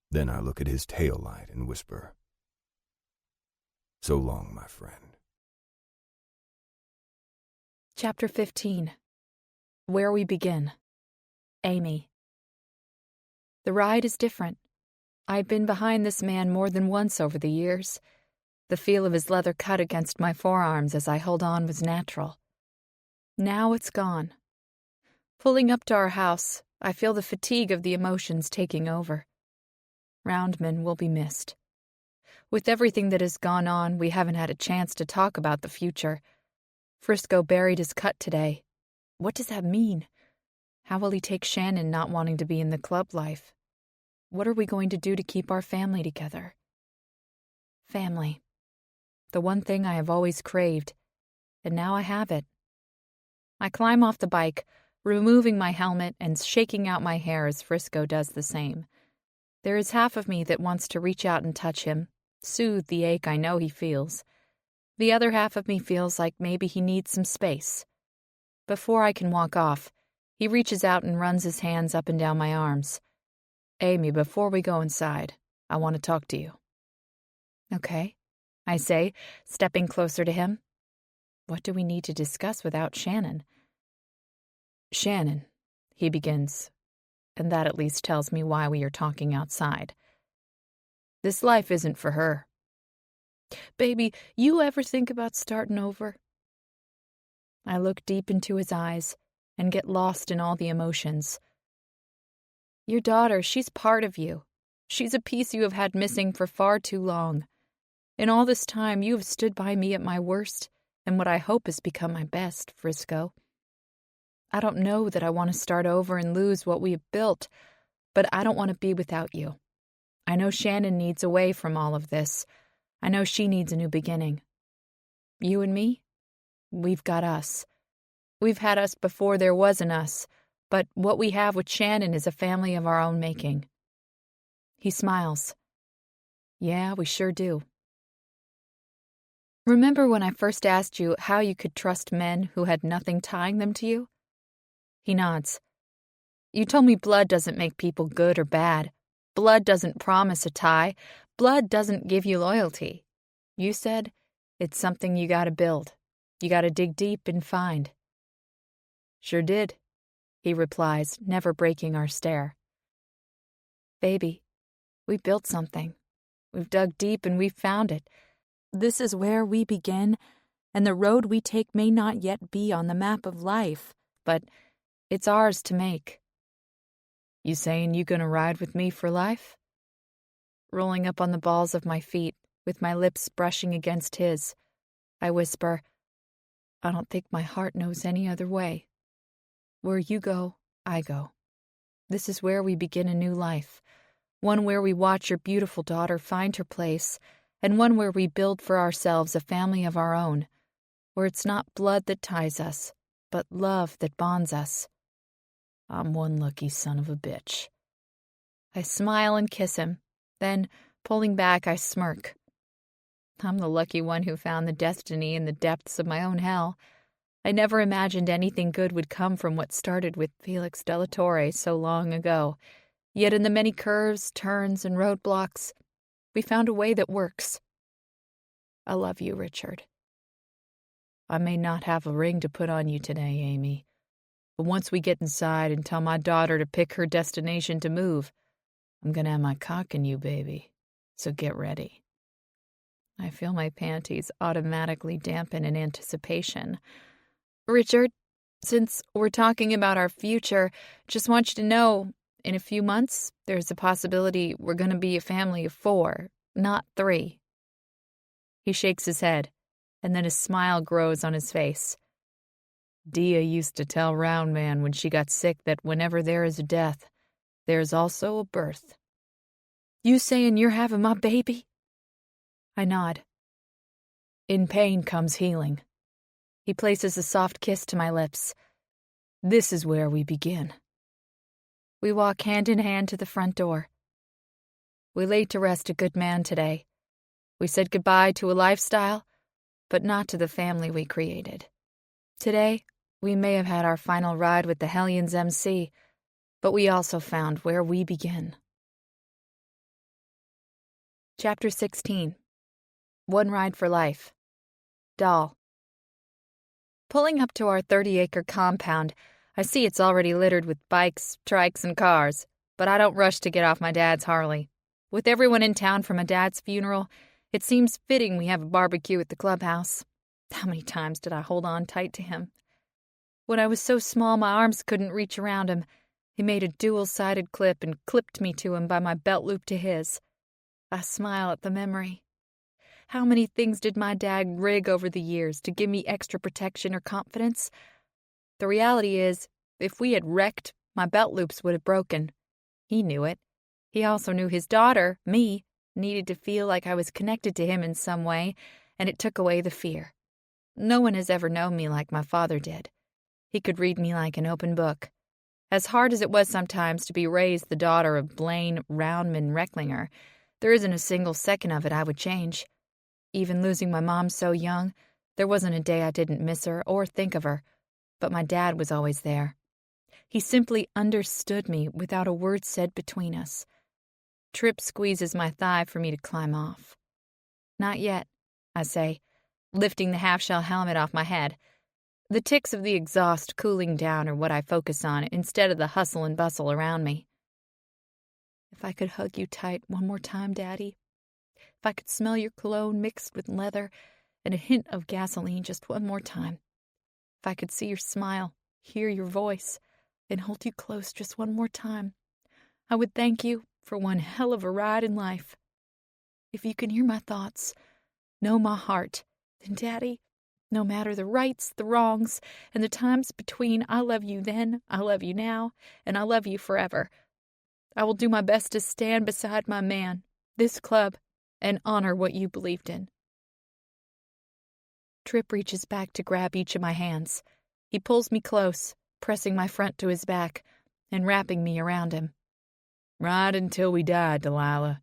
Then I look at his tail light and whisper, "So long, my friend." Chapter 15. Where we begin. Amy. The ride is different. I've been behind this man more than once over the years. The feel of his leather cut against my forearms as I held on was natural. Now it's gone. Pulling up to our house, I feel the fatigue of the emotions taking over. Roundman will be missed. With everything that has gone on, we haven't had a chance to talk about the future. Frisco buried his cut today. What does that mean? How will he take Shannon not wanting to be in the club life? What are we going to do to keep our family together? Family. The one thing I have always craved, and now I have it. I climb off the bike, removing my helmet and shaking out my hair as Frisco does the same. There is half of me that wants to reach out and touch him, soothe the ache I know he feels. The other half of me feels like maybe he needs some space. Before I can walk off, he reaches out and runs his hands up and down my arms. "Amy, before we go inside, I want to talk to you." "Okay," I say, stepping closer to him. What do we need to discuss without Shannon? "Shannon," he begins, and that at least tells me why we are talking outside. "This life isn't for her. Baby, you ever think about starting over?" I look deep into his eyes and get lost in all the emotions. Your daughter, she's part of you. She's a piece you have had missing for far too long. In all this time, you have stood by me at my worst and what I hope has become my best, Frisco. I don't know that I want to start over and lose what we have built, but I don't want to be without you. I know Shannon needs away from all of this. I know she needs a new beginning. You and me, we've got us. We've had us before there was an us, but what we have with Shannon is a family of our own making. He smiles. Yeah, we sure do. Remember when I first asked you how you could trust men who had nothing tying them to you? He nods. You told me blood doesn't make people good or bad. Blood doesn't promise a tie. Blood doesn't give you loyalty. You said it's something you gotta build. You gotta dig deep and find. Sure did, he replies, never breaking our stare. Baby, we built something. We've dug deep and we've found it. This is where we begin, and the road we take may not yet be on the map of life, but it's ours to make. You saying you gonna ride with me for life? Rolling up on the balls of my feet, with my lips brushing against his, I whisper, I don't think my heart knows any other way. Where you go, I go. This is where we begin a new life, one where we watch your beautiful daughter find her place, and one where we build for ourselves a family of our own, where it's not blood that ties us, but love that bonds us. I'm one lucky son of a bitch. I smile and kiss him, then, pulling back, I smirk. I'm the lucky one who found the destiny in the depths of my own hell. I never imagined anything good would come from what started with Felix de la Torre so long ago, yet in the many curves, turns, and roadblocks, we found a way that works. I love you, Richard. I may not have a ring to put on you today, Amy, but once we get inside and tell my daughter to pick her destination to move, I'm gonna have my cock in you, baby, so get ready. I feel my panties automatically dampen in anticipation. Richard, since we're talking about our future, just want you to know, in a few months, there's a possibility we're going to be a family of 4, not 3. He shakes his head, and then a smile grows on his face. Dia used to tell Round Man when she got sick that whenever there is a death, there's also a birth. You saying you're having my baby? I nod. In pain comes healing. He places a soft kiss to my lips. This is where we begin. We walk hand in hand to the front door. We laid to rest a good man today. We said goodbye to a lifestyle, but not to the family we created. Today, we may have had our final ride with the Hellions MC, but we also found where we begin. Chapter 16. One Ride for Life. Doll. Pulling up to our 30-acre compound, I see it's already littered with bikes, trikes, and cars, but I don't rush to get off my dad's Harley. With everyone in town for my dad's funeral, it seems fitting we have a barbecue at the clubhouse. How many times did I hold on tight to him? When I was so small my arms couldn't reach around him, he made a dual-sided clip and clipped me to him by my belt loop to his. I smile at the memory. How many things did my dad rig over the years to give me extra protection or confidence? The reality is, if we had wrecked, my belt loops would have broken. He knew it. He also knew his daughter, me, needed to feel like I was connected to him in some way, and it took away the fear. No one has ever known me like my father did. He could read me like an open book. As hard as it was sometimes to be raised the daughter of Blaine Roundman Recklinger, there isn't a single second of it I would change. Even losing my mom so young, there wasn't a day I didn't miss her or think of her, but my dad was always there. He simply understood me without a word said between us. Tripp squeezes my thigh for me to climb off. Not yet, I say, lifting the half-shell helmet off my head. The ticks of the exhaust cooling down are what I focus on instead of the hustle and bustle around me. If I could hug you tight one more time, Daddy. If I could smell your cologne mixed with leather and a hint of gasoline just one more time. If I could see your smile, hear your voice, and hold you close just one more time. I would thank you for one hell of a ride in life. If you can hear my thoughts, know my heart, then, Daddy, no matter the rights, the wrongs, and the times between, I love you then, I love you now, and I love you forever. I will do my best to stand beside my man, this club, and honor what you believed in. Trip reaches back to grab each of my hands. He pulls me close, pressing my front to his back and wrapping me around him. Ride until we die, Delilah.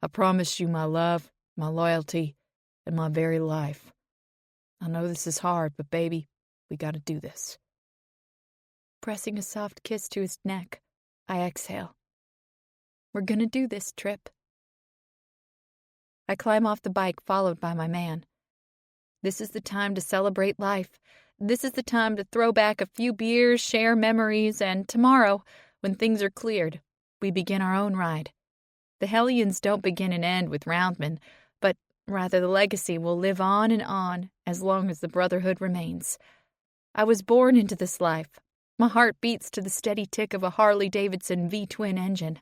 I promise you my love, my loyalty, and my very life. I know this is hard, but baby, we gotta do this. Pressing a soft kiss to his neck, I exhale. We're gonna do this, Trip. I climb off the bike, followed by my man. This is the time to celebrate life. This is the time to throw back a few beers, share memories, and tomorrow, when things are cleared, we begin our own ride. The Hellions don't begin and end with Roundman, but rather the legacy will live on and on as long as the Brotherhood remains. I was born into this life. My heart beats to the steady tick of a Harley-Davidson V-twin engine.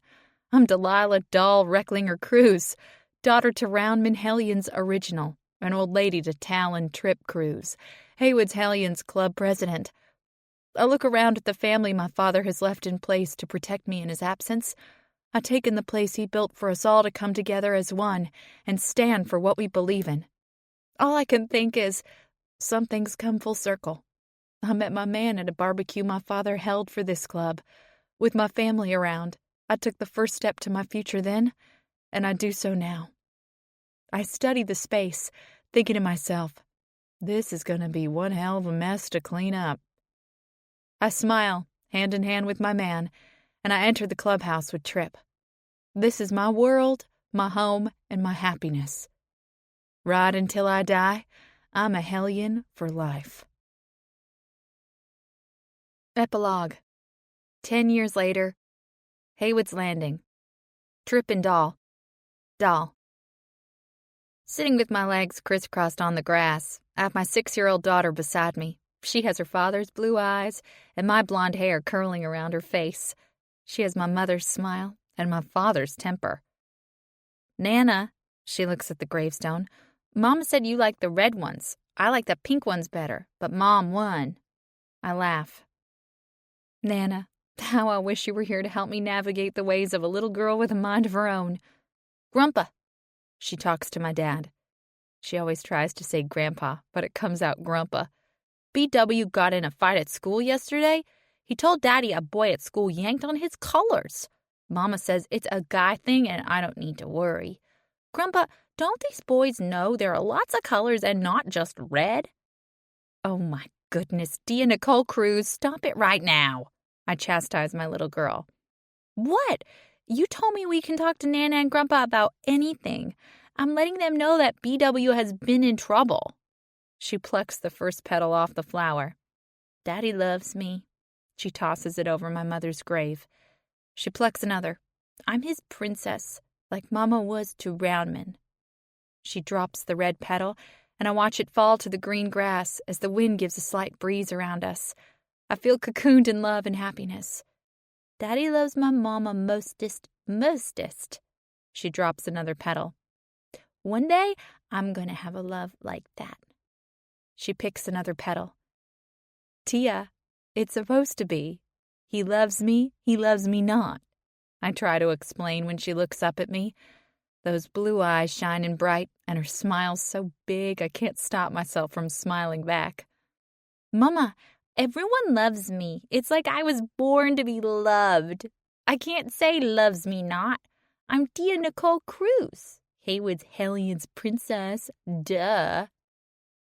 I'm Delilah Doll Recklinger Cruz, daughter to Roundman Hellions original, an old lady to Talon Trip Cruz, Haywood's Hellions club president. I look around at the family my father has left in place to protect me in his absence. I've taken the place he built for us all to come together as one and stand for what we believe in. All I can think is, some things come full circle. I met my man at a barbecue my father held for this club. With my family around, I took the first step to my future then, and I do so now. I study the space, thinking to myself, this is going to be one hell of a mess to clean up. I smile, hand in hand with my man, and I enter the clubhouse with Trip. This is my world, my home, and my happiness. Ride until I die, I'm a Hellion for life. Epilogue. 10 years later, Haywood's Landing. Trip and Doll. Doll. Sitting with my legs crisscrossed on the grass, I have my 6-year-old daughter beside me. She has her father's blue eyes and my blonde hair curling around her face. She has my mother's smile and my father's temper. Nana, she looks at the gravestone, Mom said you like the red ones. I like the pink ones better, but Mom won. I laugh. Nana, how I wish you were here to help me navigate the ways of a little girl with a mind of her own. Grandpa. She talks to my dad. She always tries to say Grandpa, but it comes out Grandpa. BW got in a fight at school yesterday. He told Daddy a boy at school yanked on his colors. Mama says it's a guy thing and I don't need to worry. Grandpa, don't these boys know there are lots of colors and not just red? Oh my goodness, Dia Nicole Cruz, stop it right now. I chastise my little girl. What? You told me we can talk to Nana and Grandpa about anything. I'm letting them know that BW has been in trouble. She plucks the first petal off the flower. Daddy loves me. She tosses it over my mother's grave. She plucks another. I'm his princess, like Mama was to Roundman. She drops the red petal, and I watch it fall to the green grass as the wind gives a slight breeze around us. I feel cocooned in love and happiness. Daddy loves my mama mostest. She drops another petal. One day, I'm going to have a love like that. She picks another petal. Tia, it's supposed to be. He loves me not. I try to explain when she looks up at me. Those blue eyes shining bright and her smile's so big I can't stop myself from smiling back. Mama, everyone loves me. It's like I was born to be loved. I can't say loves me not. I'm Dia Nicole Cruz, Haywood's Hellions princess. Duh.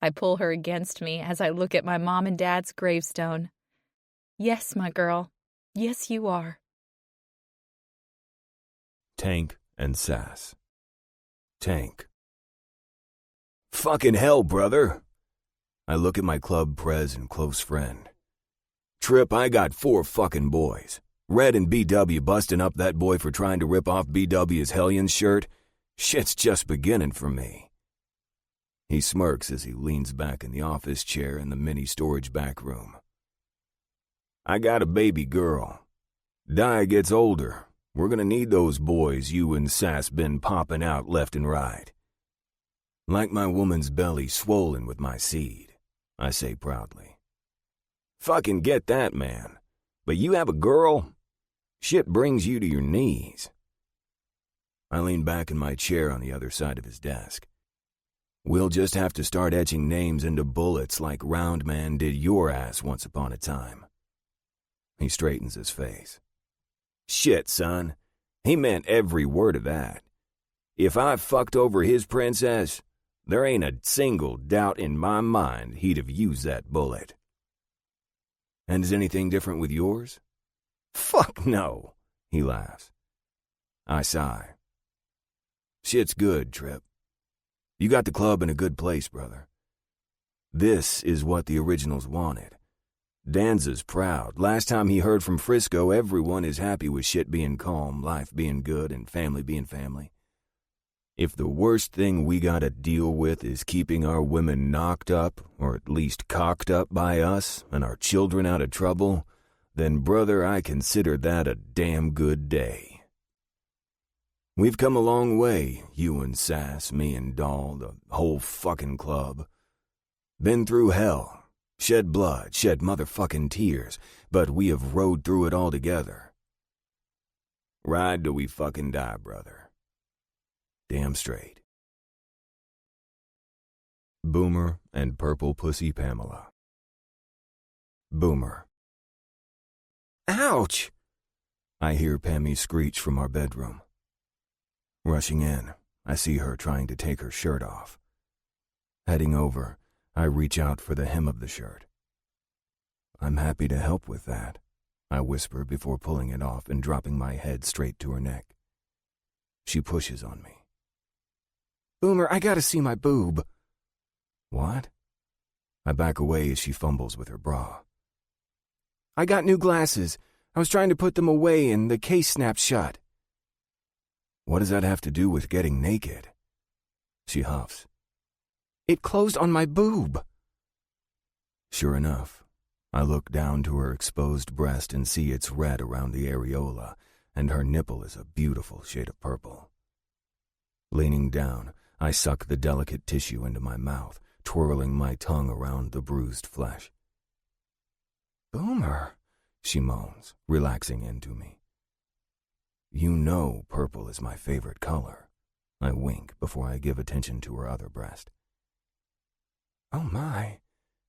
I pull her against me as I look at my mom and dad's gravestone. Yes, my girl. Yes, you are. Tank and Sass. Tank. Fucking hell, brother. I look at my club prez and close friend. Trip, I got 4 fucking boys. Red and BW busting up that boy for trying to rip off BW's Hellions shirt. Shit's just beginning for me. He smirks as he leans back in the office chair in the mini storage back room. I got a baby girl. Di gets older. We're gonna need those boys you and Sass been popping out left and right. Like my woman's belly swollen with my seed, I say proudly. Fucking get that, man. But you have a girl? Shit brings you to your knees. I lean back in my chair on the other side of his desk. We'll just have to start etching names into bullets like Roundman did your ass once upon a time. He straightens his face. Shit, son. He meant every word of that. If I fucked over his princess, there ain't a single doubt in my mind he'd have used that bullet. And is anything different with yours? Fuck no, he laughs. I sigh. Shit's good, Trip. You got the club in a good place, brother. This is what the originals wanted. Danza's proud. Last time he heard from Frisco, everyone is happy with shit being calm, life being good, and family being family. If the worst thing we gotta deal with is keeping our women knocked up, or at least cocked up by us, and our children out of trouble, then, brother, I consider that a damn good day. We've come a long way, you and Sass, me and Doll, the whole fucking club. Been through hell, shed blood, shed motherfucking tears, but we have rode through it all together. Ride till we fucking die, brother. Damn straight. Boomer and Purple Pussy Pamela. Boomer. Ouch! I hear Pammy screech from our bedroom. Rushing in, I see her trying to take her shirt off. Heading over, I reach out for the hem of the shirt. I'm happy to help with that, I whisper before pulling it off and dropping my head straight to her neck. She pushes on me. Boomer, I gotta see my boob. What? I back away as she fumbles with her bra. I got new glasses. I was trying to put them away and the case snapped shut. What does that have to do with getting naked? She huffs. It closed on my boob. Sure enough, I look down to her exposed breast and see it's red around the areola, and her nipple is a beautiful shade of purple. Leaning down, I suck the delicate tissue into my mouth, twirling my tongue around the bruised flesh. Boomer, she moans, relaxing into me. You know purple is my favorite color. I wink before I give attention to her other breast. Oh my,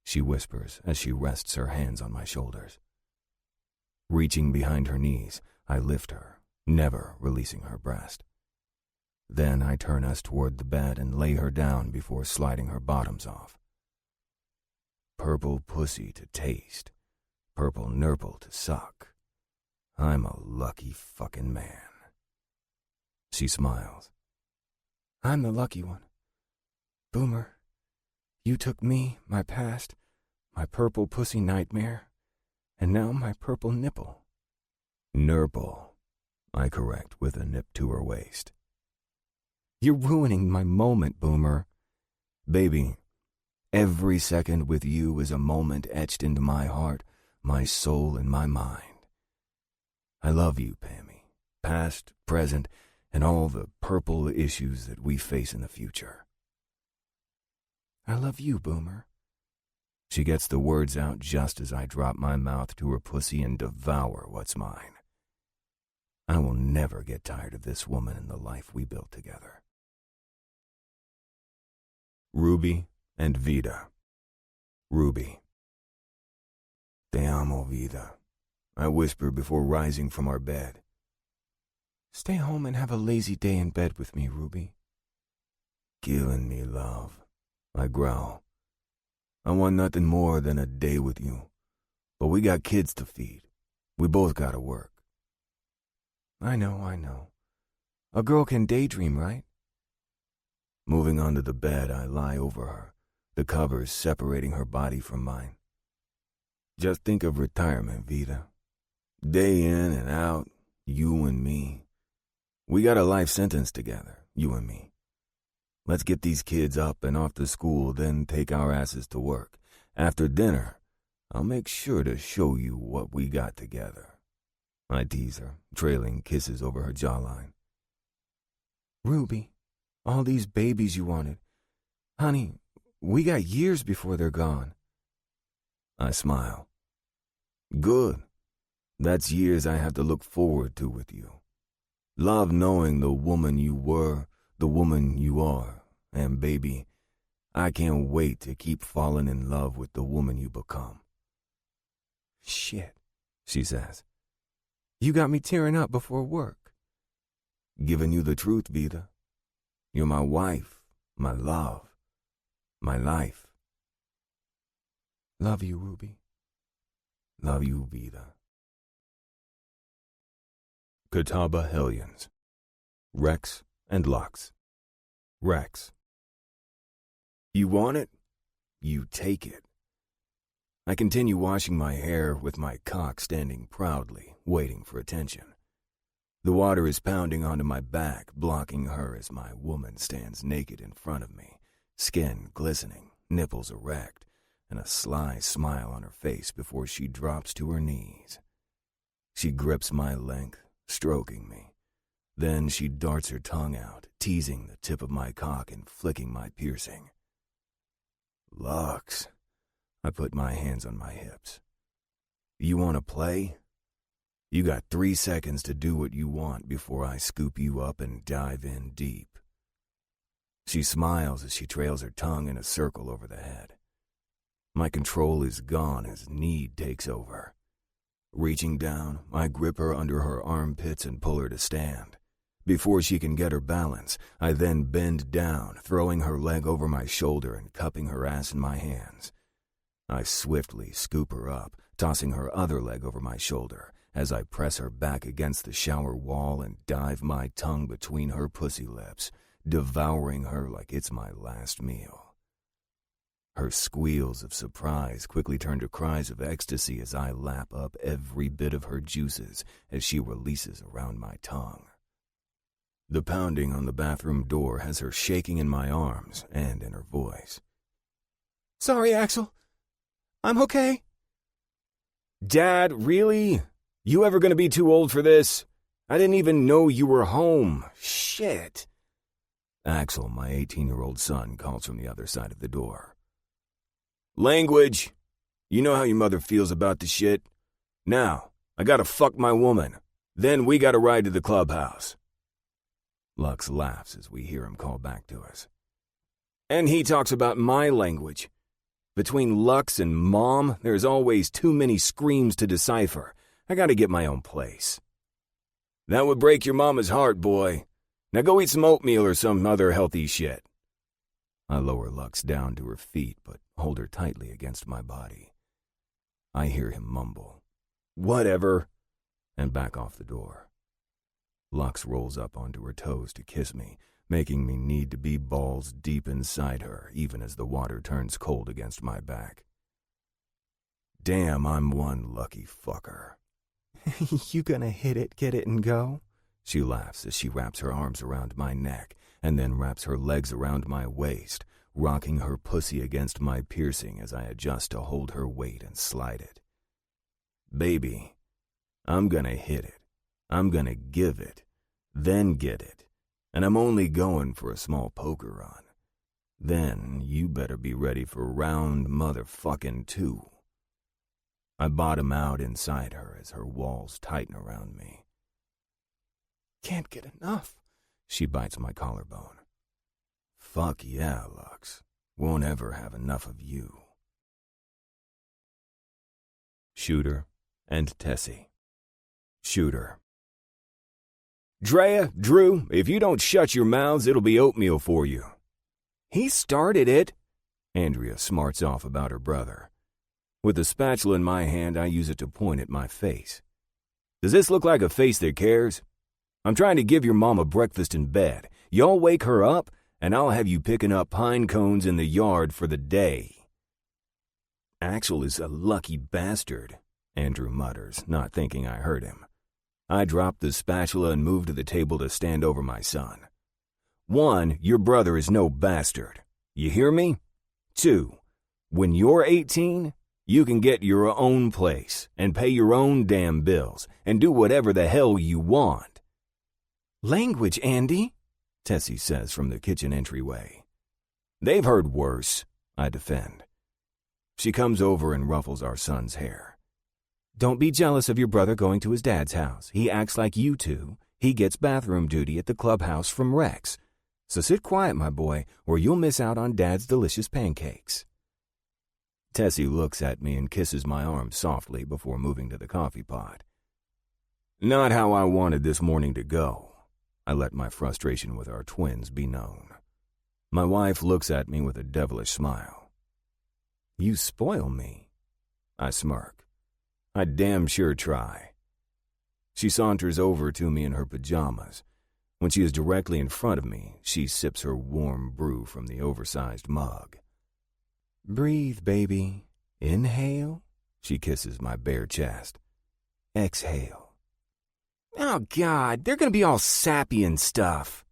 she whispers as she rests her hands on my shoulders. Reaching behind her knees, I lift her, never releasing her breast. Then I turn us toward the bed and lay her down before sliding her bottoms off. Purple pussy to taste, purple nurple to suck. I'm a lucky fucking man. She smiles. I'm the lucky one. Boomer, you took me, my past, my purple pussy nightmare, and now my purple nipple. Nurple, I correct with a nip to her waist. You're ruining my moment, Boomer. Baby, every second with you is a moment etched into my heart, my soul, and my mind. I love you, Pammy, past, present, and all the purple issues that we face in the future. I love you, Boomer. She gets the words out just as I drop my mouth to her pussy and devour what's mine. I will never get tired of this woman and the life we built together. Ruby and Vida. Ruby. Te amo, Vida, I whisper before rising from our bed. Stay home and have a lazy day in bed with me, Ruby. Killing me, love, I growl. I want nothing more than a day with you, but we got kids to feed. We both gotta work. I know. A girl can daydream, right? Moving onto the bed, I lie over her, the covers separating her body from mine. Just think of retirement, Vida. Day in and out, you and me. We got a life sentence together, you and me. Let's get these kids up and off to school, then take our asses to work. After dinner, I'll make sure to show you what we got together. I tease her, trailing kisses over her jawline. Ruby, all these babies you wanted. Honey, we got years before they're gone. I smile. Good. That's years I have to look forward to with you. Love knowing the woman you were, the woman you are, and baby, I can't wait to keep falling in love with the woman you become. Shit, she says. You got me tearing up before work. Giving you the truth, Vida. You're my wife, my love, my life. Love you, Ruby. Love you, Vida. Catawba Hellions. Rex and Lux. Rex. You want it? You take it. I continue washing my hair with my cock standing proudly, waiting for attention. The water is pounding onto my back, blocking her as my woman stands naked in front of me, skin glistening, nipples erect, and a sly smile on her face before she drops to her knees. She grips my length, stroking me. Then she darts her tongue out, teasing the tip of my cock and flicking my piercing. Lux. I put my hands on my hips. You want to play? You got 3 seconds to do what you want before I scoop you up and dive in deep. She smiles as she trails her tongue in a circle over the head. My control is gone as need takes over. Reaching down, I grip her under her armpits and pull her to stand. Before she can get her balance, I then bend down, throwing her leg over my shoulder and cupping her ass in my hands. I swiftly scoop her up, tossing her other leg over my shoulder as I press her back against the shower wall and dive my tongue between her pussy lips, devouring her like it's my last meal. Her squeals of surprise quickly turn to cries of ecstasy as I lap up every bit of her juices as she releases around my tongue. The pounding on the bathroom door has her shaking in my arms and in her voice. Sorry, Axel. I'm okay. Dad, really? You ever gonna be too old for this? I didn't even know you were home. Shit. Axel, my 18-year-old son, calls from the other side of the door. Language. You know how your mother feels about the shit. Now, I gotta fuck my woman. Then we gotta ride to the clubhouse. Lux laughs as we hear him call back to us. And he talks about my language. Between Lux and Mom, there's always too many screams to decipher. I gotta get my own place. That would break your mama's heart, boy. Now go eat some oatmeal or some other healthy shit. I lower Lux down to her feet, but hold her tightly against my body. I hear him mumble, "Whatever," and back off the door. Lux rolls up onto her toes to kiss me, making me need to be balls deep inside her, even as the water turns cold against my back. Damn, I'm one lucky fucker. You gonna hit it, get it, and go? She laughs as she wraps her arms around my neck and then wraps her legs around my waist, rocking her pussy against my piercing as I adjust to hold her weight and slide it. Baby, I'm gonna hit it. I'm gonna give it, then get it. And I'm only going for a small poker run. Then you better be ready for round motherfucking 2. I bottom out inside her as her walls tighten around me. Can't get enough. She bites my collarbone. Fuck yeah, Lux. Won't ever have enough of you. Shooter and Tessie. Shooter. Drea, Drew, if you don't shut your mouths, it'll be oatmeal for you. He started it. Andrea smarts off about her brother. With the spatula in my hand, I use it to point at my face. Does this look like a face that cares? I'm trying to give your mama breakfast in bed. Y'all wake her up, and I'll have you picking up pine cones in the yard for the day. Axel is a lucky bastard, Andrew mutters, not thinking I heard him. I drop the spatula and move to the table to stand over my son. 1, your brother is no bastard. You hear me? 2, when you're 18, You can get your own place and pay your own damn bills and do whatever the hell you want. Language, Andy, Tessie says from the kitchen entryway. They've heard worse, I defend. She comes over and ruffles our son's hair. Don't be jealous of your brother going to his dad's house. He acts like you two. He gets bathroom duty at the clubhouse from Rex. So sit quiet, my boy, or you'll miss out on Dad's delicious pancakes. Tessie looks at me and kisses my arm softly before moving to the coffee pot. Not how I wanted this morning to go. I let my frustration with our twins be known. My wife looks at me with a devilish smile. You spoil me. I smirk. I damn sure try. She saunters over to me in her pajamas. When she is directly in front of me, she sips her warm brew from the oversized mug. Breathe, baby. Inhale. She kisses my bare chest. Exhale. Oh, God, they're going to be all sappy and stuff.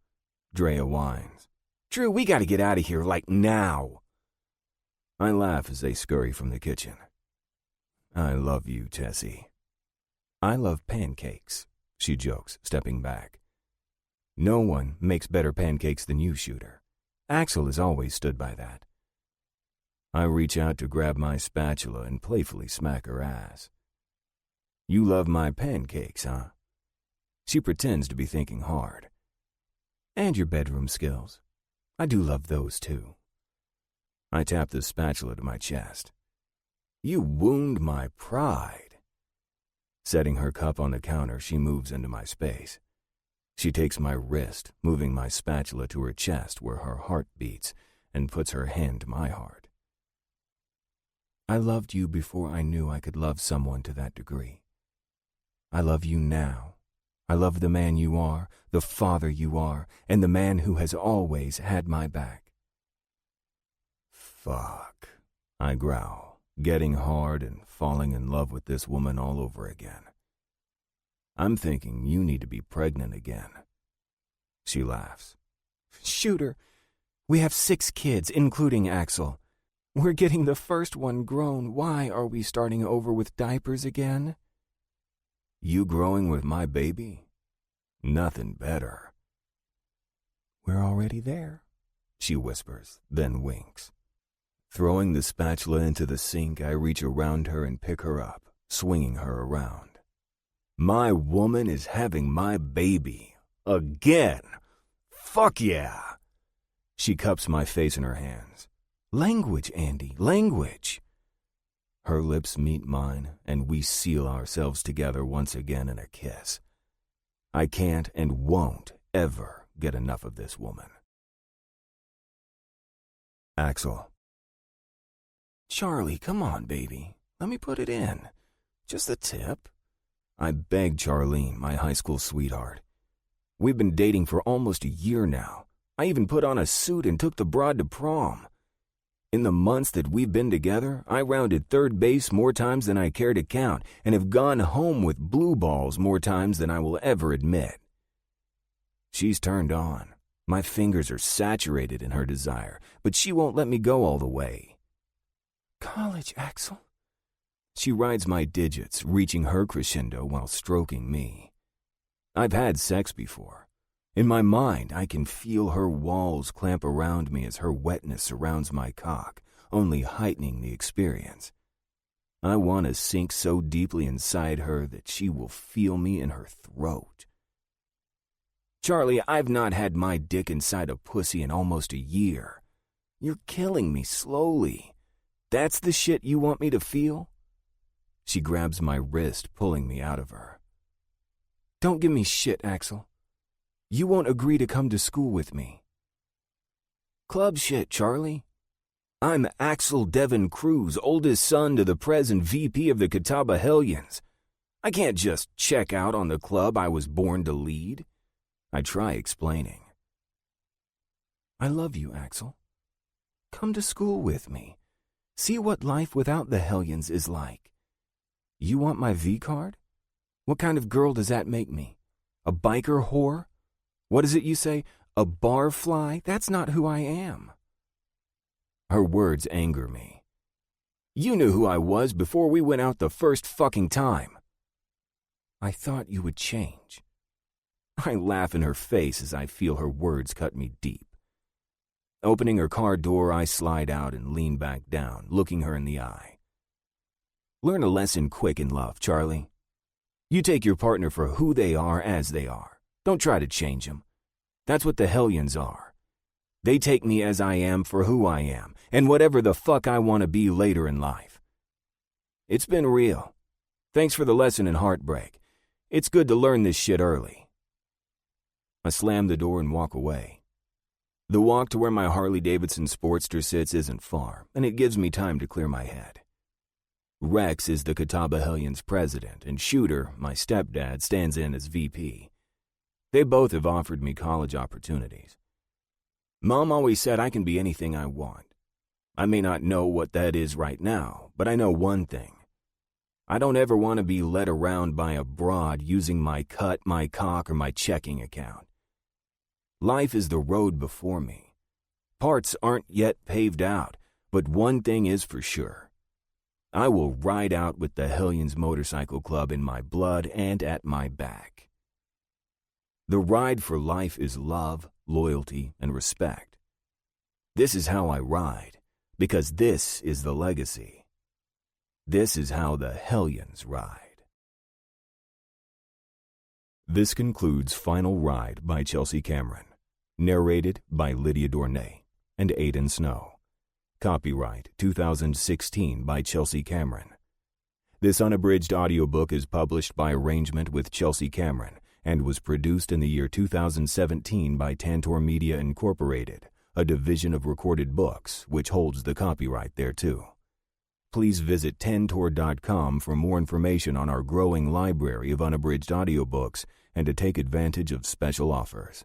Drea whines. Drew, we got to get out of here, like now. I laugh as they scurry from the kitchen. I love you, Tessie. I love pancakes, she jokes, stepping back. No one makes better pancakes than you, Shooter. Axel has always stood by that. I reach out to grab my spatula and playfully smack her ass. You love my pancakes, huh? She pretends to be thinking hard. And your bedroom skills. I do love those, too. I tap the spatula to my chest. You wound my pride. Setting her cup on the counter, she moves into my space. She takes my wrist, moving my spatula to her chest where her heart beats, and puts her hand to my heart. I loved you before I knew I could love someone to that degree. I love you now. I love the man you are, the father you are, and the man who has always had my back. Fuck, I growl, getting hard and falling in love with this woman all over again. I'm thinking you need to be pregnant again. She laughs. Shooter, we have 6 kids, including Axel. We're getting the first one grown. Why are we starting over with diapers again? You growing with my baby? Nothing better. We're already there, she whispers, then winks. Throwing the spatula into the sink, I reach around her and pick her up, swinging her around. My woman is having my baby. Again. Fuck yeah. She cups my face in her hands. Language, Andy, language. Her lips meet mine, and we seal ourselves together once again in a kiss. I can't and won't ever get enough of this woman. Axel. Charlie, come on, baby. Let me put it in. Just the tip. I begged Charlene, my high school sweetheart. We've been dating for almost a year now. I even put on a suit and took the broad to prom. In the months that we've been together, I rounded third base more times than I care to count and have gone home with blue balls more times than I will ever admit. She's turned on. My fingers are saturated in her desire, but she won't let me go all the way. College, Axel. She rides my digits, reaching her crescendo while stroking me. I've had sex before. In my mind, I can feel her walls clamp around me as her wetness surrounds my cock, only heightening the experience. I want to sink so deeply inside her that she will feel me in her throat. Charlie, I've not had my dick inside a pussy in almost a year. You're killing me slowly. That's the shit you want me to feel? She grabs my wrist, pulling me out of her. Don't give me shit, Axel. You won't agree to come to school with me. Club shit, Charlie. I'm Axel Devin Cruz, oldest son to the present VP of the Catawba Hellions. I can't just check out on the club I was born to lead. I try explaining. I love you, Axel. Come to school with me. See what life without the Hellions is like. You want my V card? What kind of girl does that make me? A biker whore? What is it you say? A barfly? That's not who I am. Her words anger me. You knew who I was before we went out the first fucking time. I thought you would change. I laugh in her face as I feel her words cut me deep. Opening her car door, I slide out and lean back down, looking her in the eye. Learn a lesson quick in love, Charlie. You take your partner for who they are as they are. Don't try to change them. That's what the Hellions are. They take me as I am for who I am, and whatever the fuck I want to be later in life. It's been real. Thanks for the lesson in heartbreak. It's good to learn this shit early. I slam the door and walk away. The walk to where my Harley-Davidson Sportster sits isn't far, and it gives me time to clear my head. Rex is the Catawba Hellions president, and Shooter, my stepdad, stands in as VP. They both have offered me college opportunities. Mom always said I can be anything I want. I may not know what that is right now, but I know one thing. I don't ever want to be led around by a broad using my cut, my cock, or my checking account. Life is the road before me. Parts aren't yet paved out, but one thing is for sure. I will ride out with the Hellions Motorcycle Club in my blood and at my back. The ride for life is love, loyalty, and respect. This is how I ride, because this is the legacy. This is how the Hellions ride. This concludes Final Ride by Chelsea Camaron. Narrated by Lydia Dornay and Aidan Snow. Copyright 2016 by Chelsea Camaron. This unabridged audiobook is published by arrangement with Chelsea Camaron and was produced in the year 2017 by Tantor Media Incorporated, a division of Recorded Books, which holds the copyright thereto. Please visit Tantor.com for more information on our growing library of unabridged audiobooks and to take advantage of special offers.